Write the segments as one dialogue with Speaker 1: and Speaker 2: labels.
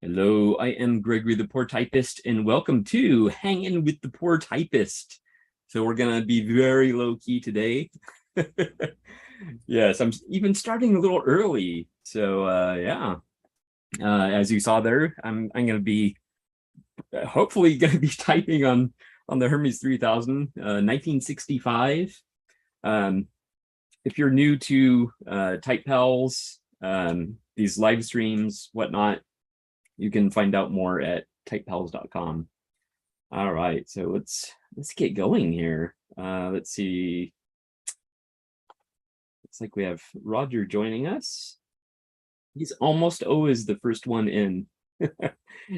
Speaker 1: Hello, I am Gregory the Poor Typist, and welcome to Hangin with the Poor Typist. So we're gonna be very low key today. Yes, I'm even starting a little early. So yeah, as you saw there, I'm gonna be hopefully gonna be typing on the Hermes 3000, 1965. If you're new to Type Pals, these live streams, whatnot, you can find out more at typepals.com. All right, so let's get going here. Let's see. Looks like we have Roger joining us. He's almost always the first one in,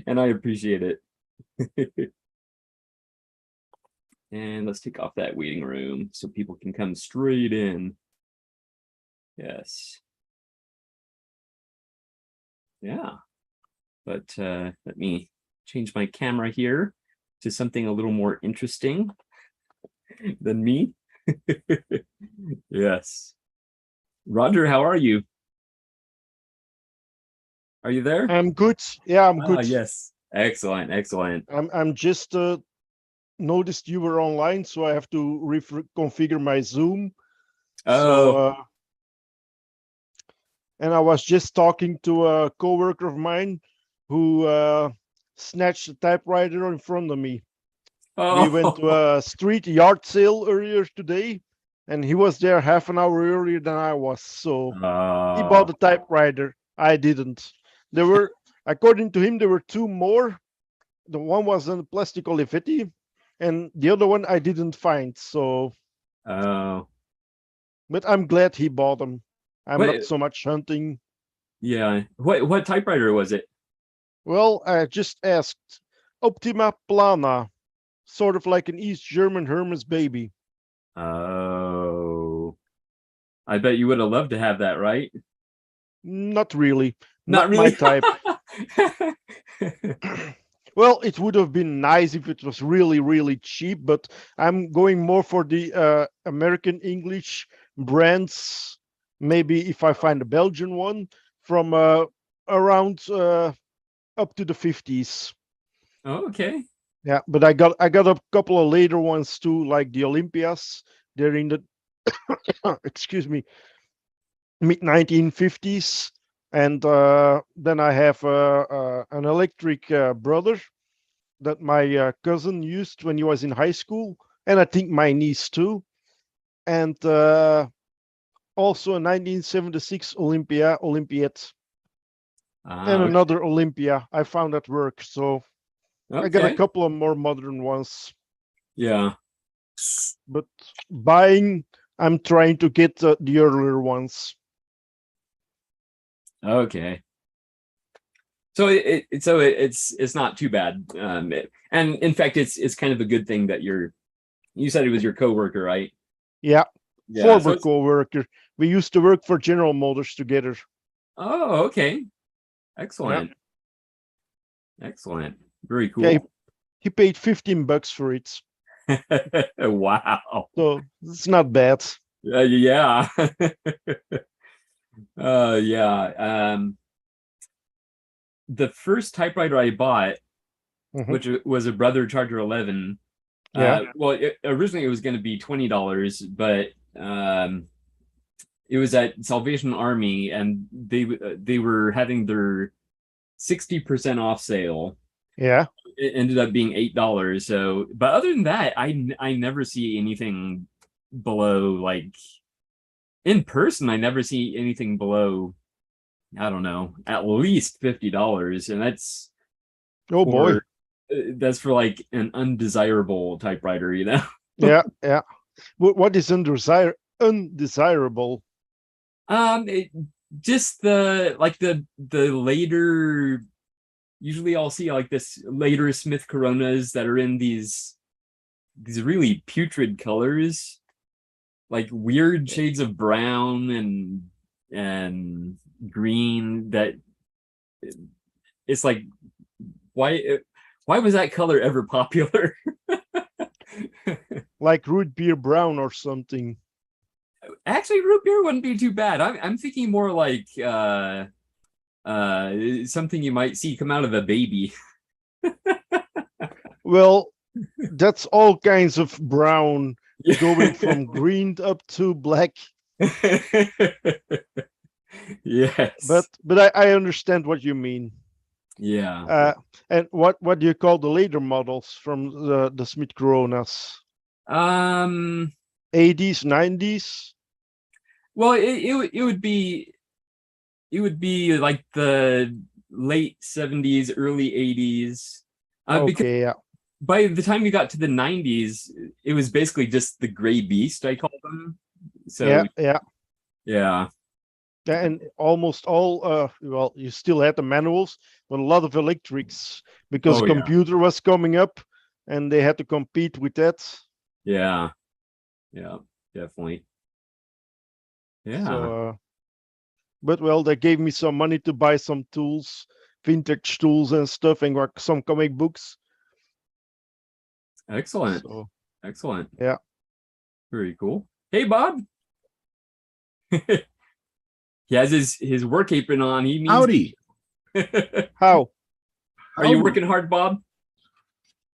Speaker 1: and I appreciate it. And let's take off that waiting room so people can come straight in. Yes. Yeah. But let me change my camera here to something a little more interesting than me. Yes. Roger, how are you? Are you there?
Speaker 2: I'm good. Yeah, I'm good.
Speaker 1: Yes. Excellent. Excellent.
Speaker 2: I'm just noticed you were online, so I have to configure my Zoom.
Speaker 1: Oh.
Speaker 2: And I was just talking to a coworker of mine who snatched a typewriter in front of me.
Speaker 1: Oh.
Speaker 2: We went to a street yard sale earlier today, and he was there half an hour earlier than I was. So he bought the typewriter. I didn't. There were, according to him, there were two more. The one was in plastic Olivetti, and the other one I didn't find. So, but I'm glad he bought them. I'm not so much hunting.
Speaker 1: Yeah. What typewriter was it?
Speaker 2: Well, I just asked. Optima Plana, sort of like an East German Hermes baby.
Speaker 1: Oh. I bet you would have loved to have that, right?
Speaker 2: Not really.
Speaker 1: Not really.
Speaker 2: My type. Well, it would have been nice if it was really, really cheap, but I'm going more for the American English brands. Maybe if I find a Belgian one from around up to the 50s.
Speaker 1: Oh, okay.
Speaker 2: Yeah, but I got a couple of later ones too, like the Olympias. They're in the excuse me, mid 1950s. And then I have an electric brother that my cousin used when he was in high school, and I think my niece too. And also a 1976 Olympiad, and another Olympia I found at work. So I got a couple of more modern ones.
Speaker 1: Yeah.
Speaker 2: But buying, I'm trying to get the earlier ones.
Speaker 1: Okay. So it's not too bad, and in fact it's kind of a good thing that you said it was your coworker, right?
Speaker 2: Yeah, former coworker. We used to work for General Motors together.
Speaker 1: Oh, okay, excellent, excellent, very cool.
Speaker 2: Yeah, he paid $15 for it.
Speaker 1: Wow.
Speaker 2: So it's not bad.
Speaker 1: Yeah. Yeah. The first typewriter I bought, which was a Brother Charger 11. Well, originally it was going to be $20, but it was at Salvation Army, and they were having their 60% off sale.
Speaker 2: Yeah.
Speaker 1: It ended up being $8. So, but other than that, I never see anything below, like, in person. I never see anything below, I don't know, at least $50, and that's
Speaker 2: boy,
Speaker 1: that's for like an undesirable typewriter, you know.
Speaker 2: Yeah. What is undesirable?
Speaker 1: Just the later. Usually, I'll see like this later Smith Coronas that are in these really putrid colors, like weird shades of brown and green. That it's like, why was that color ever popular?
Speaker 2: Like root beer brown or something.
Speaker 1: Actually, root beer wouldn't be too bad. I'm thinking more like something you might see come out of a baby.
Speaker 2: Well, that's all kinds of brown, going from green up to black.
Speaker 1: Yes.
Speaker 2: But I understand what you mean.
Speaker 1: Yeah.
Speaker 2: And what do you call the later models from the Smith Coronas?
Speaker 1: Um.
Speaker 2: 80s, 90s?
Speaker 1: Well, it would be like the late 70s, early 80s. Because
Speaker 2: Okay, yeah.
Speaker 1: by the time we got to the 90s, it was basically just the gray beast, I call them. So
Speaker 2: Yeah.
Speaker 1: yeah.
Speaker 2: And almost all, well, you still had the manuals, but a lot of electrics, because
Speaker 1: Oh yeah.
Speaker 2: computer was coming up and they had to compete with that.
Speaker 1: Yeah. Yeah, definitely. Yeah.
Speaker 2: So, but well, they gave me some money to buy some tools, vintage tools and stuff, and some comic books.
Speaker 1: Excellent.
Speaker 2: So,
Speaker 1: Excellent.
Speaker 2: yeah.
Speaker 1: Very cool. Hey, Bob. He has his work apron on. He means
Speaker 3: Howdy.
Speaker 2: How?
Speaker 1: Are you working hard, Bob?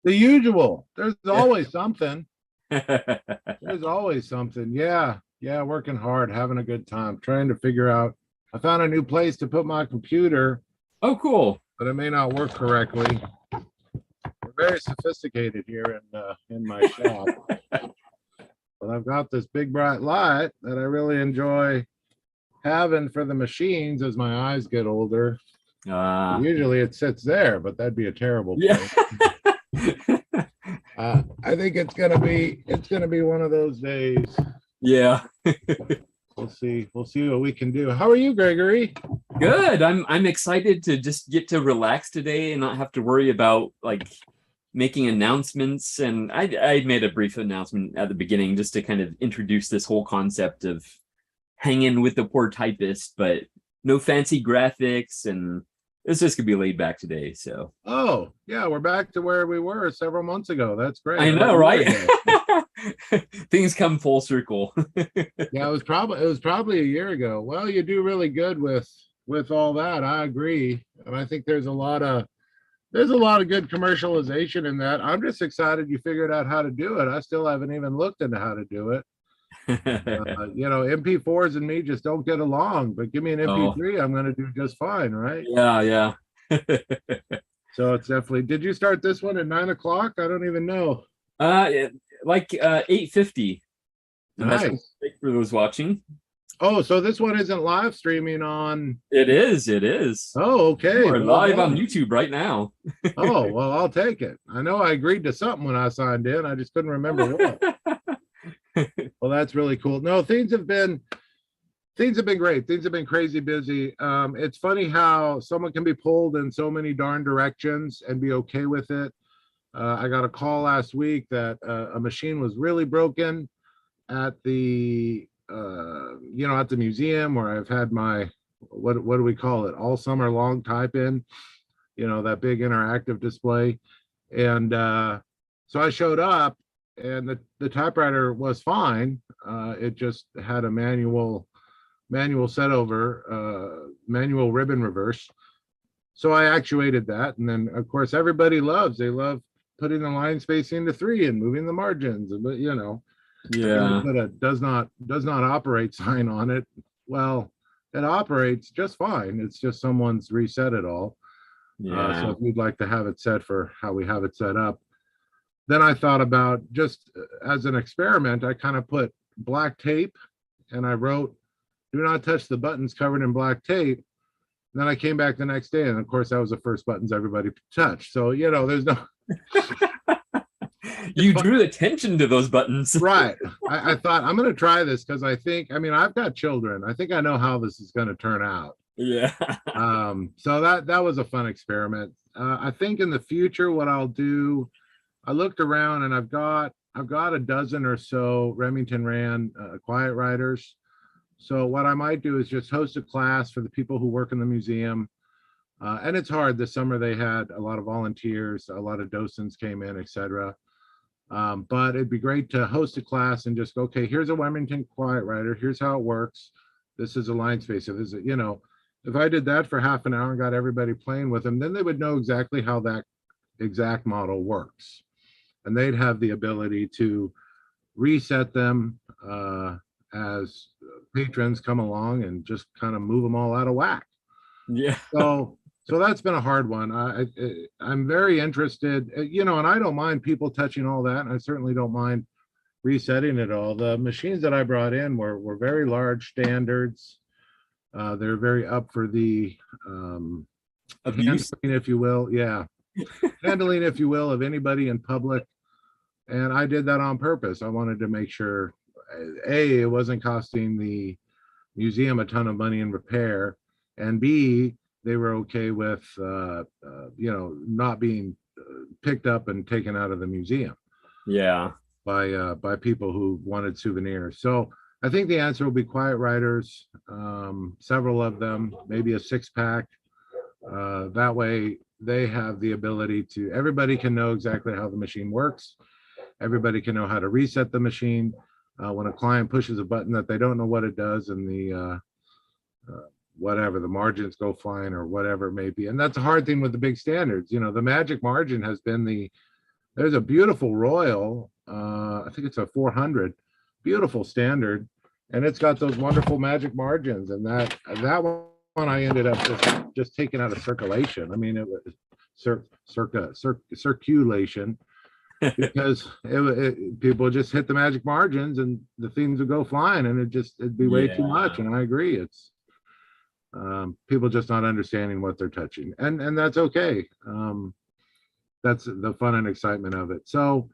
Speaker 3: The usual. There's always something. There's always something. Yeah. Yeah. Working hard, having a good time, trying to figure out. I found a new place to put my computer,
Speaker 1: Oh, cool.
Speaker 3: but it may not work correctly. We're very sophisticated here in my shop. But I've got this big bright light that I really enjoy having for the machines as my eyes get older. Usually it sits there, but that'd be a terrible
Speaker 1: Yeah.
Speaker 3: thing. I think it's gonna be one of those days.
Speaker 1: Yeah.
Speaker 3: We'll see what we can do. How are you, Gregory?
Speaker 1: Good. I'm excited to just get to relax today and not have to worry about like making announcements. And I made a brief announcement at the beginning just to kind of introduce this whole concept of hanging with the poor typist, but no fancy graphics, and it's just gonna be laid back today. So
Speaker 3: Oh, yeah, we're back to where we were several months ago. That's great.
Speaker 1: I know, right? Things come full circle.
Speaker 3: Yeah, it was probably a year ago. Well, you do really good with all that. I agree. And I think there's a lot of good commercialization in that. I'm just excited you figured out how to do it. I still haven't even looked into how to do it. MP4s and me just don't get along, but give me an MP3, I'm going to do just fine, right?
Speaker 1: Yeah.
Speaker 3: So it's definitely. Did you start this one at 9 o'clock? I don't even know.
Speaker 1: Like 8:50.
Speaker 3: Nice.
Speaker 1: For those watching.
Speaker 3: Oh, so this one isn't live streaming on.
Speaker 1: It is.
Speaker 3: Oh, okay.
Speaker 1: We're live on YouTube right now.
Speaker 3: Oh, well, I'll take it. I know I agreed to something when I signed in. I just couldn't remember what. Well, that's really cool. No, things have been great. Things have been crazy busy. It's funny how someone can be pulled in so many darn directions and be okay with it. I got a call last week that a machine was really broken at the at the museum where I've had my what do we call it, all summer long type in, that big interactive display. And so I showed up and the typewriter was fine. It just had a manual set over, manual ribbon reverse. So I actuated that. And then of course everybody love putting the line spacing to 3 and moving the margins, but put a does not operate sign on it. Well, it operates just fine. It's just someone's reset it all. So if you'd like to have it set for how we have it set up, then I thought about, just as an experiment, I kind of put black tape and I wrote, "Do not touch the buttons covered in black tape." And then I came back the next day, and of course that was the first buttons everybody touched. So there's no.
Speaker 1: You drew attention to those buttons.
Speaker 3: Right. I thought I'm going to try this because I've got children. I think I know how this is going to turn out.
Speaker 1: Yeah.
Speaker 3: So that was a fun experiment. I think in the future, what I'll do, I looked around and I've got a dozen or so Remington Rand quiet writers. So what I might do is just host a class for the people who work in the museum. And it's hard. This summer they had a lot of volunteers, a lot of docents came in, etc. But it'd be great to host a class and just go, okay, here's a Remington quiet writer. Here's how it works. This is a line spacer. This is, if I did that for half an hour and got everybody playing with them, then they would know exactly how that exact model works. And they'd have the ability to reset them as patrons come along and just kind of move them all out of whack.
Speaker 1: Yeah.
Speaker 3: So that's been a hard one. I'm very interested, and I don't mind people touching all that. And I certainly don't mind resetting it all. The machines that I brought in were very large standards. They're very up for the
Speaker 1: Abuse,
Speaker 3: handling, if you will. Yeah. Handling, if you will, of anybody in public. And I did that on purpose. I wanted to make sure, A, it wasn't costing the museum a ton of money in repair, and B, they were okay with, not being picked up and taken out of the museum
Speaker 1: yeah.
Speaker 3: by people who wanted souvenirs. So I think the answer will be quiet riders, several of them, maybe a 6-pack. That way they have the ability to, everybody can know exactly how the machine works. Everybody can know how to reset the machine. When a client pushes a button that they don't know what it does, and the whatever, the margins go flying or whatever it may be. And that's a hard thing with the big standards. The magic margin has been there's a beautiful Royal, I think it's a 400, beautiful standard, and it's got those wonderful magic margins. And that one I ended up just taking out of circulation. I mean, it was circulation, because people just hit the magic margins and the things would go flying, and it'd be way too much. And I agree, it's people just not understanding what they're touching, and that's okay. That's the fun and excitement of it. So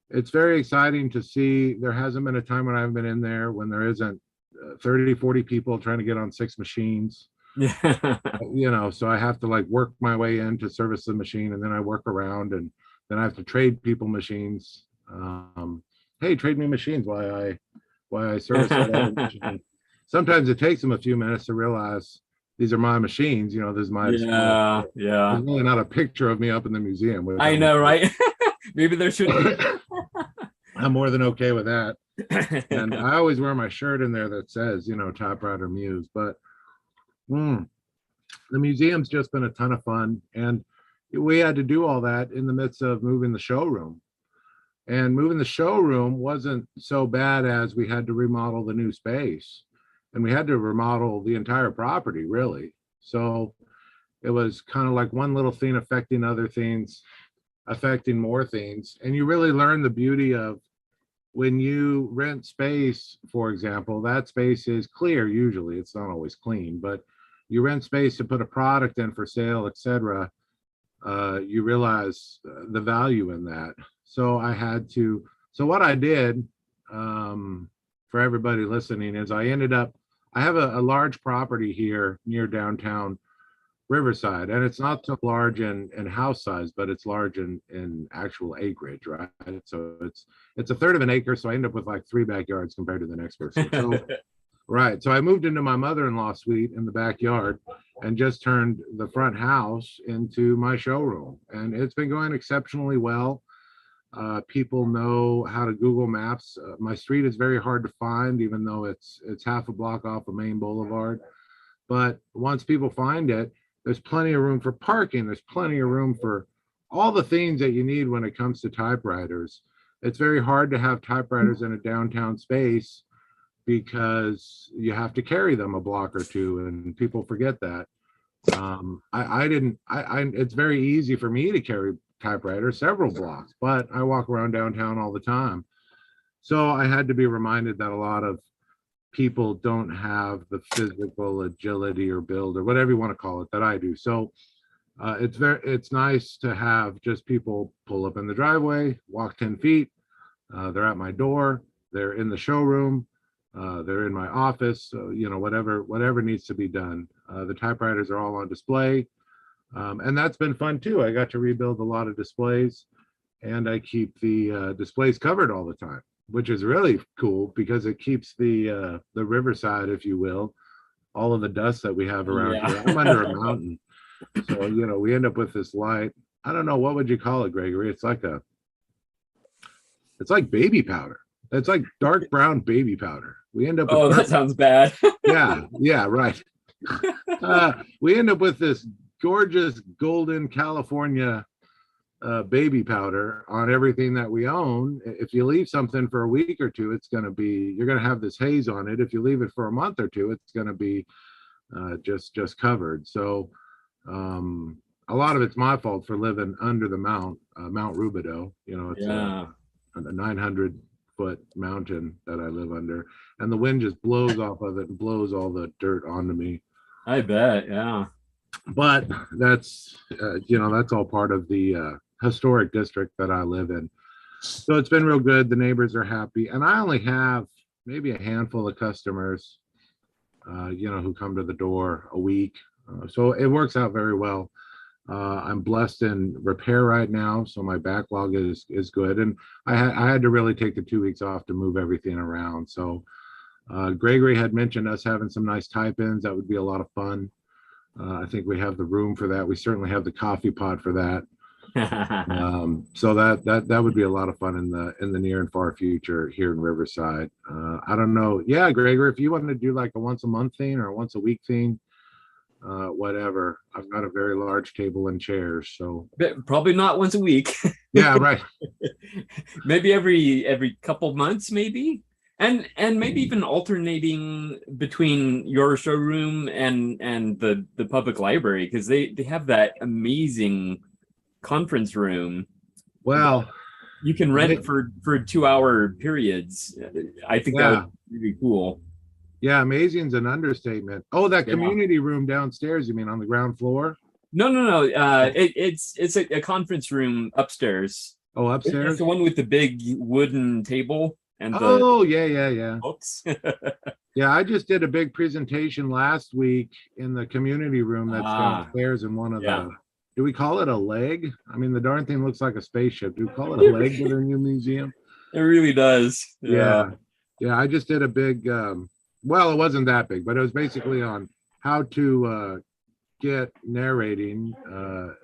Speaker 3: it's very exciting to see. There hasn't been a time when I've been in there when there isn't 30, 40 people trying to get on 6 machines.
Speaker 1: Yeah.
Speaker 3: So I have to work my way in to service the machine, and then I work around, and then I have to trade people machines. Hey, trade me machines while I service that other machine. Sometimes it takes them a few minutes to realize these are my machines. This is my
Speaker 1: Yeah.
Speaker 3: There's really not a picture of me up in the museum.
Speaker 1: I know, right? Maybe there should be.
Speaker 3: I'm more than okay with that. And I always wear my shirt in there that says, Typewriter Muse. But the museum's just been a ton of fun. And we had to do all that in the midst of moving the showroom. And moving the showroom wasn't so bad, as we had to remodel the new space. And we had to remodel the entire property, really. So it was kind of like one little thing affecting other things, affecting more things. And you really learn the beauty of when you rent space, for example, that space is clear. Usually it's not always clean, but you rent space to put a product in for sale, etc. You realize the value in that. So what I did, for everybody listening, is I have a large property here near downtown Riverside, and it's not so large in house size, but it's large in actual acreage, right? So it's a third of an acre, so I end up with 3 backyards compared to the next person. So right, so I moved into my mother-in-law suite in the backyard and just turned the front house into my showroom, and it's been going exceptionally well. People know how to Google Maps. My street is very hard to find, even though it's half a block off of Main Boulevard. But once people find it, there's plenty of room for parking. There's plenty of room for all the things that you need when it comes to typewriters. It's very hard to have typewriters in a downtown space because you have to carry them a block or two, and people forget that. It's very easy for me to carry typewriter several blocks, but I walk around downtown all the time. So I had to be reminded that a lot of people don't have the physical agility or build or whatever you want to call it that I do. So it's nice to have just people pull up in the driveway, walk 10 feet. They're at my door, they're in the showroom, they're in my office. So, whatever needs to be done. The typewriters are all on display. And that's been fun too. I got to rebuild a lot of displays, and I keep the displays covered all the time, which is really cool because it keeps the riverside, if you will, all of the dust that we have around here. I'm under a mountain, so we end up with this light. I don't know, what would you call it, Gregory? It's like baby powder. It's like dark brown baby powder. We end up with
Speaker 1: that sounds bad.
Speaker 3: yeah, right. We end up with this gorgeous golden California baby powder on everything that we own. If you leave something for a week or two, you're going to have this haze on it. If you leave it for a month or two, it's going to be just covered. So a lot of it's my fault for living under the Mount Rubidoux. It's a 900-foot mountain that I live under, and the wind just blows off of it and blows all the dirt onto me.
Speaker 1: I bet, yeah.
Speaker 3: But that's that's all part of the historic district that I live in. So it's been real good. The neighbors are happy, and I only have maybe a handful of customers, who come to the door a week. So it works out very well. I'm blessed in repair right now, so my backlog is good. And I had to really take the 2 weeks off to move everything around. So Gregory had mentioned us having some nice type-ins. That would be a lot of fun. I think we have the room for that. We certainly have the coffee pot for that. So that would be a lot of fun in the near and far future here in Riverside. I don't know. Yeah, Gregory, if you wanted to do like a once a month thing or a once a week thing, whatever. I've got a very large table and chairs, so
Speaker 1: probably not once a week.
Speaker 3: Yeah, right.
Speaker 1: Maybe every couple months, maybe. And maybe even alternating between your showroom and the public library, because they have that amazing conference room.
Speaker 3: Well,
Speaker 1: you can rent it for 2-hour periods. I think that would be really cool.
Speaker 3: Yeah, amazing's an understatement. Oh, that community room downstairs, you mean on the ground floor?
Speaker 1: No. It's a conference room upstairs.
Speaker 3: Oh, upstairs?
Speaker 1: It's the one with the big wooden table and
Speaker 3: yeah.
Speaker 1: books.
Speaker 3: Yeah, I just did a big presentation last week in the community room that's downstairs in one of the, do we call it a leg? I mean, the darn thing looks like a spaceship. Do we call it a leg to their new museum?
Speaker 1: It really does.
Speaker 3: Yeah, I just did a big, well, it wasn't that big, but it was basically on how to get narrating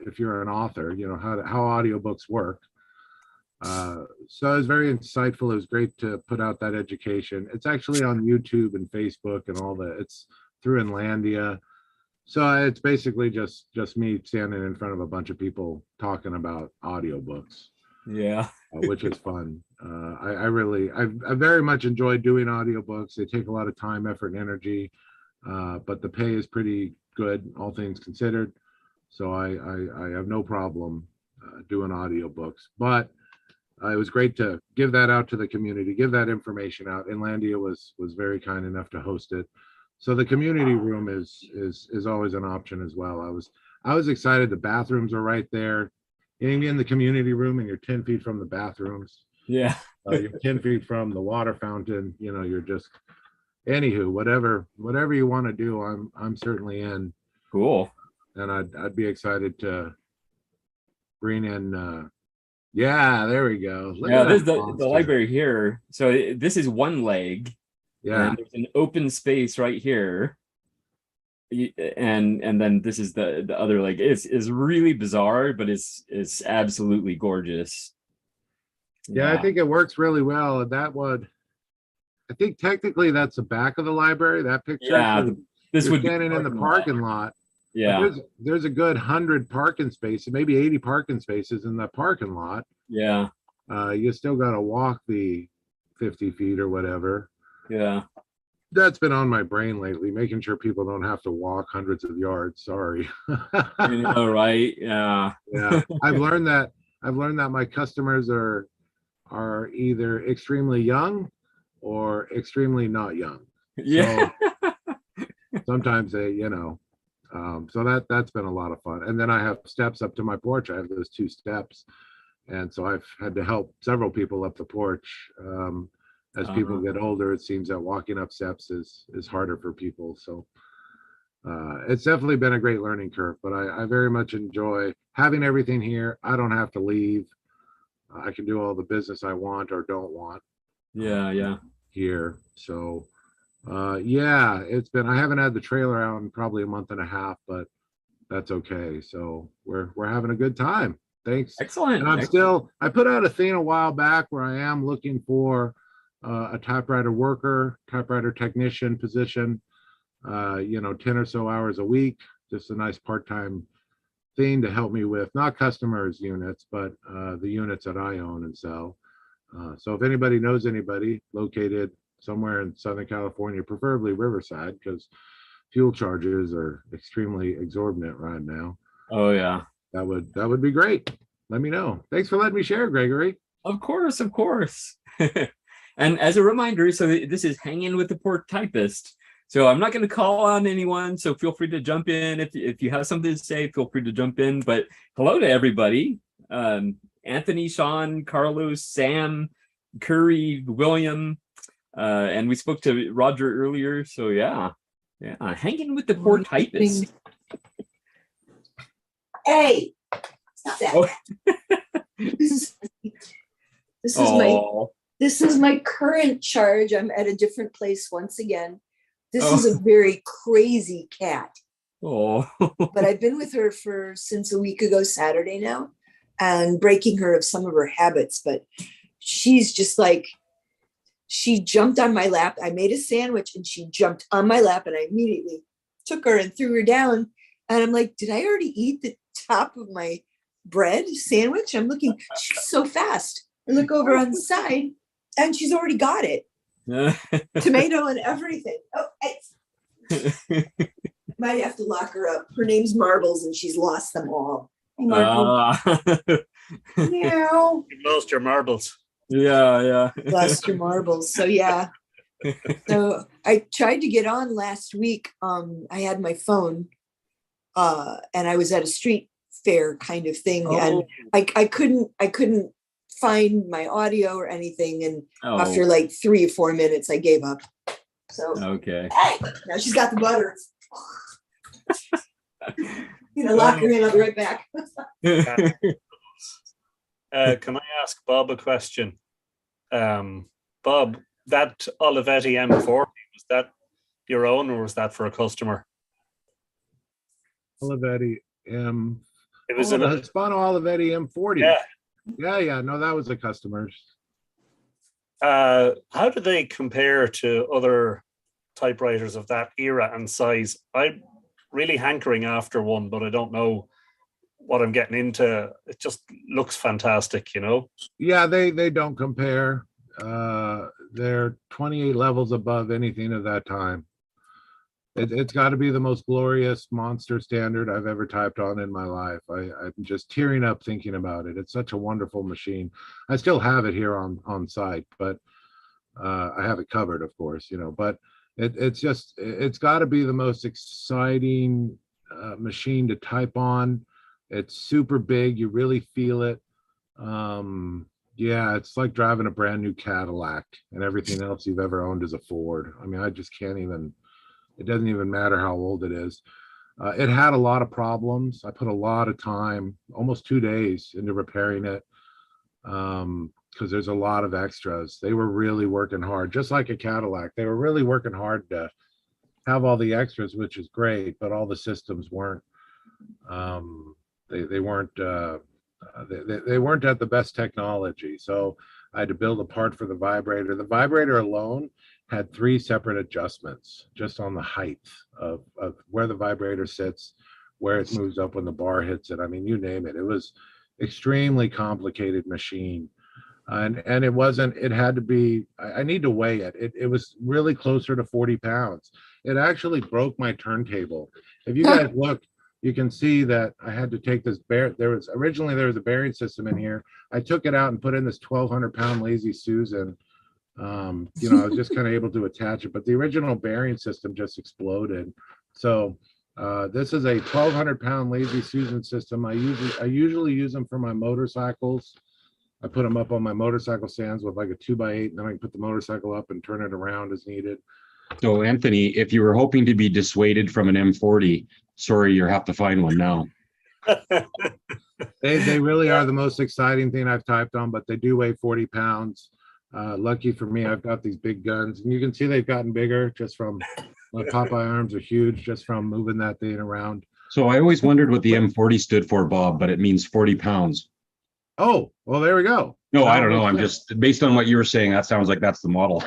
Speaker 3: if you're an author, how audiobooks work. So it was very insightful. It was great to put out that education. It's actually on YouTube and Facebook and all that. It's through Inlandia. So it's basically just me standing in front of a bunch of people talking about audiobooks.
Speaker 1: Yeah.
Speaker 3: Which is fun. I very much enjoy doing audiobooks. They take a lot of time, effort, and energy, but the pay is pretty good, all things considered. So I have no problem doing audiobooks. But it was great to give that out to the community, give that information out. Inlandia was very kind enough to host it. So the community room is always an option as well. I was excited. The bathrooms are right there. You can get in the community room and you're 10 feet from the bathrooms.
Speaker 1: Yeah.
Speaker 3: You're 10 feet from the water fountain. You're just, anywho, whatever you want to do, I'm certainly in.
Speaker 1: Cool.
Speaker 3: And I'd be excited to bring in, there we go.
Speaker 1: There's the library here. So this is one leg.
Speaker 3: Yeah.
Speaker 1: And there's an open space right here. And then this is the other leg. It's really bizarre, but it's absolutely gorgeous.
Speaker 3: Yeah, I think it works really well. And I think technically that's the back of the library, that picture.
Speaker 1: Yeah, this would be
Speaker 3: standing in the parking lot.
Speaker 1: Yeah.
Speaker 3: There's a good 100 parking spaces, maybe 80 parking spaces in that parking lot.
Speaker 1: Yeah.
Speaker 3: You still got to walk the 50 feet or whatever.
Speaker 1: Yeah.
Speaker 3: That's been on my brain lately, making sure people don't have to walk hundreds of yards. Sorry.
Speaker 1: Right? Yeah.
Speaker 3: Yeah. I've learned that my customers are either extremely young or extremely not young.
Speaker 1: Yeah.
Speaker 3: So sometimes they, so that's been a lot of fun. And then I have steps up to my porch. I have those 2 steps. And so I've had to help several people up the porch. As people get older, it seems that walking up steps is harder for people. So it's definitely been a great learning curve, but I very much enjoy having everything here. I don't have to leave. I can do all the business I want or don't want.
Speaker 1: Yeah.
Speaker 3: Here. So it's been, I haven't had the trailer out in probably a month and a half, but that's okay. So we're having a good time. Thanks.
Speaker 1: Excellent.
Speaker 3: And I put out a thing a while back where I am looking for a typewriter worker, typewriter technician position. 10 or so hours a week, just a nice part-time thing to help me with not customers units, but the units that I own and sell. So if anybody knows anybody located somewhere in Southern California, preferably Riverside, because fuel charges are extremely exorbitant right now.
Speaker 1: Oh yeah.
Speaker 3: That would be great. Let me know. Thanks for letting me share, Gregory.
Speaker 1: Of course. And as a reminder, so this is Hangin with the Poor Typist. So I'm not going to call on anyone. So feel free to jump in. If you have something to say, feel free to jump in. But hello to everybody. Anthony, Sean, Carlos, Sam, Curry, William. And we spoke to Roger earlier. So yeah. Hanging with the Poor Typist.
Speaker 4: Hey, stop that.
Speaker 1: Oh.
Speaker 4: This is my current charge. I'm at a different place once again. This is a very crazy cat.
Speaker 1: Oh.
Speaker 4: But I've been with her since a week ago Saturday now, and breaking her of some of her habits. But she's just like, she jumped on my lap. I made a sandwich and she jumped on my lap, and I immediately took her and threw her down. And I'm like, did I already eat the top of my bread sandwich? I'm looking, she's so fast. I look over on the side and she's already got it. Tomato and everything. Oh, might have to lock her up. Her name's Marbles and she's lost them all. Hey, Marbles. Meow.
Speaker 5: You lost your marbles.
Speaker 1: Yeah.
Speaker 4: Lost your marbles. So yeah. So I tried to get on last week. I had my phone and I was at a street fair kind of thing. And I couldn't find my audio or anything. And after like 3 or 4 minutes, I gave up. So
Speaker 1: okay.
Speaker 4: Hey, now she's got the butter. Lock her in. I'll be right back.
Speaker 5: Can I ask Bob a question? Bob, that Olivetti M40, was that your own or was that for a customer?
Speaker 3: Olivetti M.
Speaker 5: It was
Speaker 3: the Hispano Olivetti M40. Yeah. No, that was a customer's.
Speaker 5: How do they compare to other typewriters of that era and size? I'm really hankering after one, but I don't know what I'm getting into. It just looks fantastic,
Speaker 3: Yeah, they don't compare. They're 28 levels above anything of that time. It's got to be the most glorious monster standard I've ever typed on in my life. I'm just tearing up thinking about it. It's such a wonderful machine. I still have it here on site, but I have it covered, of course, but it's got to be the most exciting machine to type on. It's super big. You really feel it. Yeah, it's like driving a brand new Cadillac, and everything else you've ever owned is a Ford. I mean, I just can't even, it doesn't even matter how old it is. It had a lot of problems. I put a lot of time, almost 2 days, into repairing it because there's a lot of extras. They were really working hard, just like a Cadillac. They were really working hard to have all the extras, which is great, but all the systems weren't. They weren't. They weren't at the best technology. So I had to build a part for the vibrator. The vibrator alone had 3 separate adjustments just on the height of where the vibrator sits, where it moves up when the bar hits it. I mean, you name it. It was extremely complicated machine. And it wasn't, it had to be, I need to weigh it. It was really closer to 40 pounds. It actually broke my turntable. If you guys look, you can see that I had to take this originally there was a bearing system in here. I took it out and put in this 1,200 pound Lazy Susan. I was just kind of able to attach it, but the original bearing system just exploded. So this is a 1,200 pound Lazy Susan system. I usually use them for my motorcycles. I put them up on my motorcycle stands with like a 2x8, and then I can put the motorcycle up and turn it around as needed.
Speaker 6: So Anthony, if you were hoping to be dissuaded from an M40, sorry, you have to find one now.
Speaker 3: They really are the most exciting thing I've typed on, but they do weigh 40 pounds. Lucky for me, I've got these big guns, and you can see they've gotten bigger just from my Popeye arms are huge just from moving that thing around.
Speaker 6: So I always wondered what the M40 stood for, Bob, but it means 40 pounds.
Speaker 3: Oh, well, there we go.
Speaker 6: No, I don't know. I'm just based on what you were saying. That sounds like that's the model.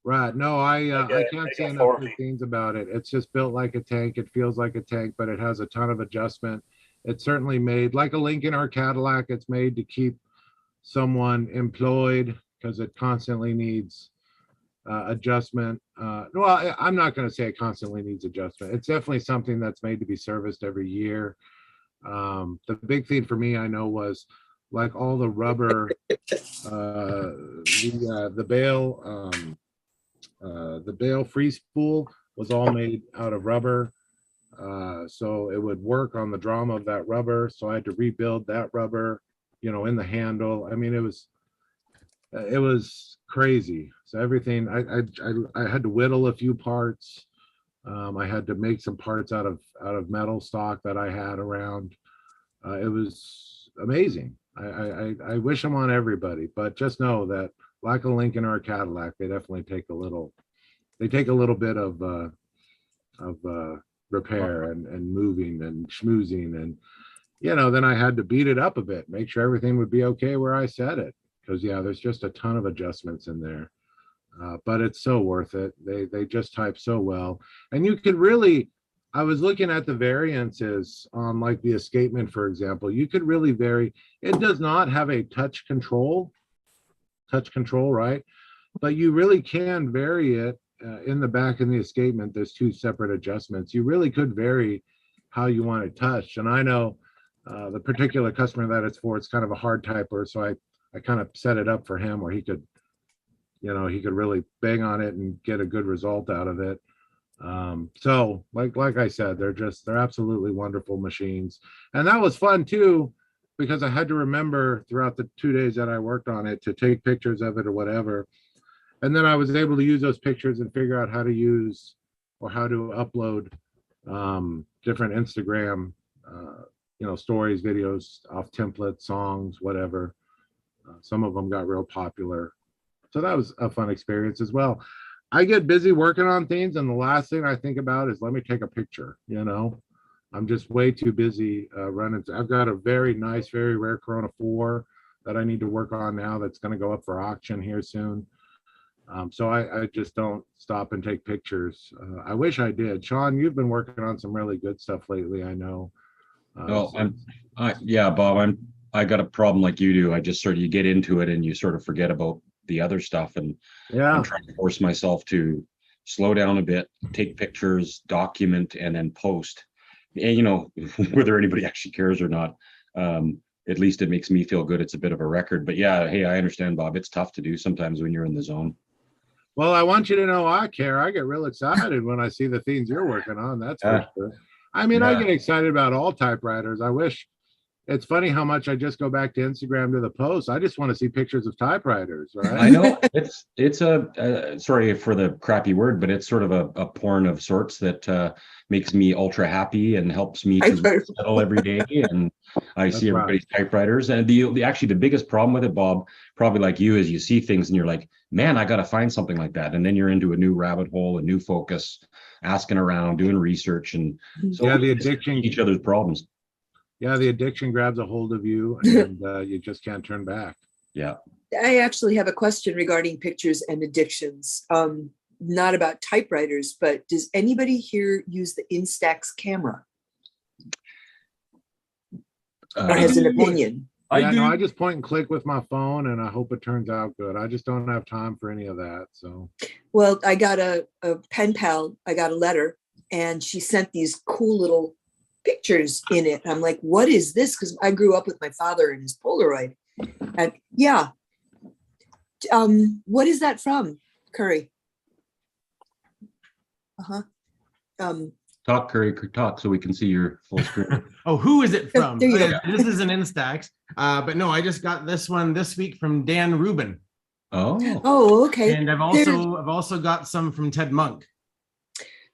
Speaker 3: Right. No, I can't say
Speaker 5: Mega
Speaker 3: enough
Speaker 5: 40.
Speaker 3: good things about it. It's just built like a tank. It feels like a tank, but it has a ton of adjustment. It's certainly made like a Lincoln or Cadillac. It's made to keep someone employed because it constantly needs adjustment. Well, I'm not going to say it constantly needs adjustment. It's definitely something that's made to be serviced every year. The big thing for me, I know, was like all the rubber, the bail free spool was all made out of rubber. So it would work on the drama of that rubber. So I had to rebuild that rubber, in the handle. I mean, it was crazy. So everything, I had to whittle a few parts. I had to make some parts out of metal stock that I had around. It was amazing. I wish them on everybody, but just know that like a Lincoln or a Cadillac, they definitely take a little bit of repair and moving and schmoozing. And, then I had to beat it up a bit, make sure everything would be okay where I set it. Because there's just a ton of adjustments in there. But it's so worth it. They just type so well. And you could really, I was looking at the variances on like the escapement, for example. You could really vary. It does not have a touch control, right? But you really can vary it in the back in the escapement. There's two separate adjustments. You really could vary how you want it touched. And I know the particular customer that it's for, it's kind of a hard typer. So I kind of set it up for him where he could really bang on it and get a good result out of it. So like I said, they're absolutely wonderful machines. And that was fun too, because I had to remember throughout the 2 days that I worked on it to take pictures of it or whatever. And then I was able to use those pictures and figure out how to use or how to upload different Instagram, stories, videos off templates, songs, whatever. Some of them got real popular. So that was a fun experience as well. I get busy working on things, and the last thing I think about is let me take a picture. I'm just way too busy running. I've got a very nice, very rare Corona 4 that I need to work on now that's going to go up for auction here soon. So I just don't stop and take pictures. I wish I did. Sean, you've been working on some really good stuff lately, I know.
Speaker 6: Yeah, Bob, I got a problem like you do. I just you get into it and you sort of forget about the other stuff. And I'm trying to force myself to slow down a bit, take pictures, document, and then post. And, whether anybody actually cares or not, at least it makes me feel good. It's a bit of a record. But yeah, hey, I understand, Bob. It's tough to do sometimes when you're in the zone.
Speaker 3: Well, I want you to know I care. I get real excited when I see the things you're working on. That's for sure. I mean, I get excited about all typewriters. I wish. It's funny how much I just go back to Instagram to the post. I just want to see pictures of typewriters, right?
Speaker 6: I know it's a sorry for the crappy word, but it's sort of a porn of sorts that makes me ultra happy and helps me to settle every day. And I see everybody's typewriters. And the biggest problem with it, Bob, probably like you, is you see things and you're like, man, I got to find something like that. And then you're into a new rabbit hole, a new focus, asking around, doing research, and so
Speaker 3: the addiction,
Speaker 6: each other's problems.
Speaker 3: Yeah, the addiction grabs a hold of you and you just can't turn back.
Speaker 6: Yeah.
Speaker 4: I actually have a question regarding pictures and addictions. Not about typewriters, but does anybody here use the Instax camera? Or has an opinion?
Speaker 3: I just point and click with my phone and I hope it turns out good. I just don't have time for any of that. So,
Speaker 4: well, I got a pen pal. I got a letter and she sent these cool little pictures in it. I'm like, what is this? Because I grew up with my father and his Polaroid. And what is that from, Curry?
Speaker 6: Talk, Curry, talk so we can see your full screen.
Speaker 7: Oh, who is it from?
Speaker 4: There you go.
Speaker 7: This is an Instax. But no, I just got this one this week from Dan Rubin.
Speaker 4: Oh, okay.
Speaker 7: And I've also got some from Ted Monk.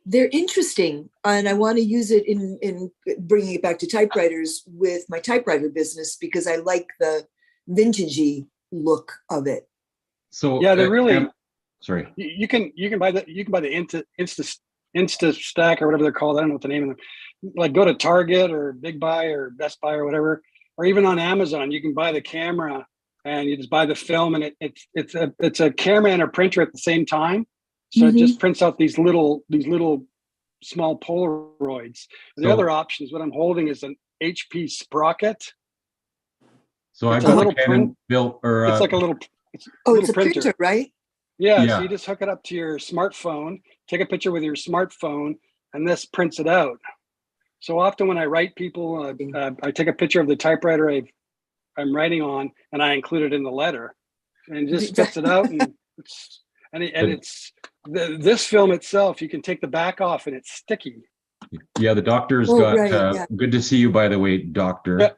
Speaker 4: They're interesting, and I want to use it in bringing it back to typewriters with my typewriter business because I like the vintagey look of it.
Speaker 6: So
Speaker 8: yeah, they're really.
Speaker 6: Sorry.
Speaker 8: You can buy the Insta Stack or whatever they're called. I don't know what the name of them. Like go to Target or Big Buy or Best Buy or whatever, or even on Amazon. You can buy the camera and you just buy the film, and it's a camera and a printer at the same time. So it just prints out these little small Polaroids. The other option is what I'm holding is an HP Sprocket.
Speaker 6: So I've
Speaker 8: It's a
Speaker 6: got
Speaker 8: little
Speaker 6: a Canon
Speaker 8: print.
Speaker 6: built, or
Speaker 8: It's like a little. It's
Speaker 4: It's a printer, right?
Speaker 8: Yeah,
Speaker 6: Yeah.
Speaker 8: so you just hook it up to your smartphone, take a picture with your smartphone, and this prints it out. So often when I write people, I take a picture of the typewriter I'm writing on, and I include it in the letter, and it just spits it out. This film itself, you can take the back off, and it's sticky.
Speaker 6: Yeah, the doctor's
Speaker 4: Oh,
Speaker 6: got,
Speaker 4: right, yeah.
Speaker 6: good to see you, by the way, doctor.
Speaker 8: Yeah.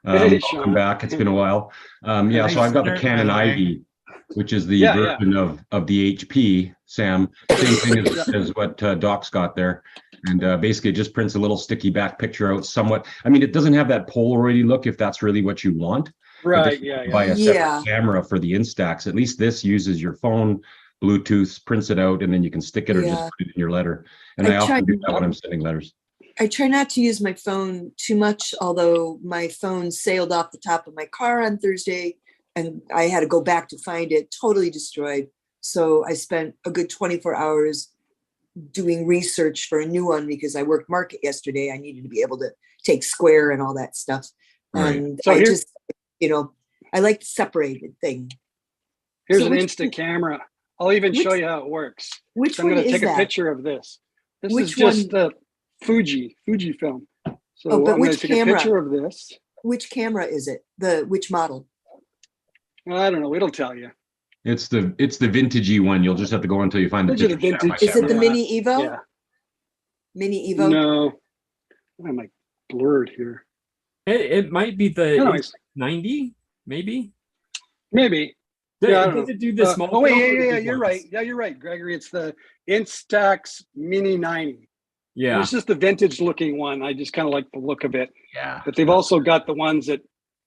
Speaker 8: Hey,
Speaker 6: Welcome
Speaker 8: Sean.
Speaker 6: back. It's been a while. Yeah, so I've got the
Speaker 7: Nice
Speaker 6: Canon
Speaker 7: shirt, by the way.
Speaker 6: Ivy, which is the
Speaker 8: Yeah,
Speaker 6: version of the HP, Sam. Same thing as what Doc's got there. And basically it just prints a little sticky back picture out somewhat. I mean, it doesn't have that Polaroid look if that's really what you want. But
Speaker 8: Right,
Speaker 6: just
Speaker 8: yeah.
Speaker 6: buy a
Speaker 4: Yeah.
Speaker 6: separate camera for the Instax. At least this uses your phone, Bluetooth, prints it out, and then you can stick it or just
Speaker 4: Yeah.
Speaker 6: put it in your letter. And
Speaker 4: I
Speaker 6: I often
Speaker 4: tried-
Speaker 6: do that when I'm sending letters.
Speaker 4: I try not to use my phone too much, although my phone sailed off the top of my car on Thursday and I had to go back to find it, totally destroyed. So I spent a good 24 hours doing research for a new one because I worked market yesterday. I needed to be able to take Square and all that stuff.
Speaker 6: Right.
Speaker 4: And
Speaker 8: So
Speaker 4: I
Speaker 8: here-
Speaker 4: just, I like the separated thing.
Speaker 8: Here's
Speaker 4: So
Speaker 8: an
Speaker 4: which-
Speaker 8: Insta camera. I'll even show
Speaker 4: which-
Speaker 8: you how it works.
Speaker 4: Which
Speaker 8: So I'm
Speaker 4: one
Speaker 8: going to
Speaker 4: is
Speaker 8: take a
Speaker 4: that?
Speaker 8: picture of this. This
Speaker 4: Which
Speaker 8: is just
Speaker 4: one?
Speaker 8: the Fuji film. So
Speaker 4: Oh, but
Speaker 8: I'm going
Speaker 4: which
Speaker 8: to take
Speaker 4: camera?
Speaker 8: a picture of this.
Speaker 4: Which camera is it? Which model?
Speaker 8: I don't know. It'll tell you.
Speaker 6: It's the vintagey one. You'll just have to go until you find the
Speaker 8: Those are the
Speaker 6: picture.
Speaker 8: vintage-
Speaker 4: Is it the
Speaker 8: Yeah.
Speaker 4: Mini Evo?
Speaker 8: Yeah.
Speaker 4: Mini Evo?
Speaker 8: No. Why am I blurred here?
Speaker 1: It might be the
Speaker 8: Anyways,
Speaker 1: 90, maybe.
Speaker 8: maybe.
Speaker 1: Does,
Speaker 8: Yeah, I don't
Speaker 1: does
Speaker 8: know.
Speaker 1: it do the small?
Speaker 8: Oh wait,
Speaker 1: film or the
Speaker 8: yeah,
Speaker 1: big
Speaker 8: you're
Speaker 1: ones?
Speaker 8: right. Yeah, you're right, Gregory. It's the Instax Mini 90.
Speaker 1: Yeah.
Speaker 8: It's just the vintage looking one. I just kind of like the look of it.
Speaker 6: Yeah.
Speaker 8: But they've also got the ones that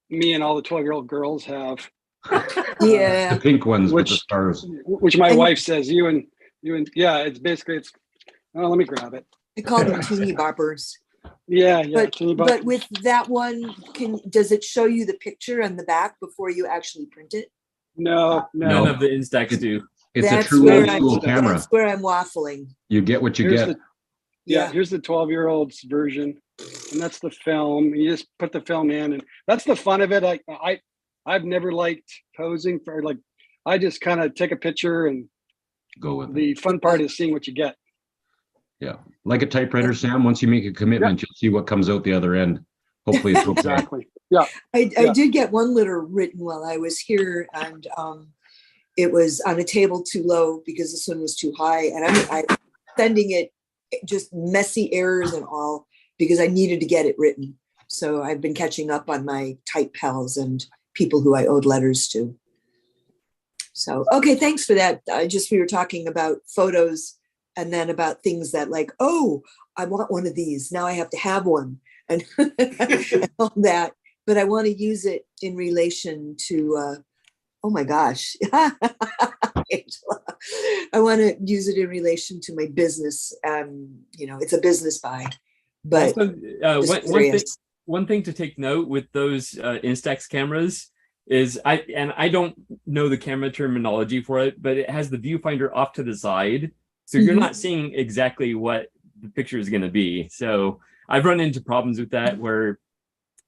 Speaker 8: me and all the 12-year-old girls have,
Speaker 4: Yeah.
Speaker 6: The pink ones with the
Speaker 8: Which-
Speaker 6: stars.
Speaker 8: which my
Speaker 4: And-
Speaker 8: wife says you and it's basically oh, let me grab it.
Speaker 4: I call them teeny boppers.
Speaker 8: Yeah,
Speaker 4: But
Speaker 8: teeny
Speaker 4: but
Speaker 8: bop.
Speaker 4: with that one, does it show you the picture on the back before you actually print it?
Speaker 8: No.
Speaker 1: None of the Instax do.
Speaker 6: It's a
Speaker 4: That's
Speaker 6: true
Speaker 4: where
Speaker 6: old
Speaker 4: I'm-
Speaker 6: school camera.
Speaker 4: That's where I'm waffling.
Speaker 6: You get what you
Speaker 8: Here's
Speaker 6: get.
Speaker 8: Yeah, here's the 12-year-old's version, and that's the film. You just put the film in, and that's the fun of it. I've never liked posing for I just kind of take a picture, and
Speaker 6: Go with it.
Speaker 8: the fun part is seeing what you get.
Speaker 6: Yeah. Like a typewriter, Sam, once you make a commitment, you'll see what comes out the other end. Hopefully it's okay.
Speaker 8: Exactly. Yeah.
Speaker 4: I
Speaker 8: Yeah.
Speaker 4: did get one letter written while I was here, and it was on a table too low because this one was too high, and I'm sending it just messy errors and all because I needed to get it written. So I've been catching up on my type pals and people who I owed letters to. So, okay, thanks for that. We were talking about photos and then about things that oh, I want one of these. Now I have to have one and, and all that. But I want to use it in relation to, oh my gosh, Angela. I want to use it in relation to my business. It's a business buy. But
Speaker 1: Also,
Speaker 4: just
Speaker 1: one thing,
Speaker 4: curious.
Speaker 1: one thing to take note with those Instax cameras is I don't know the camera terminology for it, but it has the viewfinder off to the side. So you're
Speaker 4: Mhm.
Speaker 1: not seeing exactly what the picture is going to be. So I've run into problems with that where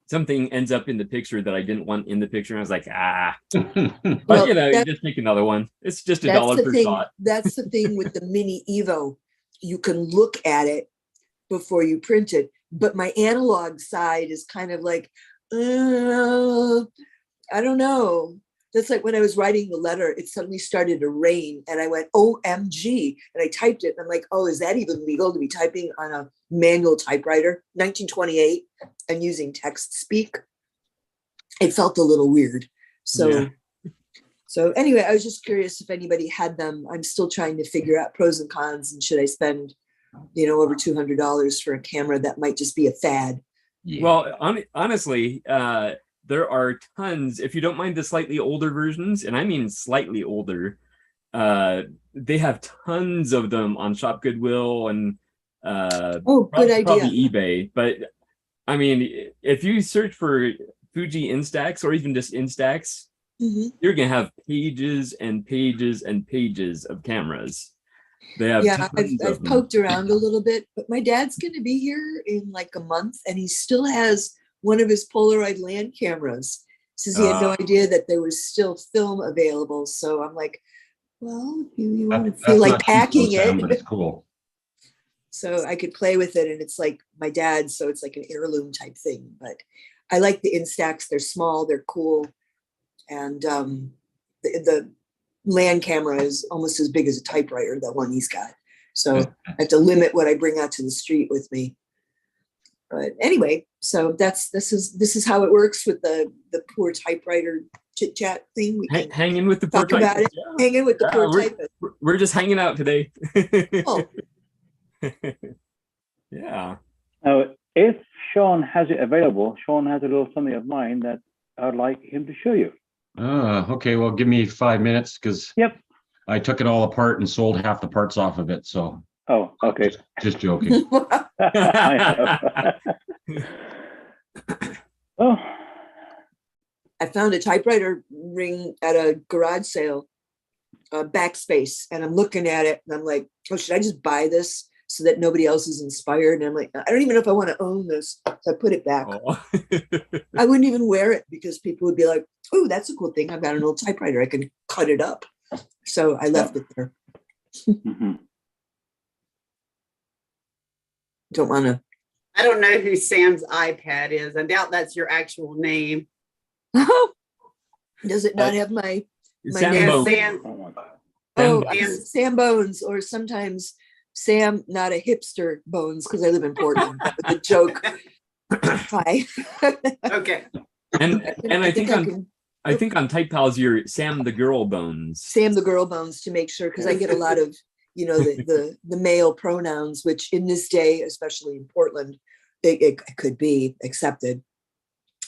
Speaker 1: something ends up in the picture that I didn't want in the picture. And I was like, but
Speaker 4: Well,
Speaker 1: you
Speaker 4: that-
Speaker 1: just take another one. It's just
Speaker 4: That's
Speaker 1: $1
Speaker 4: the
Speaker 1: per
Speaker 4: thing.
Speaker 1: shot.
Speaker 4: That's the thing with the Mini Evo. You can look at it before you print it, but my analog side is kind of like, I don't know. That's like when I was writing the letter, it suddenly started to rain and I went, OMG. And I typed it. And I'm like, oh, is that even legal to be typing on a manual typewriter, 1928, and using text speak? It felt a little weird. So,
Speaker 1: Yeah.
Speaker 4: so anyway, I was just curious if anybody had them. I'm still trying to figure out pros and cons. And should I spend, over $200 for a camera that might just be a fad?
Speaker 6: Yeah.
Speaker 1: Well, honestly, there are tons. If you don't mind the slightly older versions, and I mean slightly older, they have tons of them on Shop Goodwill and
Speaker 4: Oh, good idea.
Speaker 1: probably eBay. But I mean, if you search for Fuji Instax or even just Instax,
Speaker 4: Mhm.
Speaker 1: you're gonna have pages and pages and pages of cameras. They have
Speaker 4: Yeah,
Speaker 1: tons of
Speaker 4: I've
Speaker 1: them.
Speaker 4: poked around a little bit, but my dad's going to be here in like a month, and he still has one of his Polaroid land cameras. Says he had no idea that there was still film available. So I'm like, well, you want to feel like packing it.
Speaker 6: But it's cool.
Speaker 4: So I could play with it, and it's like my dad's, so it's like an heirloom type thing. But I like the Instax. They're small, they're cool, and the land camera is almost as big as a typewriter, that one he's got. So I have to limit what I bring out to the street with me. But anyway, so this is how it works with the poor typewriter chit chat thing. We can
Speaker 1: Hanging with the poor
Speaker 4: talk about it.
Speaker 1: typist.
Speaker 4: Hanging with the poor
Speaker 1: we're-
Speaker 4: typist.
Speaker 1: We're just hanging out today.
Speaker 4: Oh,
Speaker 1: Yeah.
Speaker 9: If Sean has it available, Sean has a little something of mine that I'd like him to show you.
Speaker 6: Okay, well, give me 5 minutes because
Speaker 9: Yep.
Speaker 6: I took it all apart and sold half the parts off of it. So
Speaker 9: Oh, okay.
Speaker 6: just joking.
Speaker 9: I know. Oh,
Speaker 4: I found a typewriter ring at a garage sale, Backspace, and I'm looking at it and I'm like, oh, should I just buy this so that nobody else is inspired? And I'm like, I don't even know if I want to own this. So I put it back.
Speaker 1: Oh.
Speaker 4: I wouldn't even wear it because people would be like, oh, that's a cool thing. I've got an old typewriter. I can cut it up. So I left it there.
Speaker 9: mhm.
Speaker 4: Don't want to.
Speaker 10: I don't know who Sam's iPad is. I doubt that's your actual name.
Speaker 4: Does it not have my
Speaker 1: Sam
Speaker 4: name?
Speaker 1: Bones.
Speaker 10: Sam,
Speaker 9: Oh my God.
Speaker 4: Oh,
Speaker 10: Sam-
Speaker 4: Sam Bones, or sometimes Sam, not a hipster Bones, because I live in Portland. That was a joke. Hi.
Speaker 10: okay.
Speaker 1: And I think
Speaker 4: I
Speaker 1: on
Speaker 4: can
Speaker 1: I think on Type Pals you're Sam the Girl Bones.
Speaker 4: Sam the girl Bones to make sure, because I get a lot of, the male pronouns, which in this day, especially in Portland, it could be accepted.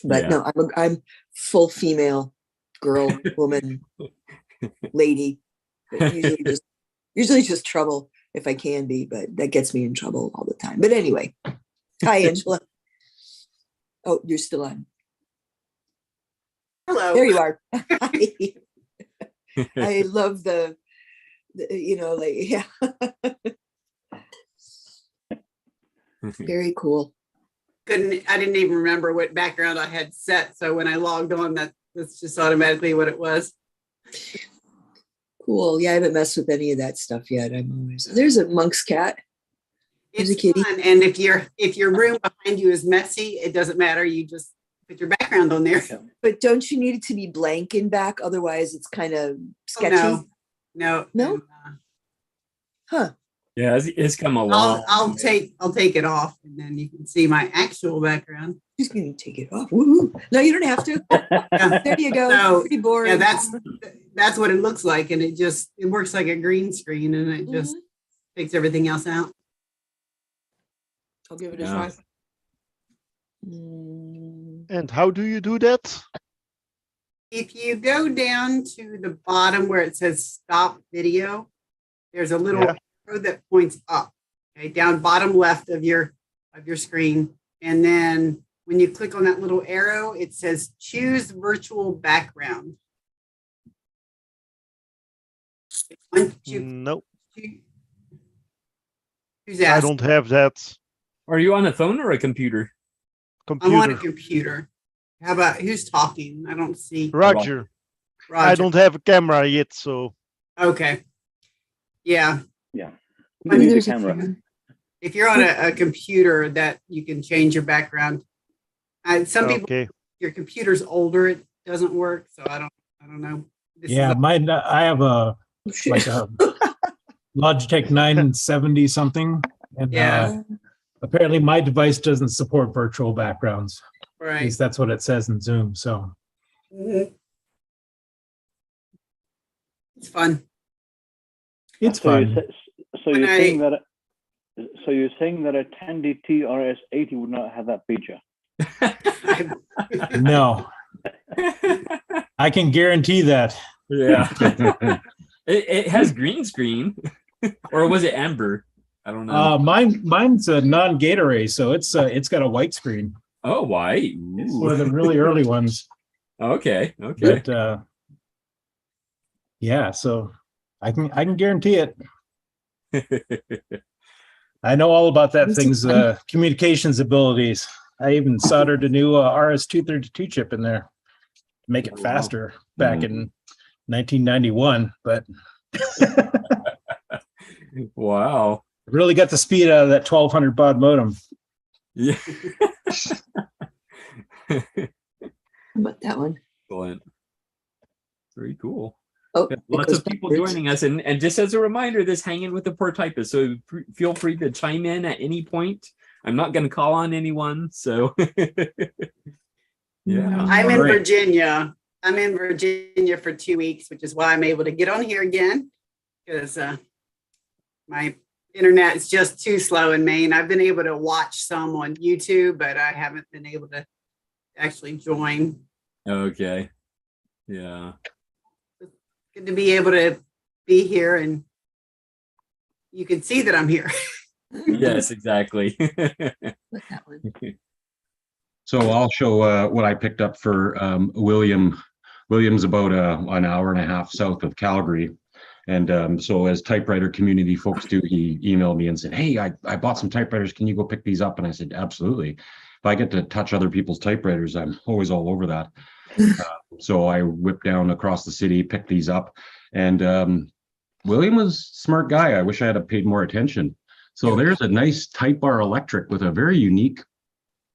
Speaker 4: But
Speaker 1: Yeah.
Speaker 4: no, I'm full female, girl, woman, lady. But usually just trouble if I can be, but that gets me in trouble all the time. But anyway, hi Angela. Oh, you're still on.
Speaker 10: Hello.
Speaker 4: There you are. Hi. I love the yeah. Very cool.
Speaker 10: I didn't even remember what background I had set. So when I logged on, that's just automatically what it was.
Speaker 4: Cool. Yeah, I haven't messed with any of that stuff yet. There's a monk's cat. There's a
Speaker 10: It's
Speaker 4: kitty.
Speaker 10: fun. And if your room behind you is messy, it doesn't matter. You just put your background on there.
Speaker 4: But don't you need it to be blank in back? Otherwise it's kind of sketchy.
Speaker 10: Oh, no.
Speaker 4: No? Huh.
Speaker 1: Yeah, it's come a long.
Speaker 10: I'll take it off, and then you can see my actual background.
Speaker 4: Who's gonna take it off? Woo-hoo. No, you don't have to. There you go.
Speaker 10: No,
Speaker 4: Pretty boring.
Speaker 10: Yeah, that's what it looks like, and it works like a green screen, and it just takes everything else out.
Speaker 4: I'll give it a
Speaker 1: Yeah.
Speaker 4: try. Mm,
Speaker 2: And how do you do that?
Speaker 10: If you go down to the bottom where it says stop video, there's a little arrow that points up, okay, down bottom left of your screen. And then when you click on that little arrow, it says choose virtual background.
Speaker 2: No,
Speaker 10: Who's
Speaker 2: I
Speaker 10: asking?
Speaker 2: don't have that
Speaker 1: Are you on a phone or a computer?
Speaker 10: I'm on a
Speaker 2: computer.
Speaker 10: computer. How about who's talking? I don't see.
Speaker 2: Roger, I
Speaker 10: Roger.
Speaker 2: don't have a camera yet, so
Speaker 10: Okay. Yeah.
Speaker 9: Yeah.
Speaker 10: Maybe
Speaker 9: Use the
Speaker 4: there's a
Speaker 9: camera.
Speaker 4: fan.
Speaker 10: If you're on a computer that you can change your background. Some people,
Speaker 2: okay.
Speaker 10: your computer's older, it doesn't work. So I don't know. This is
Speaker 11: Yeah, mine. I have a
Speaker 4: oh, shit.
Speaker 11: like a Logitech 970 something, and
Speaker 10: Yeah.
Speaker 11: apparently my device doesn't support virtual backgrounds. At
Speaker 10: right.
Speaker 11: least that's what it says in Zoom. So
Speaker 10: Mhm. It's fun.
Speaker 11: it's
Speaker 9: So
Speaker 11: fun.
Speaker 9: So
Speaker 10: When
Speaker 9: you're
Speaker 10: I-
Speaker 9: saying that. So you're saying that a Tandy TRS-80 would not have that feature?
Speaker 11: No, I can guarantee that.
Speaker 1: Yeah. It has green screen. Or was it amber? I don't know.
Speaker 11: Mine's a non-gate array, so it's got a white screen.
Speaker 1: Oh, white.
Speaker 11: It's
Speaker 1: Ooh.
Speaker 11: one of the really early ones.
Speaker 1: Okay. Okay.
Speaker 11: But yeah, so I can guarantee it. I know all about that thing's communications abilities. I even soldered a new RS-232 chip in there to make it faster back in 1991. But
Speaker 1: Wow.
Speaker 11: really got the speed out of that 1200 baud modem.
Speaker 1: Yeah.
Speaker 4: How about that one?
Speaker 1: Excellent. Very cool.
Speaker 4: Oh,
Speaker 1: Yeah,
Speaker 4: it
Speaker 1: lots
Speaker 4: goes
Speaker 1: of people
Speaker 4: backwards.
Speaker 1: joining us, and just as a reminder, this Hangin with the Poor Typist. So feel free to chime in at any point. I'm not going to call on anyone, so yeah.
Speaker 10: I'm in
Speaker 6: Great.
Speaker 10: Virginia. I'm in Virginia for 2 weeks, which is why I'm able to get on here again, because my internet is just too slow in Maine. I've been able to watch some on YouTube, but I haven't been able to actually join.
Speaker 1: Okay. Yeah.
Speaker 10: Good to be able to be here, and you can see that I'm here.
Speaker 1: Yes, exactly.
Speaker 4: Like that one.
Speaker 6: So I'll show what I picked up for William. William's about an hour and a half south of Calgary. And so as typewriter community folks do, he emailed me and said, hey, I bought some typewriters. Can you go pick these up? And I said, absolutely. If I get to touch other people's typewriters, I'm always all over that. So I whipped down across the city, picked these up. And William was a smart guy. I wish I had paid more attention. So there's a nice Type Bar electric with a very unique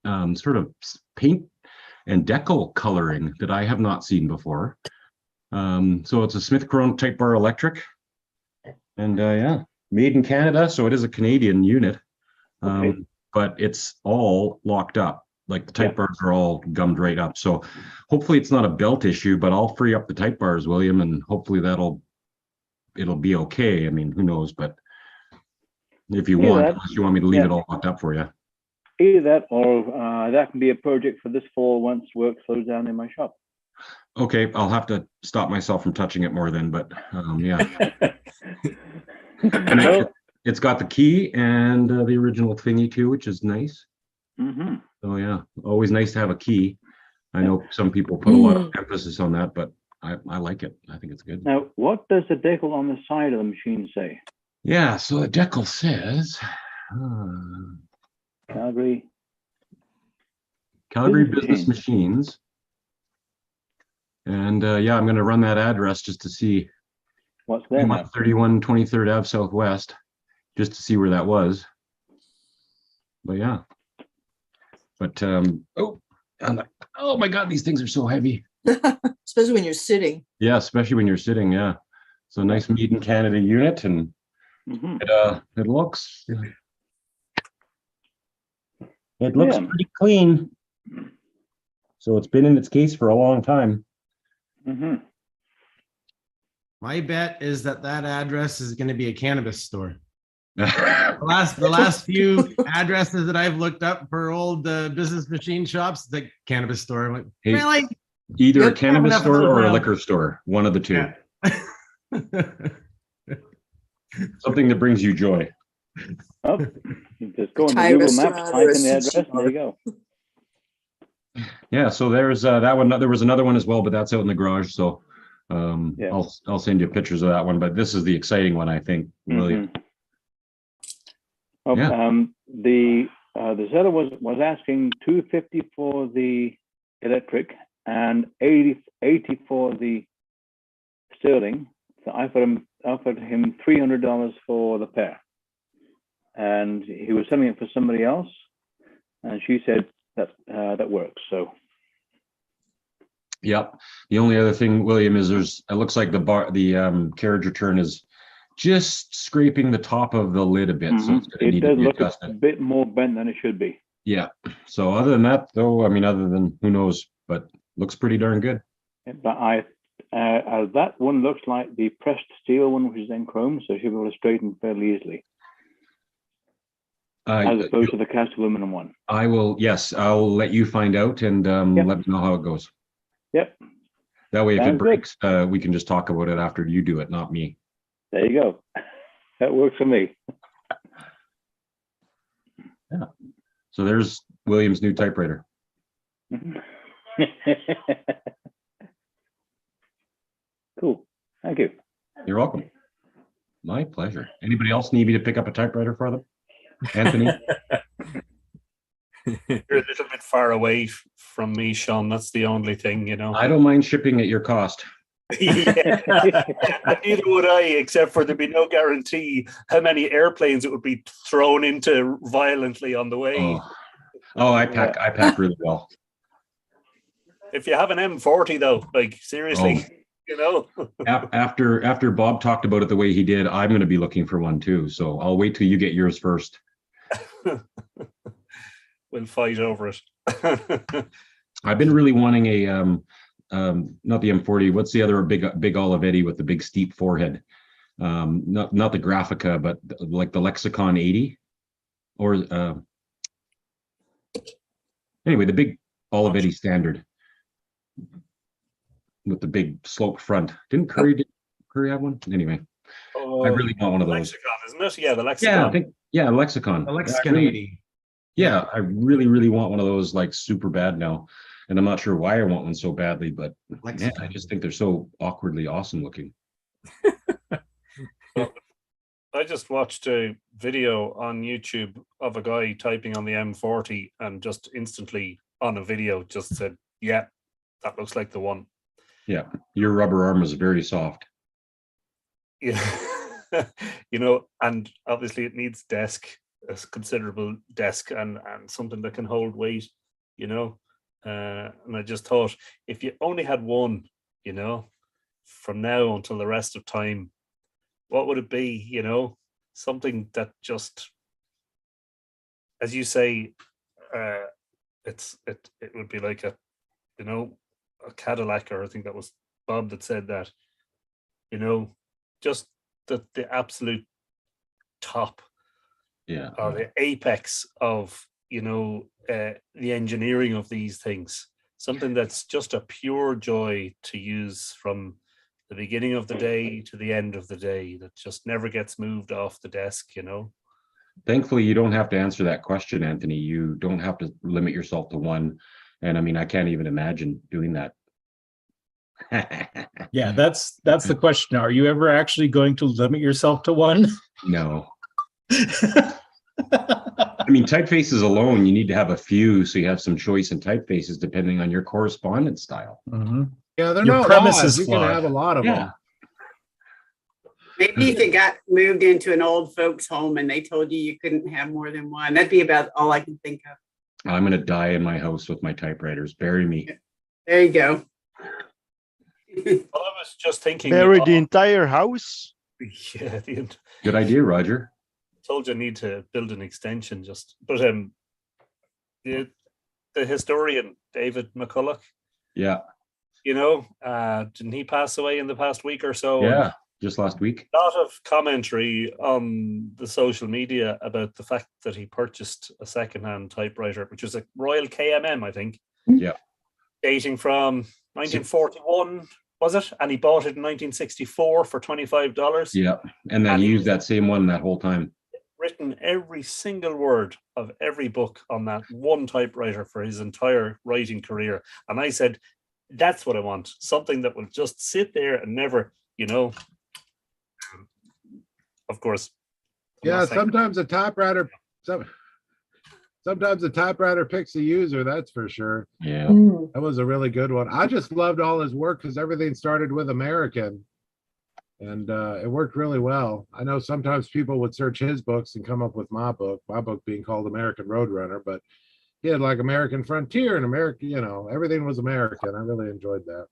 Speaker 6: sort of paint and decal coloring that I have not seen before. So it's a Smith Corona Type Bar electric, and yeah, made in Canada, so it is a Canadian unit, but it's all locked up. Like the type bars are all gummed right up. So hopefully it's not a belt issue, but I'll free up the type bars, William, and hopefully it'll be okay. I mean, who knows? But if you want, unless you want me to leave it all locked up for you.
Speaker 9: Either that, or that can be a project for this fall once work slows down in my shop.
Speaker 6: Okay, I'll have to stop myself from touching it more then, but yeah. And it's got the key and the original thingy too, which is nice.
Speaker 9: Mm-hmm.
Speaker 6: So yeah, always nice to have a key. I know some people put a lot of emphasis on that, but I like it. I think it's good.
Speaker 9: Now, what does the decal on the side of the machine say?
Speaker 6: Yeah, so the decal says
Speaker 9: Calgary
Speaker 6: Business Machines. And yeah, I'm going to run that address just to see
Speaker 9: what's there.
Speaker 6: 31 23rd Ave Southwest, just to see where that was. But yeah. But oh my God, these things are so heavy.
Speaker 4: Especially when you're sitting.
Speaker 6: Yeah, especially when you're sitting. Yeah. So nice Made in Canada unit, and it looks pretty clean. So it's been in its case for a long time.
Speaker 9: Mm-hmm.
Speaker 7: My bet is that address is going to be a cannabis store. The last few addresses that I've looked up for old business machine shops, the cannabis store. I'm like,
Speaker 6: Hey,
Speaker 7: really?
Speaker 6: Either a cannabis store or a liquor store, one of the two.
Speaker 7: Yeah.
Speaker 6: Something that brings you joy.
Speaker 9: Oh, you just go into
Speaker 4: Thai
Speaker 9: Google Maps,
Speaker 4: restaurant
Speaker 9: type
Speaker 4: or a
Speaker 9: in the address,
Speaker 4: sushi
Speaker 9: and there you go.
Speaker 6: Yeah, so there's that one. There was another one as well, but that's out in the garage. So I'll send you pictures of that one. But this is the exciting one, I think. Really.
Speaker 9: Oh, the seller was asking $250 for the electric and 80 for the sterling. So I offered him $300 for the pair, and he was selling it for somebody else, and she said that works. So
Speaker 6: yep. The only other thing, William, is it looks like the carriage return is just scraping the top of the lid a bit, so it's going to need to be adjusted.
Speaker 9: A bit more bent than it should be.
Speaker 6: Yeah. So other than that, though, I mean, other than who knows, but looks pretty darn good.
Speaker 9: But that one looks like the pressed steel one, which is then chrome, so she'll be able to straighten fairly easily. As opposed to the cast aluminum one.
Speaker 6: I will, yes, I'll let you find out and let me know how it goes.
Speaker 9: Yep.
Speaker 6: That way, if it breaks, we can just talk about it after you do it, not me.
Speaker 9: There you go. That works for me.
Speaker 6: Yeah. So there's William's new typewriter.
Speaker 9: Cool. Thank you.
Speaker 6: You're welcome. My pleasure. Anybody else need me to pick up a typewriter for them? Anthony?
Speaker 5: You're a little bit far away from me, Sean. That's the only thing, you know.
Speaker 6: I don't mind shipping at your cost.
Speaker 5: Yeah. Neither would I, except for there'd be no guarantee how many airplanes it would be thrown into violently on the way.
Speaker 6: I pack really well.
Speaker 5: If you have an M40 though, like seriously, you know.
Speaker 6: After Bob talked about it the way he did, I'm going to be looking for one too. So I'll wait till you get yours first.
Speaker 5: We'll fight over it.
Speaker 6: I've been really wanting a not the M40. What's the other big Olivetti with the big steep forehead? Not the Graphica, but like the Lexicon 80, or anyway, the big Olivetti standard with the big sloped front. Didn't Curry have one? Anyway, I really want one of those.
Speaker 5: Lexicon, isn't it? Yeah, the Lexicon.
Speaker 6: Yeah, I think Lexicon.
Speaker 7: The Lexicon 80.
Speaker 6: Yeah, I really want one of those like super bad now. And I'm not sure why I want one so badly, but man, I just think they're so awkwardly awesome looking.
Speaker 5: I just watched a video on YouTube of a guy typing on the M40 and just instantly on a video just said, yeah, that looks like the one.
Speaker 6: Yeah, your rubber arm is very soft.
Speaker 5: Yeah. You know, and obviously it needs a considerable desk and something that can hold weight, you know. And I just thought, if you only had one, you know, from now until the rest of time, what would it be? You know, something that just, as you say, it would be like a, you know, a Cadillac, or I think that was Bob that said that, you know, just the absolute top, or the apex of, you know, the engineering of these things, something that's just a pure joy to use from the beginning of the day to the end of the day, that just never gets moved off the desk, you know.
Speaker 6: Thankfully, you don't have to answer that question, Anthony. You don't have to limit yourself to one. And I mean, I can't even imagine doing that.
Speaker 11: Yeah, that's the question. Are you ever actually going to limit yourself to one?
Speaker 6: No. I mean, typefaces alone, you need to have a few, so you have some choice in typefaces depending on your correspondence style.
Speaker 11: Mm-hmm.
Speaker 3: Yeah, they're
Speaker 11: Your
Speaker 3: not
Speaker 11: premise
Speaker 3: laws.
Speaker 11: is
Speaker 3: You
Speaker 11: flawed.
Speaker 3: can have a lot of them.
Speaker 10: Maybe if you got moved into an old folks home and they told you couldn't have more than one, that'd be about all I can think of.
Speaker 6: I'm going to die in my house with my typewriters. Bury me.
Speaker 10: There you go.
Speaker 5: Well, I was just thinking.
Speaker 2: Bury the entire house.
Speaker 5: Yeah,
Speaker 6: good idea, Roger.
Speaker 5: Told you I need to build an extension. But the historian David McCulloch.
Speaker 6: Yeah.
Speaker 5: You know, didn't he pass away in the past week or so?
Speaker 6: Yeah, just last week.
Speaker 5: A lot of commentary on the social media about the fact that he purchased a secondhand typewriter, which was a Royal KMM, I think.
Speaker 6: Yeah.
Speaker 5: Dating from 1941, was it? And he bought it in 1964 for $25.
Speaker 6: Yeah, and then he used that same one that whole time.
Speaker 5: Written every single word of every book on that one typewriter for his entire writing career. And I said, that's what I want. Something that will just sit there and never, you know. Of course.
Speaker 3: Yeah, sometimes a typewriter picks a user, that's for sure.
Speaker 6: Yeah.
Speaker 3: That was a really good one. I just loved all his work because everything started with American. And it worked really well. I know sometimes people would search his books and come up with my book being called American Roadrunner, but he had like American Frontier and American, you know, everything was American. I really enjoyed that.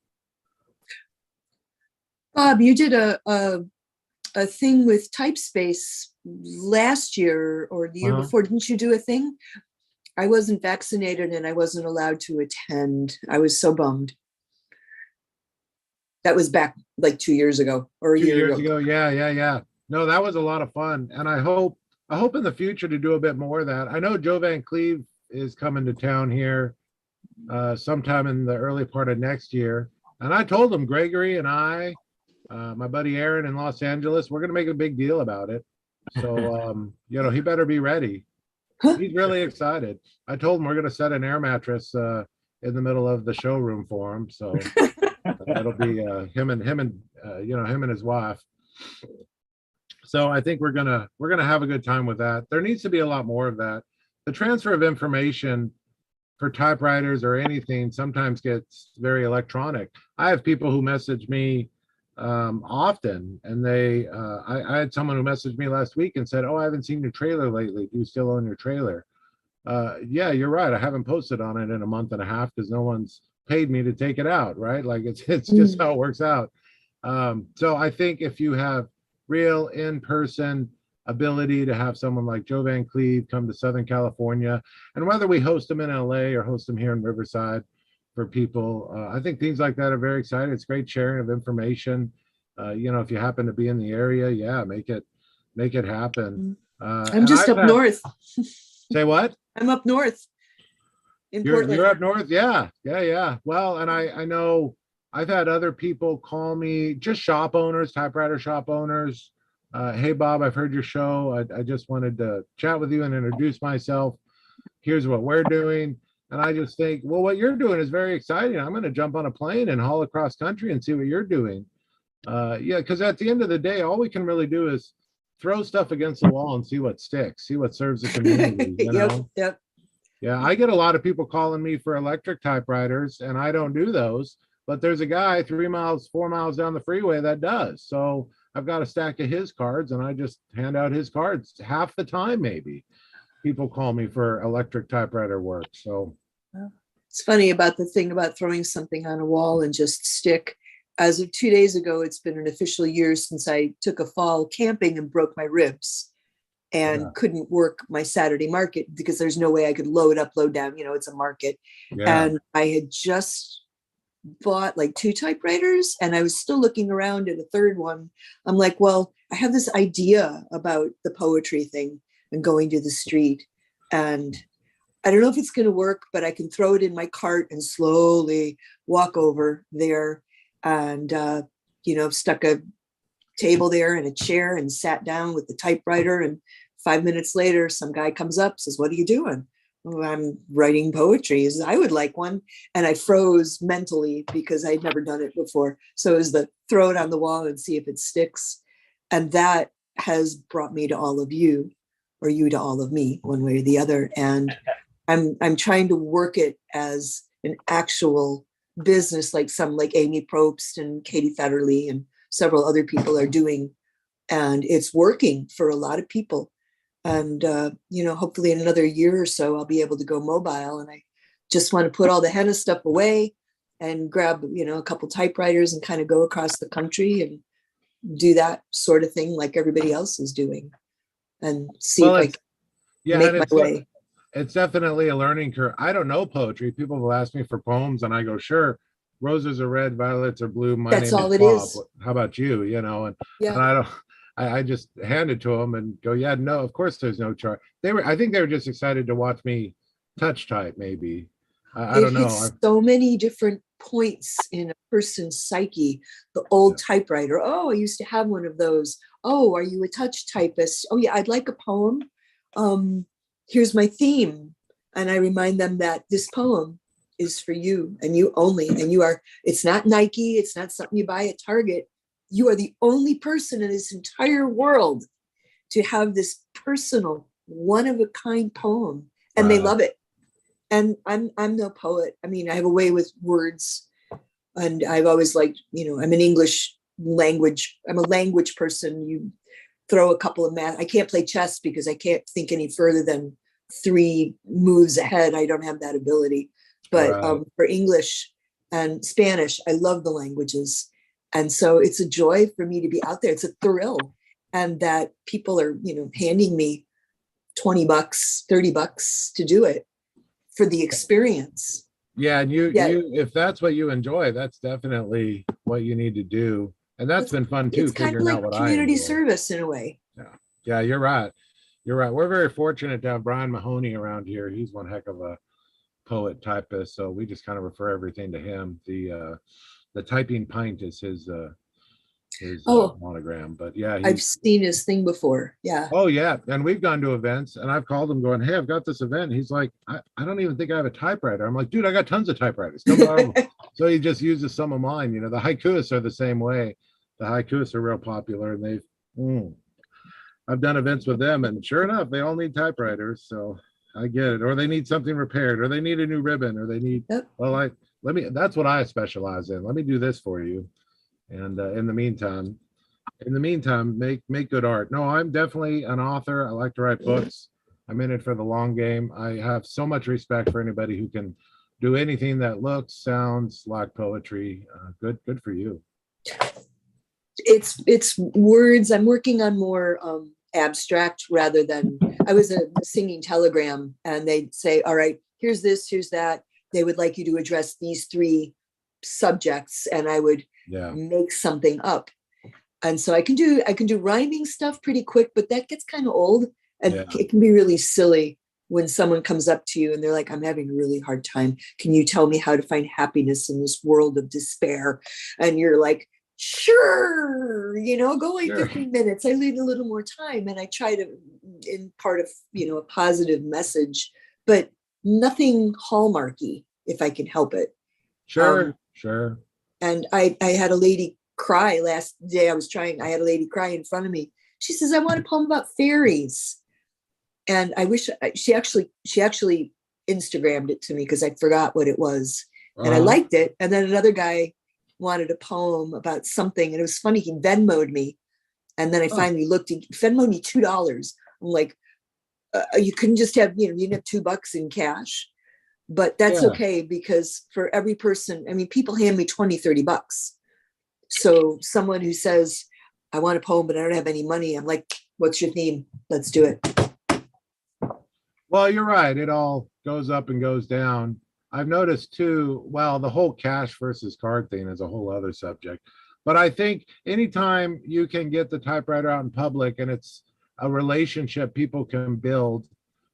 Speaker 4: Bob, you did a thing with Typespace last year or the year before. Didn't you do a thing? I wasn't vaccinated and I wasn't allowed to attend. I was so bummed. That was back like 2 years ago or a year ago.
Speaker 3: Yeah. No, that was a lot of fun. And I hope in the future to do a bit more of that. I know Joe Van Cleve is coming to town here sometime in the early part of next year. And I told him, Gregory and I, my buddy Aaron in Los Angeles, we're going to make a big deal about it. So, you know, he better be ready. He's really excited. I told him we're going to set an air mattress in the middle of the showroom for him. So that'll be him and his wife. So I think we're gonna have a good time with that. There needs to be a lot more of that. The transfer of information for typewriters or anything sometimes gets very electronic. I have people who message me often, and I had someone who messaged me last week and said, "Oh, I haven't seen your trailer lately. Do you still own your trailer?" Yeah, you're right. I haven't posted on it in a month and a half because no one's paid me to take it out, right? Like it's just how it works out. So I think if you have real in-person ability to have someone like Joe Van Cleve come to Southern California, and whether we host them in LA or host them here in Riverside for people, I think things like that are very exciting. It's great sharing of information. If you happen to be in the area, yeah, make it happen.
Speaker 4: I'm just up north.
Speaker 3: Say what?
Speaker 4: I'm up north in Portland.
Speaker 3: You're up north? Yeah. Well, and I know I've had other people call me, just shop owners, typewriter shop owners. Hey, Bob, I've heard your show. I just wanted to chat with you and introduce myself. Here's what we're doing. And I just think, well, what you're doing is very exciting. I'm going to jump on a plane and haul across country and see what you're doing. Yeah, because at the end of the day, all we can really do is throw stuff against the wall and see what sticks, see what serves the community.
Speaker 4: Yep.
Speaker 3: Yeah, I get a lot of people calling me for electric typewriters, and I don't do those. But there's a guy 4 miles down the freeway that does. So I've got a stack of his cards, and I just hand out his cards half the time. Maybe people call me for electric typewriter work. So
Speaker 4: it's funny about the thing about throwing something on a wall and just stick. As of 2 days ago, it's been an official year since I took a fall camping and broke my ribs and couldn't work my Saturday market because there's no way I could load up, load down. It's a market. Yeah. And I had just bought like 2 typewriters and I was still looking around at a third one. I'm like, well, I have this idea about the poetry thing and going to the street. And I don't know if it's going to work, but I can throw it in my cart and slowly walk over there and, stuck a table there and a chair and sat down with the typewriter. And 5 minutes later, some guy comes up, says, "What are you doing?" "Oh, I'm writing poetry." He says, "I would like one." And I froze mentally because I'd never done it before. So it was the throw it on the wall and see if it sticks. And that has brought me to all of you, or you to all of me, one way or the other. And I'm trying to work it as an actual business, like Amy Probst and Katie Federley and several other people are doing. And it's working for a lot of people. And, hopefully in another year or so, I'll be able to go mobile. And I just want to put all the henna stuff away and grab, a couple typewriters and kind of go across the country and do that sort of thing like everybody else is doing and see if I can make my way.
Speaker 3: It's definitely a learning curve. I don't know poetry. People will ask me for poems and I go, sure, roses are red, violets are blue.
Speaker 4: That's all it is.
Speaker 3: How about you? And I just hand it to them and go, yeah, no, of course there's no chart. I think they were just excited to watch me touch type, maybe. I don't know.
Speaker 4: So many different points in a person's psyche. The old typewriter. Oh, I used to have one of those. Oh, are you a touch typist? Oh yeah, I'd like a poem. Here's my theme. And I remind them that this poem is for you and you only. And it's not Nike. It's not something you buy at Target. You are the only person in this entire world to have this personal, one-of-a-kind poem. And they love it. And I'm no poet. I mean, I have a way with words. And I've always liked, I'm an English language. I'm a language person. You throw a couple of math. I can't play chess because I can't think any further than 3 moves ahead. I don't have that ability. But for English and Spanish, I love the languages. And so it's a joy for me to be out there. It's a thrill. And that people are, handing me $20, $30 to do it for the experience.
Speaker 3: Yeah. And you, if that's what you enjoy, that's definitely what you need to do. And that's been fun too.
Speaker 4: It's kind of like community service in a way.
Speaker 3: Yeah, you're right. We're very fortunate to have Brian Mahoney around here. He's one heck of a poet typist. So we just kind of refer everything to him. The typing pint is his monogram, but yeah,
Speaker 4: I've seen his thing before. Yeah.
Speaker 3: Oh yeah. And we've gone to events and I've called him going, "Hey, I've got this event." He's like, I don't even think I have a typewriter. I'm like, "Dude, I got tons of typewriters. Come borrow them." So he just uses some of mine. The haikuists are the same way. The haikuists are real popular and I've done events with them, and sure enough, they all need typewriters. So I get it. Or they need something repaired, or they need a new ribbon, or they need, well, that's what I specialize in. Let me do this for you. And in the meantime, make good art. No, I'm definitely an author. I like to write books. I'm in it for the long game. I have so much respect for anybody who can do anything that looks, sounds like poetry. Good for you.
Speaker 4: It's words. I'm working on more abstract rather than, I was a singing telegram, and they'd say, all right, here's this, here's that. They would like you to address these 3 subjects, and I would make something up. And so I can do rhyming stuff pretty quick, but that gets kind of old, and it can be really silly when someone comes up to you and they're like, I'm having a really hard time. Can you tell me how to find happiness in this world of despair? And you're like, sure, go like 15 minutes. I need a little more time. And I try to impart a positive message, but nothing hallmarky if I can help it.
Speaker 3: Sure.
Speaker 4: And I had a lady cry last day. I had a lady cry in front of me. She says, I want a poem about fairies. And I wish she actually Instagrammed it to me because I forgot what it was. And I liked it. And then another guy wanted a poem about something. And it was funny. He Venmo'd me. And then I finally looked, he Venmo'd me $2. I'm like, you couldn't just have, you didn't have $2 in cash. But that's okay, because for every person, people hand me $20-$30. So someone who says, I want a poem, but I don't have any money, I'm like, what's your theme? Let's do it.
Speaker 3: Well, you're right. It all goes up and goes down. I've noticed too, well, the whole cash versus card thing is a whole other subject. But I think anytime you can get the typewriter out in public, and it's a relationship people can build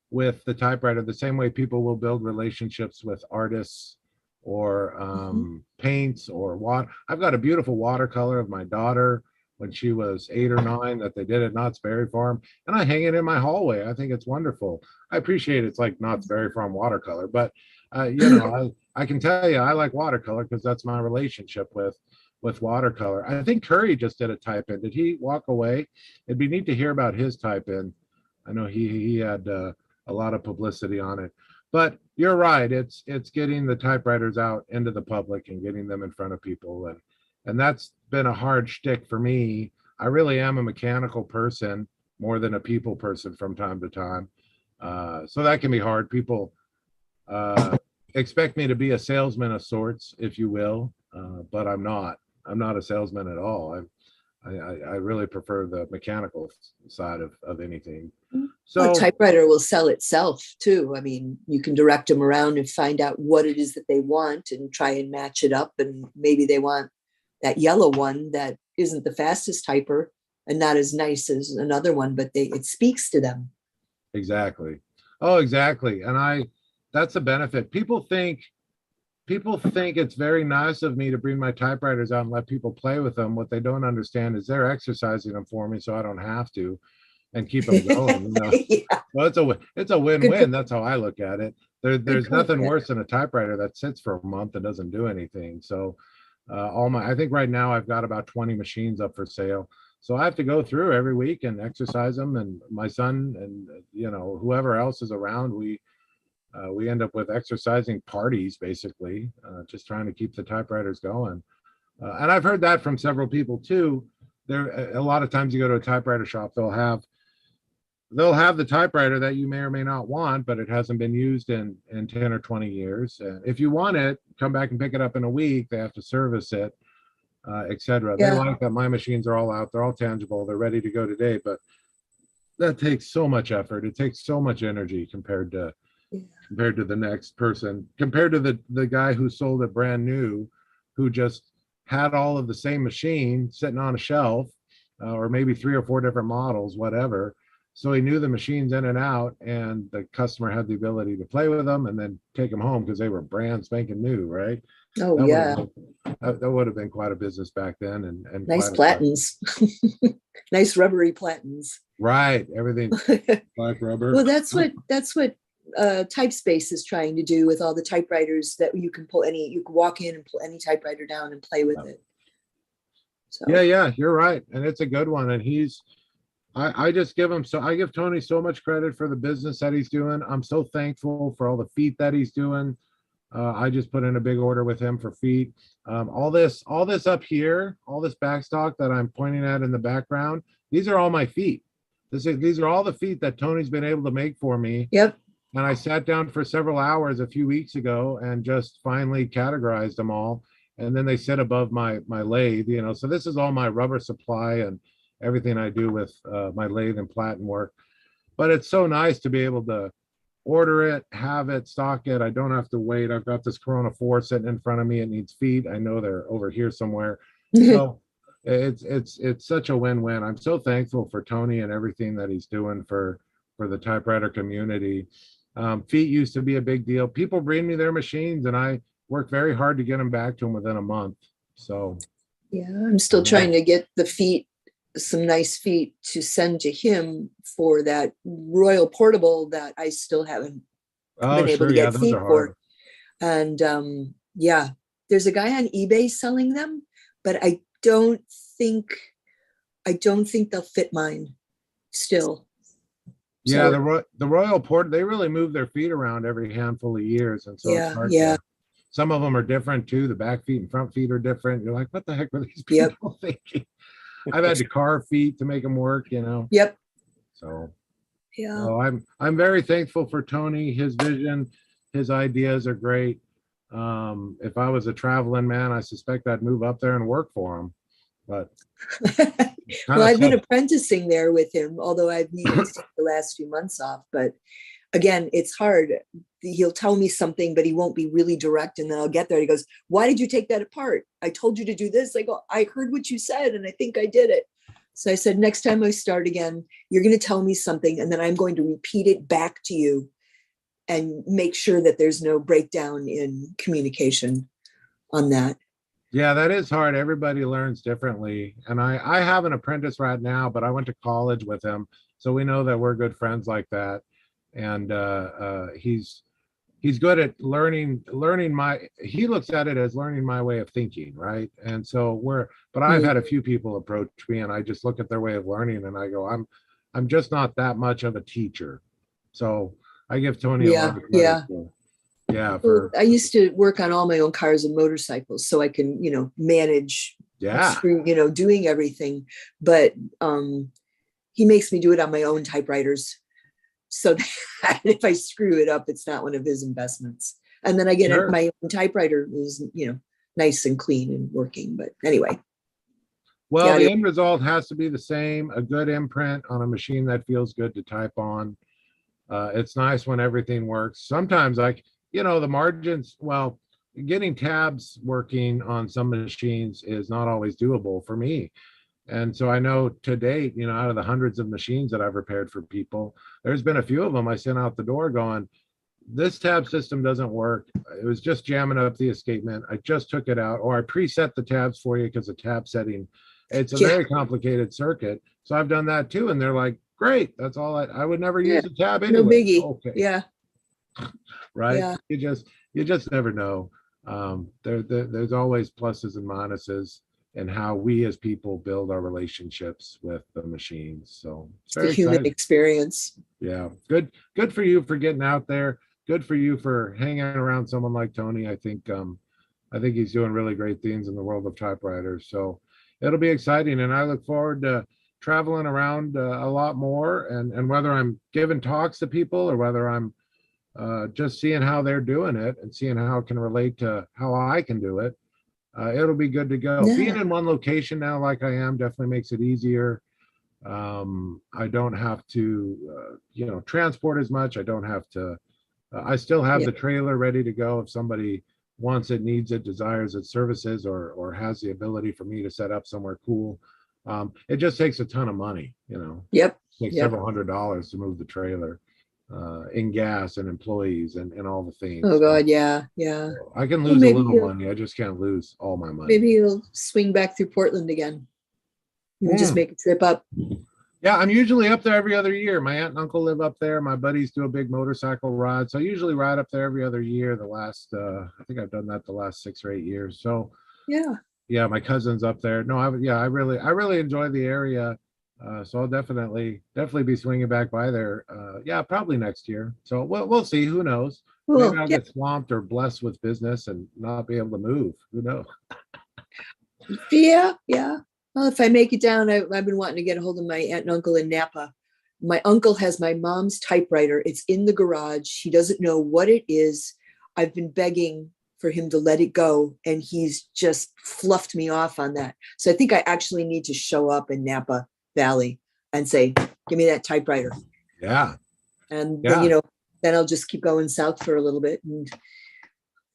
Speaker 3: with the typewriter, the same way people will build relationships with artists or paints or water. I've got a beautiful watercolor of my daughter when she was 8 or 9 that they did at Knott's Berry Farm, and I hang it in my hallway. I think it's wonderful. I appreciate it's like Knott's Berry Farm watercolor, but I can tell you I like watercolor because that's my relationship with watercolor. I think Curry just did a type in. Did he walk away? It'd be neat to hear about his type in. I know he had a lot of publicity on it. But you're right. It's getting the typewriters out into the public and getting them in front of people, and that's been a hard shtick for me. I really am a mechanical person more than a people person from time to time. So that can be hard. People expect me to be a salesman of sorts, if you will, but I'm not. I'm not a salesman at all. I really prefer the mechanical side of anything. So
Speaker 4: a typewriter will sell itself too. You can direct them around and find out what it is that they want and try and match it up. And maybe they want that yellow one that isn't the fastest typer and not as nice as another one, but it speaks to them.
Speaker 3: Exactly. Oh, exactly. And that's a benefit. People think it's very nice of me to bring my typewriters out and let people play with them. What they don't understand is they're exercising them for me so I don't have to, and keep them going. Well, it's a win-win. That's how I look at it. There's nothing worse than a typewriter that sits for a month and doesn't do anything. So I think right now I've got about 20 machines up for sale. So I have to go through every week and exercise them. And my son and whoever else is around, we end up with exercising parties, basically, just trying to keep the typewriters going. And I've heard that from several people too. A lot of times you go to a typewriter shop, they'll have the typewriter that you may or may not want, but it hasn't been used in 10 or 20 years. And if you want it, come back and pick it up in a week. They have to service it, etc.
Speaker 4: Yeah.
Speaker 3: They like that my machines are all out. They're all tangible. They're ready to go today. But that takes so much effort. It takes so much energy compared to the next person, compared to the guy who sold it brand new, who just had all of the same machine sitting on a shelf, or maybe 3 or 4 different models, whatever. So he knew the machines in and out, and the customer had the ability to play with them and then take them home because they were brand spanking new, right?
Speaker 4: Oh,
Speaker 3: that would have been quite a business back then. And
Speaker 4: nice platens. Nice rubbery platens.
Speaker 3: Right. Everything black rubber.
Speaker 4: Well, that's what Typespace is trying to do with all the typewriters, that you can walk in and pull any typewriter down and play with it. So.
Speaker 3: Yeah, you're right. And it's a good one. And I just give him I give Tony so much credit for the business that he's doing. I'm so thankful for all the feet that he's doing. I just put in a big order with him for feet. All this up here, all this backstock that I'm pointing at in the background, these are all my feet. These are all the feet that Tony's been able to make for me.
Speaker 4: Yep.
Speaker 3: And I sat down for several hours a few weeks ago and just finally categorized them all. And then they sit above my lathe, you know. So this is all my rubber supply and everything I do with my lathe and platen work. But it's so nice to be able to order it, have it, stock it. I don't have to wait. I've got this Corona 4 sitting in front of me. It needs feet. I know they're over here somewhere. So it's such a win-win. I'm so thankful for Tony and everything that he's doing for the typewriter community. Feet used to be a big deal. People bring me their machines and I work very hard to get them back to them within a month. So
Speaker 4: yeah, I'm still trying to get the feet, some nice feet to send to him for that Royal Portable that I still haven't been able to get feet for. And yeah, there's a guy on eBay selling them, but I don't think they'll fit mine still.
Speaker 3: Yeah, so, the Royal Port, they really move their feet around every handful of years. And so it's hard to, some of them are different too. The back feet and front feet are different. You're like, what the heck were these people thinking? I've had to carve feet to make them work, you know?
Speaker 4: Yep.
Speaker 3: So
Speaker 4: yeah,
Speaker 3: so I'm very thankful for Tony, his vision, his ideas are great. If I was a traveling man, I suspect I'd move up there and work for him. But
Speaker 4: well, I've been apprenticing there with him, although I've needed to take the last few months off. But again, it's hard. He'll tell me something, but he won't be really direct. And then I'll get there. He goes, "Why did you take that apart? I told you to do this." I go, "I heard what you said, and I think I did it." So I said, next time I start again, you're going to tell me something, and then I'm going to repeat it back to you and make sure that there's no breakdown in communication on that.
Speaker 3: Yeah, that is hard. Everybody learns differently. And I have an apprentice right now, but I went to college with him. So we know that we're good friends like that. And he's good at learning he looks at it as learning my way of thinking, right? And so but I've had a few people approach me and I just look at their way of learning and I go, I'm just not that much of a teacher. So I give Tony a lot of credit for,
Speaker 4: I used to work on all my own cars and motorcycles, so I can, manage, doing everything. But he makes me do it on my own typewriters, so that if I screw it up, it's not one of his investments. And then I get my own typewriter is, nice and clean and working. But anyway.
Speaker 3: Well, the end result has to be the same: a good imprint on a machine that feels good to type on. It's nice when everything works. Sometimes the margins, well, getting tabs working on some machines is not always doable for me. And so I know to date, out of the hundreds of machines that I've repaired for people, there's been a few of them I sent out the door going, this tab system doesn't work. It was just jamming up the escapement. I just took it out, or I preset the tabs for you because the tab setting, it's a very complicated circuit. So I've done that too. And they're like, great, that's all I would never use a tab anyway.
Speaker 4: No biggie.
Speaker 3: Okay.
Speaker 4: Yeah.
Speaker 3: Right.
Speaker 4: Yeah.
Speaker 3: You just never know. There's always pluses and minuses in how we as people build our relationships with the machines. So
Speaker 4: it's the human experience.
Speaker 3: Yeah. Good for you for getting out there. Good for you for hanging around someone like Tony. I think he's doing really great things in the world of typewriters. So it'll be exciting. And I look forward to traveling around a lot more, and whether I'm giving talks to people or whether I'm just seeing how they're doing it and seeing how it can relate to how I can do it. It'll be good to go. Being in one location now, like I am, definitely makes it easier. I don't have to, transport as much. I don't have to, I still have the trailer ready to go if somebody wants it, needs it, desires it, services, or has the ability for me to set up somewhere cool. It just takes a ton of money, It takes several $100s to move the trailer. In gas and employees and all the things.
Speaker 4: Oh God, yeah.
Speaker 3: So I can lose a little money. I just can't lose all my money.
Speaker 4: Maybe you'll swing back through Portland again. You can just make a trip up.
Speaker 3: Yeah, I'm usually up there every other year. My aunt and uncle live up there. My buddies do a big motorcycle ride, so I usually ride up there every other year. The last, I think I've done that the last 6 or 8 years. So yeah, my cousin's up there. No, I really enjoy the area. So I'll definitely be swinging back by there. Yeah, probably next year. So we'll see. Who knows?
Speaker 4: Well,
Speaker 3: Maybe I'll get swamped or blessed with business and not be able to move. Who knows?
Speaker 4: yeah. Well, if I make it down, I've been wanting to get a hold of my aunt and uncle in Napa. My uncle has my mom's typewriter. It's in the garage. He doesn't know what it is. I've been begging for him to let it go, and he's just fluffed me off on that. So I think I actually need to show up in Napa Valley and say, give me that typewriter.
Speaker 3: Yeah.
Speaker 4: And then, then I'll just keep going south for a little bit and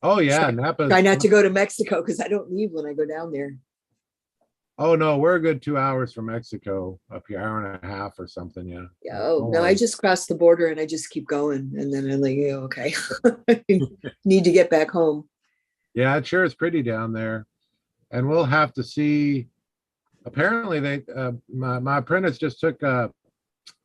Speaker 3: Napa.
Speaker 4: Try not to go to Mexico because I don't leave when I go down there.
Speaker 3: Oh no, we're a good 2 hours from Mexico up here, hour and a half or something. Yeah.
Speaker 4: Yeah. Oh no, I just crossed the border and I just keep going, and then I'm like, okay, I need to get back home.
Speaker 3: Yeah, it sure is pretty down there, and we'll have to see. Apparently, my apprentice just took a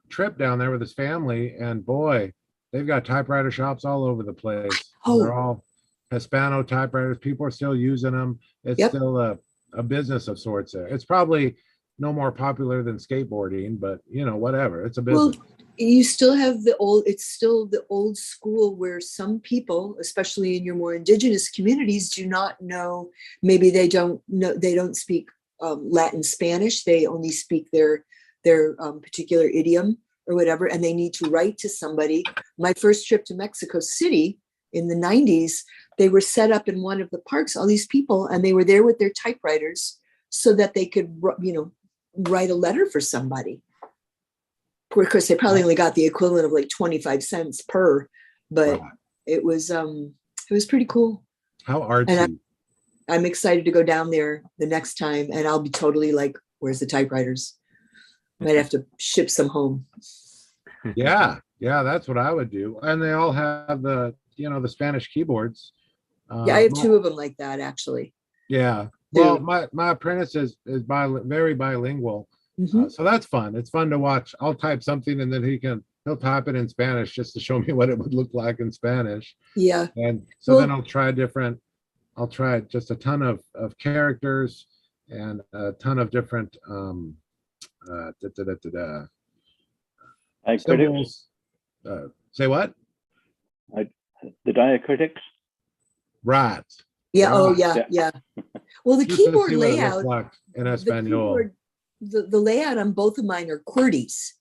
Speaker 3: trip down there with his family, and boy, they've got typewriter shops all over the place.
Speaker 4: Oh.
Speaker 3: They're all Hispano typewriters. People are still using them. It's still a business of sorts there. It's probably no more popular than skateboarding, but whatever. It's a business.
Speaker 4: Well, you still have it's still the old school where some people, especially in your more indigenous communities, do not know, maybe they don't speak Latin Spanish. They only speak their particular idiom or whatever, and they need to write to somebody. My first trip to Mexico City in the 90s, they were set up in one of the parks, all these people, and they were there with their typewriters so that they could, write a letter for somebody. Of course, they probably only got the equivalent of like 25 cents per, but it was pretty cool.
Speaker 3: How artsy.
Speaker 4: And I'm excited to go down there the next time, and I'll be totally like, where's the typewriters? Might have to ship some home.
Speaker 3: Yeah, that's what I would do. And they all have the Spanish keyboards.
Speaker 4: Yeah, I have two of them like that, actually.
Speaker 3: Yeah. Well, my apprentice is very bilingual.
Speaker 4: Mm-hmm.
Speaker 3: So that's fun. It's fun to watch. I'll type something and then he'll type it in Spanish just to show me what it would look like in Spanish.
Speaker 4: Yeah.
Speaker 3: And so then I'll try just a ton of characters and a ton of different symbols. Say what?
Speaker 9: The diacritics.
Speaker 3: Right.
Speaker 4: Yeah.
Speaker 3: Right.
Speaker 4: Oh, yeah. Well, the keyboard layout
Speaker 3: in Espanol.
Speaker 4: The layout on both of mine are QWERTYs,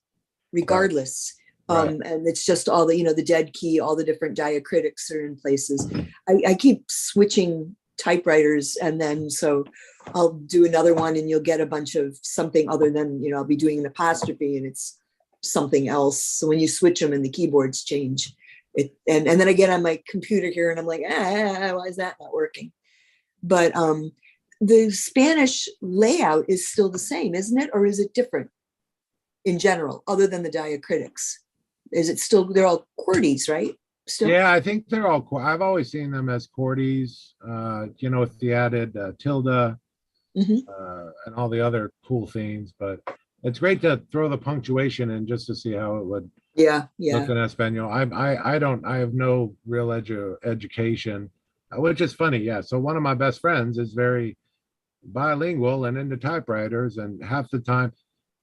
Speaker 4: regardless.
Speaker 3: Right.
Speaker 4: And it's just all the dead key, all the different diacritics are in places. I keep switching typewriters, and then so I'll do another one and you'll get a bunch of something other than, I'll be doing an apostrophe and it's something else. So when you switch them and the keyboards change it, and then I get on my computer here and I'm like, why is that not working? But the Spanish layout is still the same, isn't it? Or is it different in general, other than the diacritics? Is it still, they're all QWERTYs, right? Still?
Speaker 3: Yeah, I think they're all, I've always seen them as QWERTYs, with the added tilde, and all the other cool things. But it's great to throw the punctuation in just to see how it would look in Espanol. I have no real education, which is funny. Yeah. So one of my best friends is very bilingual and into typewriters, and half the time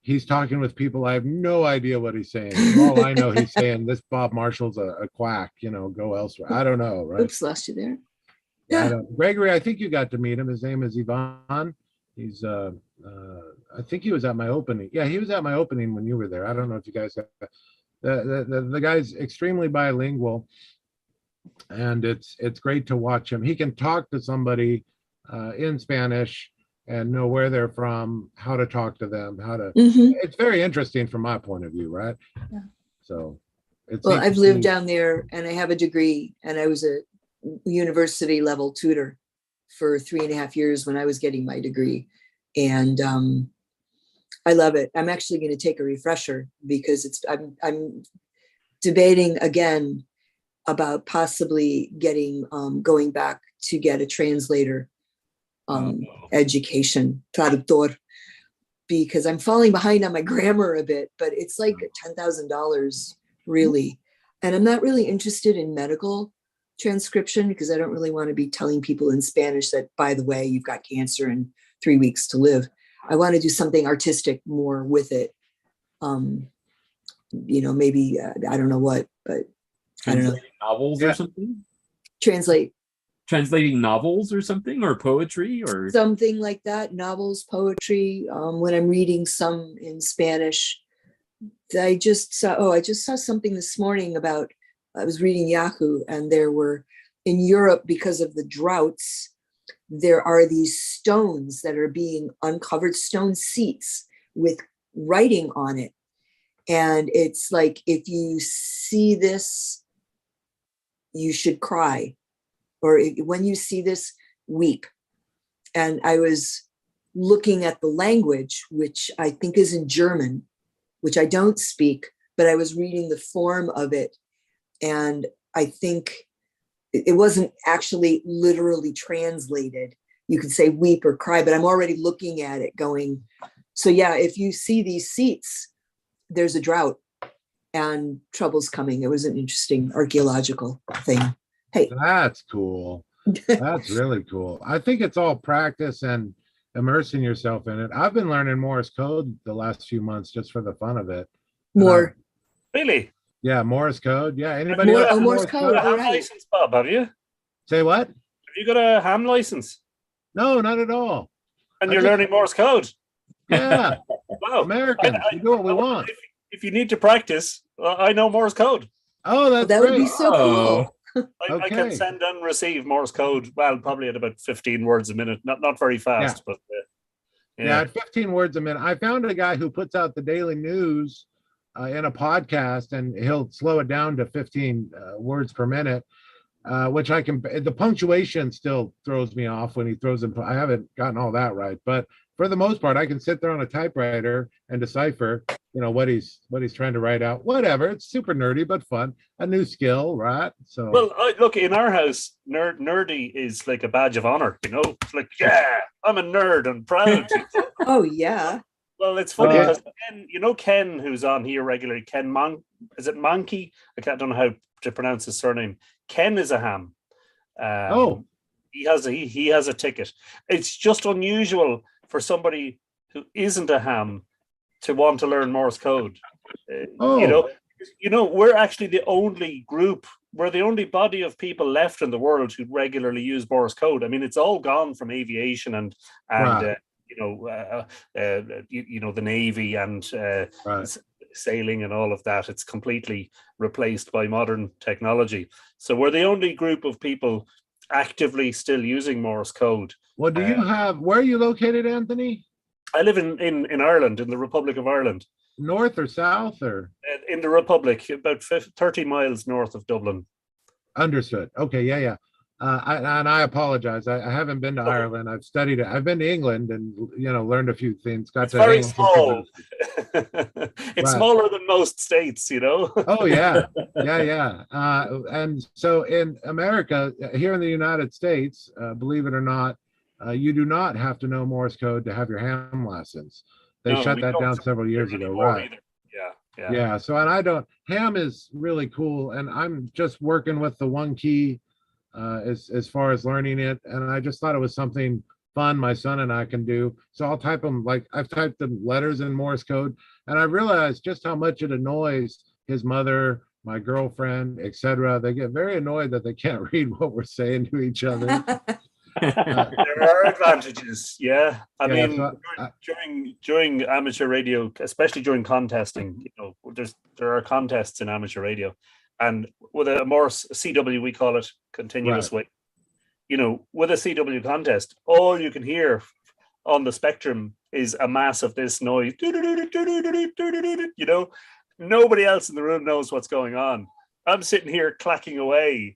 Speaker 3: he's talking with people I have no idea what he's saying. All I know, he's saying this Bob Marshall's a quack, go elsewhere. I don't know, right?
Speaker 4: Oops, lost you there.
Speaker 3: Yeah. Gregory, I think you got to meet him. His name is Ivan. He's I think he was at my opening. Yeah, he was at my opening when you were there. I don't know if you guys have the guy's extremely bilingual, and it's great to watch him. He can talk to somebody in Spanish and know where they're from, how to talk to them, it's very interesting from my point of view, right?
Speaker 4: Yeah.
Speaker 3: So
Speaker 4: I've lived down there and I have a degree, and I was a university level tutor for 3.5 years when I was getting my degree. And I love it. I'm actually going to take a refresher because I'm debating again about possibly going back to get a translator education, traductor, because I'm falling behind on my grammar a bit, but it's like $10,000 really. And I'm not really interested in medical transcription because I don't really want to be telling people in Spanish that, by the way, you've got cancer and 3 weeks to live. I want to do something artistic more with it. maybe I don't know what, but I don't know.
Speaker 1: Translating novels or something?
Speaker 4: Translating
Speaker 1: novels or something, or poetry or
Speaker 4: something like that. Novels, poetry. When I'm reading some in Spanish, I just saw something this morning about, I was reading Yahoo, and there were, in Europe, because of the droughts, there are these stones that are being uncovered, stone seats with writing on it. And it's like, if you see this, you should cry. Or when you see this, weep. And I was looking at the language, which I think is in German, which I don't speak, but I was reading the form of it. And I think it wasn't actually literally translated. You could say weep or cry, but I'm already looking at it going, so yeah, if you see these seats, there's a drought and trouble's coming. It was an interesting archaeological thing. Hey,
Speaker 3: that's cool. That's really cool. I think it's all practice and immersing yourself in it. I've been learning Morse code the last few months just for the fun of it.
Speaker 4: More.
Speaker 5: Really?
Speaker 3: Yeah, Morse code. Yeah. Anybody
Speaker 4: More,
Speaker 3: else?
Speaker 4: Morse code.
Speaker 5: A ham
Speaker 4: Right.
Speaker 5: license, Bob, have you?
Speaker 3: Say what?
Speaker 5: Have you got a ham license?
Speaker 3: No, not at all.
Speaker 5: And you're learning Morse code?
Speaker 3: Yeah.
Speaker 5: Wow.
Speaker 3: Americans, we do what we want.
Speaker 5: If you need to practice, I know Morse code.
Speaker 3: Oh, that's
Speaker 4: that
Speaker 3: great.
Speaker 4: would be so cool.
Speaker 5: I can send and receive Morse code, well, probably at about 15 words a minute. Not very fast, but
Speaker 3: yeah, at 15 words a minute. I found a guy who puts out the daily news in a podcast, and he'll slow it down to 15 words per minute, which I can. The punctuation still throws me off when he throws in. I haven't gotten all that right, but for the most part, I can sit there on a typewriter and decipher, what he's trying to write out. Whatever, it's super nerdy but fun. A new skill, right? So
Speaker 5: well, look, in our house, nerdy is like a badge of honor. It's like, yeah, I'm a nerd and proud.
Speaker 4: Oh yeah.
Speaker 5: Well, it's funny because Ken, who's on here regularly, is it Monkey? Don't know how to pronounce his surname. Ken is a ham. He has a ticket. It's just unusual for somebody who isn't a ham to want to learn Morse code. We're actually the only group. We're the only body of people left in the world who regularly use Morse code. I mean, it's all gone from aviation and
Speaker 3: right.
Speaker 5: The Navy and sailing and all of that. It's completely replaced by modern technology. So we're the only group of people actively still using Morse code.
Speaker 3: Well, do you have? Where are you located, Anthony?
Speaker 5: I live in Ireland, in the Republic of Ireland.
Speaker 3: North or south or?
Speaker 5: In the Republic, about 30 miles north of Dublin.
Speaker 3: Understood. Okay, yeah. I apologize. I haven't been to Ireland. I've studied it. I've been to England and learned a few things.
Speaker 5: It's very small. It's smaller than most states,
Speaker 3: Oh yeah. And so in America, here in the United States, believe it or not, you do not have to know Morse code to have your ham license. They shut that down several years ago, right?
Speaker 5: Either.
Speaker 3: Yeah. So, and I don't. Ham is really cool, and I'm just working with the one key as far as learning it, and I just thought it was something fun my son and I can do. So I'll type them, like I've typed the letters in Morse code, and I realized just how much it annoys his mother, my girlfriend, etc. They get very annoyed that they can't read what we're saying to each other.
Speaker 5: There are advantages, yeah. I mean, during amateur radio, especially during contesting, there are contests in amateur radio, and with a Morse CW, we call it continuous wave. With a CW contest, all you can hear on the spectrum is a mass of this noise. Nobody else in the room knows what's going on. I'm sitting here clacking away.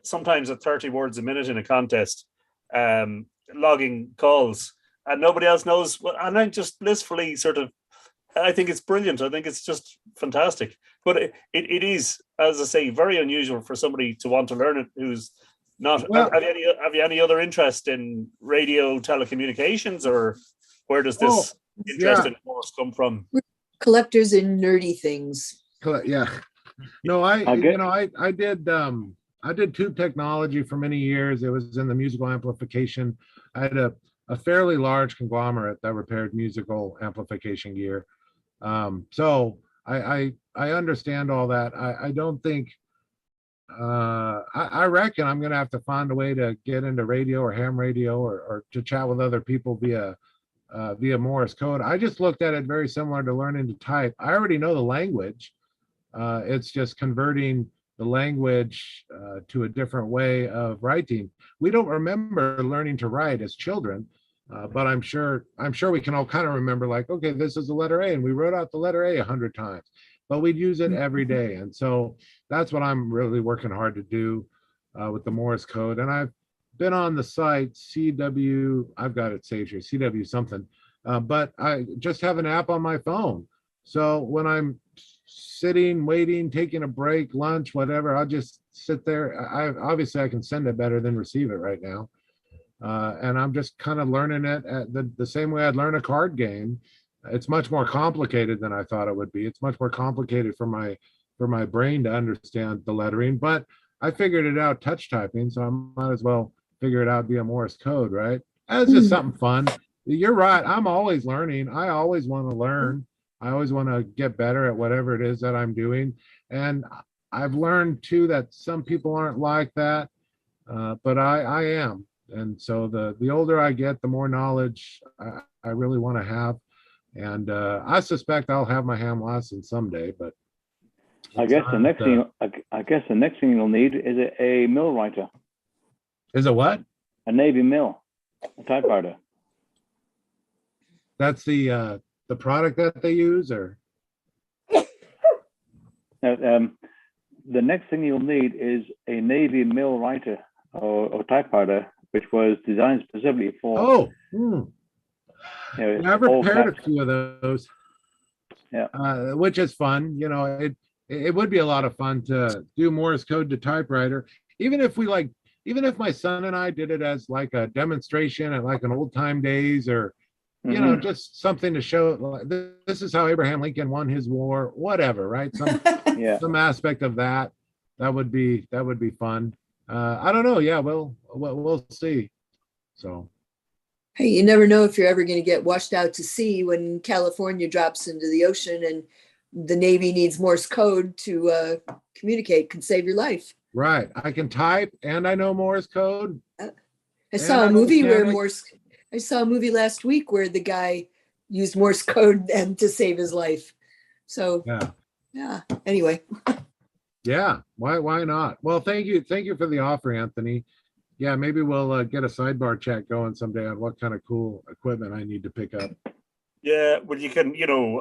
Speaker 5: Sometimes at 30 words a minute in a contest, logging calls, and nobody else knows. And I'm just blissfully I think it's brilliant. I think it's just fantastic. But it is, as I say, very unusual for somebody to want to learn it who's not.
Speaker 3: Well,
Speaker 5: have you any other interest in radio telecommunications, or where does this interest in Morse come from?
Speaker 4: We're collectors in nerdy things.
Speaker 3: Yeah. No, I did tube technology for many years. It was in the musical amplification. I had a fairly large conglomerate that repaired musical amplification gear. So I understand all that. I don't think I reckon I'm gonna have to find a way to get into radio or ham radio or to chat with other people via Morse code. I just looked at it very similar to learning to type. I already know the language. It's just converting the language to a different way of writing. We don't remember learning to write as children, but I'm sure we can all kind of remember, like, okay, this is the letter A, and we wrote out the letter A 100 times, but we'd use it every day. And so that's what I'm really working hard to do with the Morse code. And I've been on the site CW, I've got it saved here, CW something, but I just have an app on my phone. So when I'm sitting, waiting, taking a break, lunch, whatever, I'll just sit there. Obviously I can send it better than receive it right now. And I'm just kind of learning it at the same way I'd learn a card game. It's much more complicated than I thought it would be. It's much more complicated for my brain to understand the lettering, but I figured it out touch typing, so I might as well figure it out via Morse code, right? That's just something fun. You're right. I'm always learning. I always want to learn. I always want to get better at whatever it is that I'm doing. And I've learned too that some people aren't like that, but I am. And so the older I get, the more knowledge I really want to have. And I suspect I'll have my ham license someday, but
Speaker 9: I guess the next thing you'll need is a mill writer.
Speaker 3: Is it what?
Speaker 9: A Navy mill, a typewriter.
Speaker 3: That's the product that they use, or?
Speaker 9: Now, the next thing you'll need is a Navy mill writer or typewriter, which was designed specifically for.
Speaker 3: Oh.
Speaker 9: You know,
Speaker 3: I've repaired a few of those.
Speaker 9: Yeah.
Speaker 3: Which is fun. You know, it would be a lot of fun to do Morse code to typewriter, even if my son and I did it as like a demonstration at like an old time days, or you know, just something to show like, this is how Abraham Lincoln won his war, whatever, right? Some aspect of that would be fun. I don't know. Yeah, we'll see. So.
Speaker 4: Hey, you never know if you're ever going to get washed out to sea when California drops into the ocean and the Navy needs Morse code to communicate. Can save your life.
Speaker 3: Right. I can type and I know Morse code.
Speaker 4: I saw a movie last week where the guy used Morse code and to save his life. So yeah. Anyway.
Speaker 3: Yeah. Why not? Well, thank you for the offer, Anthony. Yeah, maybe we'll get a sidebar chat going someday on what kind of cool equipment I need to pick up.
Speaker 5: Yeah, well, you can,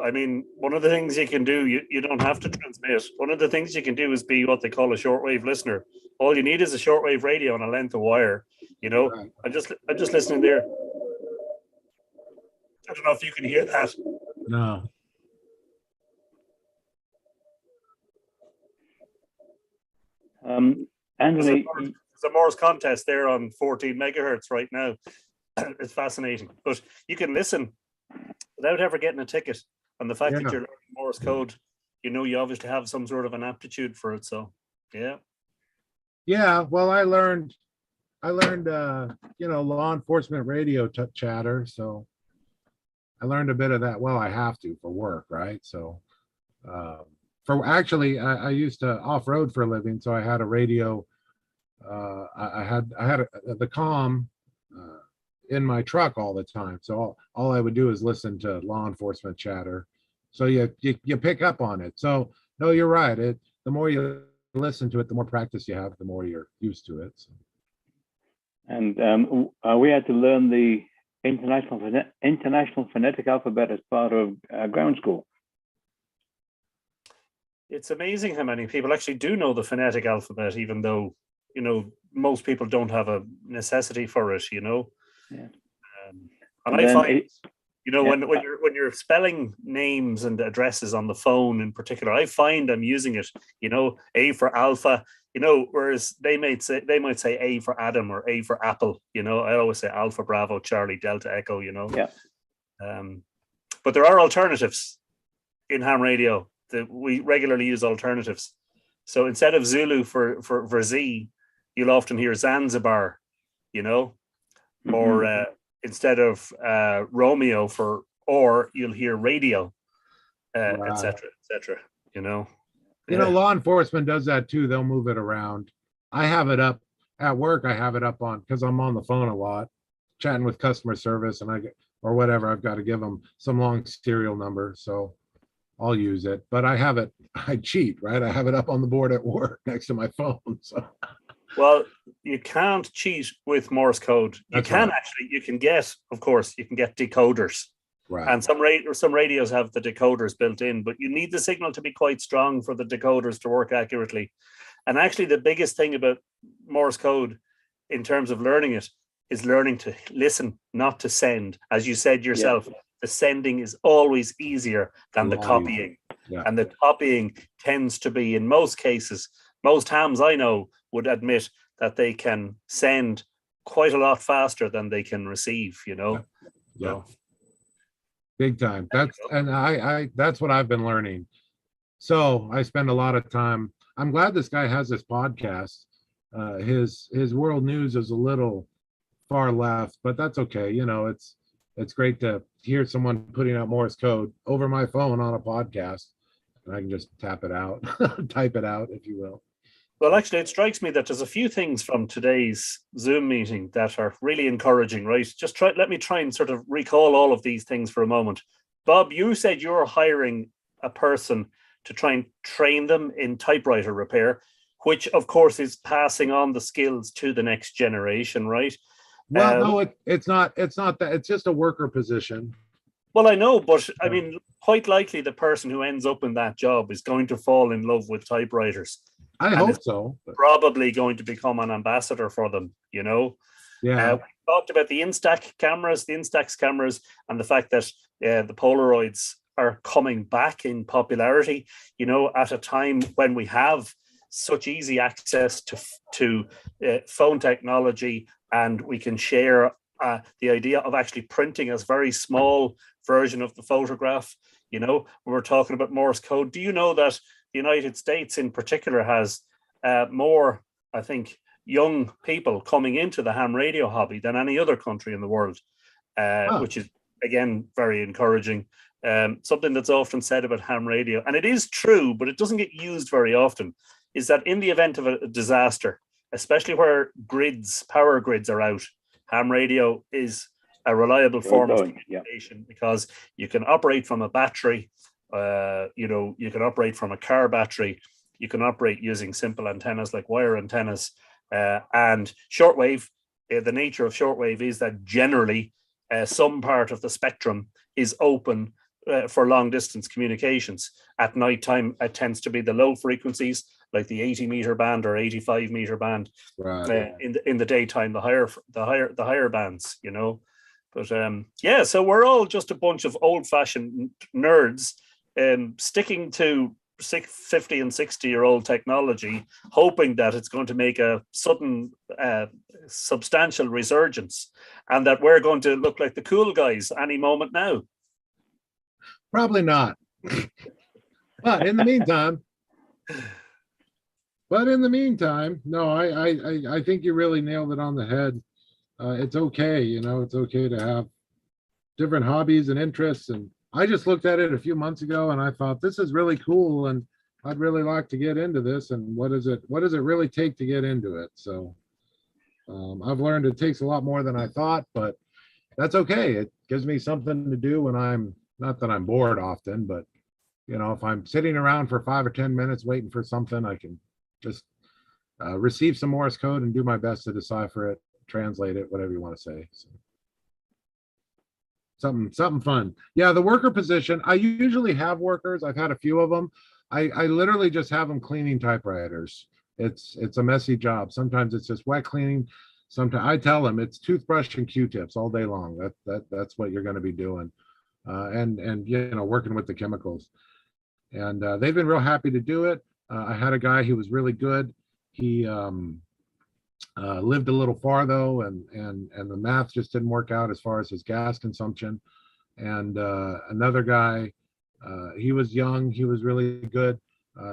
Speaker 5: I mean, one of the things you can do, you don't have to transmit. One of the things you can do is be what they call a shortwave listener. All you need is a shortwave radio and a length of wire, Right. I'm just listening there. I don't know if you can hear that.
Speaker 3: No.
Speaker 9: Anthony,
Speaker 5: there's a Morse contest there on 14 megahertz right now. It's fascinating, but you can listen without ever getting a ticket. And the fact that you're learning Morse code, you obviously have some sort of an aptitude for it. So, yeah.
Speaker 3: Yeah. Well, I learned, law enforcement radio chatter. So I learned a bit of that. Well, I have to for work, right? So, I used to off-road for a living, so I had a radio. I had the comm in my truck all the time, so all I would do is listen to law enforcement chatter. So you pick up on it. So no, you're right. The more you listen to it, the more practice you have, the more you're used to it. So.
Speaker 9: And we had to learn the international phonetic alphabet as part of ground school.
Speaker 5: It's amazing how many people actually do know the phonetic alphabet, even though, most people don't have a necessity for it, Yeah. And I find, when you're spelling names and addresses on the phone in particular, I find I'm using it, A for alpha, whereas they might say A for Adam or A for Apple, I always say Alpha, Bravo, Charlie, Delta, Echo,
Speaker 9: Yeah.
Speaker 5: But there are alternatives in ham radio. We regularly use alternatives. So instead of Zulu for Z, you'll often hear Zanzibar, or instead of Romeo or you'll hear radio. et cetera, et cetera. You know.
Speaker 3: You know, law enforcement does that too. They'll move it around. I have it up at work. I have it up on because I'm on the phone a lot, chatting with customer service, and I get or whatever. I've got to give them some long serial number, so I'll use it. But I have it. I cheat, right? I have it up on the board at work next to my phone. So.
Speaker 5: Well, you can't cheat with Morse code. You
Speaker 3: That's
Speaker 5: can
Speaker 3: right.
Speaker 5: actually. You can get, of course, you can get decoders.
Speaker 3: Right.
Speaker 5: And some radios have the decoders built in, but you need the signal to be quite strong for the decoders to work accurately. And actually, the biggest thing about Morse code in terms of learning it is learning to listen, not to send. As you said yourself, the sending is always easier than the copying.
Speaker 3: Yeah.
Speaker 5: And the copying tends to be, in most cases, most hams I know would admit that they can send quite a lot faster than they can receive, you know?
Speaker 3: Yeah. Big time. That's what I've been learning. So I spend a lot of time. I'm glad this guy has this podcast. His world news is a little far left, but that's okay. You know, it's great to hear someone putting out Morse code over my phone on a podcast, and I can just tap it out, type it out, if you will.
Speaker 5: Well, actually, it strikes me that there's a few things from today's Zoom meeting that are really encouraging, right? Let me try and sort of recall all of these things for a moment. Bob, you said you're hiring a person to try and train them in typewriter repair, which of course is passing on the skills to the next generation, right?
Speaker 3: Well, no, it's not that. It's just a worker position.
Speaker 5: Well, I know, but I mean, quite likely the person who ends up in that job is going to fall in love with typewriters.
Speaker 3: I hope so.
Speaker 5: Probably going to become an ambassador for them, you know?
Speaker 3: Yeah.
Speaker 5: We talked about the Instax cameras, and the fact that the Polaroids are coming back in popularity, you know, at a time when we have such easy access to phone technology, and we can share the idea of actually printing a very small version of the photograph. You know, we were talking about Morse code. Do you know that the United States in particular has more, I think, young people coming into the ham radio hobby than any other country in the world, which is, again, very encouraging. Something that's often said about ham radio, and it is true, but it doesn't get used very often, is that in the event of a disaster, especially where power grids are out, ham radio is a reliable form of communication because you can operate from a battery, you know, you can operate from a car battery, you can operate using simple antennas like wire antennas, and shortwave, the nature of shortwave is that generally some part of the spectrum is open for long distance communications. At nighttime, it tends to be the low frequencies, like the 80-meter band or 85-meter band.
Speaker 3: Right.
Speaker 5: In the daytime, the higher bands, you know. But yeah, so we're all just a bunch of old-fashioned nerds sticking to 50 and 60-year-old technology, hoping that it's going to make a sudden substantial resurgence, and that we're going to look like the cool guys any moment now.
Speaker 3: Probably not. But in the meantime, no, I think you really nailed it on the head. It's okay, you know, it's okay to have different hobbies and interests. And I just looked at it a few months ago and I thought, this is really cool and I'd really like to get into this. And what does it really take to get into it? So I've learned it takes a lot more than I thought, but that's okay. It gives me something to do when I'm, not that I'm bored often, but you know, if I'm sitting around for 5 or 10 minutes waiting for something, I can just receive some Morse code and do my best to decipher it, translate it, whatever you want to say. So, something fun. Yeah, the worker position, I usually have workers. I've had a few of them. I literally just have them cleaning typewriters. It's a messy job. Sometimes it's just wet cleaning. Sometimes I tell them it's toothbrush and Q-tips all day long. That's what you're going to be doing. And you know, working with the chemicals. And they've been real happy to do it. I had a guy who was really good. He lived a little far though, and the math just didn't work out as far as his gas consumption. And another guy, he was young, he was really good.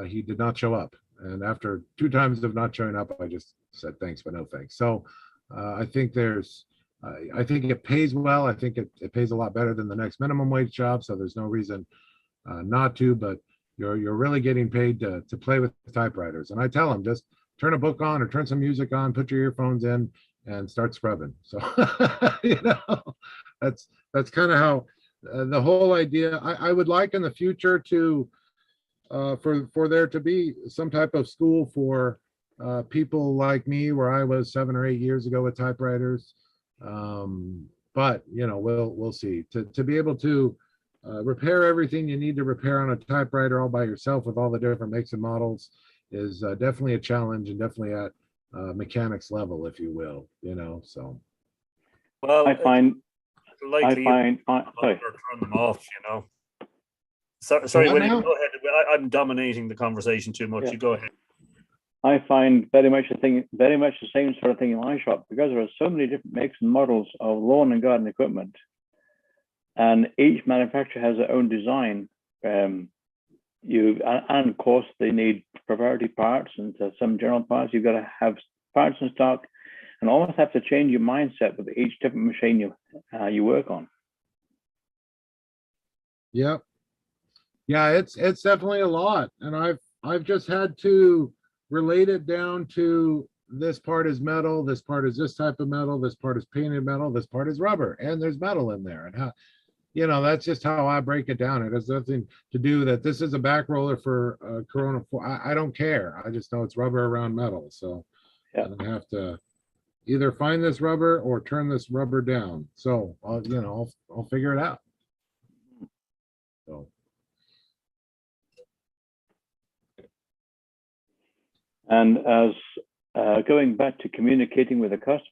Speaker 3: He did not show up. And after 2 times of not showing up, I just said thanks, but no thanks. So I think I think it pays well. I think it pays a lot better than the next minimum wage job. So there's no reason not to, but you're really getting paid to play with typewriters. And I tell them, just turn a book on or turn some music on, put your earphones in, and start scrubbing. So that's kind of how the whole idea. I would like in the future to for there to be some type of school for people like me, where I was 7 or 8 years ago with typewriters. But we'll see. To be able to repair everything you need to repair on a typewriter all by yourself with all the different makes and models is definitely a challenge, and definitely at mechanics level, if you will. So.
Speaker 5: Well,
Speaker 9: I find
Speaker 5: likely
Speaker 9: sorry.
Speaker 5: turn them off. Sorry,
Speaker 3: What
Speaker 5: William,
Speaker 3: now?
Speaker 5: go ahead. I'm dominating the conversation too much.
Speaker 9: Yeah.
Speaker 5: You go ahead.
Speaker 9: I find very much the same sort of thing in my shop, because there are so many different makes and models of lawn and garden equipment, and each manufacturer has their own design. And of course they need proprietary parts and some general parts. You've got to have parts in stock, and almost have to change your mindset with each different machine you work on.
Speaker 3: Yep. Yeah, it's definitely a lot, and I've just had to relate it down to this part is metal, this part is this type of metal, this part is painted metal, this part is rubber, and there's metal in there. And how, that's just how I break it down. It has nothing to do that this is a back roller for Corona. I don't care. I just know it's rubber around metal. So
Speaker 9: yeah.
Speaker 3: I have to either find this rubber or turn this rubber down. So I'll figure it out. So.
Speaker 9: And as going back to communicating with a customer.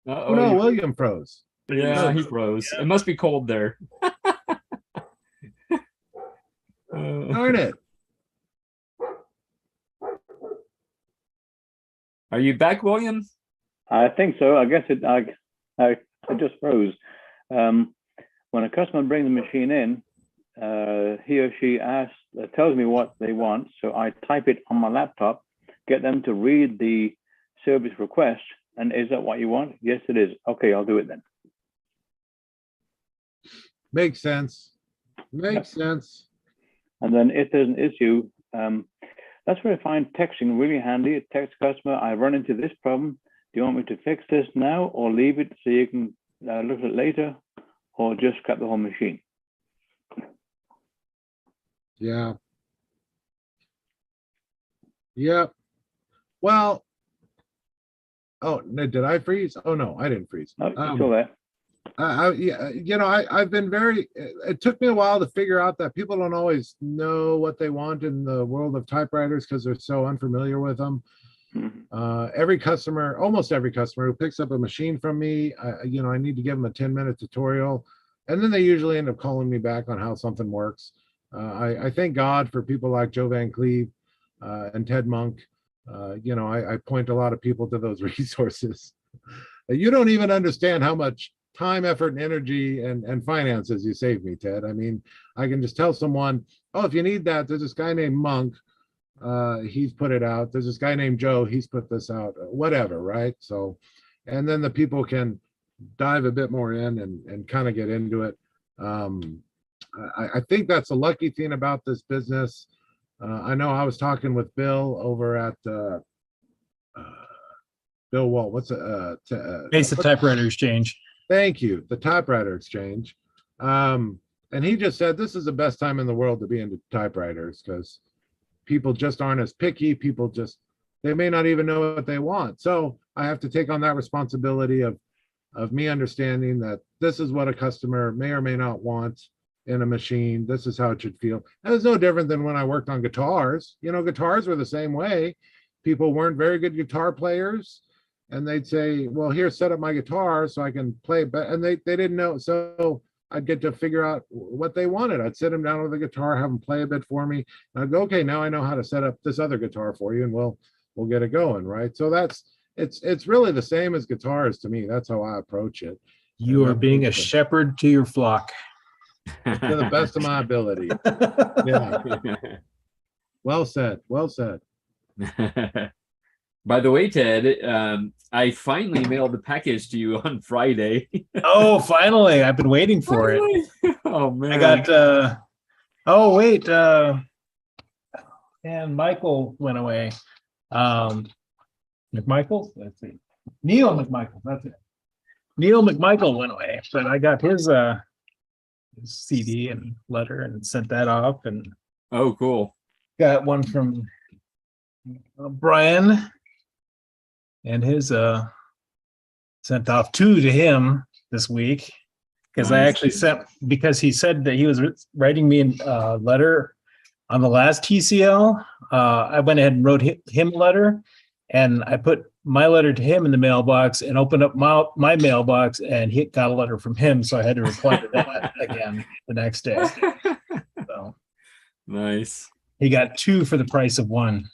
Speaker 3: Oh no, William froze.
Speaker 1: Yeah, he froze. It must be cold there.
Speaker 3: Darn it.
Speaker 1: Are you back, William?
Speaker 9: I think so. I guess I just froze. When a customer brings a machine in, he or she tells me what they want, so I type it on my laptop, get them to read the service request, and is that what you want? Yes, it is. Okay, I'll do it then.
Speaker 3: Makes sense. Makes sense.
Speaker 9: And then if there's an issue, that's where I find texting really handy. Text customer, I run into this problem. Do you want me to fix this now, or leave it so you can look at it later, or just scrap the whole machine?
Speaker 3: Yeah. Yep. Well, oh, did I freeze? Oh no, I didn't freeze.
Speaker 9: No, you're still there.
Speaker 3: I've been it took me a while to figure out that people don't always know what they want in the world of typewriters because they're so unfamiliar with them.
Speaker 9: Mm-hmm.
Speaker 3: Almost every customer who picks up a machine from me, I need to give them a 10-minute tutorial, and then they usually end up calling me back on how something works. I thank God for people like Joe Van Cleve and Ted Monk. I point a lot of people to those resources. You don't even understand how much time, effort, and energy and finances you save me, Ted. I mean, I can just tell someone, oh, if you need that, there's this guy named Monk. He's put it out. There's this guy named Joe. He's put this out, whatever, right? So, and then the people can dive a bit more in and kind of get into it. I think that's a lucky thing about this business. I know I was talking with Bill over at Bill Walt. What's
Speaker 11: Basic Typewriter Exchange.
Speaker 3: Thank you, the Typewriter Exchange. And he just said this is the best time in the world to be into typewriters because people just aren't as picky. They may not even know what they want. So I have to take on that responsibility of me understanding that this is what a customer may or may not want in a machine. This is how it should feel. And it's no different than when I worked on guitars. Guitars were the same way. People weren't very good guitar players, and they'd say, well, here, set up my guitar so I can play it. And they didn't know. So I'd get to figure out what they wanted. I'd sit them down with the guitar, have them play a bit for me. And I'd go, okay, now I know how to set up this other guitar for you, and we'll get it going, right? So it's really the same as guitars to me. That's how I approach it.
Speaker 11: You are being a shepherd to your flock.
Speaker 3: To the best of my ability. Yeah. Well said. Well said.
Speaker 1: By the way, Ted, I finally mailed the package to you on Friday.
Speaker 11: Oh, finally! I've been waiting for it.
Speaker 1: Oh man!
Speaker 11: I got. Oh wait. And Michael went away. McMichael. Let's see. Neil McMichael. That's it. Neil McMichael went away, but I got his CD and letter and sent that off, and
Speaker 1: oh, cool.
Speaker 11: got one from Brian, and his sent off two to him this week because I actually sent, because he said that he was writing me a letter on the last TCL. I went ahead and wrote him a letter, and I put my letter to him in the mailbox and opened up my mailbox, and he got a letter from him, so I had to reply to that again the next day. So
Speaker 1: nice.
Speaker 11: He got two for the price of one.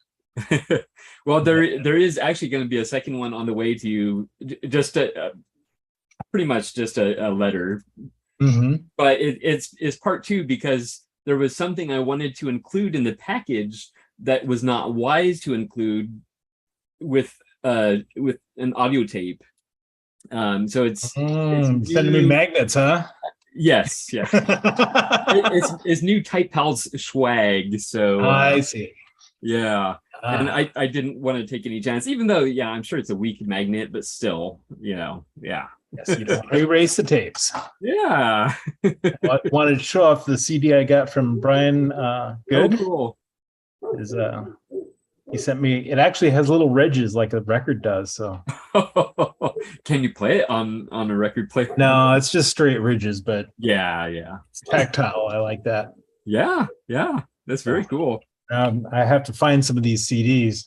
Speaker 1: Well, there is actually going to be a second one on the way to you. Just pretty much just a letter, but it's part two because there was something I wanted to include in the package that was not wise to include with an audio tape. So it's
Speaker 11: sending me magnets, huh?
Speaker 1: Yes. It's new Type Pals swag. So
Speaker 11: I see.
Speaker 1: Yeah. And I didn't want to take any chance, even though, yeah, I'm sure it's a weak magnet, but still, yeah.
Speaker 11: Yes, you don't erase the tapes.
Speaker 1: Yeah.
Speaker 11: Wanted to show off the CD I got from Brian. Good.
Speaker 1: Oh, cool.
Speaker 11: He sent me. It actually has little ridges like a record does. So,
Speaker 1: can you play it on a record player?
Speaker 11: No, it's just straight ridges, but
Speaker 1: yeah,
Speaker 11: it's tactile. I like that.
Speaker 1: Yeah, that's very cool.
Speaker 11: I have to find some of these CDs.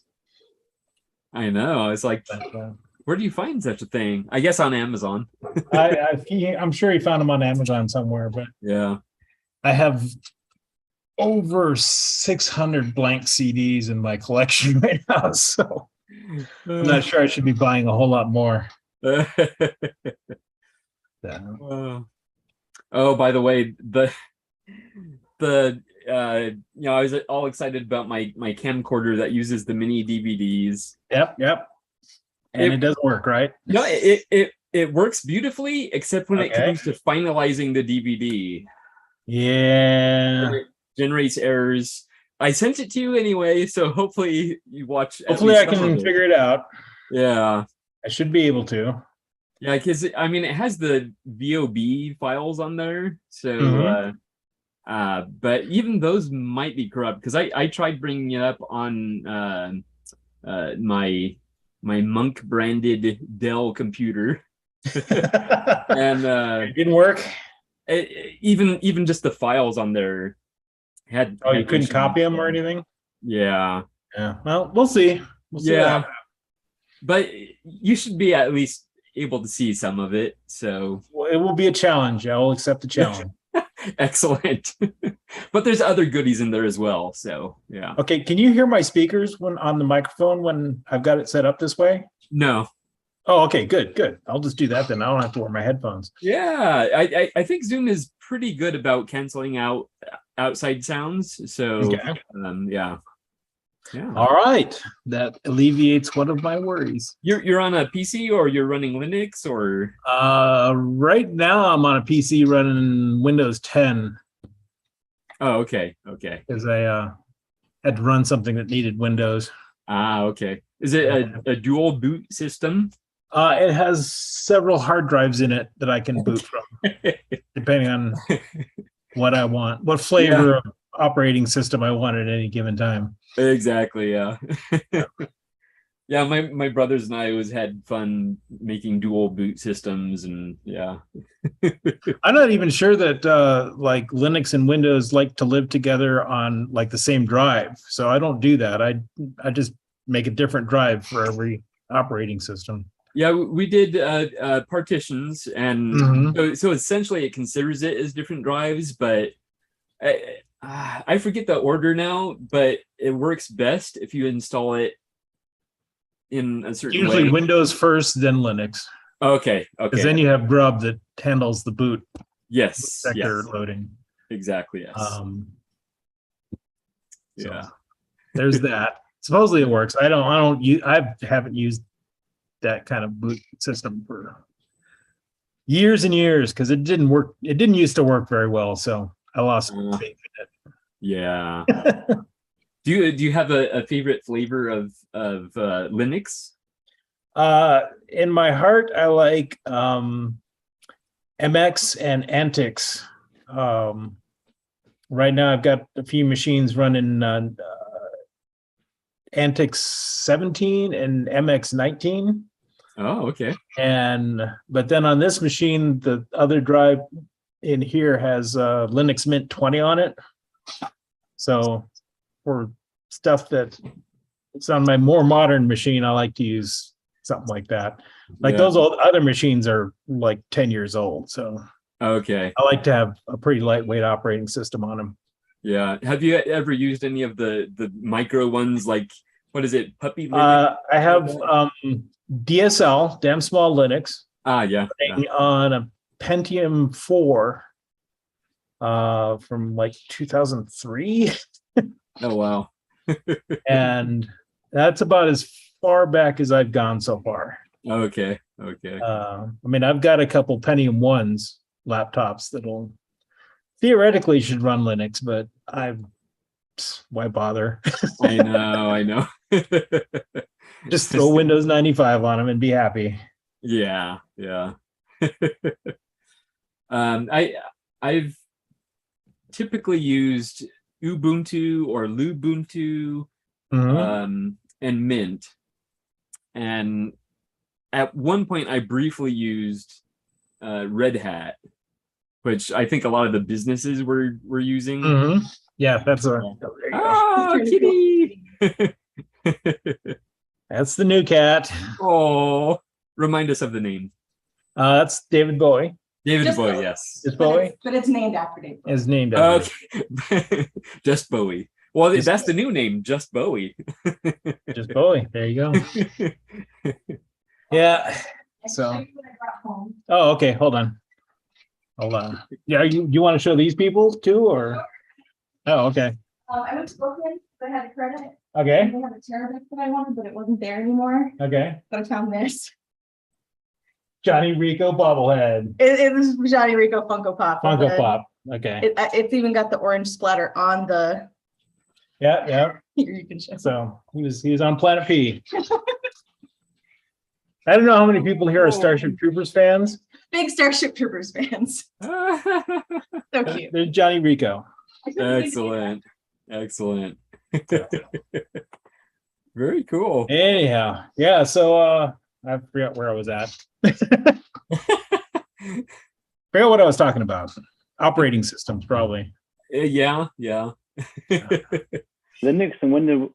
Speaker 1: I know. It's like, where do you find such a thing? I guess on Amazon.
Speaker 11: I'm sure he found them on Amazon somewhere, but
Speaker 1: yeah,
Speaker 11: I have over 600 blank CDs in my collection right now, so I'm not sure I should be buying a whole lot more.
Speaker 1: Oh, by the way, I was all excited about my camcorder that uses the mini DVDs.
Speaker 11: Yep. And it does work, right?
Speaker 1: No, it works beautifully, except when it comes to finalizing the DVD.
Speaker 11: Yeah.
Speaker 1: It generates errors. I sent it to you anyway, so hopefully you watch.
Speaker 11: Hopefully I can figure it out.
Speaker 1: Yeah.
Speaker 11: I should be able to.
Speaker 1: Yeah, because it has the VOB files on there, so but even those might be corrupt because I tried bringing it up on my Monk branded Dell computer, and
Speaker 11: it didn't work.
Speaker 1: Even just the files on there had.
Speaker 11: Oh, you couldn't copy them or anything?
Speaker 1: Yeah.
Speaker 11: Well, we'll see.
Speaker 1: But you should be at least able to see some of it. So
Speaker 11: it will be a challenge. I will accept the challenge.
Speaker 1: Excellent. But there's other goodies in there as well. So yeah.
Speaker 11: Okay. Can you hear my speakers on the microphone when I've got it set up this way?
Speaker 1: No.
Speaker 11: Oh, okay. Good. I'll just do that then. I don't have to wear my headphones.
Speaker 1: Yeah. I think Zoom is pretty good about canceling out outside sounds. So yeah.
Speaker 11: All right. That alleviates one of my worries.
Speaker 1: You're on a PC or you're running Linux or?
Speaker 11: Right now I'm on a PC running Windows 10.
Speaker 1: Oh, okay.
Speaker 11: Because I had to run something that needed Windows.
Speaker 1: Okay. Is it a dual boot system?
Speaker 11: It has several hard drives in it that I can boot from, depending on what I want, what flavor of operating system I want at any given time.
Speaker 1: Exactly. Yeah. Yeah. My brothers and I always had fun making dual boot systems, and yeah.
Speaker 11: I'm not even sure that like Linux and Windows like to live together on like the same drive, so I don't do that. I just make a different drive for every operating system.
Speaker 1: Yeah, we did partitions, and so essentially it considers it as different drives, but I forget the order now, but it works best if you install it in a certain way.
Speaker 11: Usually Windows first, then Linux.
Speaker 1: Okay.
Speaker 11: Because then you have Grub that handles the boot.
Speaker 1: Yes.
Speaker 11: Sector loading.
Speaker 1: Exactly. Yes.
Speaker 11: So there's that. Supposedly it works. I haven't used that kind of boot system for years and years because it didn't work. It didn't used to work very well, so I lost faith in
Speaker 1: Yeah. Do you have a favorite flavor of Linux?
Speaker 11: In my heart, I like MX and Antix. Right now, I've got a few machines running Antix 17 and MX 19.
Speaker 1: Oh, okay.
Speaker 11: But then on this machine, the other drive in here has Linux Mint 20 on it. So for stuff that it's on my more modern machine, I like to use something like that. Like those old other machines are like 10 years old. So
Speaker 1: okay,
Speaker 11: I like to have a pretty lightweight operating system on them.
Speaker 1: Yeah. Have you ever used any of the micro ones? Like, what is it? Puppy Linux?
Speaker 11: I have DSL, damn small Linux.
Speaker 1: Yeah.
Speaker 11: On a Pentium 4 from like 2003.
Speaker 1: Oh, wow.
Speaker 11: And that's about as far back as I've gone so far.
Speaker 1: Okay.
Speaker 11: I mean, I've got a couple Pentium 1s laptops that'll theoretically should run Linux, but why bother?
Speaker 1: I know.
Speaker 11: Just throw Windows 95 on them and be happy.
Speaker 1: Yeah. I've typically used Ubuntu or Lubuntu and Mint. And at one point I briefly used Red Hat, which I think a lot of the businesses were using.
Speaker 11: Yeah, that's there you go.
Speaker 1: Kitty.
Speaker 11: That's the new cat.
Speaker 1: Oh, remind us of the name.
Speaker 11: That's David Bowie.
Speaker 1: David Bowie, yes.
Speaker 11: It's Bowie?
Speaker 12: But it's named after David Bowie.
Speaker 11: It's named after
Speaker 1: Okay. Just Bowie. Well, that's the new name, Just Bowie.
Speaker 11: Just Bowie. There you go. Yeah. So. Oh, okay. Hold on. Yeah, you want to show these people too, or? Oh, okay.
Speaker 12: I went to Brooklyn, but I had a credit.
Speaker 11: Okay.
Speaker 12: They have a terabyte that I wanted, but it wasn't there anymore.
Speaker 11: Okay.
Speaker 12: But I found this.
Speaker 11: Johnny Rico Bobblehead.
Speaker 12: It was Johnny Rico Funko Pop.
Speaker 11: Funko Pop. Okay.
Speaker 12: It's even got the orange splatter on the.
Speaker 11: Yeah.
Speaker 12: Here you can show.
Speaker 11: So he was on Planet P. I don't know how many people here are Starship Troopers fans.
Speaker 12: Big Starship Troopers fans. So cute.
Speaker 11: There's Johnny Rico.
Speaker 1: Excellent. Very cool.
Speaker 11: Anyhow, yeah. So I forgot where I was at. Forgot what I was talking about. Operating systems, probably.
Speaker 1: Yeah.
Speaker 9: Linux and Windows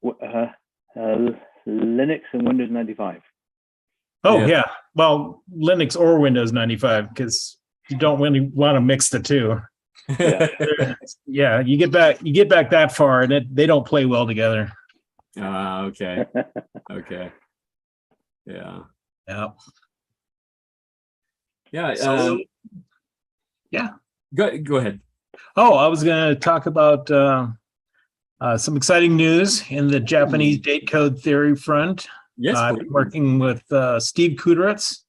Speaker 9: 95.
Speaker 11: Oh yeah. Well, Linux or Windows 95, because you don't really want to mix the two. Yeah, you get back that far, and they don't play well together.
Speaker 1: Okay. Yeah.
Speaker 11: So,
Speaker 1: Go ahead.
Speaker 11: Oh, I was going to talk about some exciting news in the Japanese date code theory front.
Speaker 1: Yes,
Speaker 11: I've been working with Steve Kuderitz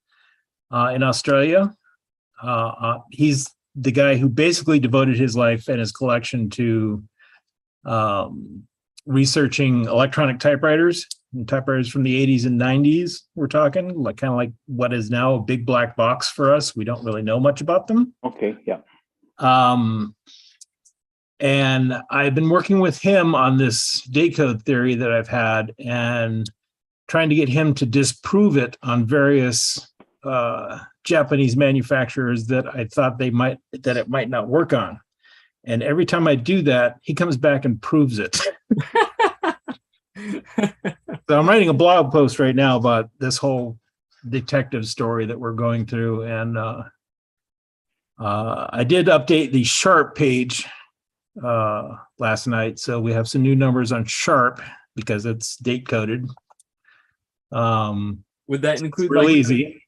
Speaker 11: in Australia. He's the guy who basically devoted his life and his collection to researching electronic typewriters and typewriters from the 80s and 90s. We're talking kind of like what is now a big black box for us. We don't really know much about them.
Speaker 9: Okay, yeah.
Speaker 11: And I've been working with him on this date code theory that I've had and trying to get him to disprove it on various Japanese manufacturers that I thought it might not work on. And every time I do that, he comes back and proves it. So I'm writing a blog post right now about this whole detective story that we're going through. And I did update the Sharp page last night. So we have some new numbers on Sharp because it's date coded.
Speaker 1: Would that include
Speaker 11: really easy?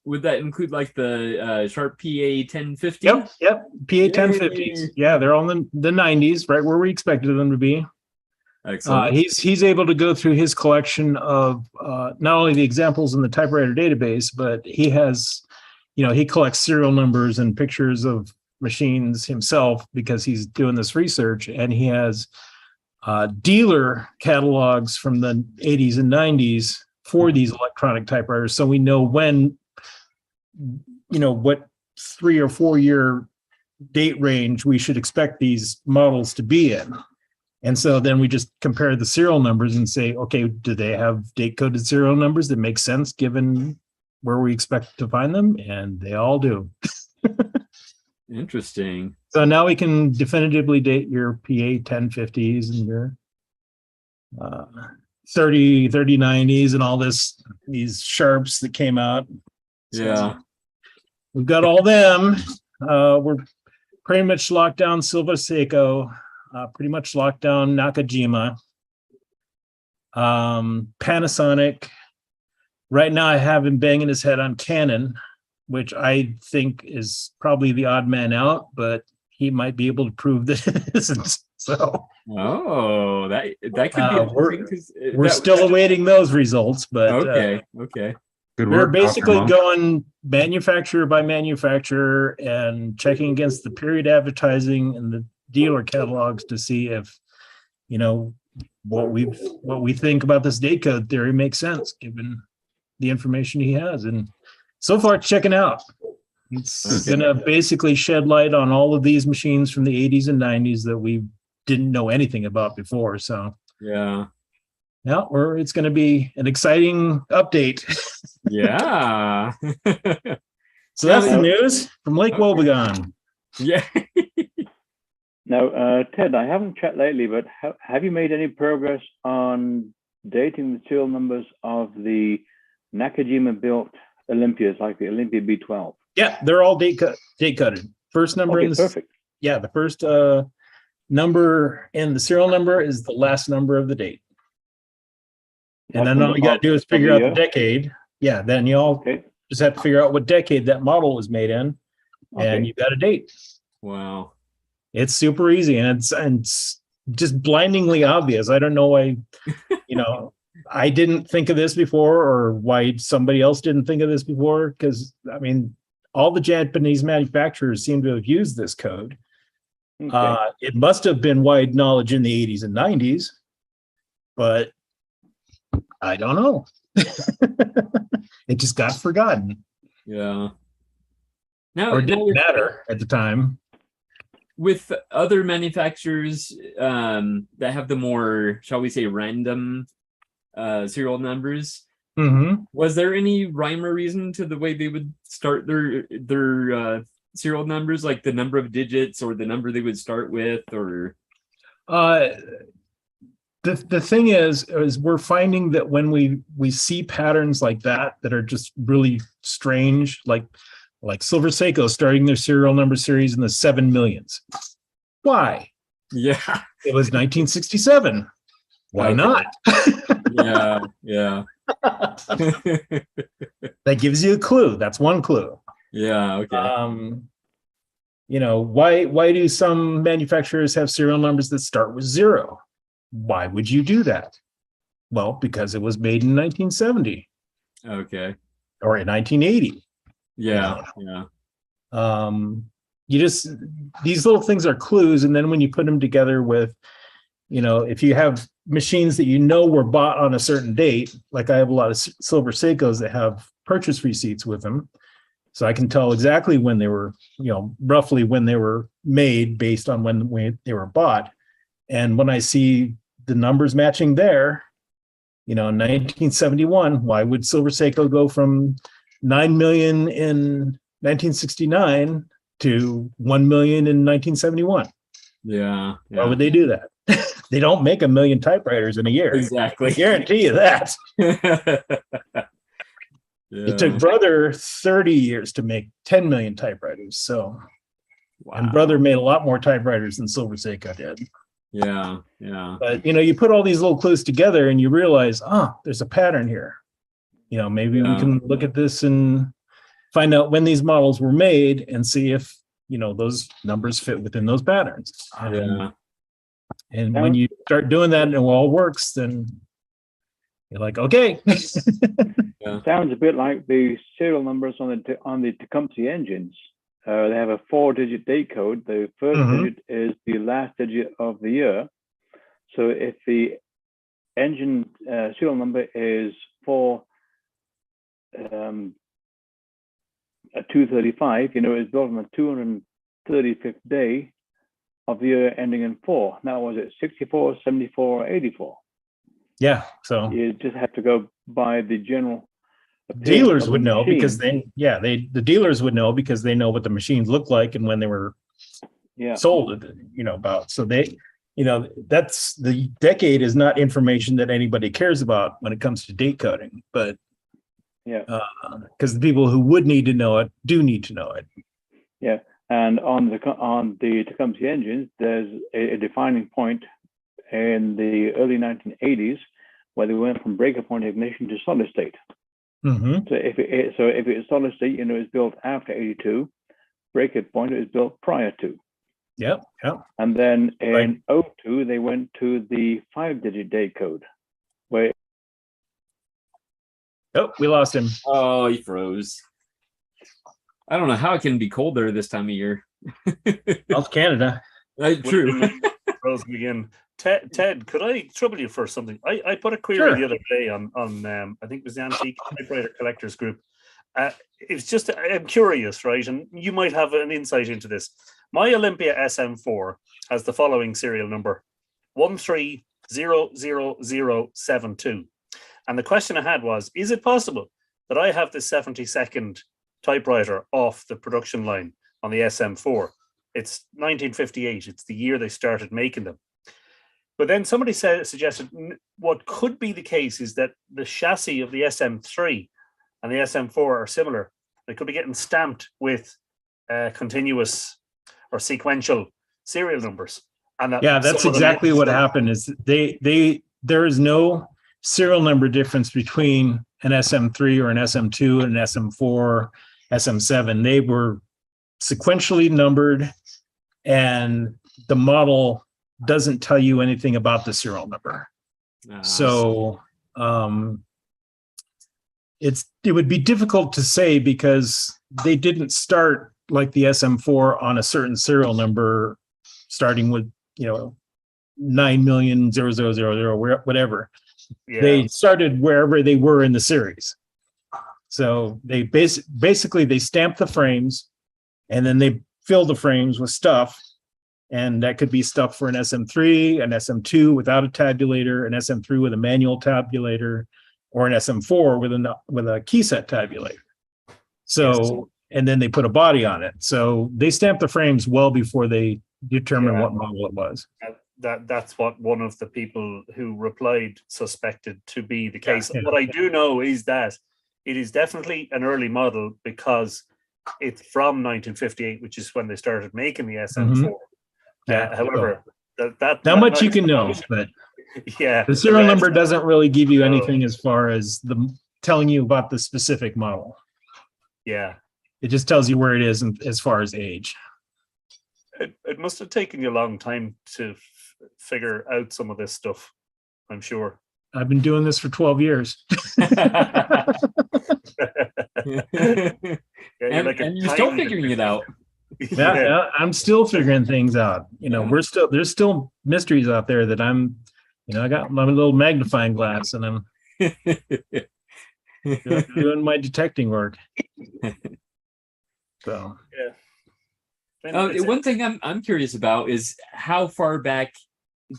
Speaker 1: Would that include like the Sharp PA 1050?
Speaker 11: Yep. PA 1050s. Yeah, they're all in the 90s, right where we expected them to be.
Speaker 1: Excellent.
Speaker 11: He's able to go through his collection of not only the examples in the typewriter database, but he has, he collects serial numbers and pictures of machines himself because he's doing this research, and he has dealer catalogs from the 80s and 90s for these electronic typewriters, so we know when, what 3 or 4 year date range we should expect these models to be in. And so then we just compare the serial numbers and say, okay, do they have date coded serial numbers that make sense given where we expect to find them? And they all do.
Speaker 1: Interesting.
Speaker 11: So now we can definitively date your PA 1050s and your 3090s and all these sharps that came out. So
Speaker 1: Yeah.
Speaker 11: we've got all them. We're pretty much locked down Silver Seiko, pretty much locked down Nakajima, Panasonic. Right now I have him banging his head on Canon, which I think is probably the odd man out, but he might be able to prove that it isn't. So
Speaker 1: that could be
Speaker 11: we're still awaiting those results, but
Speaker 1: okay.
Speaker 6: Good
Speaker 11: we're
Speaker 6: work,
Speaker 11: basically
Speaker 6: Dr. Monk.
Speaker 11: going manufacturer by manufacturer and checking against the period advertising and the dealer catalogs to see if what we think about this date code theory makes sense given the information he has. And so far it's checking out. It's gonna basically shed light on all of these machines from the 80s and 90s that we didn't know anything about before. So
Speaker 1: Yeah.
Speaker 11: it's going to be an exciting update.
Speaker 1: Yeah.
Speaker 11: So that's the news from Lake Wobegon.
Speaker 1: Yeah.
Speaker 9: Now, Ted, I haven't checked lately, but have you made any progress on dating the serial numbers of the Nakajima-built Olympias, like the Olympia B12?
Speaker 11: Yeah, they're all date coded. First number in the
Speaker 9: perfect.
Speaker 11: Yeah, the first number in the serial number is the last number of the date. And then all you got to do is figure out the decade. Yeah, then you all just have to figure out what decade that model was made in, and you got a date.
Speaker 1: Wow.
Speaker 11: It's super easy, and it's just blindingly obvious. I don't know why, I didn't think of this before, or why somebody else didn't think of this before, because, all the Japanese manufacturers seem to have used this code. It must have been wide knowledge in the 80s and 90s, but I don't know. It just got forgotten.
Speaker 1: Yeah.
Speaker 11: Or it didn't matter at the time.
Speaker 1: With other manufacturers that have the more, shall we say, random serial numbers, was there any rhyme or reason to the way they would start their serial numbers, like the number of digits or the number they would start with, or?
Speaker 11: The thing is we're finding that when we see patterns like that are just really strange, like Silver Seiko starting their serial number series in the 7 millions. Why?
Speaker 1: Yeah.
Speaker 11: It was 1967. Why not?
Speaker 1: Yeah.
Speaker 11: That gives you a clue. That's one clue.
Speaker 1: Yeah. Okay.
Speaker 11: Why do some manufacturers have serial numbers that start with 0? Why would you do that? Well, because it was made in 1970.
Speaker 1: Okay.
Speaker 11: Or in 1980.
Speaker 1: Yeah.
Speaker 11: These little things are clues, and then when you put them together with, if you have machines that were bought on a certain date, like I have a lot of Silver Seikos that have purchase receipts with them, so I can tell exactly when they were, roughly when they were made based on when they were bought. And when I see the numbers matching there, 1971, why would Silver Seiko go from 9 million in 1969 to 1 million in 1971?
Speaker 1: Yeah.
Speaker 11: Why would they do that? They don't make 1 million typewriters in a year.
Speaker 1: Exactly.
Speaker 11: I guarantee you that. It took Brother 30 years to make 10 million typewriters. So, and Brother made a lot more typewriters than Silver Seiko did.
Speaker 1: Yeah.
Speaker 11: But you put all these little clues together and you realize, there's a pattern here. Maybe we can look at this and find out when these models were made and see if those numbers fit within those patterns. And when you start doing that and it all works, then you're like, okay.
Speaker 1: Yeah.
Speaker 9: Sounds a bit like the serial numbers on the Tecumseh engines. They have a 4-digit date code. The first digit is the last digit of the year. So if the engine serial number is for 235, it's built on the 235th day of the year ending in 4. Now, was it 64, 74, or 84?
Speaker 11: Yeah. So
Speaker 9: you just have to go by the general.
Speaker 11: Dealers would know because the dealers would know because they know what the machines look like and when they were sold, about. So they, that's the decade is not information that anybody cares about when it comes to date coding, but because the people who would need to know it do need to know it.
Speaker 9: Yeah, and on the Tecumseh engines, there's a defining point in the early 1980s where they went from breaker point ignition to solid state. So if it's solid state, it's built after 82. Breaker point is built prior to.
Speaker 11: Yep.
Speaker 9: And then in 02, they went to the 5-digit date code. Where
Speaker 11: we lost him.
Speaker 1: Oh, he froze. I don't know how it can be cold there this time of year.
Speaker 11: South Canada.
Speaker 1: True.
Speaker 5: Froze again. Ted, could I trouble you for something? I put a query the other day on I think it was the Antique Typewriter Collectors Group. It's just, I'm curious, right? And you might have an insight into this. My Olympia SM4 has the following serial number: 130072. And the question I had was, is it possible that I have the 72nd typewriter off the production line on the SM4? It's 1958. It's the year they started making them. But then somebody suggested what could be the case is that the chassis of the SM3 and the SM4 are similar. They could be getting stamped with continuous or sequential serial numbers. And
Speaker 11: that's exactly what happened. Is there is no serial number difference between an SM3 or an SM2 and an SM4, SM7. They were sequentially numbered, and the model doesn't tell you anything about the serial number. So it would be difficult to say because they didn't start like the SM4 on a certain serial number, starting with 9,000,000 whatever. Yeah. They started wherever they were in the series. So they basically they stamped the frames, and then they filled the frames with stuff. And that could be stuff for an SM3, an SM2 without a tabulator, an SM3 with a manual tabulator, or an SM4 with a key set tabulator. So, and then they put a body on it. So they stamped the frames well before they determined what model it was.
Speaker 5: That's what one of the people who replied suspected to be the case. Yeah. What I do know is that it is definitely an early model because it's from 1958, which is when they started making the SM4. However, that
Speaker 11: much you can know, but the serial number doesn't really give you anything as far as telling you about the specific model.
Speaker 5: Yeah,
Speaker 11: it just tells you where it is as far as age.
Speaker 5: It must have taken you a long time to figure out some of this stuff, I'm sure.
Speaker 11: I've been doing this for 12 years.
Speaker 1: And you're still figuring it out.
Speaker 11: Yeah, I'm still figuring things out. There's still mysteries out there that I got my little magnifying glass and I'm doing my detecting work. So
Speaker 1: one thing I'm curious about is how far back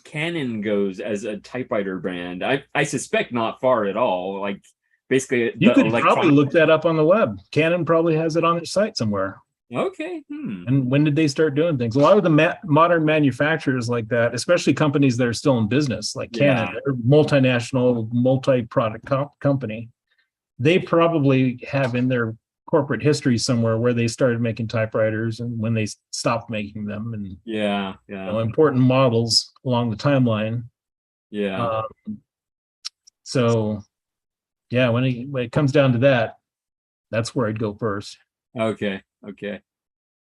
Speaker 1: Canon goes as a typewriter brand. I suspect not far at all. Like basically,
Speaker 11: you could probably look that up on the web. Canon probably has it on their site somewhere.
Speaker 1: Okay.
Speaker 11: And when did they start doing things? A lot of the modern manufacturers like that, especially companies that are still in business, like Canon, they're multinational, multi-product company. They probably have in their corporate history somewhere where they started making typewriters and when they stopped making them, and important models along the timeline. So when it comes down to that, that's where I'd go first.
Speaker 1: Okay.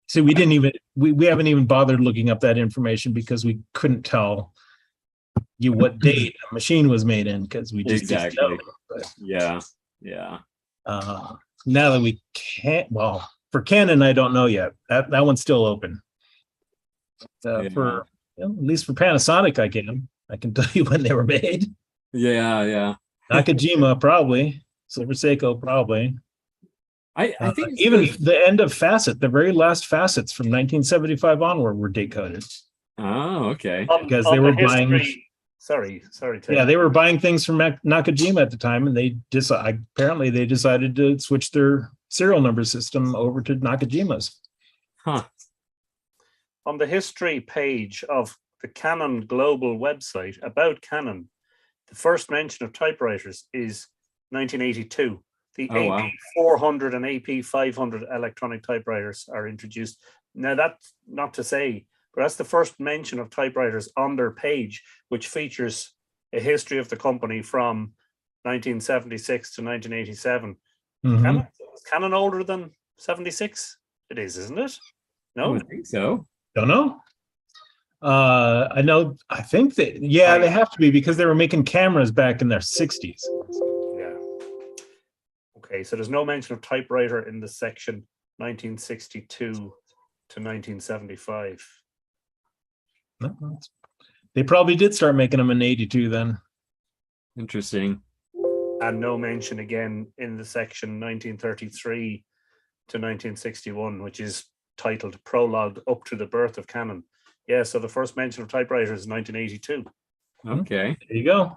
Speaker 11: So we didn't even we haven't even bothered looking up that information because we couldn't tell you what date a machine was made in because we just didn't know. But,
Speaker 1: yeah.
Speaker 11: Now that we can't, well, for Canon, I don't know yet. That one's still open. For at least for Panasonic, I can tell you when they were made.
Speaker 1: Yeah.
Speaker 11: Nakajima probably. Silver Seiko probably.
Speaker 1: I think
Speaker 11: even the end of Facet, the very last Facets from 1975 onward were date coded.
Speaker 1: Oh, okay.
Speaker 11: Because they were buying.
Speaker 5: Sorry.
Speaker 11: Yeah, they were buying things from Nakajima at the time, and they apparently they decided to switch their serial number system over to Nakajima's.
Speaker 1: Huh.
Speaker 5: On the history page of the Canon global website about Canon, the first mention of typewriters is 1982. The AP400 and AP500 electronic typewriters are introduced. Now, that's not to say, but that's the first mention of typewriters on their page, which features a history of the company from 1976 to 1987.
Speaker 11: Mm-hmm.
Speaker 5: Is Canon older than 76? It is, isn't it? No?
Speaker 1: I would think so.
Speaker 11: Don't know. I think that, they have to be because they were making cameras back in their 60s.
Speaker 5: Yeah. Okay, so there's no mention of typewriter in the section 1962 to 1975.
Speaker 11: No, they probably did start making them in 82 then.
Speaker 1: Interesting.
Speaker 5: And no mention again in the section 1933 to 1961, which is titled Prologue Up to the Birth of Canon. Yeah, so the first mention of typewriters is 1982.
Speaker 1: Okay.
Speaker 11: There you go.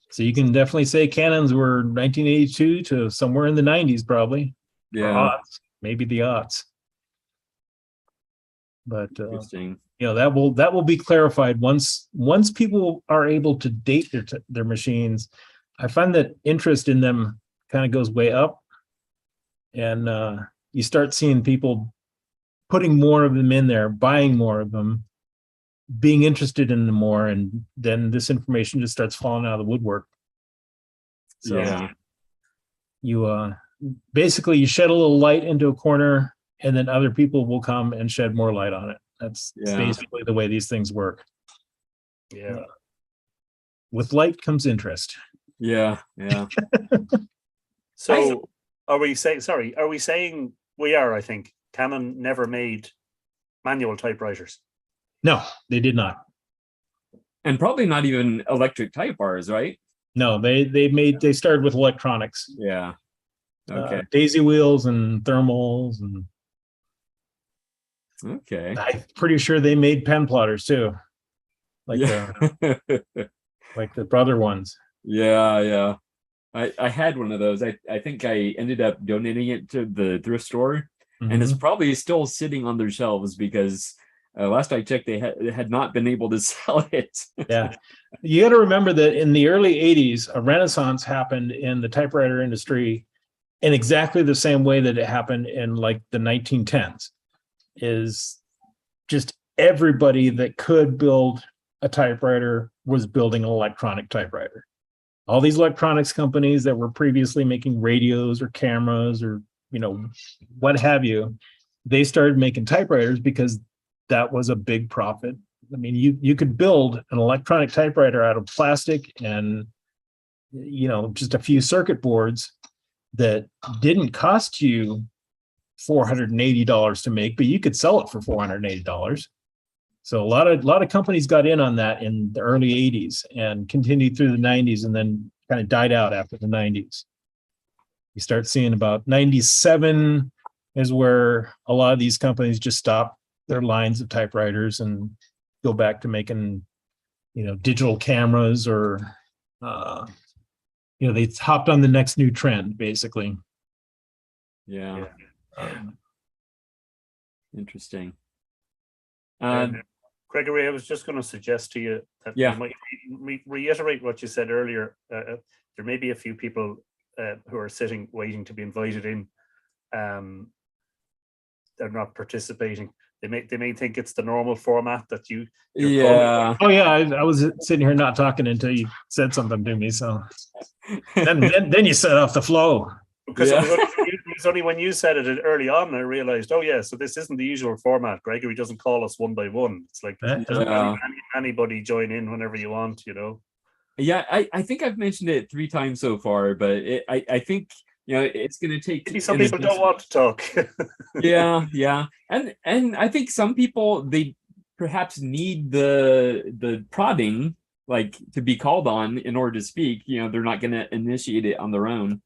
Speaker 11: So you can definitely say Canons were 1982 to somewhere in the 90s, probably.
Speaker 1: Yeah.
Speaker 11: Maybe the aughts. But
Speaker 1: interesting.
Speaker 11: That will be clarified once people are able to date their machines. I find that interest in them kind of goes way up, and you start seeing people putting more of them in there, buying more of them, being interested in them more, and then this information just starts falling out of the woodwork. So you basically you shed a little light into a corner, and then other people will come and shed more light on it. That's basically the way these things work.
Speaker 5: Yeah.
Speaker 11: With light comes interest.
Speaker 1: Yeah.
Speaker 5: So are we saying we are, I think, Canon never made manual typewriters?
Speaker 11: No, they did not.
Speaker 1: And probably not even electric type bars, right?
Speaker 11: No, they started with electronics.
Speaker 1: Yeah. Okay.
Speaker 11: Daisy wheels and thermals and
Speaker 1: okay.
Speaker 11: I'm pretty sure they made pen plotters too. Like the brother ones.
Speaker 1: Yeah. I had one of those. I think I ended up donating it to the thrift store, and it's probably still sitting on their shelves because last I checked, they had not been able to sell it.
Speaker 11: Yeah. You got to remember that in the early 80s, a renaissance happened in the typewriter industry in exactly the same way that it happened in like the 1910s. Is just everybody that could build a typewriter was building an electronic typewriter. All these electronics companies that were previously making radios or cameras or, what have you, they started making typewriters because that was a big profit. I mean, you could build an electronic typewriter out of plastic and, just a few circuit boards that didn't cost you $480 to make, but you could sell it for $480. So a lot of companies got in on that in the early 80s and continued through the 90s and then kind of died out after the 90s. You start seeing about 97 is where a lot of these companies just stop their lines of typewriters and go back to making, digital cameras or, they hopped on the next new trend, basically.
Speaker 1: Yeah. Interesting.
Speaker 5: Gregory, I was just going to suggest to you that you might reiterate what you said earlier. There may be a few people who are sitting waiting to be invited in. They're not participating. They may think it's the normal format that you.
Speaker 1: Yeah.
Speaker 11: Oh yeah, I was sitting here not talking until you said something to me. So then you set off the flow.
Speaker 5: Because It's only when you said it early on I realized, oh yeah, so this isn't the usual format. Gregory doesn't call us one by one. It's like anybody join in whenever you want, you know.
Speaker 1: Yeah, I think I've mentioned it 3 times so far, but I think it's going to take.
Speaker 5: Maybe some people don't want to talk.
Speaker 1: yeah, and I think some people, they perhaps need the prodding, like, to be called on in order to speak. They're not going to initiate it on their own.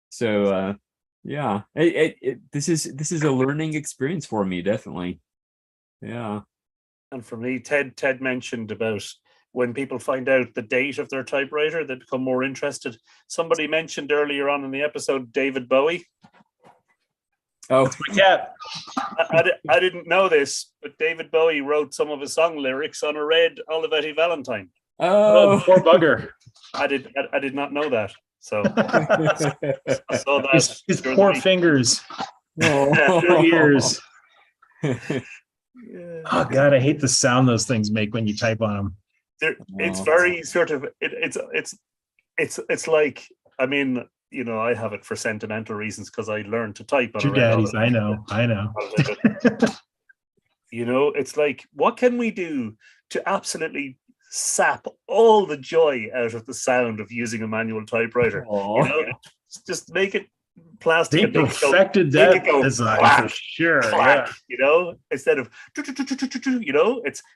Speaker 1: So yeah, this is a learning experience for me, definitely. Yeah.
Speaker 5: And for me, Ted mentioned about when people find out the date of their typewriter, they become more interested. Somebody mentioned earlier on in the episode David Bowie.
Speaker 1: Oh,
Speaker 11: that's my cat.
Speaker 5: I didn't know this, but David Bowie wrote some of his song lyrics on a red Olivetti Valentine.
Speaker 1: Oh,
Speaker 11: poor bugger.
Speaker 5: I did not know that. So I saw that.
Speaker 11: His poor fingers.
Speaker 1: Oh.
Speaker 11: Ears. Oh God, I hate the sound those things make when you type on them.
Speaker 5: It's very sort of it's like, I mean, I have it for sentimental reasons because I learned to type on
Speaker 11: your daddy's. I know.
Speaker 5: It's like, what can we do to absolutely sap all the joy out of the sound of using a manual typewriter? Just make it plastic.
Speaker 11: They perfected that design for sure.
Speaker 5: Clack, instead of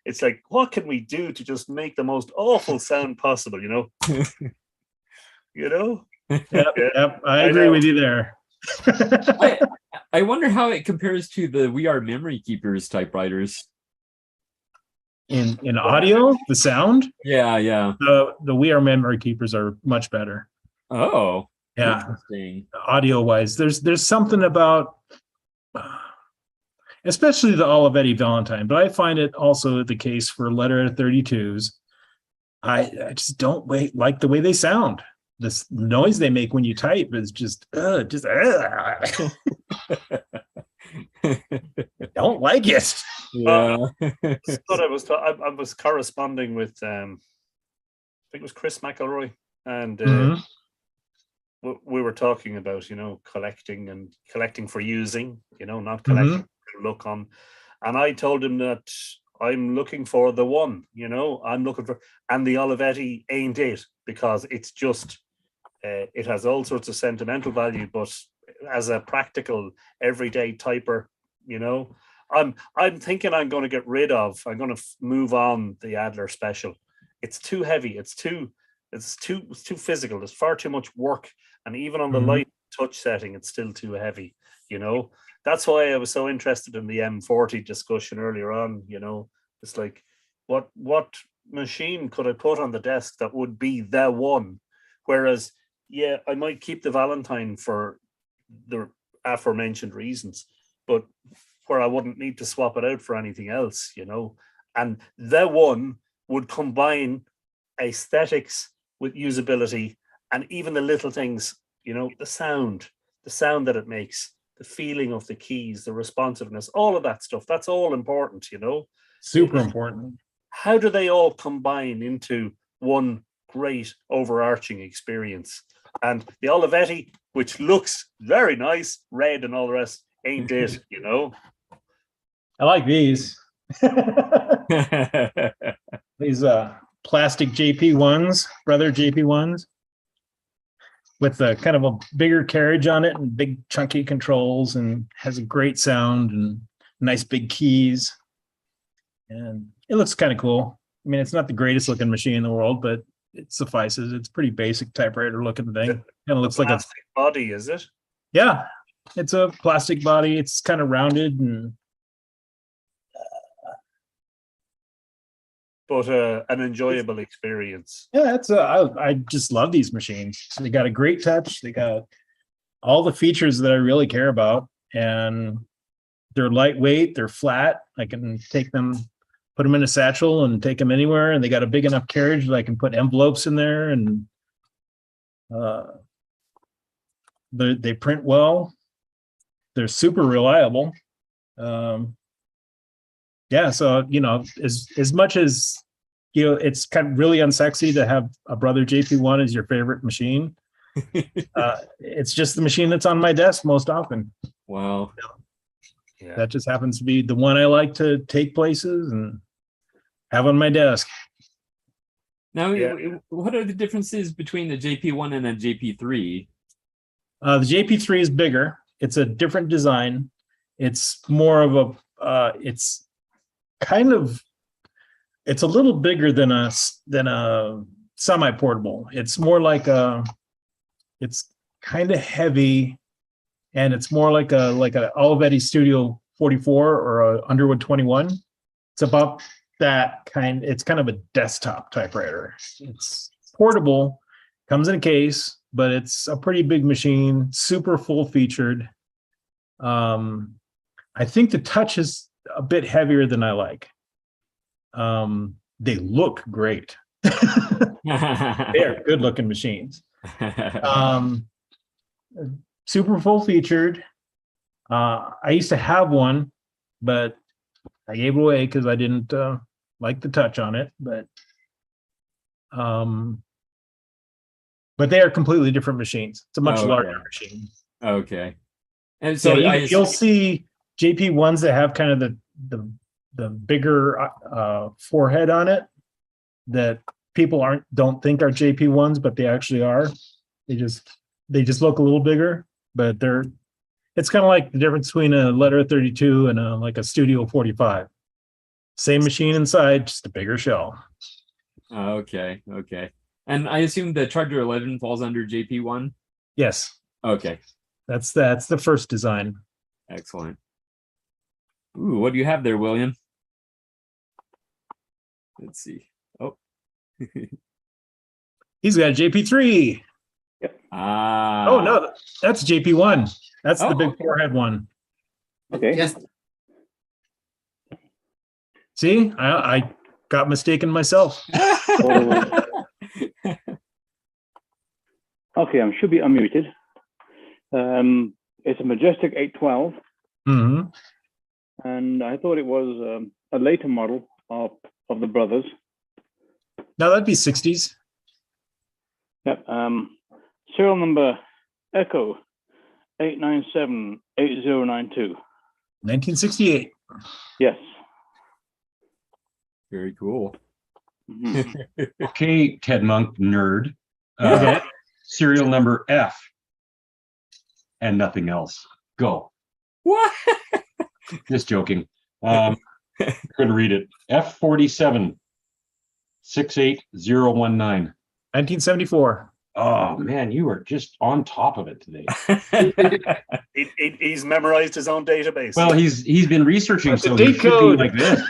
Speaker 5: it's like, what can we do to just make the most awful sound possible?
Speaker 11: Yep, I agree with you there.
Speaker 1: I wonder how it compares to the We Are Memory Keepers typewriters.
Speaker 11: In audio, the sound?
Speaker 1: Yeah.
Speaker 11: The We Are Memory Keepers are much better.
Speaker 1: Oh.
Speaker 11: Yeah.
Speaker 1: Interesting.
Speaker 11: Audio wise, there's something about, especially the Olivetti Valentine, but I find it also the case for letter 32s. I just don't like the way they sound. This noise they make when you type is just don't like it.
Speaker 1: Yeah.
Speaker 5: I was corresponding with I think it was Chris McElroy, and we were talking about collecting for using, not collecting to look on. And I told him that I'm looking for the one, I'm looking for, and the Olivetti ain't it, because it's just it has all sorts of sentimental value, but as a practical everyday typer, I'm thinking I'm going to move on the Adler Special. It's too heavy. It's too physical. There's far too much work. And even on the light touch setting, it's still too heavy. That's why I was so interested in the M40 discussion earlier on. It's like, what machine could I put on the desk that would be the one? Whereas, yeah, I might keep the Valentine for the aforementioned reasons, but where I wouldn't need to swap it out for anything else, and the one would combine aesthetics with usability, and even the little things, the sound that it makes, the feeling of the keys, the responsiveness, all of that stuff. That's all important,
Speaker 11: Super important.
Speaker 5: How do they all combine into one great overarching experience? And the Olivetti, which looks very nice, red and all the rest, ain't it,
Speaker 11: I like these. These plastic JP1s, brother JP1s, with a kind of a bigger carriage on it and big chunky controls, and has a great sound and nice big keys. And it looks kind of cool. I mean, it's not the greatest looking machine in the world, but it suffices. It's pretty basic typewriter looking thing. Kind of looks like a
Speaker 5: body, is it?
Speaker 11: Yeah, it's a plastic body. It's kind of rounded and
Speaker 5: but an enjoyable experience.
Speaker 11: Yeah, I just love these machines. They got a great touch. They got all the features that I really care about, and they're lightweight. They're flat. I can take them, put them in a satchel, and take them anywhere. And they got a big enough carriage that I can put envelopes in there, and they print well. They're super reliable. Yeah, so as much as it's kind of really unsexy to have a brother JP1 as your favorite machine, It's just the machine that's on my desk most often.
Speaker 1: Wow.
Speaker 5: Yeah.
Speaker 11: That just happens to be the one I like to take places and have on my desk.
Speaker 1: Now,
Speaker 5: Yeah.
Speaker 1: what are the differences between the JP1 and the JP3?
Speaker 11: The JP3 is bigger. It's a different design. It's more of a. It's kind of. It's a little bigger than a semi-portable. It's more like a. It's kind of heavy, and it's more like a Olivetti Studio 44 or a Underwood 21. It's about that kind. It's kind of a desktop typewriter. It's portable, comes in a case, but it's a pretty big machine, super full featured. I think the touch is a bit heavier than I like. They look great. They're good looking machines. Super full featured. I used to have one, but I gave it away because I didn't like the touch on it. But they are completely different machines. It's a much larger machine.
Speaker 1: Okay. And so
Speaker 11: you'll see JP ones that have kind of the bigger forehead on it that people don't think are JP ones, but they actually are. They just look a little bigger, but it's kind of like the difference between a Letter 32 and like a Studio 45. Same machine inside, just a bigger shell.
Speaker 1: Okay. And I assume the Charger 11 falls under JP1?
Speaker 11: Yes.
Speaker 1: Okay.
Speaker 11: That's the first design.
Speaker 1: Excellent. Ooh, what do you have there, William? Let's see. Oh.
Speaker 11: He's got a JP3.
Speaker 9: Yep.
Speaker 11: Oh, no, that's JP1. That's the big forehead one.
Speaker 9: Okay.
Speaker 10: Yes.
Speaker 11: See, I got mistaken myself.
Speaker 9: Okay, I should be unmuted. It's a Majestic 812.
Speaker 11: Mm-hmm.
Speaker 9: And I thought it was a later model of the brothers.
Speaker 11: No, that'd be 60s.
Speaker 9: Yep. Serial number Echo 8978092.
Speaker 11: 1968.
Speaker 9: Yes.
Speaker 1: Very cool.
Speaker 9: Mhm.
Speaker 6: Okay, Ted Monk nerd.
Speaker 11: Okay.
Speaker 6: Serial number F and nothing else. Go.
Speaker 1: What?
Speaker 6: Just joking. Couldn't read it. F47 68019.
Speaker 11: 1974.
Speaker 6: Oh man, you are just on top of it today.
Speaker 5: He's memorized his own database.
Speaker 6: Well, he's been researching,
Speaker 11: That's
Speaker 6: so
Speaker 11: the
Speaker 6: he
Speaker 11: date
Speaker 6: should be
Speaker 11: code.
Speaker 6: like this.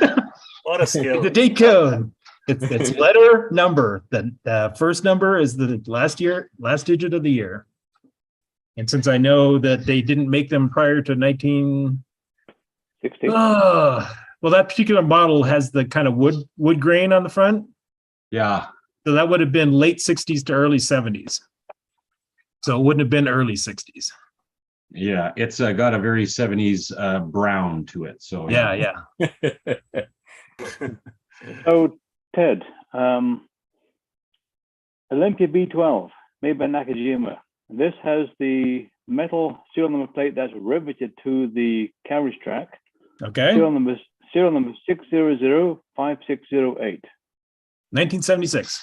Speaker 5: What a skill.
Speaker 11: The date code. It's letter number. The first number is the last digit of the year. And since I know that they didn't make them prior to
Speaker 9: 60.
Speaker 11: well, that particular model has the kind of wood grain on the front.
Speaker 6: Yeah.
Speaker 11: So that would have been late 60s to early 70s. So it wouldn't have been early 60s.
Speaker 6: Yeah, it's got a very 70s brown to it. So
Speaker 11: Yeah.
Speaker 9: So, Ted, Olympia B12, made by Nakajima. This has the metal serial number plate that's riveted to the carriage track.
Speaker 11: Okay.
Speaker 9: Serial number 6005608.
Speaker 11: 1976.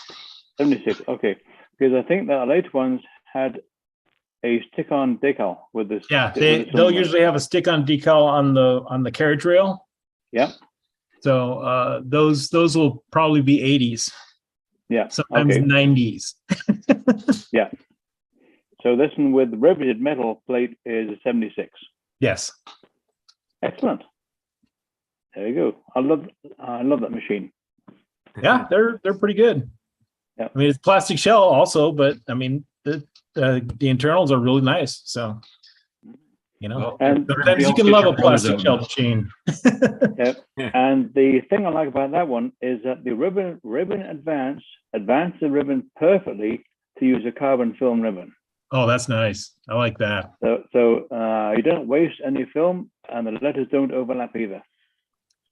Speaker 9: 76. Okay, because I think that our later ones had a stick-on decal with this.
Speaker 11: Yeah,
Speaker 9: with this
Speaker 11: they'll
Speaker 9: number.
Speaker 11: usually have a stick-on decal on the carriage rail.
Speaker 9: Yeah.
Speaker 11: So those will probably be 80s.
Speaker 9: Yeah.
Speaker 11: Sometimes
Speaker 9: okay.
Speaker 11: 90s.
Speaker 9: Yeah. So this one with the riveted metal plate is a 76.
Speaker 11: Yes.
Speaker 9: Excellent. There you go. I love that machine.
Speaker 11: Yeah, they're pretty good.
Speaker 9: Yeah.
Speaker 11: I mean, it's plastic shell also, but I mean the internals are really nice. So
Speaker 6: Well,
Speaker 9: And
Speaker 11: sometimes you can love a plastic shell machine.
Speaker 9: yeah. And the thing I like about that one is that the ribbon advance the ribbon perfectly to use a carbon film ribbon.
Speaker 11: Oh, that's nice. I like that.
Speaker 9: So you don't waste any film, and the letters don't overlap either.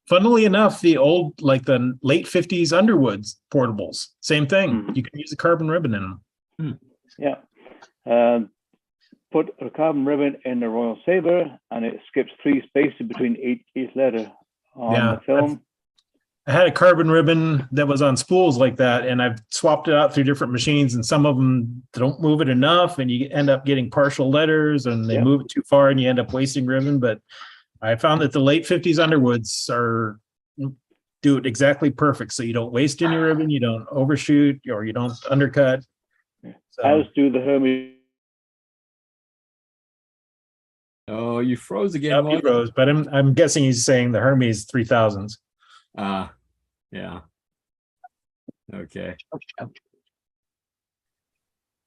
Speaker 11: Funnily enough, the old, like the late 50s Underwoods portables, same thing.
Speaker 9: Mhm.
Speaker 11: You can use a carbon ribbon in them.
Speaker 9: Yeah. Put a carbon ribbon in the Royal Sabre, and it skips 3 spaces between each letter on the film.
Speaker 11: I had a carbon ribbon that was on spools like that, and I've swapped it out through different machines, and some of them don't move it enough, and you end up getting partial letters, and they move it too far, and you end up wasting ribbon. But I found that the late 50s Underwoods do it exactly perfect, so you don't waste any ribbon, you don't overshoot, or you don't undercut. So,
Speaker 9: as do the Hermes.
Speaker 1: Oh, you froze again.
Speaker 11: He froze, but I'm guessing he's saying the Hermes 3000s.
Speaker 1: Yeah. Okay.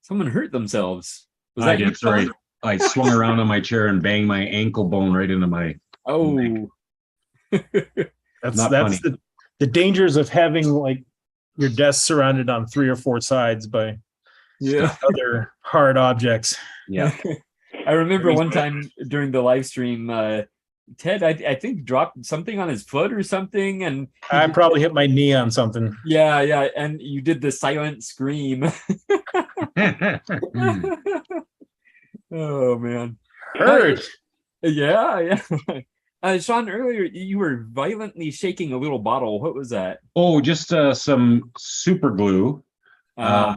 Speaker 1: Someone hurt themselves. Was
Speaker 6: I
Speaker 1: that you,
Speaker 6: did. Sorry,
Speaker 1: Sean?
Speaker 6: I swung around on my chair and banged my ankle bone right into my.
Speaker 1: Oh.
Speaker 11: That's
Speaker 6: Not funny.
Speaker 11: the dangers of having like your desk surrounded on 3 or 4 sides by other hard objects.
Speaker 6: Yeah.
Speaker 1: I remember one time during the live stream, Ted, I think dropped something on his foot or something, and
Speaker 11: I probably hit my knee on something.
Speaker 1: Yeah, and you did the silent scream. Oh man,
Speaker 11: hurt.
Speaker 1: Yeah. Sean, earlier you were violently shaking a little bottle. What was that?
Speaker 6: Oh, just some super glue. So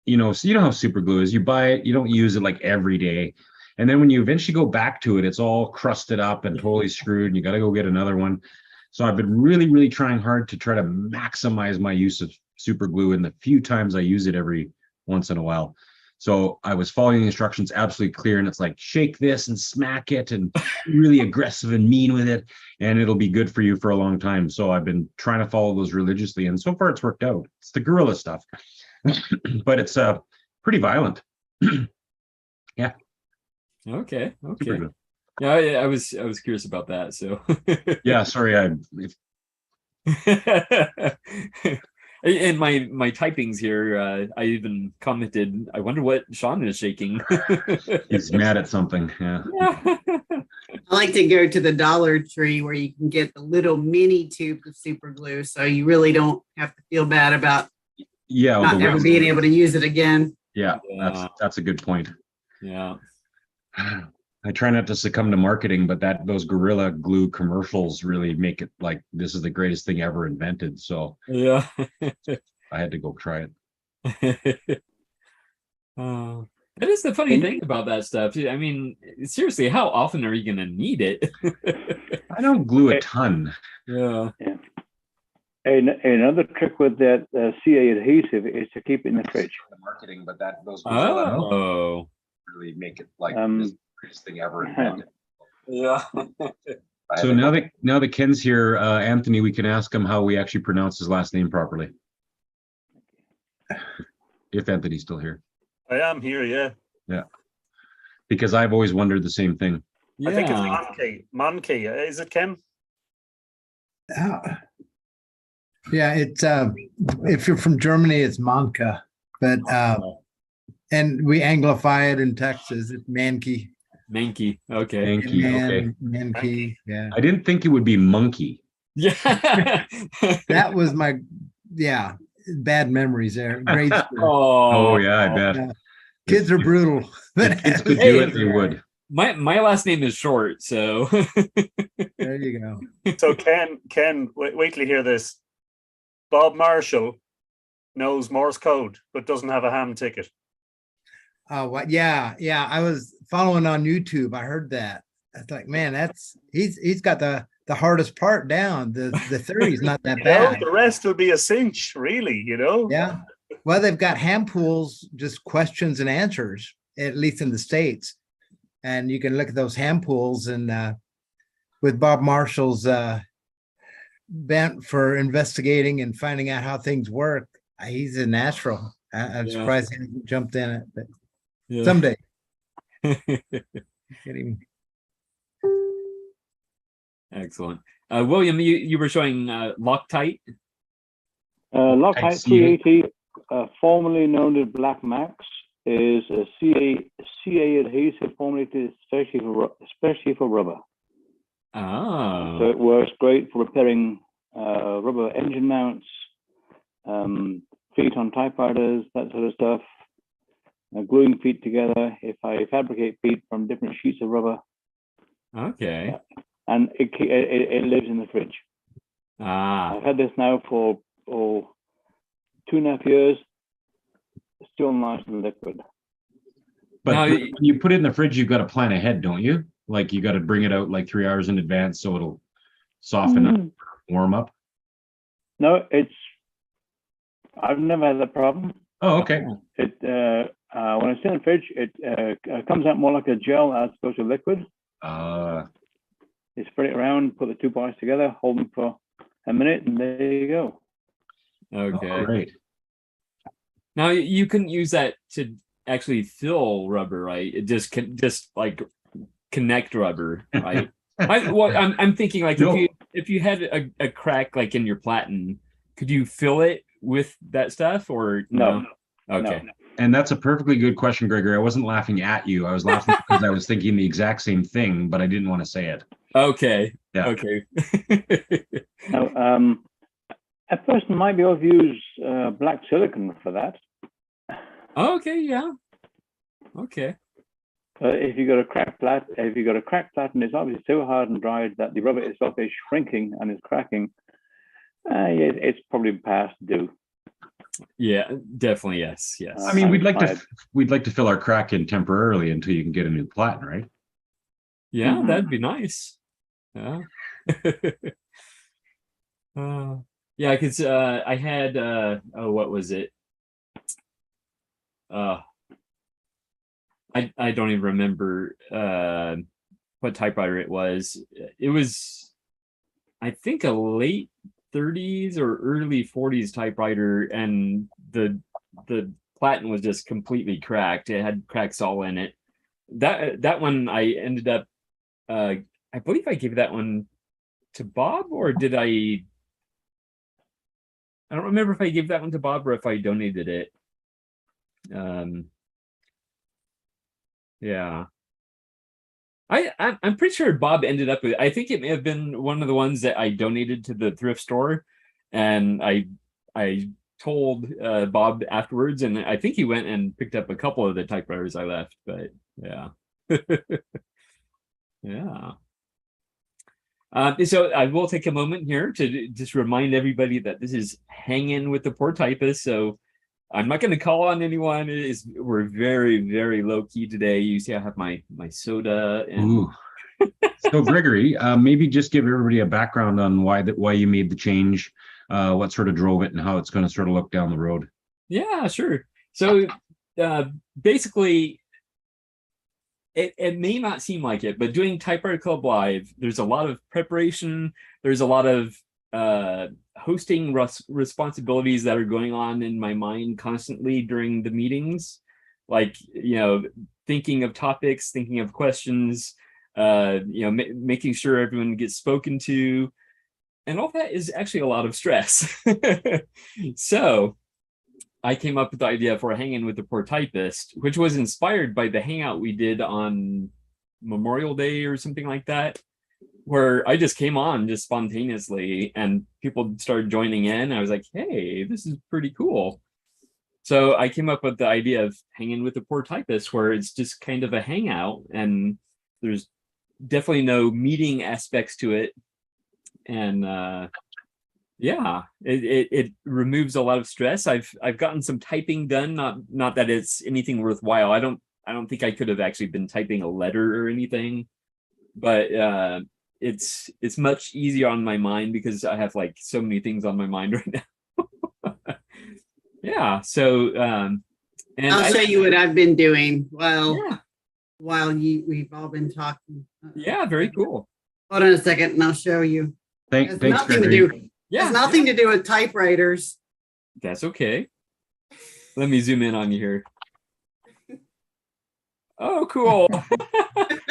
Speaker 6: you know how super glue is. You buy it, you don't use it like every day. And then when you eventually go back to it, it's all crusted up and totally screwed, and you got to go get another one. So I've been really, really trying hard to try to maximize my use of super glue in the few times I use it every once in a while. So I was following the instructions absolutely clear, and it's like, shake this and smack it and be really aggressive and mean with it, and it'll be good for you for a long time. So I've been trying to follow those religiously, and so far it's worked out. It's the guerrilla stuff. But it's pretty violent. Yeah.
Speaker 1: Okay. Yeah, I was curious about that. So
Speaker 6: yeah, sorry.
Speaker 1: In my typings here, I even commented, I wonder what Sean is shaking.
Speaker 6: He's mad at something. Yeah.
Speaker 10: I like to go to the Dollar Tree where you can get the little mini tube of super glue, so you really don't have to feel bad about not ever being able to use it again.
Speaker 6: Yeah, that's a good point.
Speaker 1: Yeah.
Speaker 6: I try not to succumb to marketing, but those Gorilla Glue commercials really make it like this is the greatest thing ever invented. So
Speaker 1: yeah,
Speaker 6: I had to go try it.
Speaker 1: That is the funny thing about that stuff. I mean, seriously, how often are you going to need it?
Speaker 6: I don't glue a ton.
Speaker 1: Yeah.
Speaker 9: Another trick with that CA adhesive is to keep it in the fridge.
Speaker 6: Marketing, but those really make it like this greatest thing ever invented.
Speaker 1: Yeah.
Speaker 6: So now that Ken's here, Anthony, we can ask him how we actually pronounce his last name properly. If Anthony's still here.
Speaker 5: I am here, yeah.
Speaker 6: Yeah. Because I've always wondered the same thing.
Speaker 5: I think it's Monkey. Is it, Ken?
Speaker 13: Yeah, it's if you're from Germany, it's Manka, but and we anglify it in Texas. It's Mankey.
Speaker 1: Mankey. Okay.
Speaker 6: Mankey. Okay.
Speaker 13: Mankey. Yeah.
Speaker 6: I didn't think it would be monkey.
Speaker 1: Yeah.
Speaker 13: That was my bad memories there. Grade school.
Speaker 6: Oh yeah, I bet.
Speaker 13: Kids are brutal.
Speaker 6: If kids could do it, they would.
Speaker 1: My last name is short, so
Speaker 13: there you go.
Speaker 5: So Ken, wait till you hear this. Bob Marshall knows Morse code, but doesn't have a ham ticket.
Speaker 13: Oh, what? Yeah. I was following on YouTube. I heard that. I was like, man, he's got the hardest part down. The theory's not that bad.
Speaker 5: The rest will be a cinch, really.
Speaker 13: Yeah. Well, they've got ham pools, just questions and answers, at least in the States, and you can look at those ham pools. And with Bob Marshall's bent for investigating and finding out how things work, he's a natural. I'm surprised he hasn't jumped in it, but someday.
Speaker 1: Excellent. William, you were showing Loctite.
Speaker 9: Loctite 380, formerly known as Black Max, is a CA adhesive formulated especially for rubber.
Speaker 1: Oh.
Speaker 9: So it works great for repairing rubber engine mounts, feet on typewriters, that sort of stuff. gluing feet together. If I fabricate feet from different sheets of rubber,
Speaker 1: Okay.
Speaker 9: and it lives in the fridge. I've had this now for 2.5 years. Still nice and liquid.
Speaker 6: But
Speaker 1: Now,
Speaker 6: when you put it in the fridge, you've got to plan ahead, don't you? Like you got to bring it out like 3 hours in advance so it'll soften up, warm up.
Speaker 9: No, I've never had that problem.
Speaker 6: Oh, okay.
Speaker 9: When it's in the fridge, it comes out more like a gel as opposed to liquid. You spread it around, put the 2 parts together, hold them for a minute, and there you go.
Speaker 1: Okay.
Speaker 6: Oh, great.
Speaker 1: Now you couldn't use that to actually fill rubber, right? It just like connect rubber, right? I'm thinking like if you had a crack like in your platen, could you fill it with that stuff or
Speaker 9: no?
Speaker 1: Okay.
Speaker 9: No.
Speaker 6: And that's a perfectly good question, Gregory. I wasn't laughing at you. I was laughing because I was thinking the exact same thing, but I didn't want to say it.
Speaker 1: Okay.
Speaker 6: Yeah.
Speaker 1: Okay.
Speaker 9: Now, a person might be able to use black silicon for that.
Speaker 1: Okay. Yeah. Okay.
Speaker 9: If you got a cracked platen, it's obviously so hard and dried that the rubber itself is shrinking and is cracking. It's probably past due.
Speaker 1: Yeah, definitely. Yes.
Speaker 6: I mean, we'd like to fill our crack in temporarily until you can get a new platen, right?
Speaker 1: Yeah, that'd be nice. Yeah. Yeah, because I had what was it? I don't even remember what typewriter it was. It was, I think, a late 30s or early 40s typewriter, and the platen was just completely cracked. It had cracks all in it. That one I ended up I believe I gave that one to Bob, or did I don't remember if I gave that one to Bob or if I donated it. Yeah. I'm pretty sure Bob ended up with, I think it may have been one of the ones that I donated to the thrift store, and I told Bob afterwards, and I think he went and picked up a couple of the typewriters I left, but yeah. Yeah. So I will take a moment here to just remind everybody that this is Hangin with the Poor Typist. So I'm not going to call on anyone. We're very, very low key today. You see, I have my soda. And
Speaker 6: So Gregory, maybe just give everybody a background on why you made the change, what sort of drove it, and how it's going to sort of look down the road.
Speaker 1: Yeah, sure. So basically, it may not seem like it, but doing Typewriter Club Live, there's a lot of preparation. There's a lot of hosting responsibilities that are going on in my mind constantly during the meetings, like thinking of topics, thinking of questions, making sure everyone gets spoken to, and all that is actually a lot of stress. So I came up with the idea for Hangin with the Poor Typist, which was inspired by the hangout we did on Memorial Day or something like that, where I just came on just spontaneously and people started joining in. I was like, hey, this is pretty cool. So I came up with the idea of Hangin with the Poor Typist, where it's just kind of a hangout and there's definitely no meeting aspects to it. And yeah, it removes a lot of stress. I've gotten some typing done, not that it's anything worthwhile. I don't think I could have actually been typing a letter or anything, but it's much easier on my mind because I have like so many things on my mind right now. Yeah, so and
Speaker 10: I'll show you what I've been doing while we've all been talking.
Speaker 1: Yeah, very cool.
Speaker 10: Hold on a second and I'll show you.
Speaker 6: Thanks,
Speaker 10: nothing
Speaker 6: Gregory.
Speaker 10: to do. Yeah, it's nothing to do with typewriters.
Speaker 1: That's okay. Let me zoom in on you here. Oh, cool.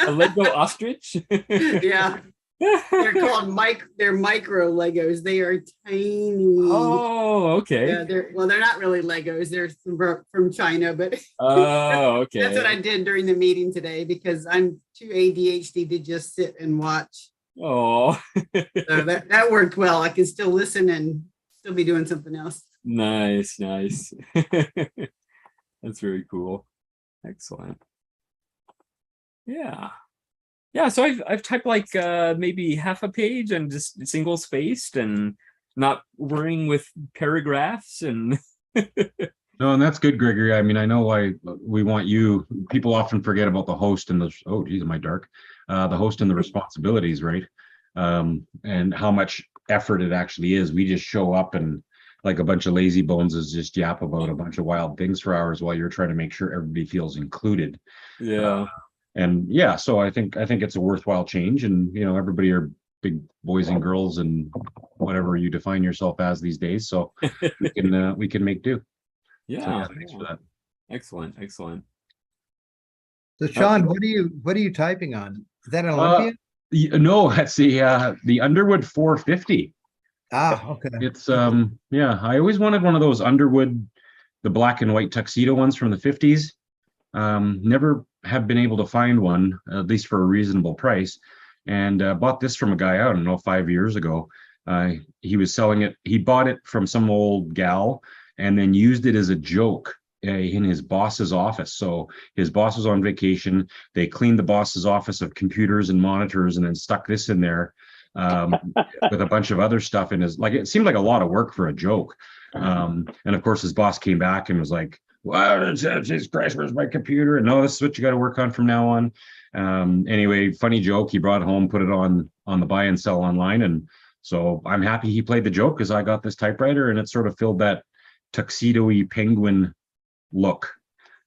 Speaker 1: A Lego ostrich?
Speaker 10: Yeah. They're called they're micro Legos. They are tiny.
Speaker 1: Oh, okay.
Speaker 10: Yeah, they're not really Legos. They're from China, but
Speaker 1: oh, okay.
Speaker 10: That's what I did during the meeting today because I'm too ADHD to just sit and watch.
Speaker 1: Oh,
Speaker 10: so that worked well. I can still listen and still be doing something else.
Speaker 1: Nice. That's very cool. Excellent. Yeah. Yeah, so I've typed like maybe half a page and just single spaced and not worrying with paragraphs and
Speaker 6: No, and that's good, Gregory. I mean, I know why we want you. People often forget about the host and the, oh geez, am I dark? The host and the responsibilities, right? And how much effort it actually is. We just show up and like a bunch of lazy bones is just yap about a bunch of wild things for hours while you're trying to make sure everybody feels included.
Speaker 1: yeah.
Speaker 6: And yeah, so I think it's a worthwhile change, and you know, everybody are big boys and girls and whatever you define yourself as these days. So we can make do.
Speaker 1: Yeah.
Speaker 6: So, yeah, thanks for that.
Speaker 1: Excellent. Excellent.
Speaker 13: So Sean, what are you typing on? Is that an Olympia?
Speaker 6: No, that's the Underwood 450.
Speaker 13: Ah, okay.
Speaker 6: It's yeah, I always wanted one of those Underwood, the black and white tuxedo ones from the 50s. Never have been able to find one, at least for a reasonable price, and bought this from a guy, I don't know, 5 years ago. He was selling it. He bought it from some old gal and then used it as a joke in his boss's office. So his boss was on vacation. They cleaned the boss's office of computers and monitors and then stuck this in there with a bunch of other stuff in his, like, it seemed like a lot of work for a joke. And of course his boss came back and was like, well, Jesus Christ, where's my computer? And no, this is what you got to work on from now on. Anyway, funny joke. He brought it home, put it on the buy and sell online. And so I'm happy he played the joke because I got this typewriter and it sort of filled that tuxedo-y penguin look.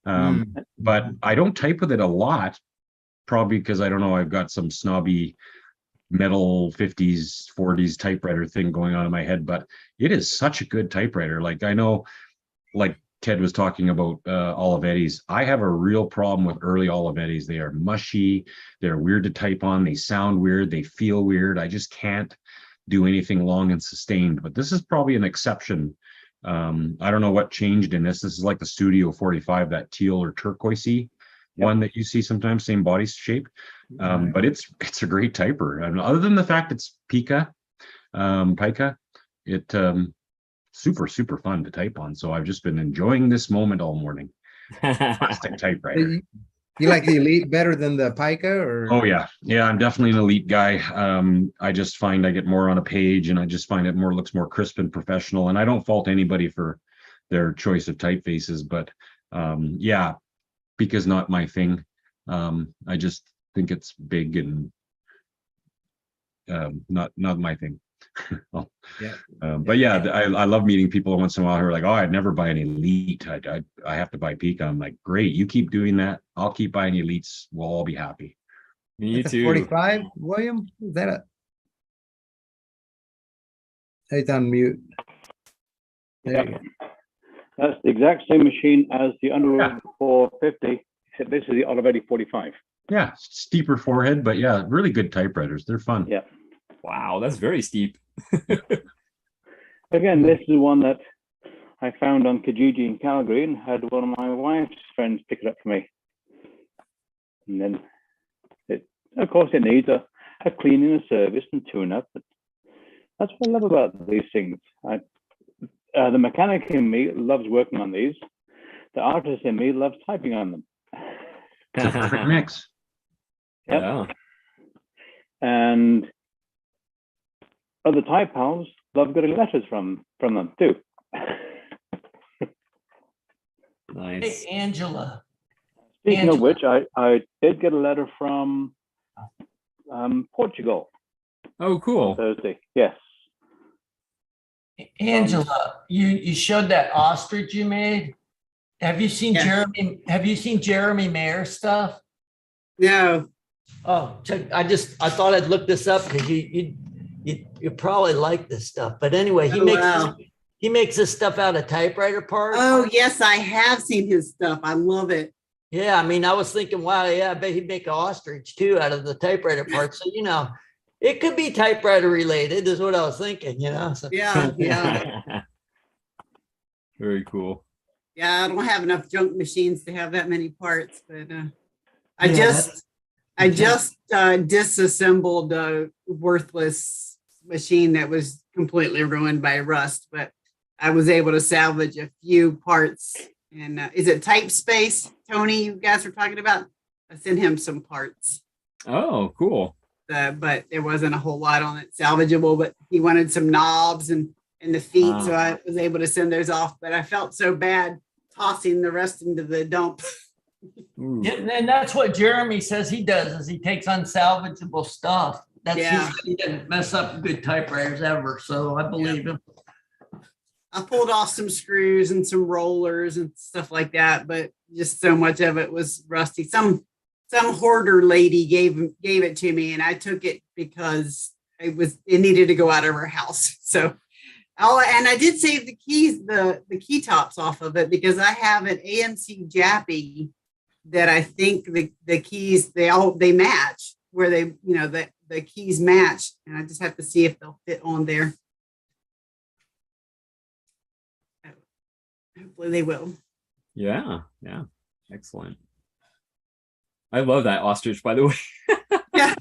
Speaker 6: But I don't type with it a lot, probably because I don't know, I've got some snobby metal 50s, 40s typewriter thing going on in my head, but it is such a good typewriter. Like, I know, like Ted was talking about Olivetti's. I have a real problem with early Olivetti's. They are mushy, they're weird to type on, they sound weird, they feel weird. I just can't do anything long and sustained, but this is probably an exception. I don't know what changed in this. This is like the Studio 45, that teal or turquoisey one that you see sometimes, same body shape. But it's a great typer. And other than the fact it's pica, it super fun to type on. So I've just been enjoying this moment all morning. Plastic typewriter.
Speaker 13: You like the Elite better than the Pica, or?
Speaker 6: Oh yeah, I'm definitely an Elite guy. I just find I get more on a page, and I just find it looks more crisp and professional. And I don't fault anybody for their choice of typefaces, but yeah, Pica's not my thing. I just think it's big and not my thing. Well, but yeah, I love meeting people once in a while who are like, oh, I'd never buy an Elite. I have to buy Pica. I'm like, great, you keep doing that. I'll keep buying Elites. We'll all be happy.
Speaker 1: Me too.
Speaker 13: 45, William? Is that a? It's on mute. There you go.
Speaker 9: That's the exact same machine as the Underwood 450. This is the Olivetti 45.
Speaker 6: Yeah, steeper forehead, but yeah, really good typewriters. They're fun.
Speaker 9: Yeah.
Speaker 1: Wow, that's very steep.
Speaker 9: Again, this is one that I found on Kijiji in Calgary and had one of my wife's friends pick it up for me. And then, of course, it needs a cleaning, a service, and tune-up. But that's what I love about these things. The mechanic in me loves working on these. The artist in me loves typing on them.
Speaker 6: It's a perfect mix.
Speaker 9: Yep.
Speaker 1: Yeah.
Speaker 9: And other type pals love getting letters from them too.
Speaker 1: Nice.
Speaker 14: Hey, Angela.
Speaker 9: Speaking of which, I did get a letter from Portugal.
Speaker 1: Oh, cool.
Speaker 9: Thursday, yes.
Speaker 14: Angela, you showed that ostrich you made. Have you seen Jeremy? Have you seen Jeremy Mayer stuff?
Speaker 10: No.
Speaker 14: Oh, I thought I'd look this up because you probably like this stuff. But anyway, he makes this stuff out of typewriter parts.
Speaker 10: Oh yes, I have seen his stuff. I love it.
Speaker 14: Yeah, I mean, I was thinking, wow, yeah, I bet he'd make an ostrich too out of the typewriter parts. So it could be typewriter related, is what I was thinking. So.
Speaker 10: Yeah.
Speaker 1: Very cool.
Speaker 10: Yeah, I don't have enough junk machines to have that many parts, but I just disassembled a worthless machine that was completely ruined by rust, but I was able to salvage a few parts And is it Type Space, Tony, you guys were talking about? I sent him some parts.
Speaker 1: Oh, cool.
Speaker 10: But there wasn't a whole lot on it salvageable, but he wanted some knobs and the feet. So I was able to send those off, but I felt so bad tossing the rest into the dump.
Speaker 14: Yeah, and that's what Jeremy says he does is he takes unsalvageable stuff. He didn't mess up good typewriters ever. So I believe him.
Speaker 10: I pulled off some screws and some rollers and stuff like that, but just so much of it was rusty. Some hoarder lady gave it to me, and I took it because it needed to go out of her house. So, and I did save the keys, the key tops off of it because I have an ANC Jappy that I think the keys they match where the keys match, and I just have to see if they'll fit on there. Hopefully they will.
Speaker 1: Yeah. Excellent. I love that ostrich, by the way.
Speaker 10: Yeah.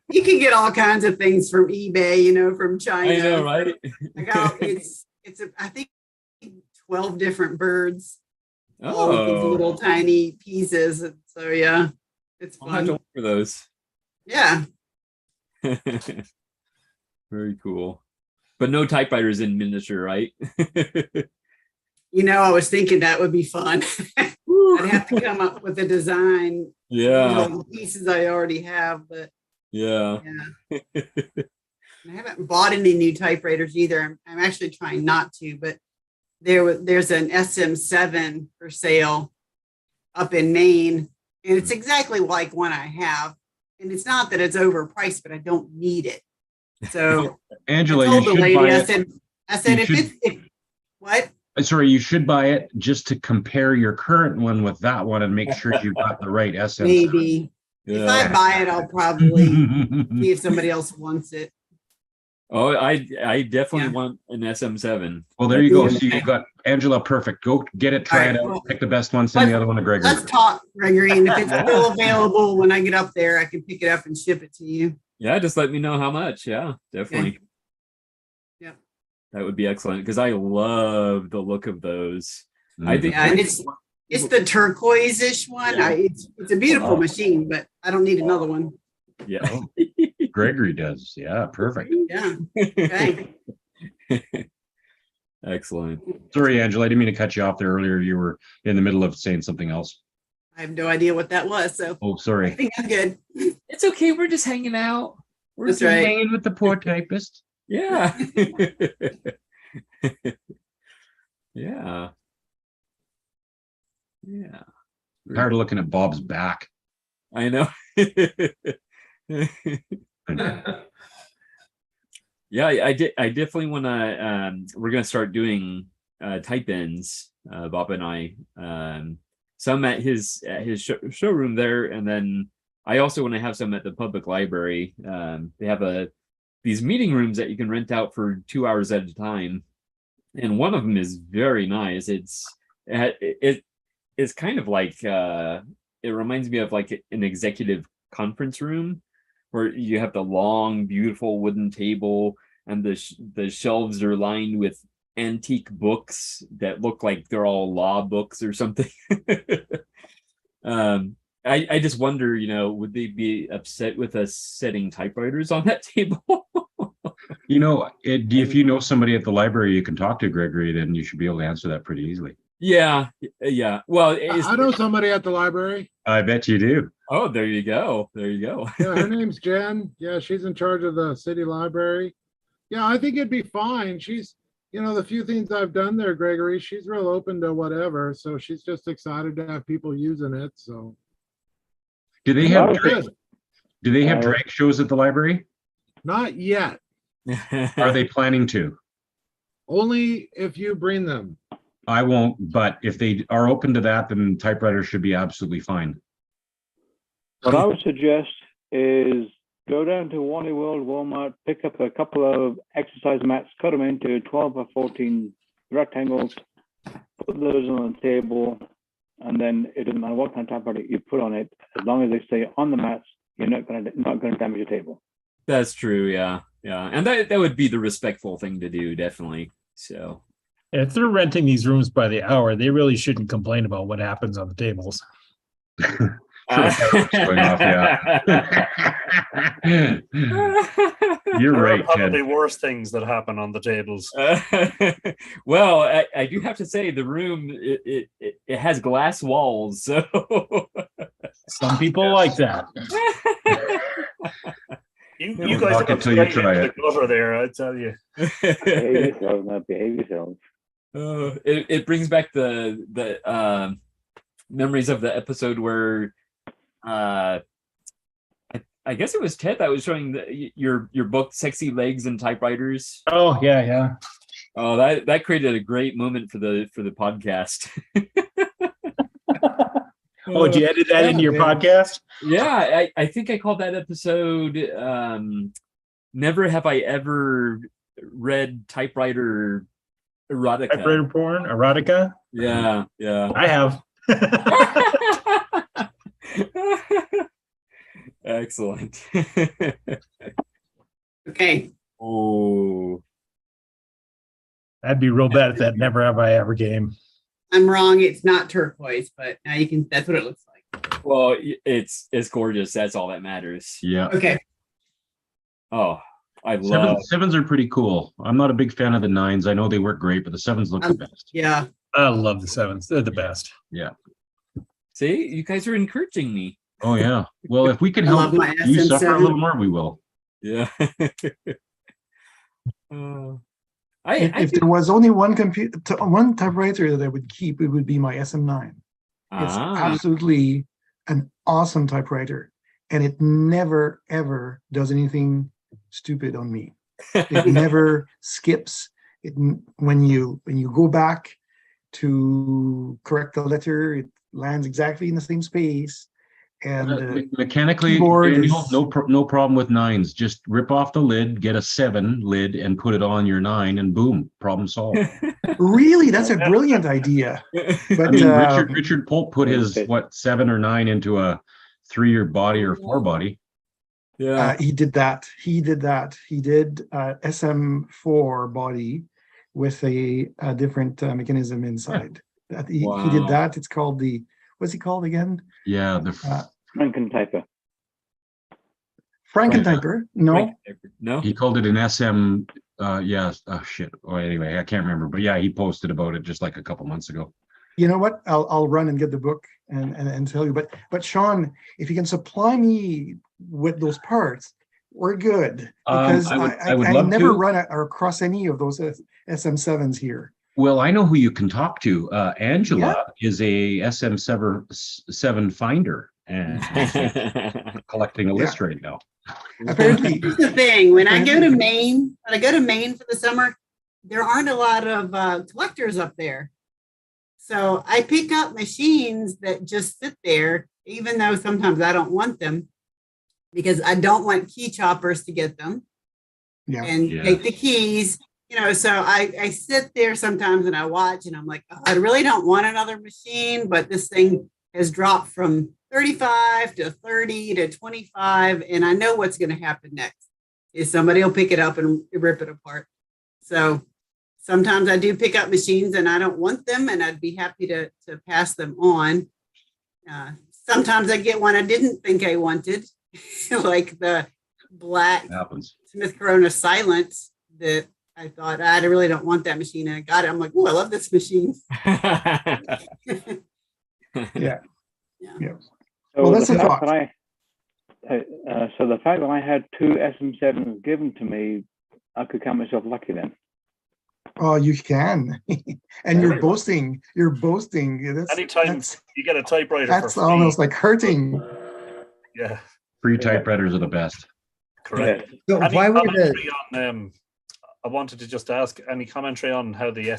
Speaker 10: You can get all kinds of things from eBay, from China.
Speaker 1: I know, right?
Speaker 10: I think 12 different birds.
Speaker 1: Oh,
Speaker 10: all of these little tiny pieces. So yeah, it's fun.
Speaker 1: I'll have to look for those.
Speaker 10: Yeah.
Speaker 1: Very cool. But no typewriters in miniature, right?
Speaker 10: I was thinking that would be fun. I'd have to come up with a design.
Speaker 1: Yeah.
Speaker 10: The pieces I already have, but
Speaker 1: yeah.
Speaker 10: I haven't bought any new typewriters either. I'm actually trying not to, but there's an SM7 for sale up in Maine, and it's exactly like one I have. And it's not that it's overpriced, but I don't need it. So
Speaker 6: Angela,
Speaker 10: I told
Speaker 6: you
Speaker 10: the
Speaker 6: should
Speaker 10: lady,
Speaker 6: buy
Speaker 10: I said,
Speaker 6: it.
Speaker 10: What?
Speaker 6: Sorry, you should buy it just to compare your current one with that one and make sure you've got the right SM.
Speaker 10: Maybe.
Speaker 1: Yeah.
Speaker 10: If I buy it, I'll probably see if somebody else wants it.
Speaker 1: Oh, I definitely want an SM7.
Speaker 6: Well, there you go. So you got Angela, perfect. Go get it, try it out, pick the best one, send the other one to Gregory.
Speaker 10: Let's talk, Gregory, and if it's still available when I get up there, I can pick it up and ship it to you.
Speaker 1: Yeah, just let me know how much. Yeah, definitely.
Speaker 10: Okay. Yeah.
Speaker 1: That would be excellent because I love the look of those. I think
Speaker 10: it's the turquoise-ish one.
Speaker 1: Yeah.
Speaker 10: It's a beautiful machine, but I don't need another one.
Speaker 1: Yeah.
Speaker 6: Gregory does. Yeah, perfect.
Speaker 10: Yeah. Okay.
Speaker 1: Excellent.
Speaker 6: Sorry, Angela, I didn't mean to cut you off there earlier. You were in the middle of saying something else.
Speaker 10: I have no idea what that was. So
Speaker 6: oh, sorry.
Speaker 10: I think I'm good.
Speaker 1: It's okay. We're just hanging out. We're
Speaker 10: That's
Speaker 1: just
Speaker 10: right.
Speaker 6: Hanging with the poor typist.
Speaker 1: Yeah. Yeah. Yeah.
Speaker 6: Tired of looking at Bob's back.
Speaker 1: I know. Yeah, I definitely want to. We're gonna start doing type-ins, Bob and I. Some at his showroom there, and then I also want to have some at the public library. They have these meeting rooms that you can rent out for 2 hours at a time, and one of them is very nice. It's kind of like it reminds me of like an executive conference room where you have the long, beautiful wooden table, and the shelves are lined with antique books that look like they're all law books or something. I just wonder, would they be upset with us setting typewriters on that table?
Speaker 6: If you know somebody at the library you can talk to, Gregory, then you should be able to answer that pretty easily.
Speaker 1: Yeah. Well,
Speaker 3: I know somebody at the library.
Speaker 6: I bet you do.
Speaker 1: Oh, there you go.
Speaker 3: Yeah, her name's Jen. Yeah, she's in charge of the city library. Yeah, I think it'd be fine. She's, the few things I've done there, Gregory, she's real open to whatever. So she's just excited to have people using it. So
Speaker 6: do they have drag shows at the library?
Speaker 3: Not yet.
Speaker 6: Are they planning to?
Speaker 3: Only if you bring them.
Speaker 6: I won't, but if they are open to that, then typewriters should be absolutely fine.
Speaker 9: What I would suggest is go down to Wally World, Walmart, pick up a couple of exercise mats, cut them into 12 or 14 rectangles, put those on the table, and then it doesn't matter what kind of typewriter you put on it, as long as they stay on the mats, you're not going to damage your table.
Speaker 1: That's true. Yeah. And that would be the respectful thing to do, definitely. So
Speaker 11: If they're renting these rooms by the hour, they really shouldn't complain about what happens on the tables.
Speaker 6: Going off, yeah. You're
Speaker 5: There
Speaker 6: right,
Speaker 5: are
Speaker 6: Ted.
Speaker 5: probably worse things that happen on the tables.
Speaker 1: Well, I do have to say the room it has glass walls, so
Speaker 11: some people like that.
Speaker 5: You guys
Speaker 6: Knock
Speaker 5: are
Speaker 6: it till you
Speaker 5: straight
Speaker 6: try
Speaker 5: into
Speaker 6: it.
Speaker 5: the gutter there, I tell you.
Speaker 9: Behave yourself, not behave yourself.
Speaker 1: It brings back the memories of the episode where I guess it was Ted that was showing your book "Sexy Legs and Typewriters."
Speaker 11: Oh yeah.
Speaker 1: Oh, that created a great moment for the podcast.
Speaker 11: Oh, did you edit that into your podcast?
Speaker 1: Yeah, I think I called that episode "Never Have I Ever Read Typewriter Erotica."
Speaker 11: Typewriter porn, erotica.
Speaker 1: Yeah.
Speaker 11: I have.
Speaker 1: Excellent.
Speaker 10: Okay.
Speaker 1: Oh,
Speaker 11: I'd be real bad at that Never Have I Ever game.
Speaker 10: I'm wrong. It's not turquoise, but now you can. That's what it looks like.
Speaker 1: well, it's gorgeous. That's all that matters.
Speaker 6: Yeah.
Speaker 10: Okay.
Speaker 1: Oh, I love
Speaker 6: Sevens are pretty cool. I'm not a big fan of the 9s. I know they work great, but the 7s look the best.
Speaker 10: Yeah.
Speaker 11: I love the 7s. They're the best.
Speaker 6: Yeah.
Speaker 1: See, you guys are encouraging me.
Speaker 6: Oh yeah. Well, if we can
Speaker 10: I
Speaker 6: help
Speaker 10: love my
Speaker 6: you suffer a
Speaker 10: SM7.
Speaker 6: little more, we will.
Speaker 1: Yeah.
Speaker 15: If there was only one one typewriter that I would keep, it would be my SM9. It's absolutely an awesome typewriter, and it never ever does anything stupid on me. It never skips. When you go back to correct the letter, it lands exactly in the same space. And
Speaker 6: mechanically, Daniel, no problem with 9s. Just rip off the lid, get a 7 lid, and put it on your 9, and boom, problem solved.
Speaker 15: Really, that's a brilliant idea. But
Speaker 6: I mean, Richard Polk put his 7 or 9 into a 3 body or 4 body.
Speaker 1: Yeah,
Speaker 15: he did that. He did SM4 body with a different mechanism inside. He did that. It's called what's it called again?
Speaker 6: Yeah, the
Speaker 9: Frankentyper.
Speaker 15: Frankentyper? No.
Speaker 1: No.
Speaker 6: He called it an SM. Yes. Oh shit. Oh, anyway, I can't remember. But yeah, he posted about it just like a couple months ago.
Speaker 15: You know what? I'll run and get the book and tell you. But Sean, if you can supply me with those parts, we're good. Because
Speaker 6: I would
Speaker 15: I
Speaker 6: love
Speaker 15: never
Speaker 6: to.
Speaker 15: run across any of those SM7s here.
Speaker 6: Well, I know who you can talk to. Angela is a SM7 finder and collecting a list right now.
Speaker 15: Apparently,
Speaker 10: here's the thing: when I go to Maine, for the summer, there aren't a lot of collectors up there. So I pick up machines that just sit there, even though sometimes I don't want them, because I don't want key choppers to get them and take the keys. So I sit there sometimes and I watch and I'm like, oh, I really don't want another machine, but this thing has dropped from 35 to 30 to 25. And I know what's going to happen next is somebody will pick it up and rip it apart. So sometimes I do pick up machines and I don't want them and I'd be happy to pass them on. Sometimes I get one I didn't think I wanted, like the black Smith Corona Silence that I thought I really don't want that machine, and I got it. I'm like, oh, I love this machine.
Speaker 15: Yeah.
Speaker 9: So
Speaker 15: well, that's
Speaker 9: the
Speaker 15: a
Speaker 9: fact
Speaker 15: thought.
Speaker 9: So the fact that I had 2 SM7s given to me, I could count myself lucky then.
Speaker 15: Oh, you can, and you're boasting. You're boasting.
Speaker 5: Anytime you get a typewriter,
Speaker 15: that's
Speaker 5: for free,
Speaker 15: almost like hurting.
Speaker 5: Yeah,
Speaker 6: free typewriters are the best.
Speaker 5: Correct.
Speaker 13: So
Speaker 5: Any
Speaker 13: why would
Speaker 5: commentary on? I wanted to just ask any commentary on how the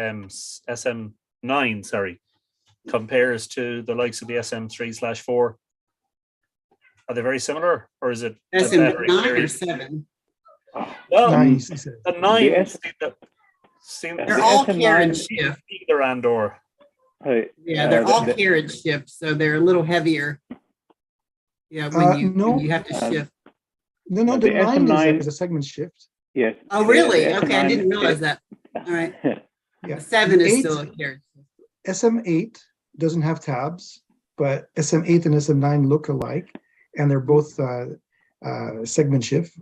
Speaker 5: SM9, compares to the likes of the SM3/4. Are they very similar, or is it a better
Speaker 10: SM9 or
Speaker 5: experience?
Speaker 10: 7?
Speaker 5: Well,
Speaker 15: Nice.
Speaker 5: the 9
Speaker 10: They're all carriage shift.
Speaker 5: Either and or.
Speaker 10: Yeah, they're all carriage shift, so they're a little heavier. Yeah, when you have to shift.
Speaker 15: No, the 9 is a segment shift.
Speaker 9: Yes.
Speaker 10: Oh, really?
Speaker 9: The
Speaker 10: Okay, I
Speaker 9: SM9
Speaker 10: didn't realize that. All right.
Speaker 2: Yeah.
Speaker 10: 7 is
Speaker 2: 8
Speaker 10: still a carriage.
Speaker 2: SM8 doesn't have tabs, but SM8 and SM9 look alike, and they're both segment shift.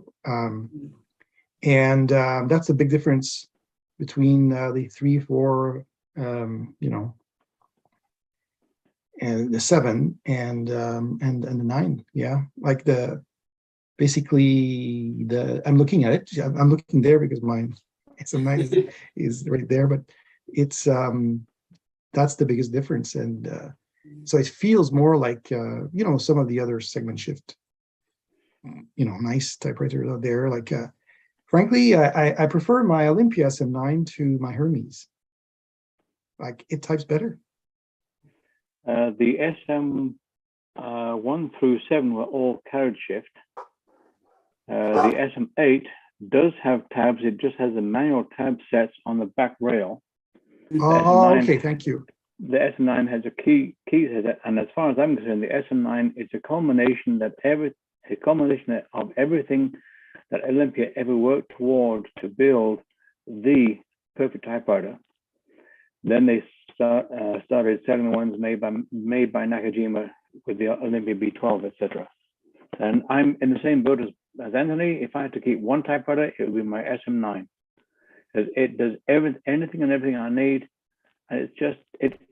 Speaker 2: And that's the big difference between the 3, 4, and the 7 and the 9. Yeah, like basically I'm looking at it. I'm looking there because mine SM9 is right there, but it's that's the biggest difference. And so it feels more like some of the other segment shift nice typewriter out there. Like frankly, I prefer my Olympia SM9 to my Hermes. Like it types better.
Speaker 9: The SM1 through 7 were all carriage shift. The SM8 does have tabs. It just has the manual tab sets on the back rail.
Speaker 2: Oh, okay, thank you.
Speaker 9: The SM9 has a key set, and as far as I'm concerned, the SM9 is a culmination of everything that Olympia ever worked toward to build the perfect typewriter. Then they started selling the ones made by Nakajima with the Olympia B12, etc. And I'm in the same boat as Anthony. If I had to keep one typewriter, it would be my SM9, because it does anything and everything I need, and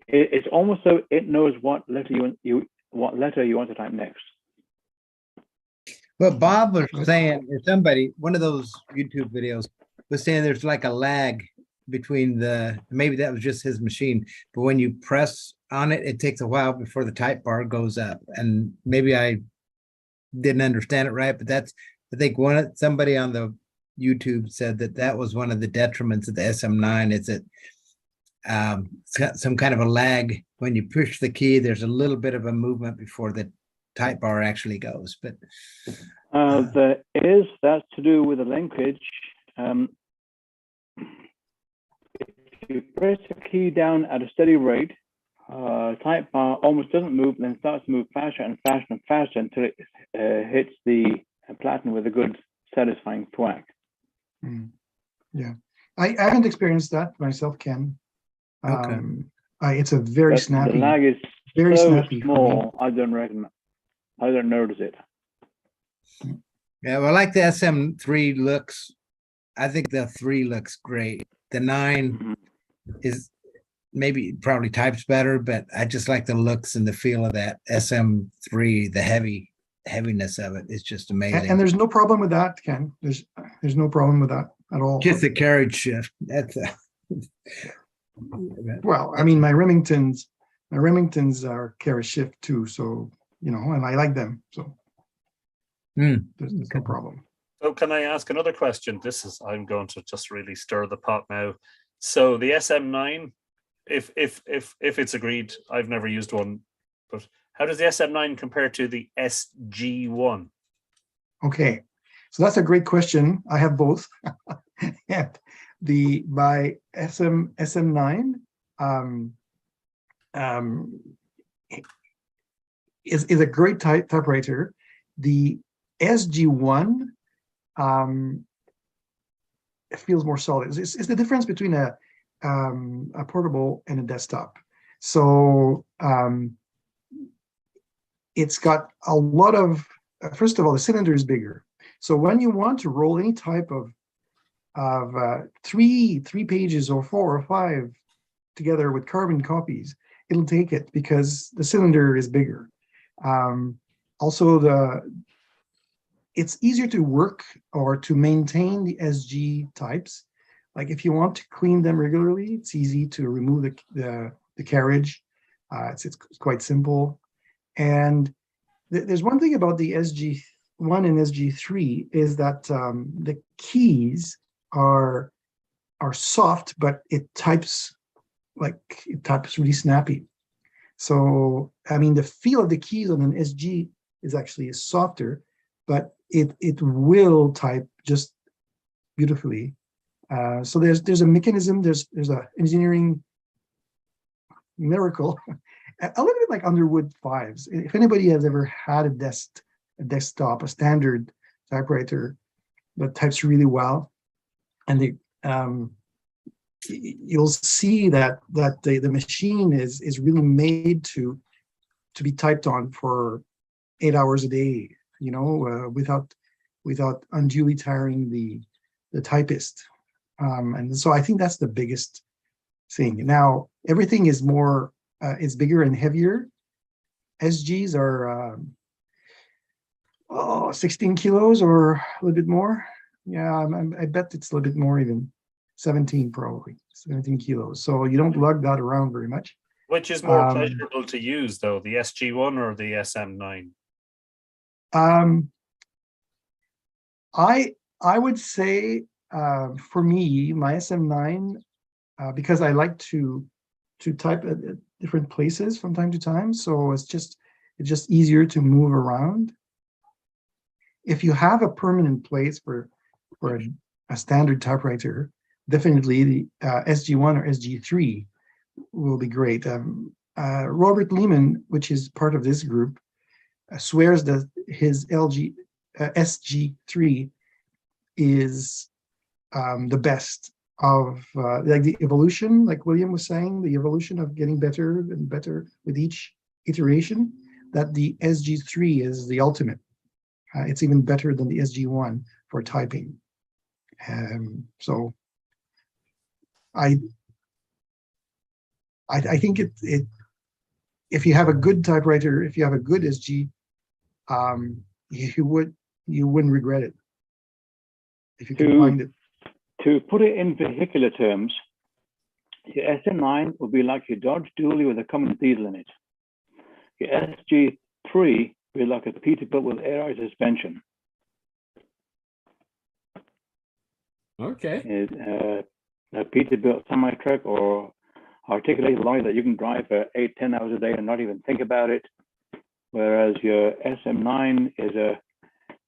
Speaker 9: it's almost so it knows what letter you want to type next.
Speaker 13: Well, Bob was saying, or somebody, one of those YouTube videos was saying there's like a lag between maybe that was just his machine, but when you press on it, it takes a while before the type bar goes up. And maybe I didn't understand it right, but I think somebody on the YouTube said that was one of the detriments of the SM9 is that it's got some kind of a lag. When you push the key, there's a little bit of a movement before the type bar actually goes. But
Speaker 9: that's to do with the linkage. If you press the key down at a steady rate, type bar almost doesn't move, and then starts to move faster and faster and faster until it hits the platen with a good, satisfying thwack.
Speaker 2: Yeah, I haven't experienced that myself, Ken.
Speaker 13: Okay.
Speaker 2: It's a very snappy.
Speaker 9: The lag is
Speaker 2: very
Speaker 9: so
Speaker 2: snappy.
Speaker 9: small. I don't notice it.
Speaker 13: Yeah, well, I like the SM3 looks. I think the 3 looks great. The 9 is probably types better, but I just like the looks and the feel of that SM3. The heaviness of it is just amazing.
Speaker 2: And there's no problem with that, Ken. There's no problem with that at all.
Speaker 13: Just the carriage shift. That's
Speaker 2: well, I mean, my Remingtons are carriage shift too, so and I like them, so there's no problem.
Speaker 5: So can I ask another question? I'm going to just really stir the pot now. So the SM9, if it's agreed, I've never used one, but how does the SM9 compare to the SG1?
Speaker 2: Okay, so that's a great question. I have both. Yeah, my SM9 is a great typewriter. The SG1 it feels more solid. It's the difference between a portable and a desktop. So it's got a lot of, first of all, the cylinder is bigger. So when you want to roll any type of three pages or 4 or 5 together with carbon copies, it'll take it because the cylinder is bigger. Also, it's easier to work or to maintain the SG types. Like if you want to clean them regularly, it's easy to remove the carriage. It's quite simple. And there's one thing about the SG1 and SG3 is that the keys are soft, but it types really snappy. So I mean, the feel of the keys on an SG is actually softer, but it will type just beautifully. So there's a mechanism, there's a engineering miracle, a little bit like Underwood 5s. If anybody has ever had a desktop, a standard typewriter that types really well, and
Speaker 15: you'll see that the machine is really made to be typed on for 8 hours a day, without unduly tiring the typist. And so I think that's the biggest thing. Now, everything is more, is bigger and heavier. SGs are 16 kilos or a little bit more. Yeah, I bet it's a little bit more, even 17 probably, 17 kilos. So you don't lug that around very much.
Speaker 5: Which is more pleasurable to use, though, the SG1 or the SM9?
Speaker 15: I would say for me, my SM9, because I like to type at different places from time to time, so it's just easier to move around. If you have a permanent place for a standard typewriter, definitely the SG1 or SG3 will be great. Robert Lehman, which is part of this group, swears that his SG3 is the best of like the evolution, like William was saying, the evolution of getting better and better with each iteration, that the SG3 is the ultimate. It's even better than the SG1 for typing. So I think it if you have a good typewriter, if you have a good SG, you wouldn't regret it if you can find it.
Speaker 9: To put it in vehicular terms, your SM9 will be like your Dodge Dually with a Cummins diesel in it. Your SG3 will be like a Peterbilt with air suspension.
Speaker 1: Okay.
Speaker 9: A Peterbilt semi-truck or articulated lorry that you can drive for 8-10 hours a day and not even think about it. Whereas your SM9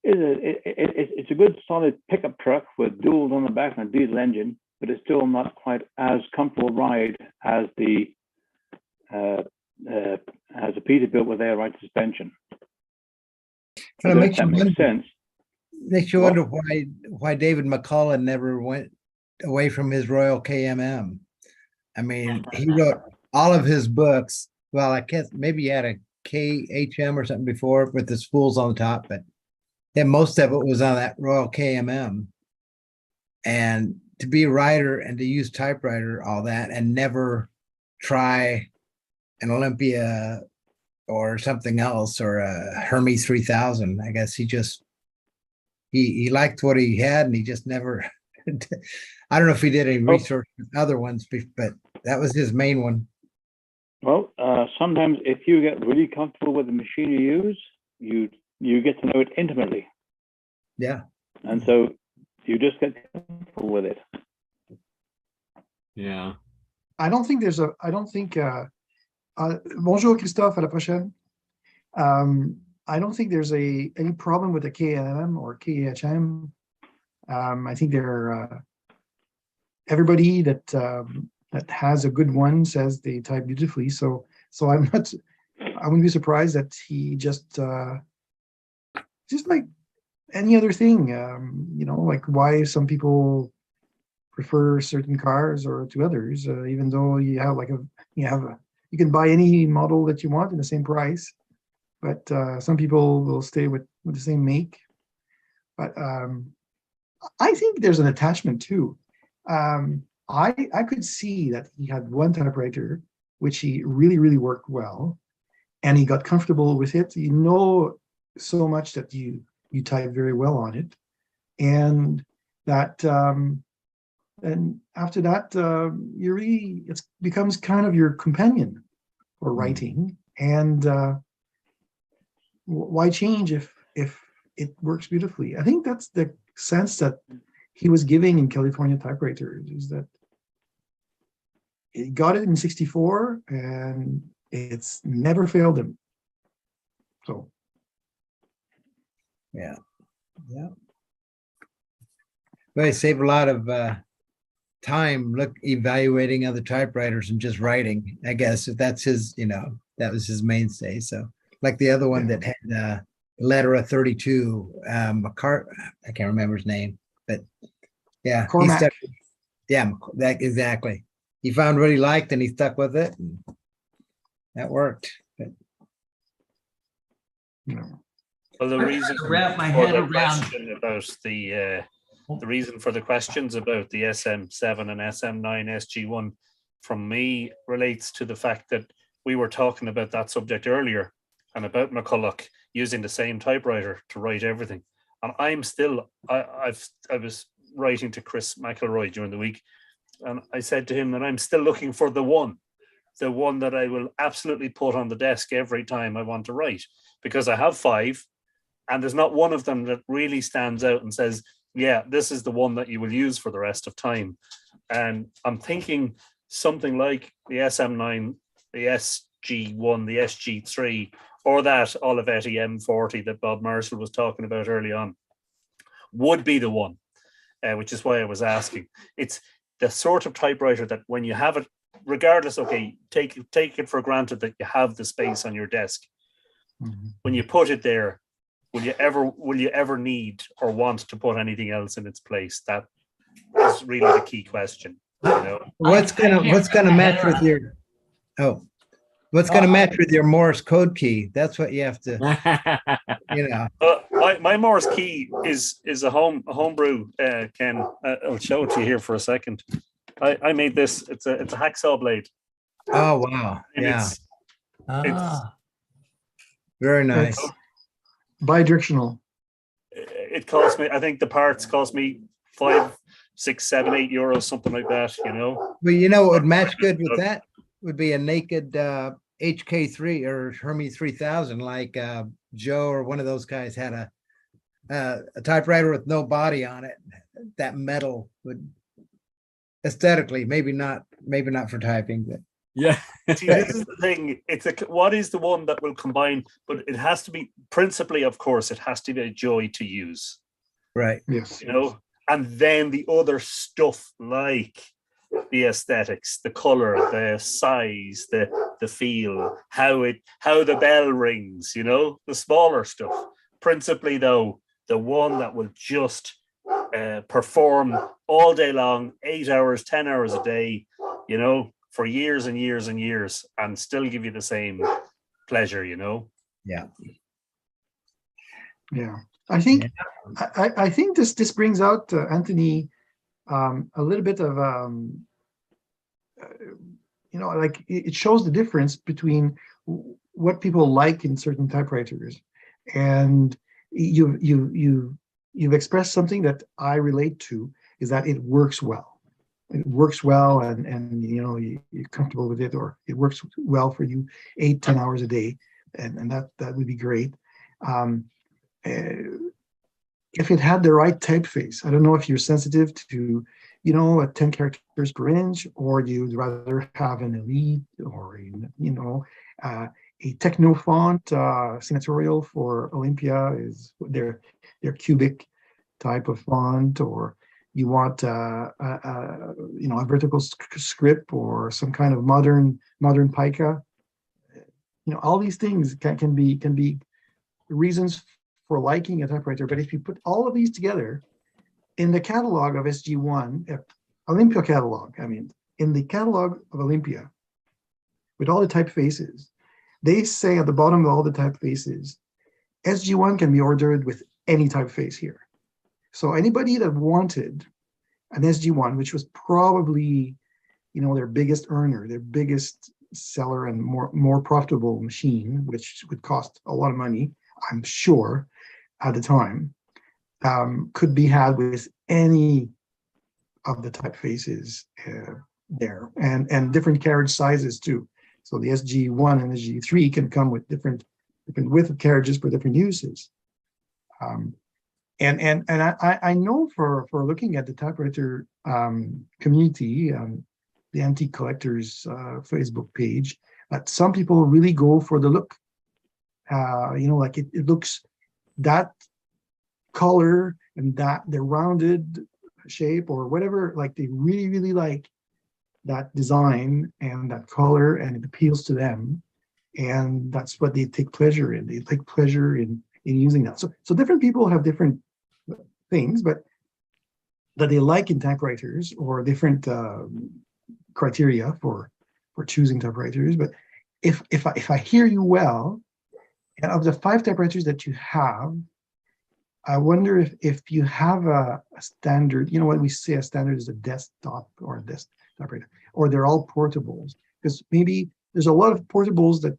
Speaker 9: it's a good solid pickup truck with duals on the back and a diesel engine, but it's still not quite as comfortable ride as the as a Peterbilt with air ride suspension.
Speaker 13: But it makes
Speaker 9: that makes sense.
Speaker 13: Makes you wonder why David McCullough never went away from his Royal KMM. I mean, he wrote all of his books. Well, I guess maybe he had a KHM or something before with the spools on the top, but then most of it was on that Royal KMM. And to be a writer and to use typewriter, all that, and never try an Olympia or something else or a Hermes 3000. I guess he liked what he had and he just never, I don't know if he did any research with other ones, but that was his main one.
Speaker 9: Well, sometimes if you get really comfortable with the machine you use, you get to know it intimately.
Speaker 13: Yeah.
Speaker 9: And so you just get comfortable with it.
Speaker 1: Yeah.
Speaker 15: I don't think bonjour Christophe, à la prochaine. I don't think there's any problem with the KM or KHM. I think they're everybody that has a good one says they type beautifully. So I wouldn't be surprised that he just like any other thing, like why some people prefer certain cars or to others, even though you can buy any model that you want in the same price, but some people will stay with the same make. But I think there's an attachment too. I could see that he had one typewriter which he really, really worked well, and he got comfortable with it. So much that you type very well on it, and that and after that it becomes kind of your companion for writing. And why change if it works beautifully? I think that's the sense that he was giving in California Typewriter, is that he got it in '64 and it's never failed him. So
Speaker 13: yeah. But I save a lot of time evaluating other typewriters and just writing, I guess, if that's his, that was his mainstay. So like the other one that had Lettera 32, I can't remember his name, but yeah, Yeah, that exactly. He found what he liked and he stuck with it. And that worked. But,
Speaker 5: Well, the
Speaker 14: I'm
Speaker 5: reason
Speaker 14: trying to wrap my
Speaker 5: for
Speaker 14: head
Speaker 5: the
Speaker 14: around.
Speaker 5: question about the reason for the questions about the SM7 and SM9 SG1 from me relates to the fact that we were talking about that subject earlier and about McCulloch using the same typewriter to write everything. And I'm still, I was writing to Chris McElroy during the week, and I said to him that I'm still looking for the one that I will absolutely put on the desk every time I want to write, because I have 5, and there's not one of them that really stands out and says, yeah, this is the one that you will use for the rest of time. And I'm thinking something like the SM9, the SG1, the SG3, or that Olivetti M40 that Bob Marshall was talking about early on would be the one, which is why I was asking. It's the sort of typewriter that when you have it, regardless, okay, take it for granted that you have the space on your desk. Mm-hmm. When you put it there, will you ever need or want to put anything else in its place? That is really the key question. You know?
Speaker 13: What's gonna match with your what's gonna match with your Morse code key? That's what you have to, you know.
Speaker 5: My Morse key is a homebrew, Ken. I'll show it to you here for a second. I made this. It's a hacksaw blade.
Speaker 13: Oh wow!
Speaker 5: And
Speaker 13: yeah.
Speaker 5: It's
Speaker 13: very nice.
Speaker 15: Bidirectional.
Speaker 5: It cost me. I think the parts cost me 5, 6, 7, 8 euros, something like that. You know.
Speaker 13: Well, you know what would match good with that would be a naked HK3 or Hermes 3000, like Joe or one of those guys had a typewriter with no body on it. That metal would aesthetically, maybe not for typing, but
Speaker 1: yeah.
Speaker 5: See, this is the thing. What is the one that will combine? But it has to be principally, of course, it has to be a joy to use.
Speaker 13: Right.
Speaker 15: Yes.
Speaker 5: You know, and then the other stuff like the aesthetics, the color, the size, the feel, how the bell rings. You know, the smaller stuff. Principally, though, the one that will just perform all day long, 8 hours, 10 hours a day. You know, for years and years and years, and still give you the same pleasure, you know?
Speaker 13: Yeah.
Speaker 15: Yeah. I think I think this brings out, Anthony, a little bit of you know, like it shows the difference between what people like in certain typewriters, and you've expressed something that I relate to, is that it works well. It works well, and you know, you're comfortable with it, or it works well for you 8-10 hours a day, and that would be great. If it had the right typeface, I don't know if you're sensitive to, you know, 10 characters per inch, or you'd rather have an Elite, or you know, a techno font. Senatorial for Olympia is their cubic type of font, or you want you know, a vertical script or some kind of modern pica. You know, all these things can be reasons for liking a typewriter. But if you put all of these together in the catalog of SG1, Olympia catalog, I mean, in the catalog of Olympia, with all the typefaces, they say at the bottom of all the typefaces, SG1 can be ordered with any typeface here. So anybody that wanted an SG1, which was probably, you know, their biggest earner, their biggest seller and more profitable machine, which would cost a lot of money, I'm sure, at the time, could be had with any of the typefaces there, and different carriage sizes too. So the SG1 and SG3 can come with different width of carriages for different uses. And I know for looking at the typewriter community, the Antique Collectors Facebook page, that some people really go for the look. You know, like it looks, that color and that the rounded shape or whatever, like they really, really like that design and that color, and it appeals to them. And that's what they take pleasure in. They take pleasure in using that. So different people have different things, but that they like in typewriters, or different criteria for choosing typewriters. But if I hear you well, of the 5 typewriters that you have, I wonder if you have a standard. You know what we say a standard is a desktop or a desk typewriter, or they're all portables. Because maybe there's a lot of portables that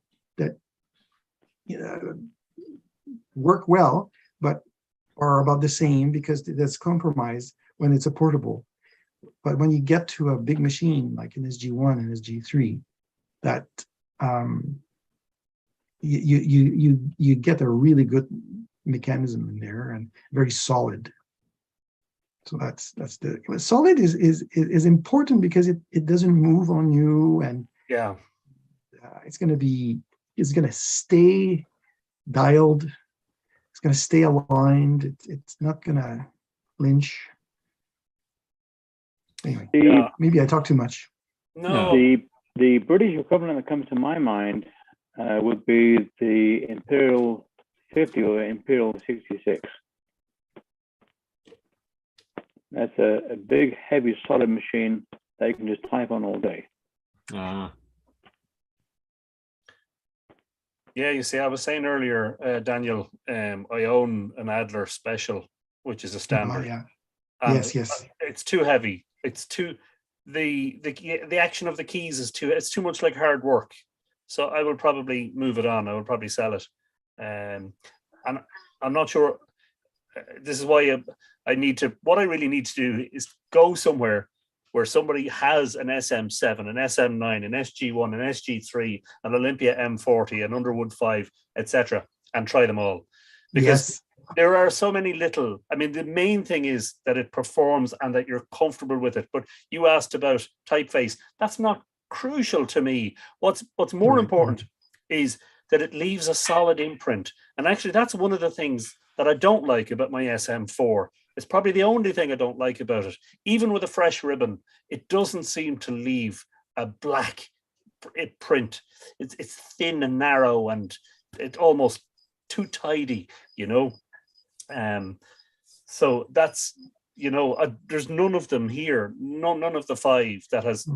Speaker 15: work well, but are about the same because that's compromised when it's a portable. But when you get to a big machine like an SG1 and SG3, that you get a really good mechanism in there and very solid. So that's the solid is important because it doesn't move on you, and it's going to stay dialed. It's going to stay aligned. It's not going to flinch. Anyway, maybe I talk too much.
Speaker 9: No. The British equivalent that comes to my mind would be the Imperial 50 or Imperial 66. That's a big, heavy, solid machine that you can just type on all day.
Speaker 5: Yeah, you see, I was saying earlier, Daniel, I own an Adler Special, which is a standard.
Speaker 15: Yes.
Speaker 5: It's too heavy. It's too the action of the keys is too much like hard work. So I will probably move it on. I will probably sell it. And I'm not sure. This is why what I really need to do is go somewhere where somebody has an SM7, an SM9, an SG1, an SG3, an Olympia M40, an Underwood 5, etc., and try them all. Because there are so many little, I mean, the main thing is that it performs and that you're comfortable with it. But you asked about typeface. That's not crucial to me. What's more important is that it leaves a solid imprint. And actually, that's one of the things that I don't like about my SM4. It's probably the only thing I don't like about it. Even with a fresh ribbon, it doesn't seem to leave a black print. It's thin and narrow, and it's almost too tidy, so that's, there's none of them here. None of the 5 that has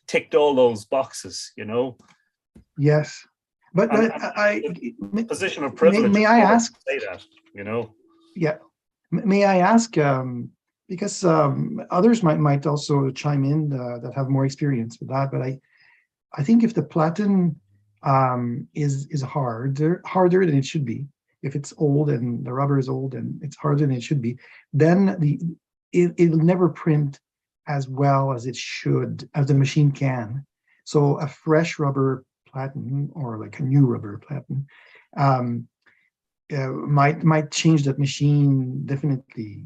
Speaker 5: ticked all those boxes,
Speaker 15: Yes. But I
Speaker 5: position of privilege.
Speaker 15: May I ask?
Speaker 5: Say that,
Speaker 15: Yeah. May I ask? Because others might also chime in that have more experience with that. But I think if the platen is harder than it should be, if it's old and the rubber is old and it's harder than it should be, then it'll never print as well as it should, as the machine can. So a fresh rubber platen, or like a new rubber platen, might change that machine definitely.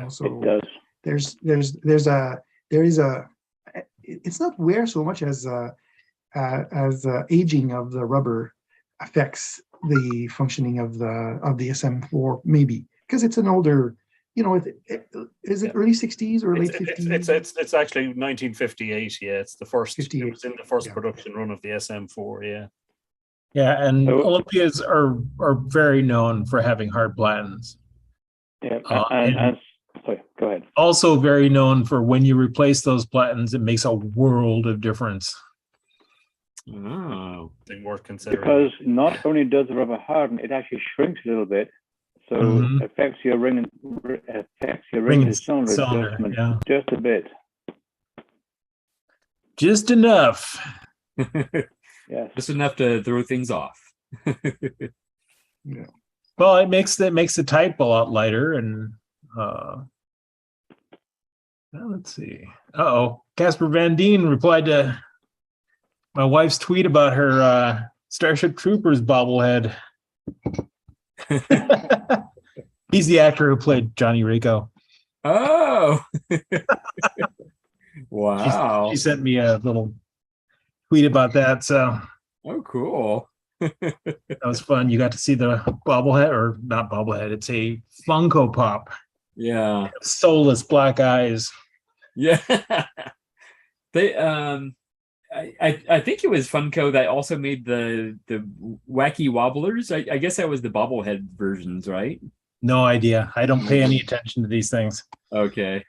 Speaker 15: So
Speaker 9: it does.
Speaker 15: There is a it's not wear so much as aging of the rubber affects the functioning of the SM4, maybe because it's an older. Is it early 60s or late 50s?
Speaker 5: It's actually 1958. Yeah, it's the first.
Speaker 15: 58.
Speaker 5: It was in the first production run of the SM4. Yeah.
Speaker 11: Yeah, and Olympias are very known for having hard platens.
Speaker 9: Yeah, sorry, go ahead.
Speaker 11: Also very known for when you replace those platens, it makes a world of difference.
Speaker 5: Oh, thing worth considering.
Speaker 9: Because not only does the rubber harden, it actually shrinks a little bit. So affects your ring and cylinder adjustment just a bit.
Speaker 11: Just enough.
Speaker 9: Yes.
Speaker 1: Just enough to throw things off.
Speaker 15: Yeah.
Speaker 11: Well, it makes the type a lot lighter, and let's see. Casper Van Dien replied to my wife's tweet about her Starship Troopers bobblehead. He's the actor who played Johnny Rico.
Speaker 1: Oh, wow!
Speaker 11: She sent me a little tweet about that. So,
Speaker 1: cool.
Speaker 11: That was fun. You got to see the bobblehead, or not bobblehead. It's a Funko Pop.
Speaker 1: Yeah,
Speaker 11: soulless black eyes.
Speaker 1: Yeah, they. I think it was Funko that also made the wacky wobblers. I guess that was the bobblehead versions, right?
Speaker 11: No idea. I don't pay any attention to these things.
Speaker 1: Okay.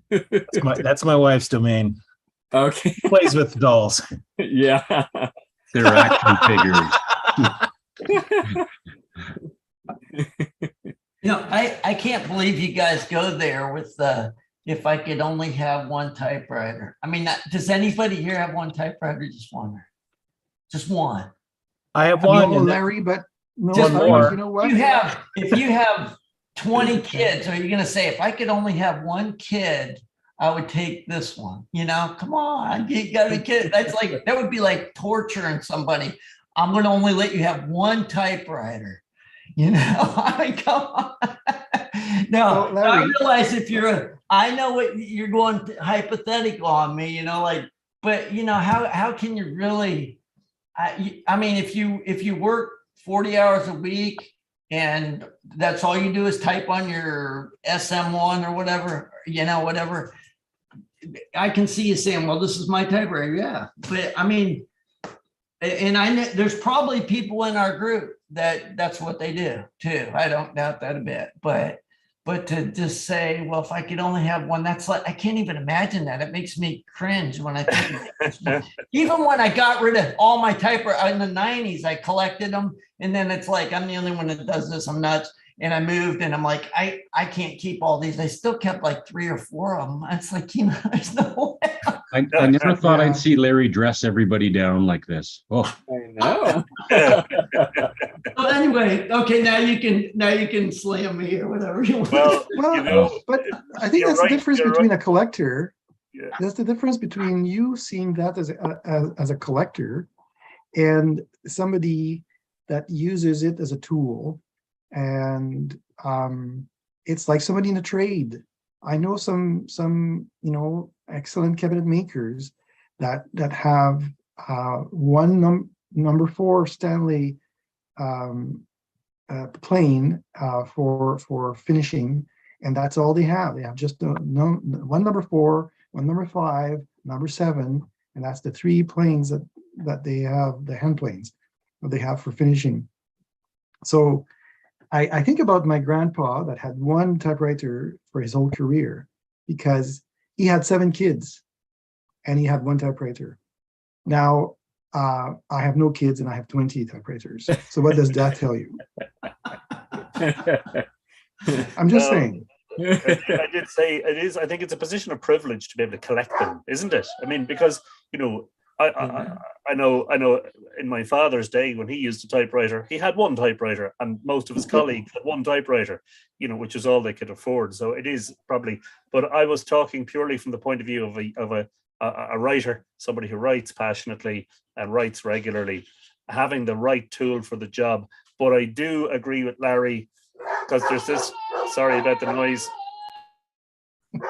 Speaker 11: That's my wife's domain.
Speaker 1: Okay.
Speaker 11: She plays with dolls.
Speaker 1: Yeah.
Speaker 6: They're action figures.
Speaker 14: I can't believe you guys go there with the if I could only have one typewriter. I mean, does anybody here have one typewriter? Just one. Just one.
Speaker 11: I have one.
Speaker 15: No, Larry, but no,
Speaker 14: Just
Speaker 15: Larry,
Speaker 11: more.
Speaker 15: you know what?
Speaker 14: If you have 20 kids, are you going to say, if I could only have one kid, I would take this one? Come on, you got a kid. That would be like torturing somebody. I'm going to only let you have one typewriter. I mean, come on. No, I realize I know what you're going hypothetical on me, but how can you really, I mean, if you work 40 hours a week and that's all you do is type on your SM1 or whatever, whatever, I can see you saying, well, this is my typewriter. Yeah. But I mean, and I know there's probably people in our group that's what they do too. I don't doubt that a bit, but to just say, well, if I could only have one, that's like, I can't even imagine that. It makes me cringe when I think of it. Even when I got rid of all my typewriters in the 90s, I collected them. And then it's like, I'm the only one that does this. I'm nuts. And I moved and I'm like, I can't keep all these. I still kept like 3 or 4 of them. It's like, there's no way.
Speaker 6: I never thought I'd see Larry dress everybody down like this. Oh,
Speaker 1: I know.
Speaker 14: Well, anyway, okay, now you can slam me or whatever you want.
Speaker 15: Well, but I think that's the difference between a collector. Yeah. That's the difference between you seeing that as a collector and somebody that uses it as a tool. And it's like somebody in a trade. I know some excellent cabinet makers that have one number 4 Stanley plane for finishing, and that's all they have. They have just one number 4, one number 5, number 7, and that's the 3 planes that they have, the hand planes that they have for finishing. So I think about my grandpa that had one typewriter for his whole career because he had 7 kids and he had one typewriter. Now, I have no kids and I have 20 typewriters. So what does that tell you? I'm just saying.
Speaker 5: I did say it is. I think it's a position of privilege to be able to collect them, isn't it? I mean, because I know in my father's day when he used a typewriter, he had one typewriter and most of his colleagues had one typewriter, which is all they could afford. So it is probably, but I was talking purely from the point of view of a writer, somebody who writes passionately and writes regularly, having the right tool for the job. But I do agree with Larry because there's this, sorry about the noise.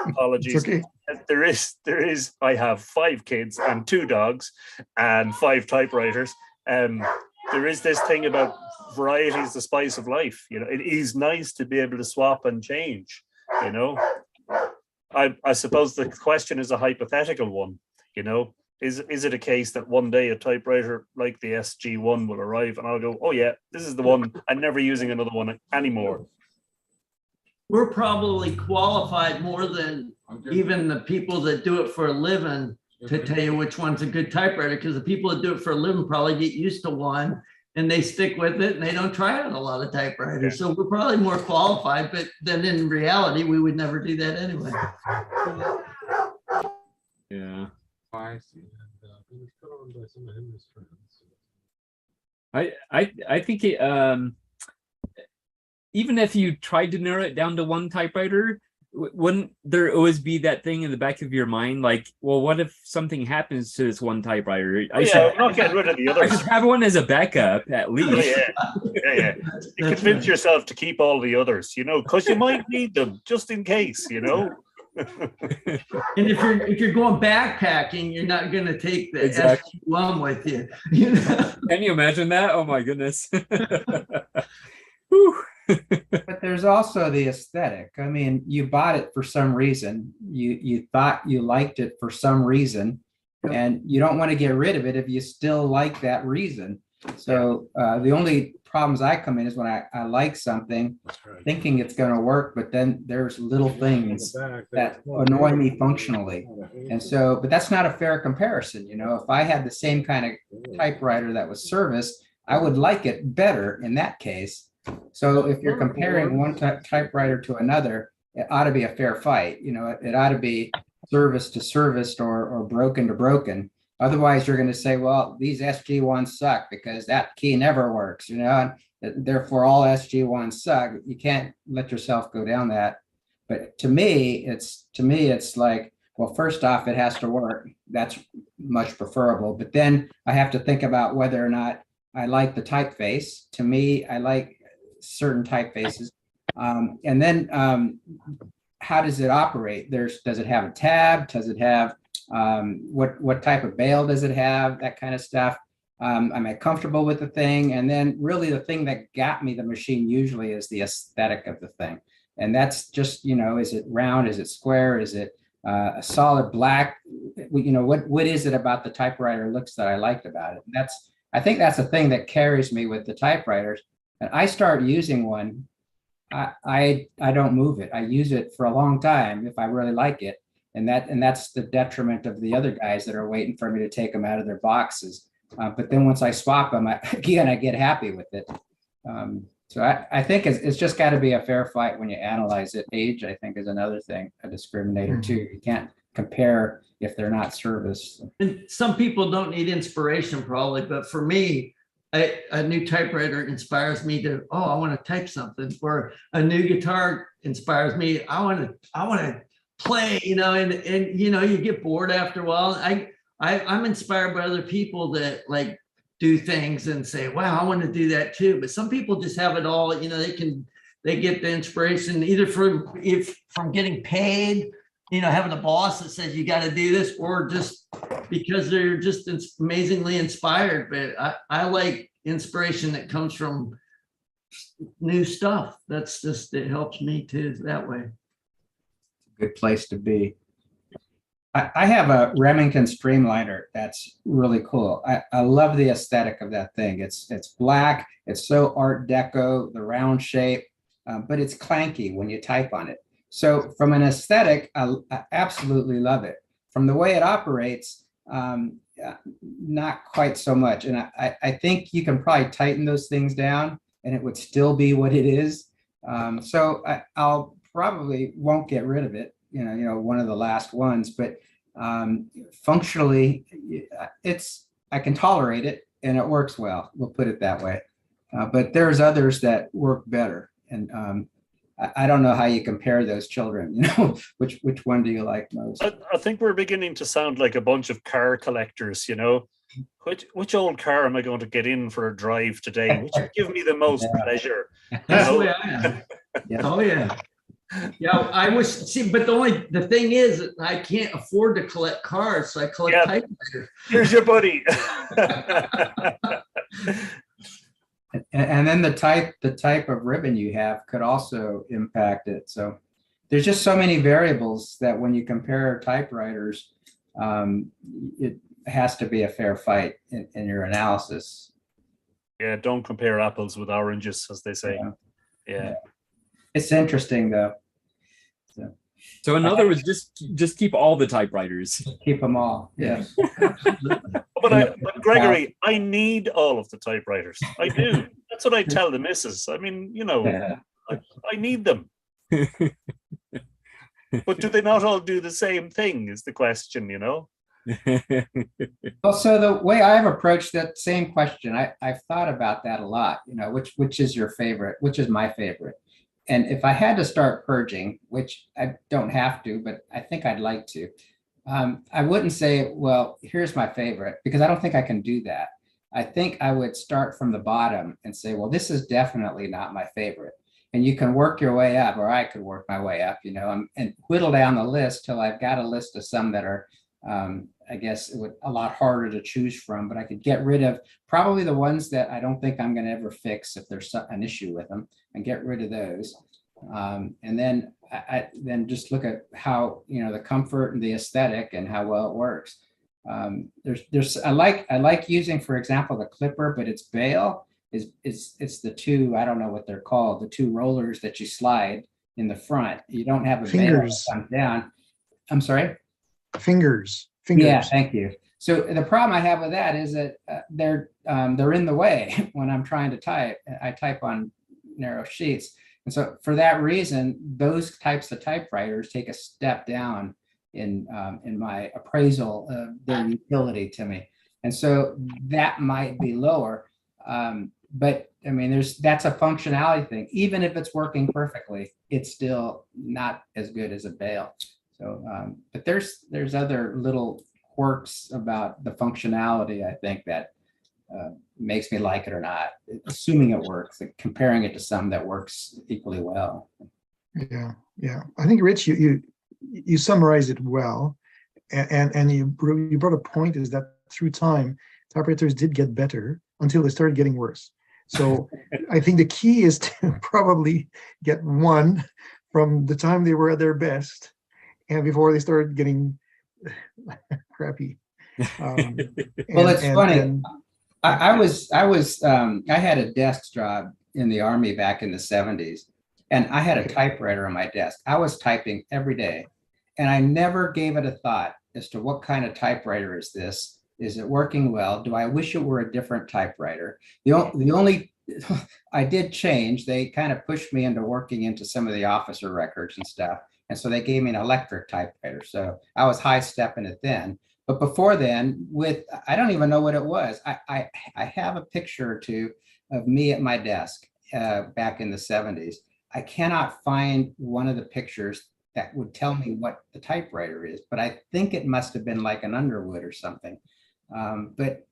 Speaker 5: Apologies.
Speaker 15: It's okay.
Speaker 5: There is, I have 5 kids and 2 dogs and 5 typewriters. There is this thing about variety is the spice of life. It is nice to be able to swap and change, I suppose the question is a hypothetical one, is it a case that one day a typewriter like the SG1 will arrive and I'll go, oh yeah, this is the one, I'm never using another one anymore.
Speaker 14: We're probably qualified more than even the people that do it for a living to tell you which one's a good typewriter, because the people that do it for a living probably get used to one and they stick with it and they don't try out a lot of typewriters. Yeah. So we're probably more qualified, but then in reality, we would never do that anyway.
Speaker 1: Yeah. I think it, even if you tried to narrow it down to one typewriter, wouldn't there always be that thing in the back of your mind, like, well, what if something happens to this one typewriter?
Speaker 5: I'm not getting rid of the others.
Speaker 1: I should have one as a backup, at least.
Speaker 5: Yeah. You convince yourself to keep all the others, because you might need them just in case, And
Speaker 14: if you're going backpacking, you're not going to take the SG1 with you.
Speaker 1: Can you imagine that? Oh my goodness.
Speaker 16: But there's also the aesthetic. I mean, you bought it for some reason. You thought you liked it for some reason, and you don't want to get rid of it if you still like that reason. So the only problems I come in is when I like something, thinking it's going to work, but then there's little things that annoy me functionally. And so, but that's not a fair comparison. You know, if I had the same kind of typewriter that was serviced, I would like it better in that case. So if you're comparing one typewriter to another, it ought to be a fair fight. You know, it ought to be service to serviced or broken to broken. Otherwise, you're going to say, well, these SG1s suck because that key never works, you know, and therefore all SG1s suck. You can't let yourself go down that. But to me, it's like, well, first off, it has to work. That's much preferable. But then I have to think about whether or not I like the typeface. To me, I like certain typefaces. And then how does it operate? Does it have a tab? Does it have what type of bail does it have? That kind of stuff. Am I comfortable with the thing? And then really the thing that got me the machine usually is the aesthetic of the thing. And that's just, you know, is it round? Is it square? Is it a solid black? You know, what is it about the typewriter looks that I liked about it? And I think that's the thing that carries me with the typewriters. And I start using one, I don't move it. I use it for a long time if I really like it. And that's the detriment of the other guys that are waiting for me to take them out of their boxes. But then once I swap them, I get happy with it. So I think it's just got to be a fair fight when you analyze it. Age, I think, is another thing, a discriminator too. You can't compare if they're not serviced.
Speaker 14: And some people don't need inspiration probably, but for me, a new typewriter inspires me to, I want to type something, or a new guitar inspires me. I want to play, you know, and you know, you get bored after a while. I'm inspired by other people that like do things and say, wow, I want to do that too. But some people just have it all, you know, they get the inspiration either from getting paid, you know, having a boss that says you got to do this, or just because they're just amazingly inspired. But I like inspiration that comes from new stuff. That's just, it helps me too that way.
Speaker 16: Good place to be. I have a Remington Streamliner that's really cool. I love the aesthetic of that thing. It's black. It's so Art Deco, the round shape, but it's clanky when you type on it. So from an aesthetic, I absolutely love it. From the way it operates, not quite so much. And I think you can probably tighten those things down and it would still be what it is. So I'll probably won't get rid of it. You know, one of the last ones, but functionally, I can tolerate it and it works well. We'll put it that way. But there's others that work better, and I don't know how you compare those children. You know, which one do you like most?
Speaker 5: I think we're beginning to sound like a bunch of car collectors. You know, which old car am I going to get in for a drive today? Which would give me the most pleasure?
Speaker 14: That's the way I am. Yeah. Oh yeah. Yeah, I wish. See, but the thing is, I can't afford to collect cars, so I collect typewriters.
Speaker 5: Here's your buddy.
Speaker 16: And then the type of ribbon you have could also impact it. So there's just so many variables that when you compare typewriters, it has to be a fair fight in your analysis.
Speaker 5: Yeah, don't compare apples with oranges, as they say. Yeah.
Speaker 16: It's interesting though.
Speaker 1: So in other words, just keep all the typewriters.
Speaker 16: Keep them all. Yeah.
Speaker 5: But Gregory, I need all of the typewriters. I do. That's what I tell the missus. I mean, you know, I need them. But do they not all do the same thing is the question, you know?
Speaker 16: Well, so the way I've approached that same question, I've thought about that a lot, you know, which is your favorite, which is my favorite. And if I had to start purging, which I don't have to, but I think I'd like to, I wouldn't say, well, here's my favorite, because I don't think I can do that. I think I would start from the bottom and say, well, this is definitely not my favorite. And you can work your way up, or I could work my way up, you know, and whittle down the list till I've got a list of some that are, I guess it would a lot harder to choose from, but I could get rid of probably the ones that I don't think I'm going to ever fix if there's an issue with them, and get rid of those. And then I then just look at how, you know, the comfort and the aesthetic and how well it works. I like using, for example, the clipper, but its bail it's the two, I don't know what they're called, the two rollers that you slide in the front. You don't have a bail that comes down. I'm sorry?
Speaker 15: Fingers.
Speaker 16: Yeah, thank you. So the problem I have with that is that they're in the way when I'm trying to type. I type on narrow sheets. And so for that reason, those types of typewriters take a step down in my appraisal of their utility to me. And so that might be lower. But I mean, that's a functionality thing. Even if it's working perfectly, it's still not as good as a bail. So, but there's other little quirks about the functionality, I think, that makes me like it or not, assuming it works, like comparing it to some that works equally well.
Speaker 15: Yeah. I think, Rich, you summarized it well, and you brought a point, is that through time, typewriters did get better until they started getting worse. So I think the key is to probably get one from the time they were at their best and before they started getting crappy.
Speaker 16: Well, it's funny. I had a desk job in the Army back in the 70s, and I had a typewriter on my desk. I was typing every day, and I never gave it a thought as to what kind of typewriter is this? Is it working well? Do I wish it were a different typewriter? The only I did change. They kind of pushed me into working into some of the officer records and stuff. And so they gave me an electric typewriter. So I was high stepping it then. But before then, I don't even know what it was. I have a picture or two of me at my desk back in the 70s. I cannot find one of the pictures that would tell me what the typewriter is, but I think it must have been like an Underwood or something. But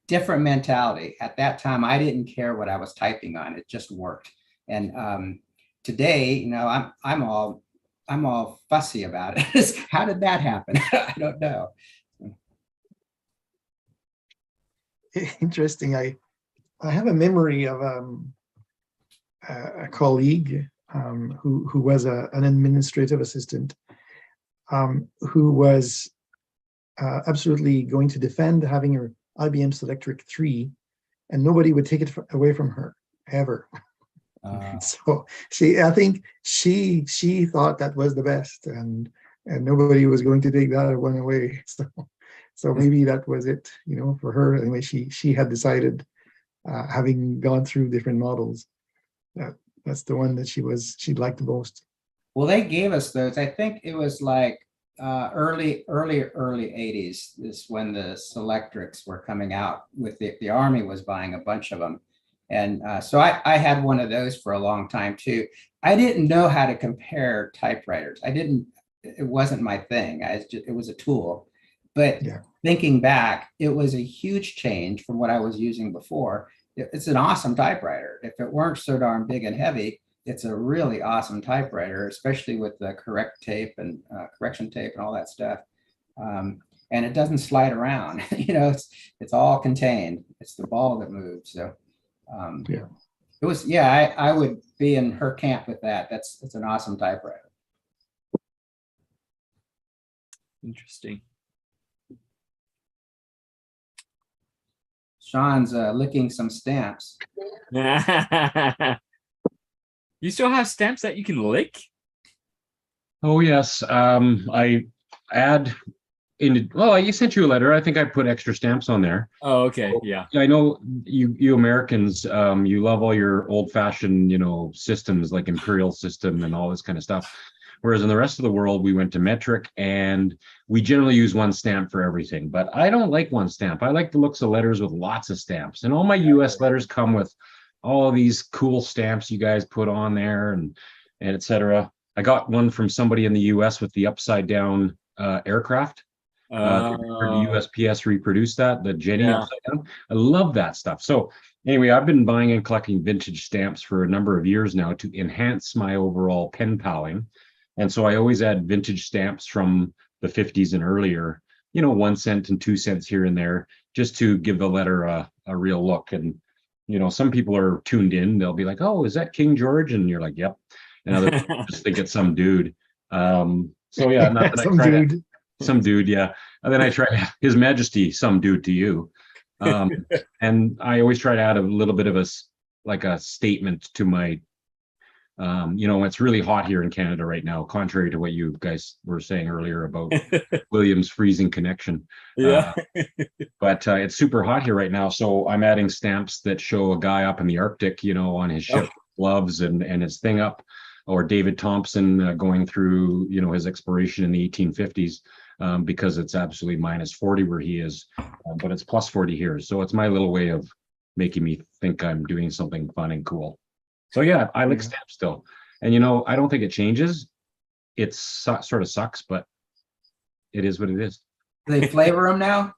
Speaker 16: different mentality. At that time, I didn't care what I was typing on. It just worked. And today, I'm all fussy about it. How did that happen? I don't know.
Speaker 15: Interesting. I have a memory of a colleague who was an administrative assistant who was absolutely going to defend having her IBM Selectric 3, and nobody would take it away from her ever. So I think she thought that was the best, and nobody was going to take that one away. So maybe that was it, for her. Anyway, she had decided, having gone through different models, that's the one that she liked the most.
Speaker 16: Well, they gave us those. I think it was like early 80s is when the Selectrics were coming out. With the Army was buying a bunch of them. And so I had one of those for a long time too. I didn't know how to compare typewriters. It wasn't my thing. It was a tool. But thinking back, it was a huge change from what I was using before. It's an awesome typewriter. If it weren't so darn big and heavy, it's a really awesome typewriter, especially with the correction tape and all that stuff. And it doesn't slide around. It's all contained. It's the ball that moves. So it was, I would be in her camp with that. It's an awesome typewriter.
Speaker 1: Interesting.
Speaker 16: Sean's licking some stamps.
Speaker 1: You still have stamps that you can lick?
Speaker 6: Oh yes. I sent you a letter. I think I put extra stamps on there.
Speaker 1: Oh, okay. Yeah.
Speaker 6: I know you Americans, you love all your old-fashioned, systems like imperial system and all this kind of stuff. Whereas in the rest of the world, we went to metric, and we generally use one stamp for everything. But I don't like one stamp. I like the looks of letters with lots of stamps. And all my US letters come with all of these cool stamps you guys put on there and et cetera. I got one from somebody in the US with the upside down aircraft. The USPS reproduced that, the Jenny upside down. I love that stuff. So anyway, I've been buying and collecting vintage stamps for a number of years now to enhance my overall pen paling. And so I always add vintage stamps from the 50s and earlier, 1 cent and 2 cents here and there, just to give the letter a real look. And, some people are tuned in. They'll be like, oh, is that King George? And you're like, yep. And other people just think it's some dude. So yeah, not that
Speaker 15: some dude.
Speaker 6: Some dude, yeah. And then I try His Majesty, some do to you. And I always try to add a little bit of a statement to my, it's really hot here in Canada right now, contrary to what you guys were saying earlier about William's freezing connection.
Speaker 1: Yeah.
Speaker 6: But it's super hot here right now. So I'm adding stamps that show a guy up in the Arctic, on his ship, gloves and his thing up, or David Thompson going through, his exploration in the 1850s. Because it's absolutely minus 40 where he is, but it's plus 40 here. So it's my little way of making me think I'm doing something fun and cool. So yeah, I like stamps still. And I don't think it changes. It sort of sucks, but it is what it is.
Speaker 16: Do they flavor them now?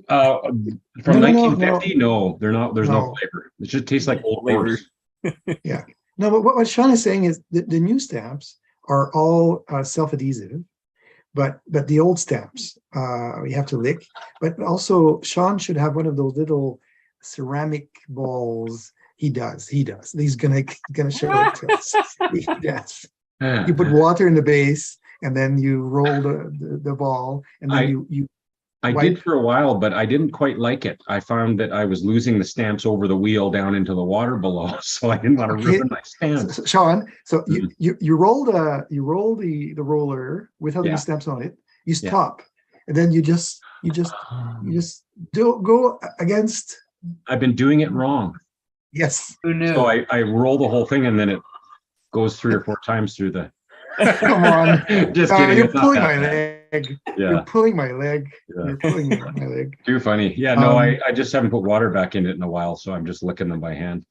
Speaker 6: From 1950, no, they're not. There's no flavor. It just tastes like old flavors.
Speaker 15: Yeah. No, but what Sean is saying is the new stamps are all self-adhesive. But the old stamps, you have to lick. But also, Sean should have one of those little ceramic balls. He does. He's gonna show it to us. He does. You put water in the base, and then you roll the ball, and then
Speaker 6: I did for a while, but I didn't quite like it. I found that I was losing the stamps over the wheel down into the water below, so I didn't want to ruin my stamps.
Speaker 15: Sean, so you roll the roller with other stamps on it. You stop, and then you just go against.
Speaker 6: I've been doing it wrong.
Speaker 15: Yes.
Speaker 16: Who knew?
Speaker 6: So I roll the whole thing, and then it goes 3 or 4 times through the.
Speaker 15: Come on.
Speaker 6: Just kidding.
Speaker 15: You're pulling my leg.
Speaker 6: Yeah.
Speaker 15: You're pulling my leg. Yeah. You're pulling my leg.
Speaker 6: Too funny. Yeah, no, I just haven't put water back in it in a while, so I'm just licking them by hand.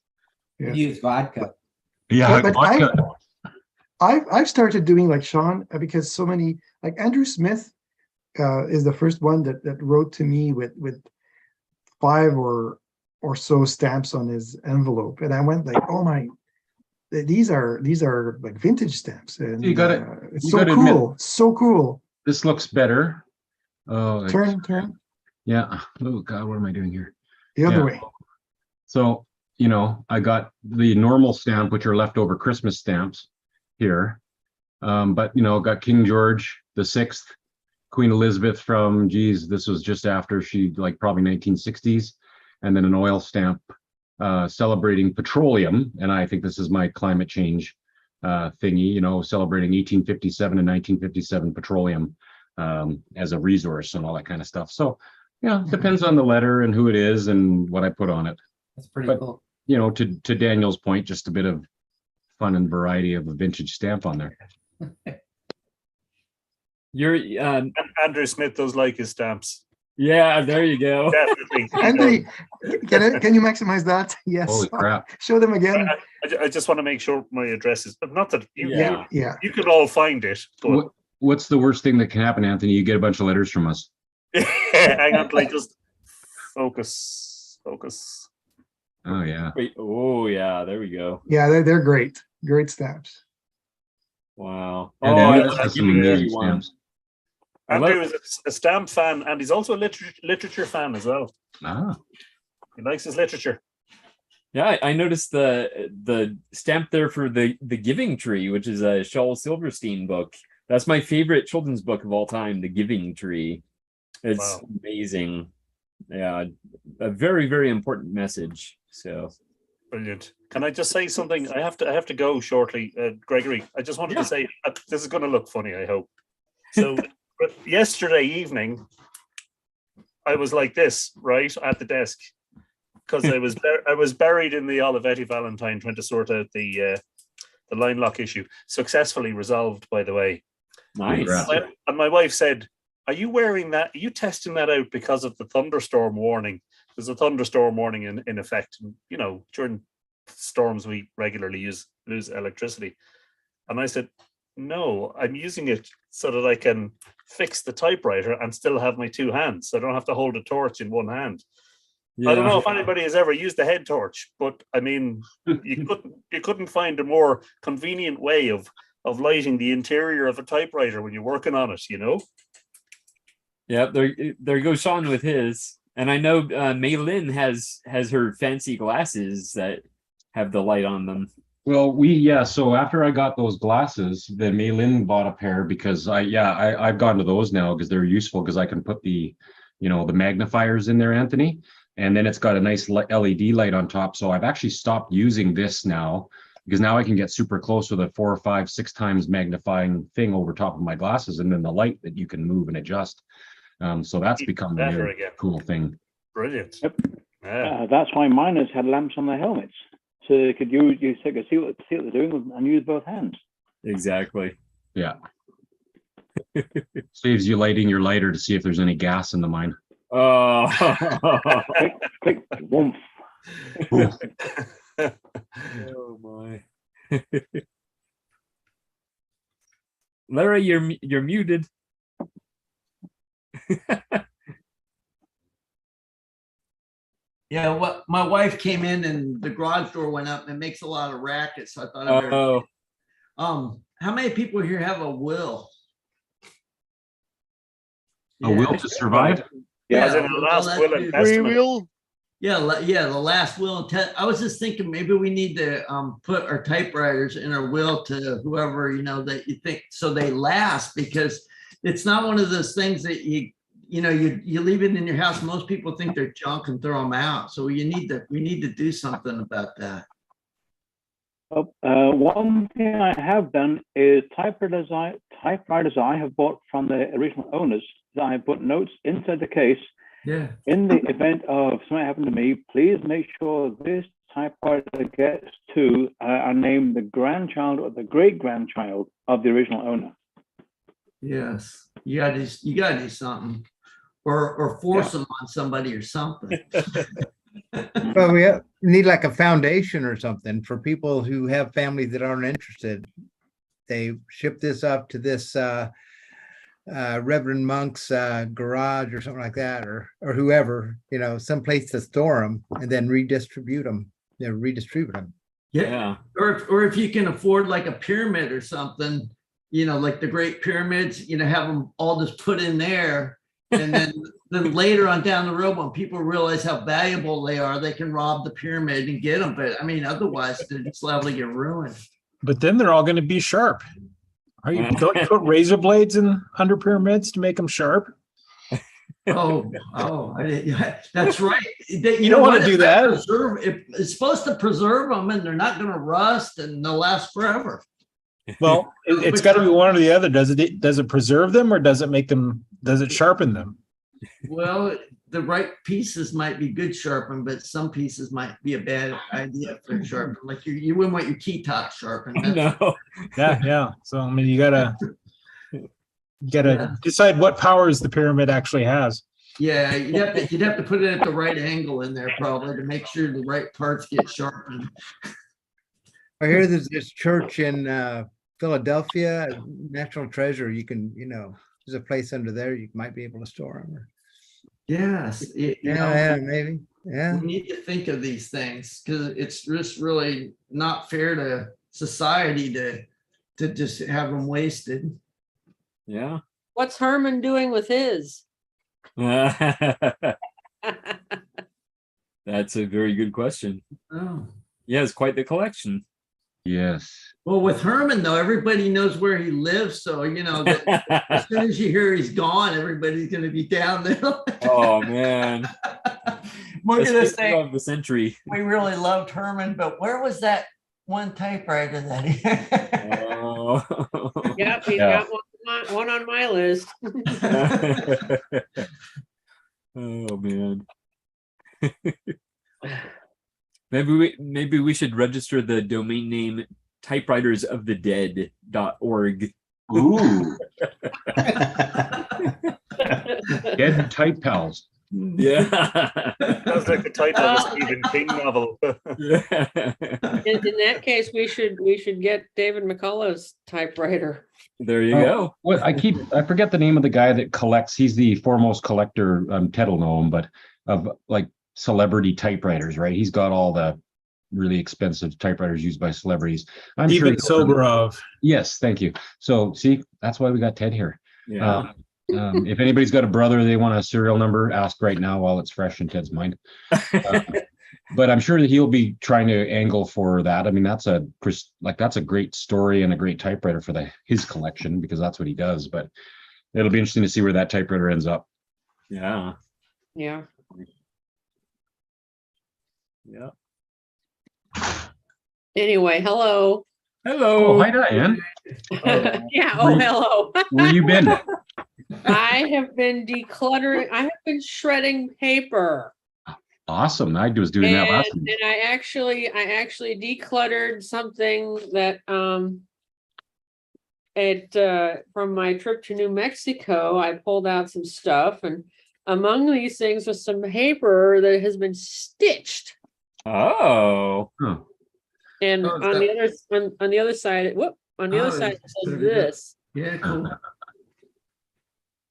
Speaker 16: Yeah. Use vodka.
Speaker 6: Yeah,
Speaker 15: but
Speaker 6: vodka.
Speaker 15: I've started doing like Sean, because so many, like Andrew Smith is the first one that wrote to me with 5 or so stamps on his envelope, and I went like, oh my. These are like vintage stamps, and
Speaker 6: you got it.
Speaker 15: It's so cool. Admit, so cool.
Speaker 6: This looks better. Oh,
Speaker 15: turn.
Speaker 6: Yeah. Oh God, what am I doing here?
Speaker 15: The other way.
Speaker 6: So I got the normal stamp, which are leftover Christmas stamps here, but got King George VI, Queen Elizabeth from this was just after she, like, probably 1960s, and then an oil stamp. Celebrating petroleum, and I think this is my climate change thingy, celebrating 1857 and 1957 petroleum as a resource and all that kind of stuff. So, depends on the letter and who it is and what I put on it.
Speaker 16: That's pretty cool.
Speaker 6: To Daniel's point, just a bit of fun and variety of a vintage stamp on there.
Speaker 1: You're
Speaker 5: Andrew Smith does like his stamps.
Speaker 1: Yeah, there you go.
Speaker 5: Definitely.
Speaker 15: Andy, can you maximize that? Yes.
Speaker 6: Holy crap.
Speaker 15: Show them again.
Speaker 5: I just want to make sure my address is, not that you can all find it. But
Speaker 6: what's the worst thing that can happen, Anthony? You get a bunch of letters from us.
Speaker 5: Hang on, like, just focus.
Speaker 6: Oh yeah.
Speaker 1: Wait. Oh yeah. There we go.
Speaker 15: Yeah, they're great. Great stamps.
Speaker 1: Wow.
Speaker 6: That's some amazing stamps.
Speaker 5: Andrew is a stamp fan, and he's also a literature fan as well. He likes his literature.
Speaker 1: Yeah, I noticed the stamp there for the Giving Tree, which is a Shaul Silverstein book. That's my favorite children's book of all time, The Giving Tree. It's amazing. Yeah, a very, very important message. So
Speaker 5: brilliant. Can I just say something? I have to go shortly, Gregory. I just wanted to say this is going to look funny, I hope. So. But yesterday evening, I was like this, right, at the desk, because I was buried in the Olivetti Valentine trying to sort out the line lock issue. Successfully resolved, by the way.
Speaker 1: Nice.
Speaker 5: And my wife said, "Are you wearing that? Are you testing that out because of the thunderstorm warning? There's a thunderstorm warning in effect. During storms we regularly lose electricity." And I said, "No, I'm using it so that I can fix the typewriter and still have my 2 hands. So I don't have to hold a torch in one hand." Yeah. I don't know if anybody has ever used a head torch, but I mean, you couldn't find a more convenient way of lighting the interior of a typewriter when you're working on it,
Speaker 1: Yeah, there goes Sean with his. And I know Mei Lin has her fancy glasses that have the light on them.
Speaker 6: Well, so after I got those glasses, then Mei Lin bought a pair because I've gone to those now because they're useful because I can put the magnifiers in there, Anthony, and then it's got a nice LED light on top. So I've actually stopped using this now because now I can get super close with a 4 or 5, 6 times magnifying thing over top of my glasses, and then the light that you can move and adjust. So that's become a really cool thing.
Speaker 5: Brilliant.
Speaker 9: Yep.
Speaker 5: Yeah.
Speaker 9: That's why miners had lamps on their helmets, so they could see what they're doing and use both hands.
Speaker 1: Exactly.
Speaker 6: Yeah. Saves you lighting your lighter to see if there's any gas in the mine.
Speaker 1: Oh.
Speaker 9: Quick, woof.
Speaker 1: Oh my. Larry, you're muted.
Speaker 14: Yeah, my wife came in and the garage door went up and it makes a lot of racket, so I thought I better. How many people here have a will?
Speaker 6: A will to survive?
Speaker 5: Yeah, as in the last will and
Speaker 2: Free
Speaker 5: testament.
Speaker 2: will.
Speaker 14: Yeah, the last will. I was just thinking maybe we need to put our typewriters in our will to whoever that you think, so they last, because it's not one of those things that you leave it in your house. Most people think they're junk and throw them out. So we need to do something about that.
Speaker 9: One thing I have done is typewriters I have bought from the original owners that I put notes inside the case.
Speaker 14: Yeah.
Speaker 9: In the event of something happened to me, please make sure this typewriter gets to I name the grandchild or the great grandchild of the original owner.
Speaker 14: Yes, you gotta do something, or force them on somebody or something.
Speaker 13: Well, we need like a foundation or something for people who have families that aren't interested. They ship this up to this Reverend Monk's garage or something like that, or whoever, someplace to store them and then redistribute them.
Speaker 14: Yeah. Or if you can afford like a pyramid or something, like the Great Pyramids, have them all just put in there. And then later on down the road, when people realize how valuable they are, they can rob the pyramid and get them. But I mean, otherwise, they're just liable to get ruined.
Speaker 11: But then they're all going to be sharp. Don't you put razor blades under pyramids to make them sharp?
Speaker 14: Oh, that's right.
Speaker 11: You don't want to do that.
Speaker 14: It's supposed to preserve them, and they're not going to rust, and they'll last forever.
Speaker 11: Well, it's got to be one or the other. Does it preserve them, or does it sharpen them?
Speaker 14: Well, the right pieces might be good sharpened, but some pieces might be a bad idea for sharpened. Like you wouldn't want your key top sharpened.
Speaker 1: No.
Speaker 11: Yeah. So I mean, you gotta decide what powers the pyramid actually has.
Speaker 14: Yeah, you'd have to put it at the right angle in there probably to make sure the right parts get sharpened.
Speaker 13: I hear there's this church in Philadelphia, National Treasure. You can, there's a place under there you might be able to store them.
Speaker 14: Yes.
Speaker 13: Maybe. Yeah.
Speaker 14: We need to think of these things because it's just really not fair to society to just have them wasted.
Speaker 1: Yeah.
Speaker 17: What's Herman doing with his?
Speaker 1: That's a very good question.
Speaker 14: Oh.
Speaker 1: Yeah, it's quite the collection.
Speaker 6: Yes.
Speaker 14: Well, with Herman, though, everybody knows where he lives. So, that as soon as you hear he's gone, everybody's going to be down there.
Speaker 1: Oh, man.
Speaker 14: We're going to say
Speaker 1: of the century.
Speaker 14: We really loved Herman, but where was that one typewriter that he
Speaker 1: Oh.
Speaker 17: Yep, he's got one on my list.
Speaker 1: Oh, man. Maybe we should register the domain name typewritersofthedead.org.
Speaker 6: Ooh. Dead Type Pals.
Speaker 1: Yeah.
Speaker 5: Sounds like the title of a Stephen King novel.
Speaker 17: In that case, we should get David McCullough's typewriter.
Speaker 1: There you go.
Speaker 6: What I forget the name of the guy that collects. He's the foremost collector. Ted will know him, but of like celebrity typewriters, right? He's got all the really expensive typewriters used by celebrities. I'm
Speaker 11: Even
Speaker 6: sure
Speaker 11: Soberov.
Speaker 6: Yes, thank you. So see, that's why we got Ted here.
Speaker 1: Yeah.
Speaker 6: If anybody's got a brother they want a serial number, ask right now while it's fresh in Ted's mind. But I'm sure that he'll be trying to angle for that. I mean, that's a great story and a great typewriter for his collection, because that's what he does. But it'll be interesting to see where that typewriter ends up.
Speaker 1: Yeah.
Speaker 17: Yeah.
Speaker 1: Yeah.
Speaker 17: Anyway, hello.
Speaker 1: Hello.
Speaker 6: Oh, hi, Diane.
Speaker 17: Yeah. Oh, hello.
Speaker 6: Where you been?
Speaker 17: I have been decluttering. I have been shredding paper.
Speaker 6: Awesome. I was doing that last week.
Speaker 17: And I actually decluttered something that from my trip to New Mexico. I pulled out some stuff, and among these things was some paper that has been stitched.
Speaker 1: Oh.
Speaker 6: Huh.
Speaker 17: And
Speaker 16: Oh,
Speaker 17: on the other side, it says this.
Speaker 14: Yeah, cool.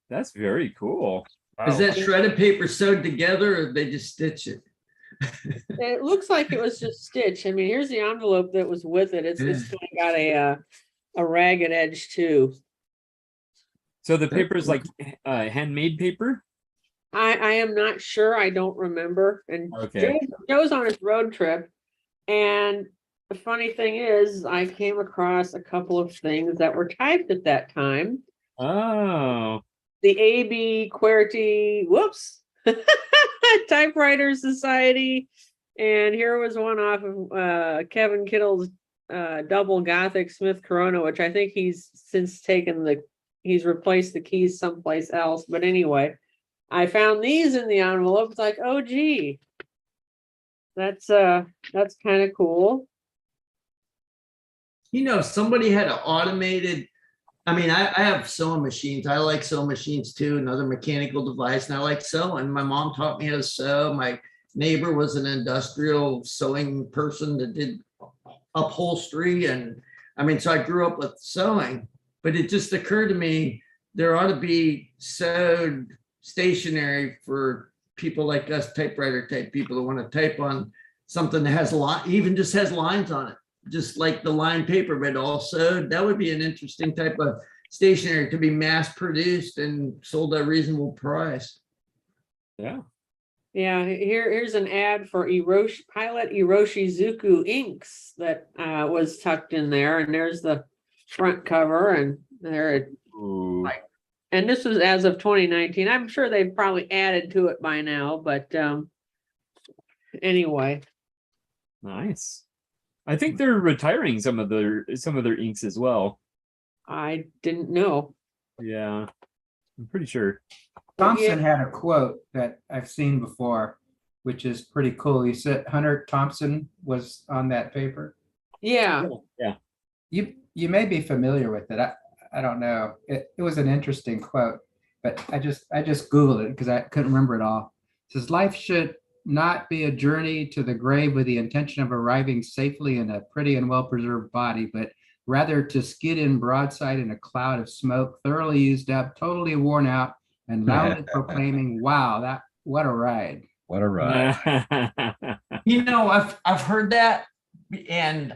Speaker 1: That's very cool.
Speaker 14: Is that shredded paper sewed together, or they just stitch it?
Speaker 17: It looks like it was just stitched. I mean, here's the envelope that was with it. It's got a ragged edge too.
Speaker 1: So the paper is like handmade paper?
Speaker 17: I am not sure. I don't remember. And
Speaker 1: okay.
Speaker 17: Joe's on his road trip, and the funny thing is, I came across a couple of things that were typed at that time.
Speaker 1: Oh.
Speaker 17: The AB QWERTY, Typewriter Society, and here was one off of Kevin Kittle's double Gothic Smith Corona, which I think he's since he's replaced the keys someplace else. But anyway, I found these in the envelope. It's like, oh gee, that's kind of cool.
Speaker 14: You know, somebody had an automated. I mean, I have sewing machines. I like sewing machines too, another mechanical device, and I like sewing. My mom taught me how to sew. My neighbor was an industrial sewing person that did upholstery. And I mean, so I grew up with sewing, but it just occurred to me there ought to be sewed stationery for people like us, typewriter type people that want to type on something that has even just has lines on it. Just like the lined paper, but all sewed. That would be an interesting type of stationery to be mass produced and sold at a reasonable price.
Speaker 1: Yeah.
Speaker 17: Yeah, here's an ad for Pilot Iroshizuku inks that was tucked in there, and there's the front cover, and and this was as of 2019. I'm sure they've probably added to it by now, but anyway.
Speaker 1: Nice. I think they're retiring some of their inks as well.
Speaker 17: I didn't know.
Speaker 1: Yeah, I'm pretty sure.
Speaker 16: Thompson had a quote that I've seen before, which is pretty cool. He said Hunter Thompson was on that paper.
Speaker 17: Yeah.
Speaker 1: Yeah.
Speaker 16: You may be familiar with it. I don't know. It was an interesting quote, but I just Googled it because I couldn't remember it all. It says, life should not be a journey to the grave with the intention of arriving safely in a pretty and well-preserved body, but rather to skid in broadside in a cloud of smoke, thoroughly used up, totally worn out, and loudly proclaiming, wow, what a ride.
Speaker 6: What a ride.
Speaker 14: You know, I've heard that, and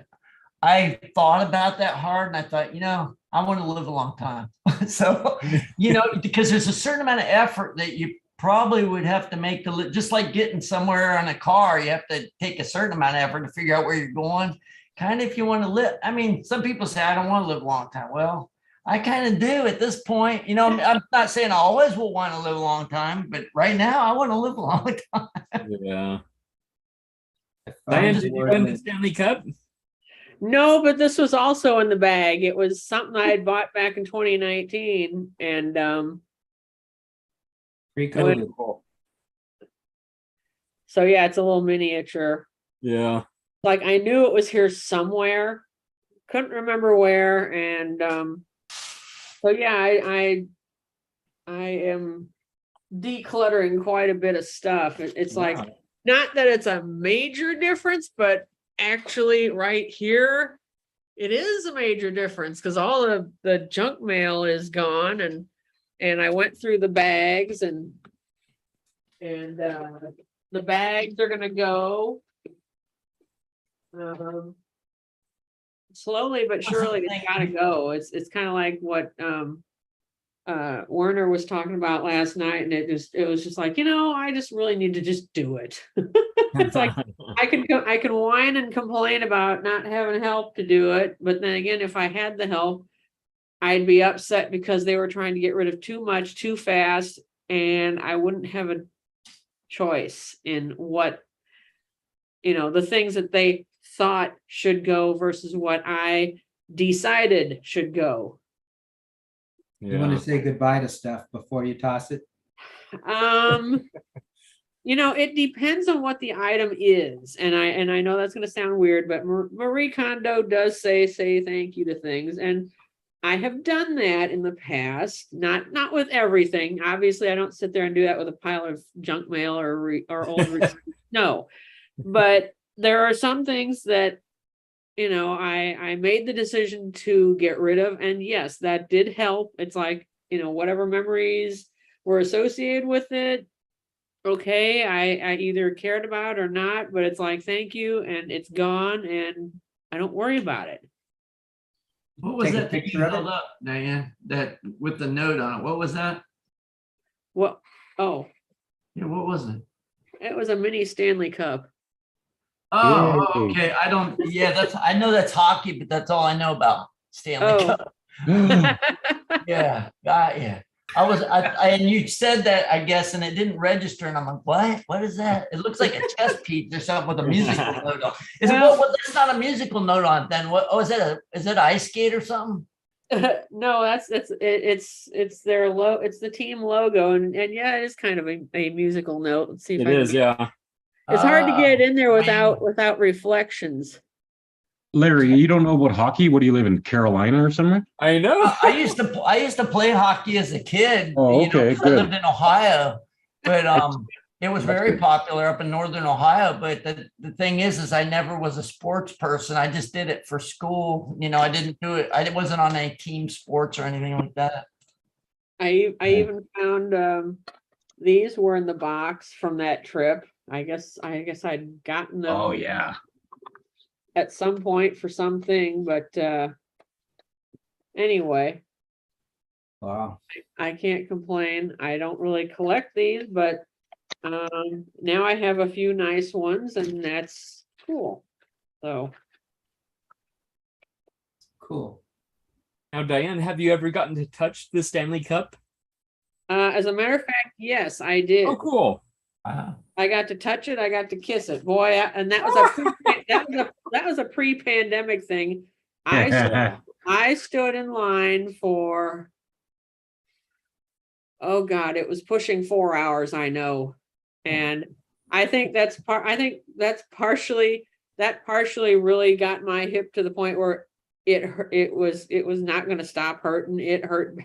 Speaker 14: I thought about that hard, and I thought, you know, I want to live a long time. So, you know, because there's a certain amount of effort that you probably would have to make to just like getting somewhere on a car. You have to take a certain amount of effort to figure out where you're going. Kind of if you want to live. I mean, some people say, I don't want to live a long time. Well, I kind of do at this point. You know, I'm not saying I always will want to live a long time, but right now I want to live a long time.
Speaker 1: Yeah. Diane, did you win the Stanley Cup?
Speaker 17: No, but this was also in the bag. It was something I had bought back in 2019, and
Speaker 16: Rico.
Speaker 17: So yeah, it's a little miniature.
Speaker 1: Yeah.
Speaker 17: Like I knew it was here somewhere, couldn't remember where, and so yeah, I am decluttering quite a bit of stuff. It's like not that it's a major difference, but actually right here, it is a major difference because all of the junk mail is gone, and I went through the bags, and the bags are gonna go slowly but surely. It's gotta go. It's kind of like what Werner was talking about last night, and it was just like, you know, I just really need to just do it. It's like I can whine and complain about not having help to do it, but then again, if I had the help, I'd be upset because they were trying to get rid of too much too fast, and I wouldn't have a choice in what, the things that they thought should go versus what I decided should go.
Speaker 16: You want to say goodbye to stuff before you toss it?
Speaker 17: It depends on what the item is, and I know that's going to sound weird, but Marie Kondo does say thank you to things, and I have done that in the past. Not with everything. Obviously, I don't sit there and do that with a pile of junk mail or old. No, but there are some things that I made the decision to get rid of, and yes, that did help. It's like whatever memories were associated with it. Okay, I either cared about or not, but it's like, thank you, and it's gone, and I don't worry about it.
Speaker 14: What was that that you held up, Diane? That with the note on it. What was that?
Speaker 17: What? Oh.
Speaker 14: Yeah, what was it?
Speaker 17: It was a mini Stanley Cup.
Speaker 14: Oh, okay. I know that's hockey, but that's all I know about Stanley Cup. Yeah, yeah. And you said that, I guess, and it didn't register, and I'm like, what? What is that? It looks like a chess piece or something with a musical note on. That's not a musical note on it then. What? Oh, is it ice skate or something?
Speaker 17: No, it's their logo. It's the team logo, and yeah, it is kind of a musical note. Let's see if
Speaker 1: it is. Yeah,
Speaker 17: it's hard to get in there without reflections.
Speaker 6: Larry, you don't know about hockey? What do you live in, Carolina or somewhere?
Speaker 1: I know.
Speaker 14: I used to play hockey as a kid.
Speaker 6: Oh, okay,
Speaker 14: I lived in Ohio, but it was very popular up in northern Ohio. But the thing is I never was a sports person. I just did it for school. I didn't do it. I wasn't on any team sports or anything like that.
Speaker 17: I even found these were in the box from that trip. I guess I'd gotten them.
Speaker 6: Oh yeah.
Speaker 17: At some point for something, but anyway.
Speaker 16: Wow.
Speaker 17: I can't complain. I don't really collect these, but now I have a few nice ones, and that's cool. So
Speaker 16: cool.
Speaker 1: Now, Diane, have you ever gotten to touch the Stanley Cup?
Speaker 17: As a matter of fact, yes, I did.
Speaker 1: Oh, cool.
Speaker 17: I got to touch it. I got to kiss it, boy, and that was a pre-pandemic thing. I stood in line for, oh God, it was pushing 4 hours. I know, and I think that partially really got my hip to the point where it was not going to stop hurting. It hurt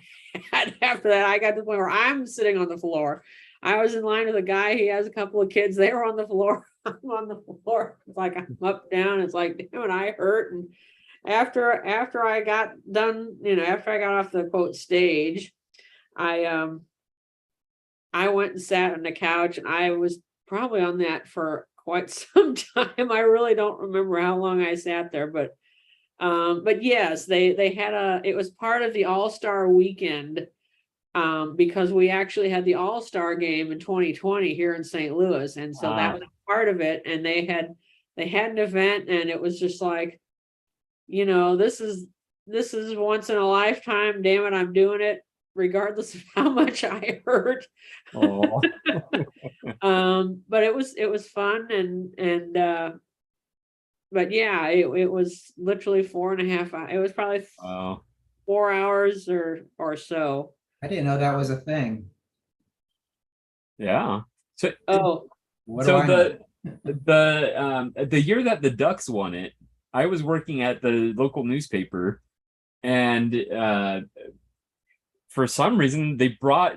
Speaker 17: bad. After that, I got to the point where I'm sitting on the floor. I was in line with a guy. He has a couple of kids. They were on the floor. I'm on the floor. It's like I'm up, down. It's like, damn it, I hurt. And after I got done, after I got off the quote stage, I went and sat on the couch, and I was probably on that for quite some time. I really don't remember how long I sat there, but yes, they had it was part of the All-Star weekend. Because we actually had the All-Star game in 2020 here in St. Louis. And so that was part of it. And they had an event, and it was just like, this is once in a lifetime. Damn it, I'm doing it regardless of how much I hurt. But it was fun, and but yeah, it was literally 4.5 hours. It was probably 4 hours or so.
Speaker 16: I didn't know that was a thing.
Speaker 1: Yeah. So
Speaker 16: the
Speaker 1: year that the Ducks won it, I was working at the local newspaper, and for some reason they brought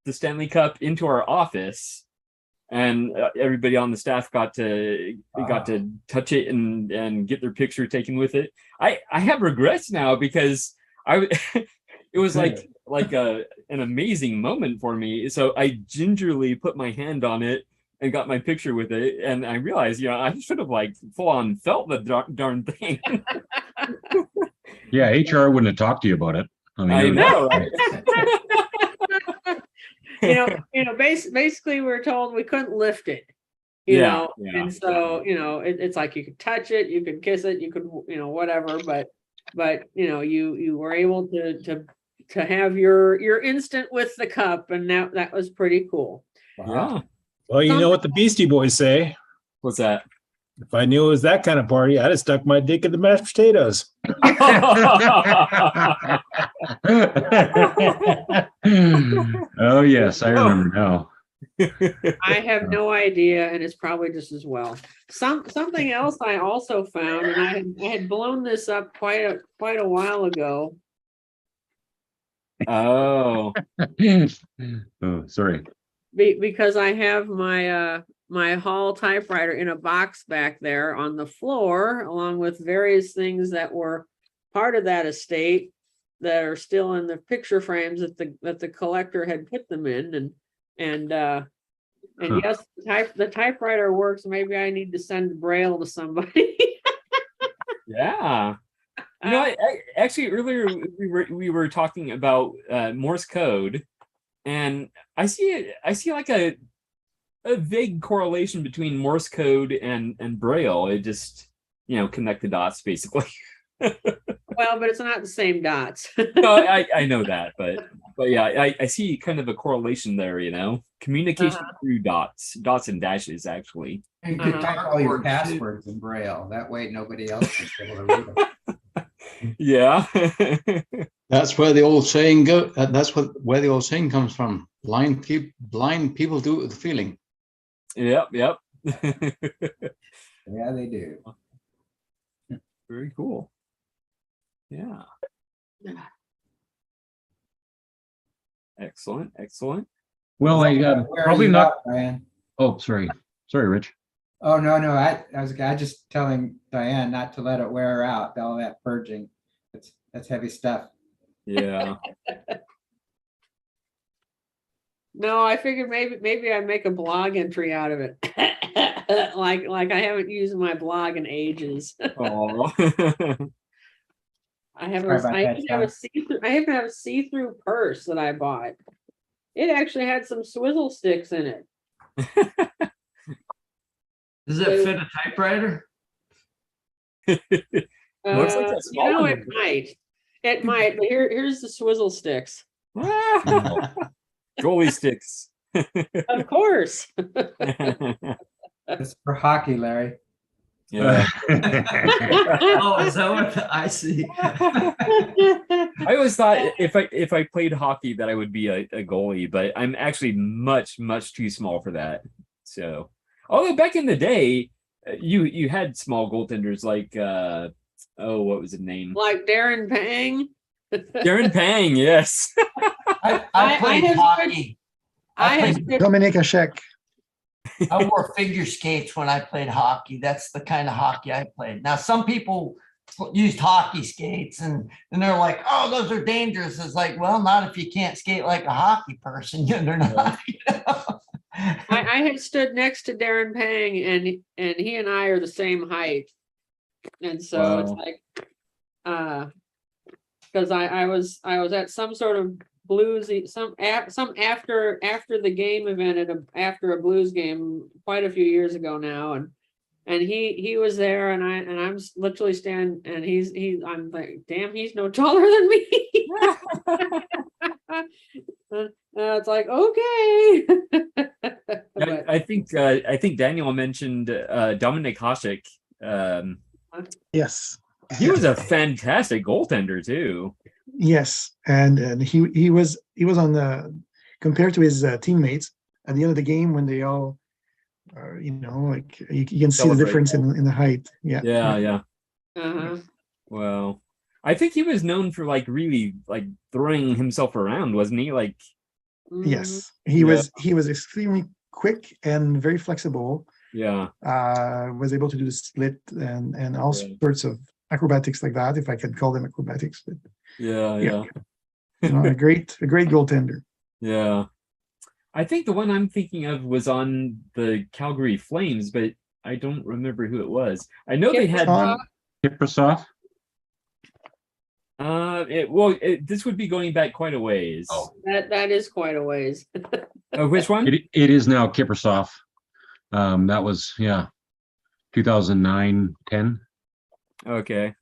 Speaker 1: the Stanley Cup into our office, and everybody on the staff got to touch it and get their picture taken with it. I have regrets now because it was like an amazing moment for me. So I gingerly put my hand on it and got my picture with it, and I realized, I should have full on felt the darn thing.
Speaker 6: Yeah, HR wouldn't have talked to you about it.
Speaker 1: I know, right?
Speaker 17: Basically we were told we couldn't lift it. you
Speaker 1: Yeah,
Speaker 17: know,
Speaker 1: yeah.
Speaker 17: and so, you know, it's like you could touch it, you could kiss it, you could, you know, whatever, but you know, you were able to have your instant with the cup, and that was pretty cool.
Speaker 1: Yeah.
Speaker 11: Well, you know what the Beastie Boys say.
Speaker 1: What's that?
Speaker 11: If I knew it was that kind of party, I'd have stuck my dick in the mashed potatoes.
Speaker 6: Oh yes, I remember now.
Speaker 17: I have no idea, and it's probably just as well. Something else I also found, and I had blown this up quite a while ago.
Speaker 1: Oh.
Speaker 6: Oh, sorry.
Speaker 17: Because I have my Hall typewriter in a box back there on the floor, along with various things that were part of that estate that are still in the picture frames that the collector had put them in, and yes, the typewriter works. Maybe I need to send Braille to somebody.
Speaker 1: Yeah. You know, I actually earlier we were talking about Morse code, and I see like a vague correlation between Morse code and Braille. It just, you know, connect the dots basically.
Speaker 17: Well, but it's not the same dots.
Speaker 1: No, I know that, but yeah, I see kind of a correlation there, you know, communication through dots and dashes actually.
Speaker 16: You could type all your passwords in Braille. That way nobody else is able to read them.
Speaker 1: Yeah.
Speaker 18: That's where the old saying where the old saying comes from. Blind people do it with feeling.
Speaker 1: Yep.
Speaker 16: Yeah, they do.
Speaker 1: Very cool. Yeah. Excellent.
Speaker 6: Well, I probably not.
Speaker 16: Diane.
Speaker 6: Oh, sorry, Rich.
Speaker 16: Oh no, I was just telling Diane not to let it wear her out. All that purging, that's heavy stuff.
Speaker 1: Yeah.
Speaker 17: No, I figured maybe I'd make a blog entry out of it. like I haven't used my blog in ages.
Speaker 1: Oh.
Speaker 17: I even have a see-through purse that I bought. It actually had some swizzle sticks in it.
Speaker 14: Does it fit a typewriter?
Speaker 1: Looks like that's small.
Speaker 17: You know, it might. It might, but here's the swizzle sticks.
Speaker 1: Goalie sticks.
Speaker 17: Of course.
Speaker 16: It's for hockey, Larry.
Speaker 1: Yeah.
Speaker 14: Oh, is that what I see?
Speaker 1: I always thought if I played hockey that I would be a goalie, but I'm actually much too small for that. So, although back in the day, you had small goaltenders like what was his name?
Speaker 17: Like Darren Pang.
Speaker 1: Darren Pang, yes.
Speaker 14: I played hockey.
Speaker 15: Dominic Hachek.
Speaker 14: I wore figure skates when I played hockey. That's the kind of hockey I played. Now, some people used hockey skates and they're like, oh, those are dangerous. It's like, well, not if you can't skate like a hockey person. They're not. You know?
Speaker 17: I had stood next to Darren Pang, and he and I are the same height. And so it's like, because I was at some sort of bluesy some after the game event after a blues game quite a few years ago now, and he was there, and I'm literally standing, and I'm like, damn, he's no taller than me. It's like, okay.
Speaker 1: But I think Daniel mentioned Dominic Hasek.
Speaker 15: Yes,
Speaker 1: he was a fantastic goaltender too.
Speaker 15: Yes, and he was on the, compared to his teammates at the end of the game when they all, like you can see the difference in the height. Yeah.
Speaker 1: Well, I think he was known for like really like throwing himself around, wasn't he? Like,
Speaker 15: yes, he was extremely quick and very flexible.
Speaker 1: Yeah,
Speaker 15: was able to do the split and all sorts of acrobatics like that, if I can call them acrobatics. But
Speaker 1: yeah.
Speaker 15: A great goaltender.
Speaker 1: Yeah, I think the one I'm thinking of was on the Calgary Flames, but I don't remember who it was. I know they had
Speaker 6: Kiprasov.
Speaker 1: This would be going back quite a ways.
Speaker 17: That is quite a ways.
Speaker 1: Which one?
Speaker 6: It is now Kiprasov. That was 2009, 10.
Speaker 1: Okay.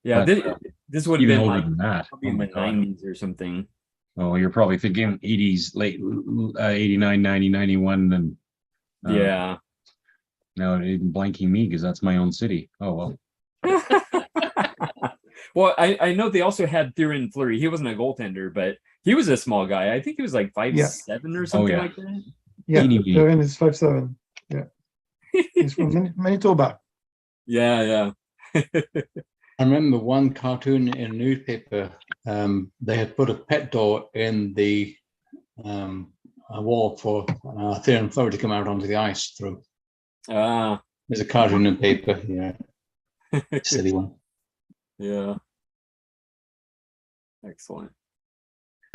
Speaker 1: Yeah,
Speaker 6: But,
Speaker 1: this would have
Speaker 6: even
Speaker 1: been
Speaker 6: older
Speaker 1: like
Speaker 6: than that.
Speaker 1: probably
Speaker 6: Oh
Speaker 1: in
Speaker 6: my
Speaker 1: the
Speaker 6: God.
Speaker 1: 90s or something.
Speaker 6: Oh, you're probably thinking 80s, late 89, 90, 91, and
Speaker 1: Yeah.
Speaker 6: now it even blanking me because that's my own city. Oh well.
Speaker 1: Well, I know they also had Theoren Fleury. He wasn't a goaltender, but he was a small guy. I think he was like 5'7" or something like that.
Speaker 15: Yeah,
Speaker 6: Teeny weeny.
Speaker 15: Theoren is 5'7". Yeah, he's from Manitoba.
Speaker 1: Yeah.
Speaker 18: I remember one cartoon in a newspaper. They had put a pet door in the a wall for Theoren Fleury to come out onto the ice through. There's a cartoon in paper. Yeah, silly one.
Speaker 1: Yeah. Excellent.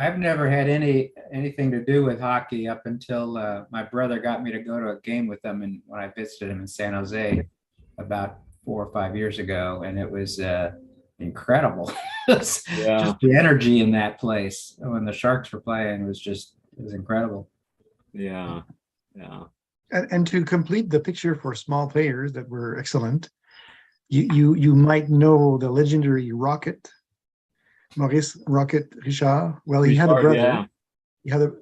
Speaker 16: I've never had anything to do with hockey up until my brother got me to go to a game with them, and when I visited him in San Jose about 4 or 5 years ago, and it was incredible. Just the energy in that place when the Sharks were playing was incredible.
Speaker 1: Yeah.
Speaker 15: And to complete the picture for small players that were excellent, you might know the legendary Rocket, Maurice Rocket Richard. Well, he had a brother.
Speaker 1: Yeah.
Speaker 15: He had a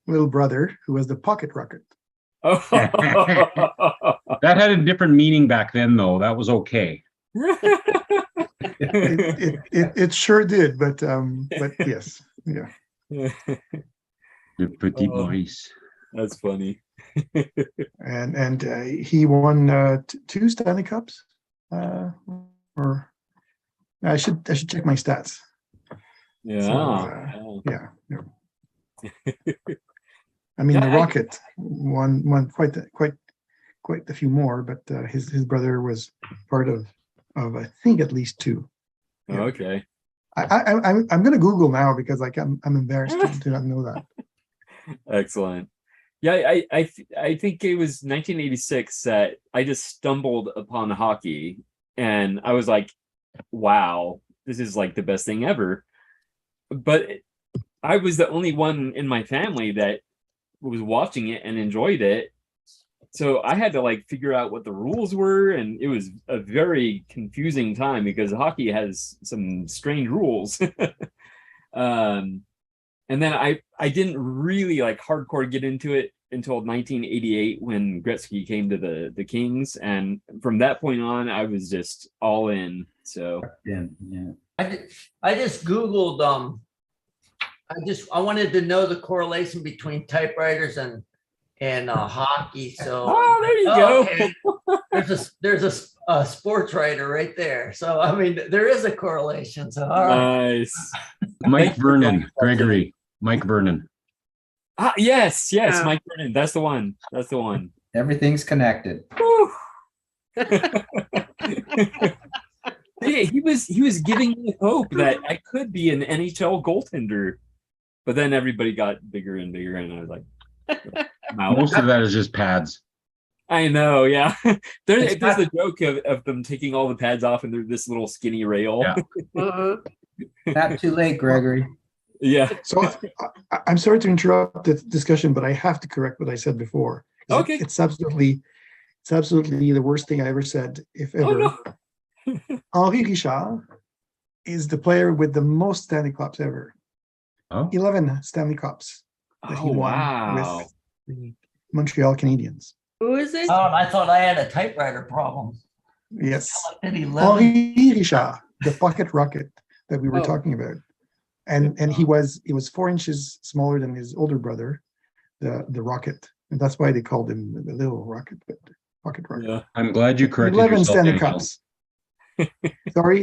Speaker 15: little brother who was the Pocket Rocket.
Speaker 1: Oh.
Speaker 6: That had a different meaning back then, though. That was okay.
Speaker 15: It sure did, but yes, yeah.
Speaker 6: Le Petit Maurice.
Speaker 1: That's funny.
Speaker 15: And he won 2 Stanley Cups, or I should check my stats.
Speaker 1: Yeah.
Speaker 15: So, yeah. I mean, the Rocket won quite a few more, but his brother was part of I think at least 2. Yeah.
Speaker 1: Okay.
Speaker 15: I'm going to Google now because I'm embarrassed to not know that.
Speaker 1: Excellent. Yeah, I think it was 1986 that I just stumbled upon hockey, and I was like, wow, this is like the best thing ever. But I was the only one in my family that was watching it and enjoyed it. So I had to like figure out what the rules were, and it was a very confusing time because hockey has some strange rules. And then I didn't really like hardcore get into it until 1988 when Gretzky came to the Kings, and from that point on I was just all in. So
Speaker 16: yeah.
Speaker 14: I just Googled I wanted to know the correlation between typewriters and hockey. So
Speaker 1: there you go.
Speaker 14: Okay. There's a sports writer right there. So I mean there is a correlation. So all right.
Speaker 1: Nice.
Speaker 6: Mike Vernon, Gregory. Mike Vernon.
Speaker 1: Yes, Mike Vernon. That's the one.
Speaker 16: Everything's connected.
Speaker 1: He was giving me hope that I could be an NHL goaltender, but then everybody got bigger and bigger, and I was like,
Speaker 6: most of that is just pads.
Speaker 1: I know, yeah. There's the joke of them taking all the pads off, and they're this little skinny rail.
Speaker 6: Yeah.
Speaker 16: Not too late, Gregory.
Speaker 1: Yeah.
Speaker 15: So I'm sorry to interrupt the discussion, but I have to correct what I said before.
Speaker 1: Okay.
Speaker 15: It's absolutely the worst thing I ever said, if ever.
Speaker 1: Oh, no.
Speaker 15: Henri Richard is the player with the most Stanley Cups ever.
Speaker 6: Oh.
Speaker 15: 11 Stanley Cups that he won
Speaker 1: wow.
Speaker 15: with the Montreal Canadiens.
Speaker 17: Who is it?
Speaker 14: Oh, I thought I had a typewriter problem.
Speaker 15: Yes.
Speaker 14: Henri
Speaker 15: Richard, the Pocket Rocket that we were talking about. And he was 4 inches smaller than his older brother, the Rocket, and that's why they called him the little Rocket, but Pocket Rocket.
Speaker 1: Yeah.
Speaker 6: I'm glad you corrected
Speaker 15: 11
Speaker 6: yourself.
Speaker 15: Stanley Cups.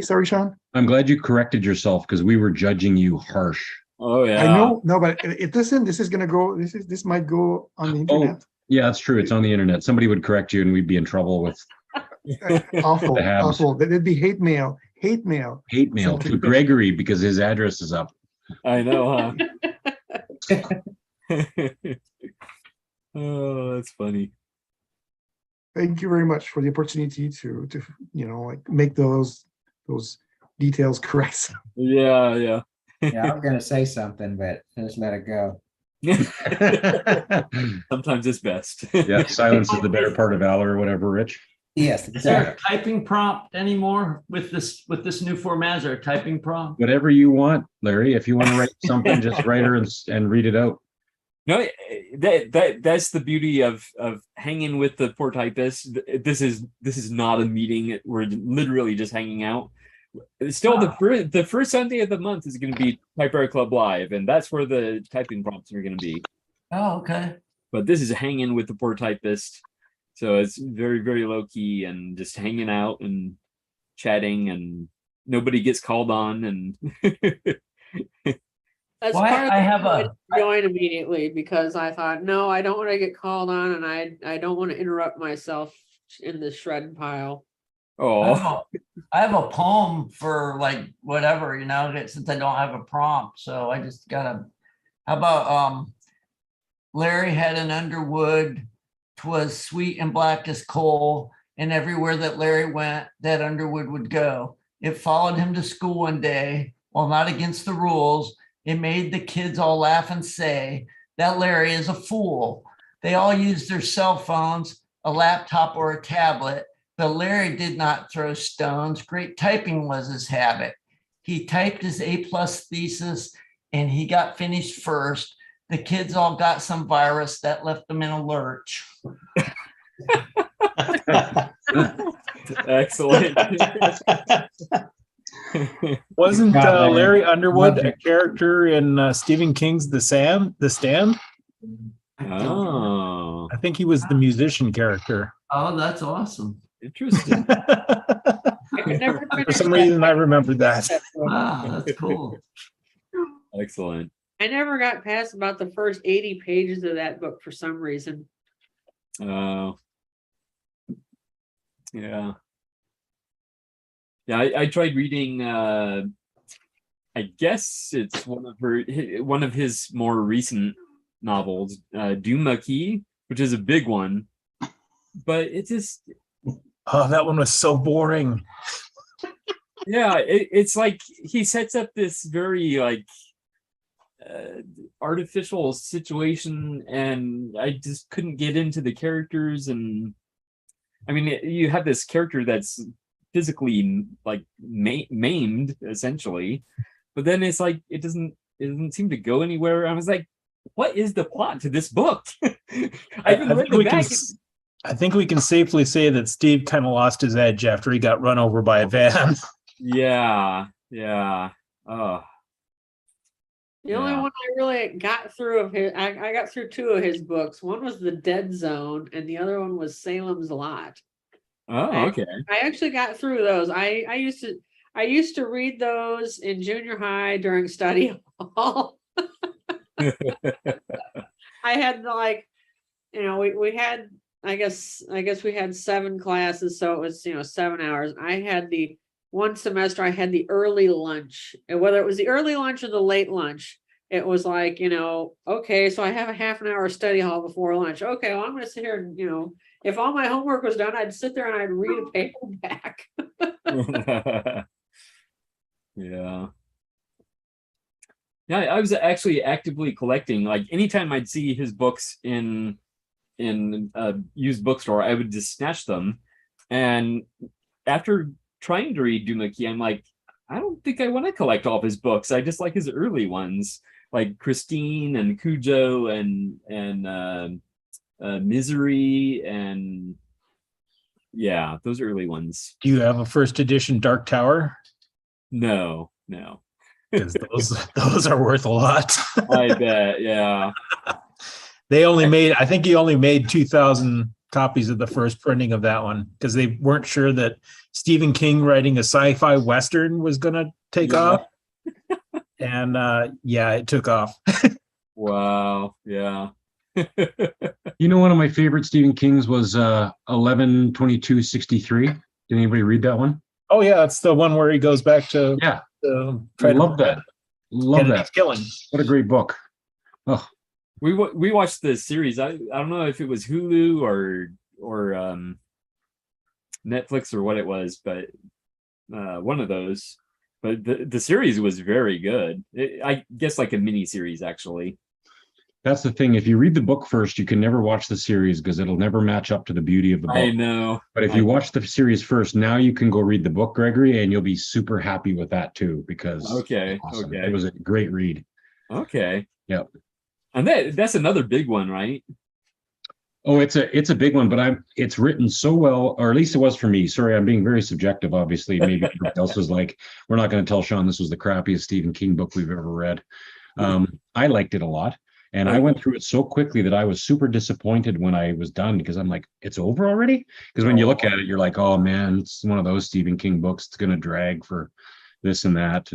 Speaker 15: Sorry, Sean.
Speaker 6: I'm glad you corrected yourself because we were judging you harsh.
Speaker 1: Oh yeah.
Speaker 15: I know, no, but listen, this is gonna go. This might go on the internet.
Speaker 6: Yeah, that's true. It's on the internet. Somebody would correct you, and we'd be in trouble with
Speaker 15: awful. It'd be hate mail
Speaker 6: to Gregory because his address is up.
Speaker 1: I know, huh? Oh, that's funny.
Speaker 15: Thank you very much for the opportunity to make those details correct.
Speaker 1: Yeah.
Speaker 16: Yeah, I'm gonna say something, but just let it go.
Speaker 1: Sometimes it's best.
Speaker 6: Yeah, silence is the better part of valor or whatever, Rich.
Speaker 16: Yes,
Speaker 14: Is there a typing prompt anymore with this new format? Is there a typing prompt?
Speaker 6: Whatever you want, Larry. If you want to write something, just write her and read it out.
Speaker 1: No, that's the beauty of hanging with the Poor Typist. This is not a meeting. We're literally just hanging out. Still, the first Sunday of the month is going to be Typewriter Club Live, and that's where the typing prompts are going to be.
Speaker 14: Oh, okay.
Speaker 1: But this is hanging with the Poor Typist, so it's very, very low key and just hanging out and chatting, and nobody gets called on. And
Speaker 17: That's
Speaker 14: Why
Speaker 17: part of
Speaker 14: I
Speaker 17: the
Speaker 14: have
Speaker 17: reason
Speaker 14: a-
Speaker 17: I joined immediately, because I thought, no, I don't want to get called on, and I don't want to interrupt myself in the shred pile.
Speaker 14: I have a poem for like whatever, since I don't have a prompt. So I just gotta, how about Larry had an Underwood, 'twas sweet and black as coal, and everywhere that Larry went, that Underwood would go. It followed him to school one day, while not against the rules. It made the kids all laugh and say that Larry is a fool. They all used their cell phones, a laptop or a tablet, but Larry did not throw stones. Great typing was his habit. He typed his A+ thesis and he got finished first. The kids all got some virus that left them in a lurch.
Speaker 1: Excellent.
Speaker 11: Wasn't Larry Underwood a character in Stephen King's The Stand?
Speaker 1: Oh,
Speaker 11: I think he was the musician character.
Speaker 14: Oh, that's awesome.
Speaker 1: Interesting.
Speaker 11: For some reason, I remember that.
Speaker 14: Wow, that's cool.
Speaker 1: Excellent.
Speaker 17: I never got past about the first 80 pages of that book for some reason.
Speaker 1: Oh, yeah. Yeah, I tried reading. I guess it's one of his more recent novels, Duma Key, which is a big one, but it just.
Speaker 11: Oh, that one was so boring.
Speaker 1: Yeah, it's like he sets up this very artificial situation, and I just couldn't get into the characters. And I mean, you have this character that's physically maimed essentially, but then it's like it doesn't seem to go anywhere. I was like, what is the plot to this book?
Speaker 11: I think we can safely say that Steve kind of lost his edge after he got run over by a van.
Speaker 1: Yeah.
Speaker 17: The only one I really got through of his, I got through two of his books. One was The Dead Zone, and the other one was Salem's Lot.
Speaker 1: Oh, okay.
Speaker 17: I actually got through those. I used to read those in junior high during study hall. I had we had, I guess we had 7 classes, so it was 7 hours. I had the one semester I had the early lunch, and whether it was the early lunch or the late lunch, it was like, okay, so I have a half an hour study hall before lunch. Okay, well, I'm going to sit here and, if all my homework was done, I'd sit there and I'd read a paperback.
Speaker 1: Yeah. Yeah, I was actually actively collecting. Like anytime I'd see his books in a used bookstore, I would just snatch them. And after trying to read Duma Key, I'm like, I don't think I want to collect all of his books. I just like his early ones, like Christine and Cujo and Misery, and yeah, those early ones.
Speaker 11: Do you have a first edition Dark Tower?
Speaker 1: No.
Speaker 11: Because those are worth a lot.
Speaker 1: I bet, yeah.
Speaker 11: I think he only made 2,000 copies of the first printing of that one because they weren't sure that Stephen King writing a sci-fi Western was going to take off. And it took off.
Speaker 1: Wow, yeah.
Speaker 6: One of my favorite Stephen King's was 11/22/63. Did anybody read that one?
Speaker 11: Oh yeah, it's the one where he goes back to
Speaker 6: I love that. Love that.
Speaker 11: Killing.
Speaker 6: What a great book. Oh,
Speaker 1: we watched the series. I don't know if it was Hulu or Netflix or what it was, but one of those. But the series was very good. I guess like a mini series actually.
Speaker 6: That's the thing. If you read the book first, you can never watch the series because it'll never match up to the beauty of the book.
Speaker 1: I know.
Speaker 6: But if you watch the series first, now you can go read the book, Gregory, and you'll be super happy with that too, because
Speaker 1: Okay.
Speaker 6: awesome.
Speaker 1: Okay.
Speaker 6: It was a great read.
Speaker 1: Okay.
Speaker 6: Yep.
Speaker 1: And that's another big one, right?
Speaker 6: Oh, it's a big one, but it's written so well, or at least it was for me. Sorry, I'm being very subjective, obviously. Maybe everybody else was like, we're not going to tell Sean this was the crappiest Stephen King book we've ever read. I liked it a lot. And I went through it so quickly that I was super disappointed when I was done, because I'm like, it's over already? Because when you look at it, you're like, oh man, it's one of those Stephen King books. It's going to drag for this and that.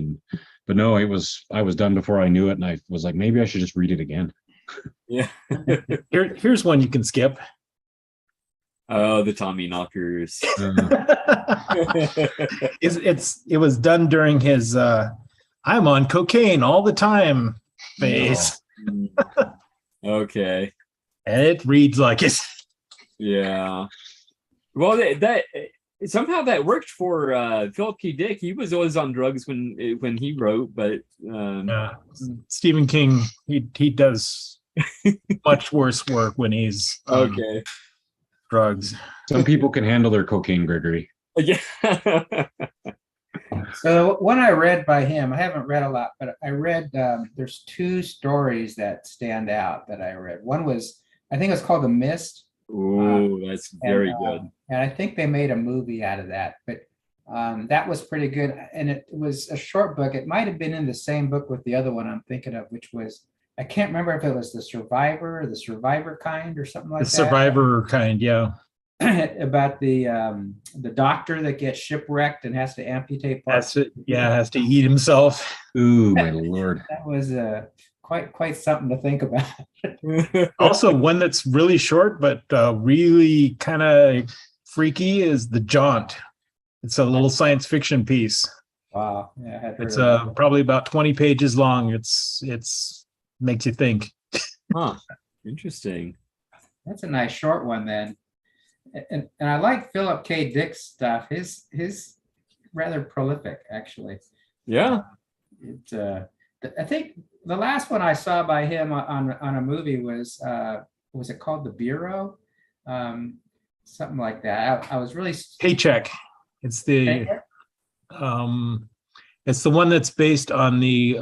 Speaker 6: But no, I was done before I knew it. And I was like, maybe I should just read it again.
Speaker 1: Yeah.
Speaker 11: Here's one you can skip.
Speaker 1: Oh, the Tommy Knockers.
Speaker 11: It was done during his I'm on cocaine all the time phase.
Speaker 1: Okay.
Speaker 11: And it reads like it.
Speaker 1: Yeah. Well, that somehow that worked for Philip K. Dick. He was always on drugs when he wrote, but
Speaker 11: Stephen King, he does much worse work when he's
Speaker 1: okay.
Speaker 11: Drugs.
Speaker 6: Some people can handle their cocaine, Gregory.
Speaker 1: Yeah.
Speaker 16: So one I read by him, I haven't read a lot, but I read, there's two stories that stand out that I read. One was, I think it's called The Mist.
Speaker 1: Oh, that's very good.
Speaker 16: And I think they made a movie out of that, but that was pretty good. And it was a short book. It might have been in the same book with the other one I'm thinking of, which was, I can't remember if it was The Survivor or The Survivor Kind or something like
Speaker 11: The
Speaker 16: that.
Speaker 11: Survivor Kind, yeah.
Speaker 16: About the doctor that gets shipwrecked and has to amputate parts.
Speaker 11: Has to eat himself.
Speaker 6: Ooh, my Lord.
Speaker 16: That was quite something to think about.
Speaker 11: Also, one that's really short but really kind of freaky is The Jaunt. It's a little science fiction piece.
Speaker 16: Wow. Yeah, I had heard
Speaker 11: it's
Speaker 16: of that.
Speaker 11: probably about 20 pages long. It's makes you think.
Speaker 1: Huh. Interesting.
Speaker 16: That's a nice short one then. And I like Philip K. Dick's stuff. His rather prolific, actually.
Speaker 1: Yeah.
Speaker 16: I think the last one I saw by him on a movie was it called The Bureau? Something like that. I was really
Speaker 11: Paycheck. It's the it's the one that's based on the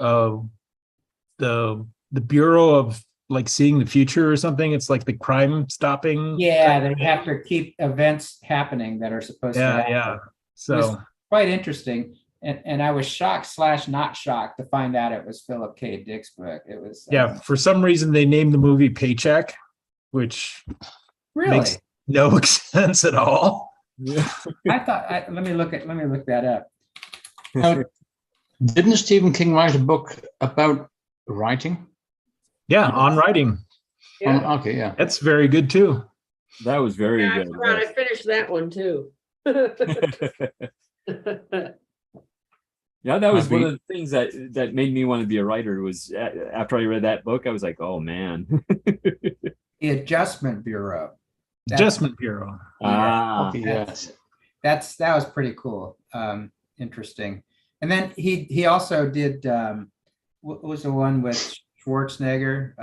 Speaker 11: Bureau of like seeing the future or something. It's like the crime stopping.
Speaker 16: Yeah, they have to keep events happening that are supposed to happen.
Speaker 11: Yeah.
Speaker 16: So it was quite interesting. And I was shocked / not shocked to find out it was Philip K. Dick's book. It was
Speaker 11: for some reason they named the movie Paycheck, which
Speaker 16: really
Speaker 11: makes no sense at all.
Speaker 1: Yeah.
Speaker 16: I thought let me look that up.
Speaker 18: Didn't Stephen King write a book about writing?
Speaker 11: Yeah, on writing.
Speaker 17: Yeah.
Speaker 18: Okay, yeah.
Speaker 11: That's very good too.
Speaker 1: That was very
Speaker 17: I
Speaker 1: good.
Speaker 17: forgot I finished that one too.
Speaker 1: Yeah, that was one of the things that made me want to be a writer. Was after I read that book, I was like, oh man.
Speaker 16: The Adjustment Bureau.
Speaker 11: Adjustment Bureau.
Speaker 1: Okay,
Speaker 16: yes. That was pretty cool. Interesting. And then he also did what was the one with Schwarzenegger?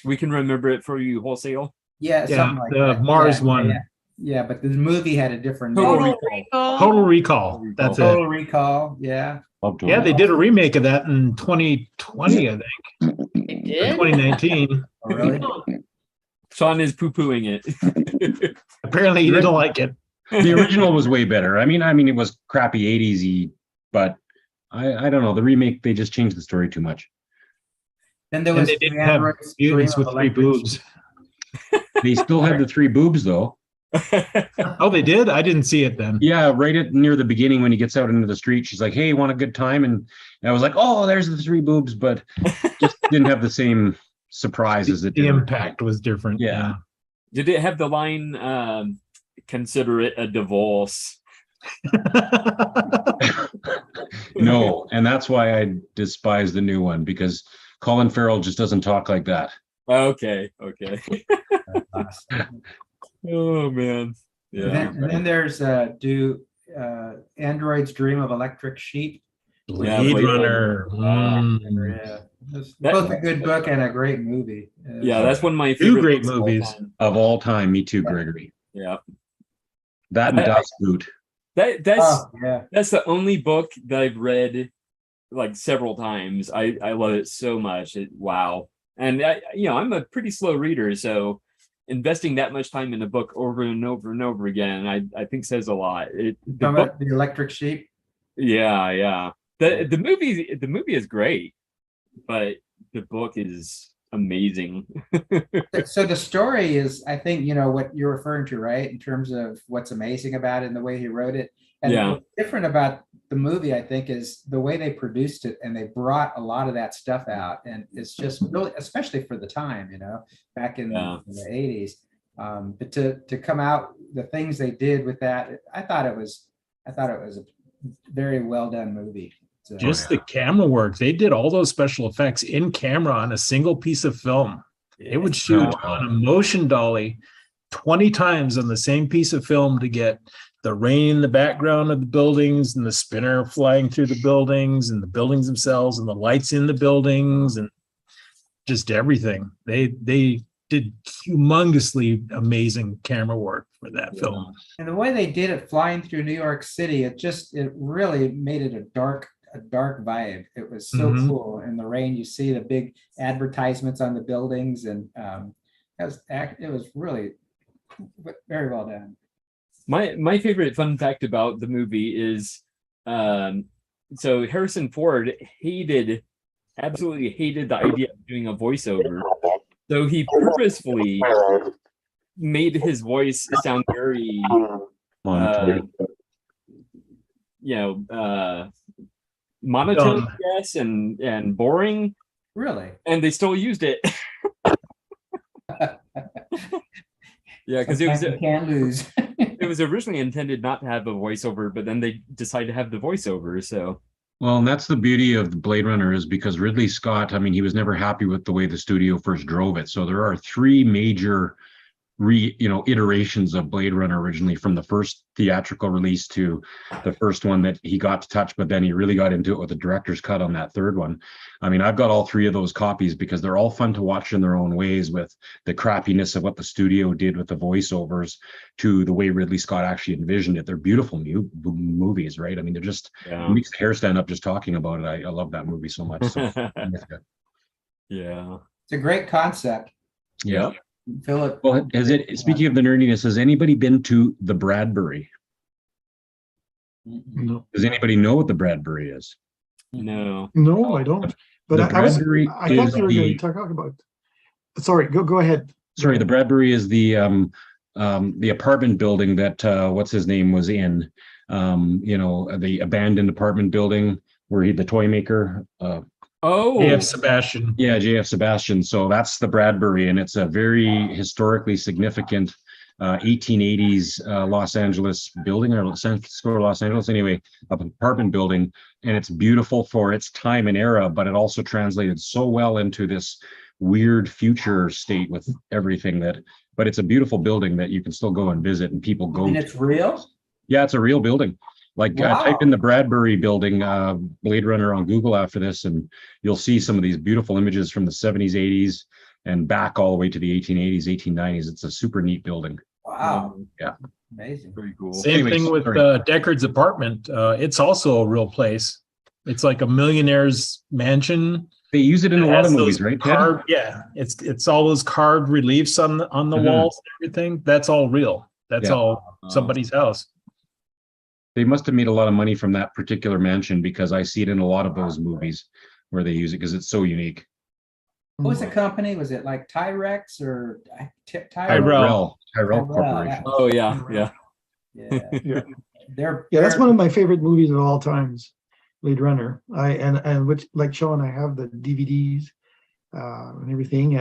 Speaker 1: We Can Remember It For You Wholesale.
Speaker 16: Yeah, something like
Speaker 11: the
Speaker 16: that.
Speaker 11: Mars one.
Speaker 16: Yeah, but the movie had a different
Speaker 1: Total
Speaker 16: name.
Speaker 1: Recall.
Speaker 11: Total Recall. That's
Speaker 16: Total
Speaker 11: it.
Speaker 16: Recall. Yeah.
Speaker 11: Yeah, they did a remake of that in 2020, I think.
Speaker 17: It did?
Speaker 11: 2019.
Speaker 16: Oh, really?
Speaker 1: Sean is poo-pooing it.
Speaker 11: Apparently he didn't like it.
Speaker 6: The original was way better. I mean, it was crappy 80s-y, but I don't know. The remake, they just changed the story too much.
Speaker 16: Then there was
Speaker 11: they didn't have mutants with 3 boobs.
Speaker 6: They still had the 3 boobs, though.
Speaker 11: Oh, they did? I didn't see it then.
Speaker 6: Yeah, right near the beginning when he gets out into the street, she's like, hey, want a good time? And I was like, oh, there's the 3 boobs, but just didn't have the same surprise as it did.
Speaker 11: The impact was different.
Speaker 6: Yeah.
Speaker 1: Did it have the line, consider it a divorce?
Speaker 6: No, and that's why I despise the new one, because Colin Farrell just doesn't talk like that.
Speaker 1: Okay. Oh man. Yeah.
Speaker 16: And then there's Do Androids Dream of Electric Sheep?
Speaker 11: Blade Runner.
Speaker 16: Yeah. It's both a good book and a great movie.
Speaker 1: Yeah, that's one of my
Speaker 11: Two
Speaker 1: favorite
Speaker 11: great
Speaker 1: books of all
Speaker 11: movies.
Speaker 1: time.
Speaker 6: Of all time, me too, Gregory.
Speaker 1: Yeah.
Speaker 6: That and Dust Boot.
Speaker 1: That's
Speaker 16: yeah.
Speaker 1: That's the only book that I've read like several times. I love it so much. Wow. And I'm a pretty slow reader, so investing that much time in a book over and over and over again, I think says a lot.
Speaker 16: The Electric Sheep.
Speaker 1: Yeah. The movie is great, but the book is amazing.
Speaker 16: So the story is, I think, what you're referring to, right? In terms of what's amazing about it and the way he wrote it. And what's different about the movie, I think, is the way they produced it, and they brought a lot of that stuff out. And it's just really, especially for the time, back in the 80s. But to come out, the things they did with that, I thought it was a very well done movie. So,
Speaker 11: Just the camera work. They did all those special effects in camera on a single piece of film. They would shoot on a motion dolly 20 times on the same piece of film to get the rain in the background of the buildings and the spinner flying through the buildings and the buildings themselves and the lights in the buildings and just everything. They did humongously amazing camera work for that film.
Speaker 16: And the way they did it flying through New York City, it really made it a dark vibe. It was so cool. In the rain, you see the big advertisements on the buildings, and it was really very well done.
Speaker 1: My favorite fun fact about the movie is so Harrison Ford absolutely hated the idea of doing a voiceover. So he purposefully made his voice sound very monotone, I guess, and boring.
Speaker 16: Really?
Speaker 1: And they still used it. Yeah, because it was originally intended not to have a voiceover, but then they decided to have the voiceover. So
Speaker 6: Well, and that's the beauty of the Blade Runner, is because Ridley Scott, I mean, he was never happy with the way the studio first drove it. So there are three major iterations of Blade Runner originally, from the first theatrical release to the first one that he got to touch, but then he really got into it with the director's cut on that third one. I mean, I've got all three of those copies because they're all fun to watch in their own ways, with the crappiness of what the studio did with the voiceovers to the way Ridley Scott actually envisioned it. They're beautiful new movies, right? I mean, they're just, it makes the hair stand up just talking about it. I love that movie so much. So,
Speaker 1: yeah.
Speaker 16: It's a great concept.
Speaker 6: Yeah.
Speaker 16: Philip.
Speaker 6: Well, speaking of the nerdiness, has anybody been to the Bradbury?
Speaker 15: No.
Speaker 6: Does anybody know what the Bradbury is?
Speaker 1: No.
Speaker 15: No, I don't. But I thought you were going to talk about. Sorry, go ahead.
Speaker 6: Sorry, the Bradbury is the apartment building that what's his name was in. The abandoned apartment building where the toy maker.
Speaker 11: J.F. Sebastian.
Speaker 6: Yeah, J.F. Sebastian. So that's the Bradbury, and it's a very historically significant 1880s Los Angeles building, or San Francisco or Los Angeles, anyway, an apartment building, and it's beautiful for its time and era, but it also translated so well into this weird future state with everything but it's a beautiful building that you can still go and visit, and people go.
Speaker 16: And it's real?
Speaker 6: Yeah, it's a real building. Like type in the Bradbury building, Blade Runner on Google after this, and you'll see some of these beautiful images from the 70s, 80s, and back all the way to the 1880s, 1890s. It's a super neat building.
Speaker 16: Wow.
Speaker 6: Yeah.
Speaker 16: Amazing.
Speaker 1: Very cool.
Speaker 11: Same thing with Deckard's apartment. It's also a real place. It's like a millionaire's mansion.
Speaker 6: They use it in a lot of movies, right?
Speaker 11: Yeah, it's all those carved reliefs on the walls and everything. That's all real. That's all somebody's house.
Speaker 6: They must have made a lot of money from that particular mansion, because I see it in a lot of those movies where they use it because it's so unique.
Speaker 16: What was the company? Was it like Tyrex or
Speaker 6: Tyrell Corporation?
Speaker 1: Oh yeah.
Speaker 15: That's one of my favorite movies of all times, Blade Runner. And which, like Sean, I have the DVDs and everything.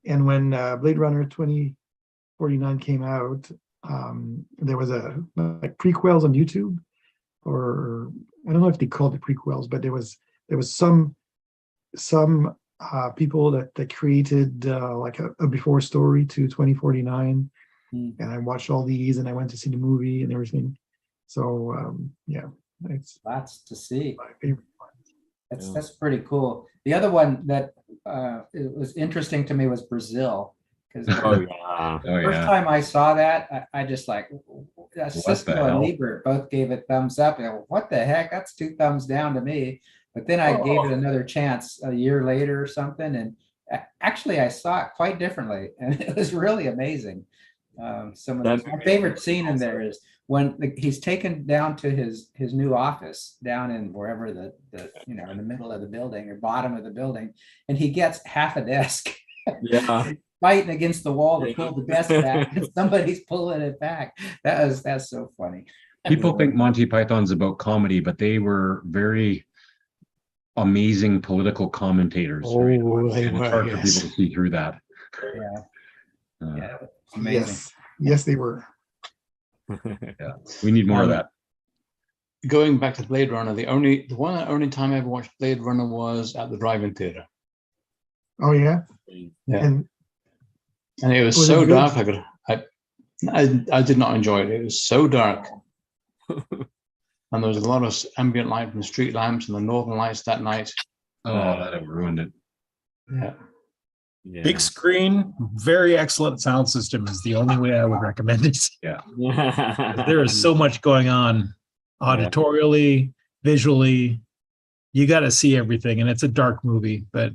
Speaker 15: And when Blade Runner 2049 came out, there was like prequels on YouTube, or I don't know if they called it prequels, but there was some people that created like a before story to 2049, and I watched all these, and I went to see the movie and everything. So It's
Speaker 16: Lots to see.
Speaker 15: my favorite one.
Speaker 16: That's pretty cool. The other one that it was interesting to me was Brazil, because first time I saw that, I just like Cisco and
Speaker 6: hell?
Speaker 16: Liebert both gave it thumbs up. And what the heck? That's 2 thumbs down to me. But then I gave it another chance a year later or something, and actually I saw it quite differently, and it was really amazing. Some of my favorite scene in there is when he's taken down to his new office down in wherever the in the middle of the building or bottom of the building, and he gets half a desk.
Speaker 1: Yeah.
Speaker 16: Fighting against the wall to pull the desk back, and somebody's pulling it back. That's so funny.
Speaker 6: People think Monty Python's about comedy, but they were very amazing political commentators.
Speaker 15: Oh, they were,
Speaker 6: it's hard for
Speaker 15: yes.
Speaker 6: people to see through that.
Speaker 16: Yeah, amazing.
Speaker 15: Yes, they were.
Speaker 6: Yeah, we need more of that.
Speaker 18: Going back to Blade Runner, the only time I ever watched Blade Runner was at the drive-in theater.
Speaker 15: Oh yeah.
Speaker 18: Yeah.
Speaker 15: And
Speaker 18: it was so dark. I did not enjoy it. It was so dark. And there was a lot of ambient light from the street lamps and the northern lights that night.
Speaker 6: Oh, that ruined it.
Speaker 18: Yeah.
Speaker 11: Big screen, very excellent sound system is the only way I would recommend it.
Speaker 6: Yeah.
Speaker 11: There is so much going on auditorially, visually. You got to see everything, and it's a dark movie, but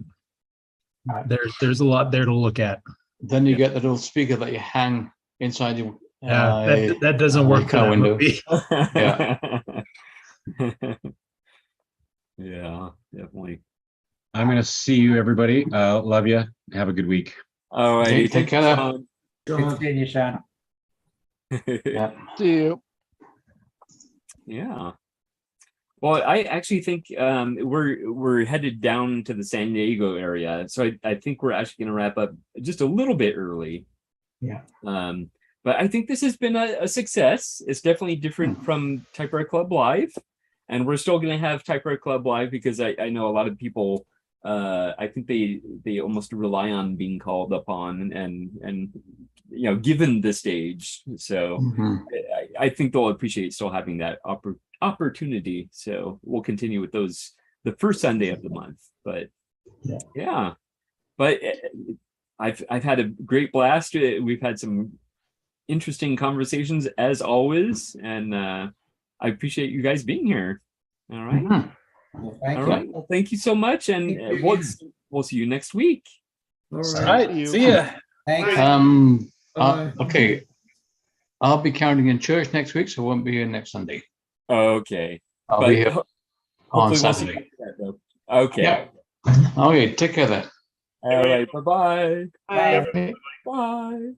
Speaker 11: there's a lot there to look at.
Speaker 18: Then you get the little speaker that you hang inside your
Speaker 11: that doesn't work for that
Speaker 18: window.
Speaker 11: movie.
Speaker 1: Yeah, definitely.
Speaker 6: I'm going to see you, everybody. Love you. Have a good week.
Speaker 1: All right.
Speaker 18: Take care.
Speaker 16: Good seeing you, Sean.
Speaker 2: See you.
Speaker 1: Yeah. Well, I actually think we're headed down to the San Diego area, so I think we're actually going to wrap up just a little bit early.
Speaker 15: Yeah.
Speaker 1: But I think this has been a success. It's definitely different from Typewriter Club Live, and we're still going to have Typewriter Club Live because I know a lot of people. I think they almost rely on being called upon and given the stage. So I think they'll appreciate still having that opportunity. So we'll continue with those the first Sunday of the month. But yeah. But I've had a great blast. We've had some interesting conversations as always, and I appreciate you guys being here. All right.
Speaker 16: Well,
Speaker 1: All right. Well, thank you so much, and we'll see you next week.
Speaker 11: All right. See ya.
Speaker 16: Thanks.
Speaker 18: Okay. I'll be counting in church next week, so I won't be here next Sunday.
Speaker 1: Okay.
Speaker 18: I'll be here on Saturday.
Speaker 1: Okay.
Speaker 18: Yeah. Okay. Take care then.
Speaker 1: All right. Bye-bye.
Speaker 17: Bye.
Speaker 1: Bye.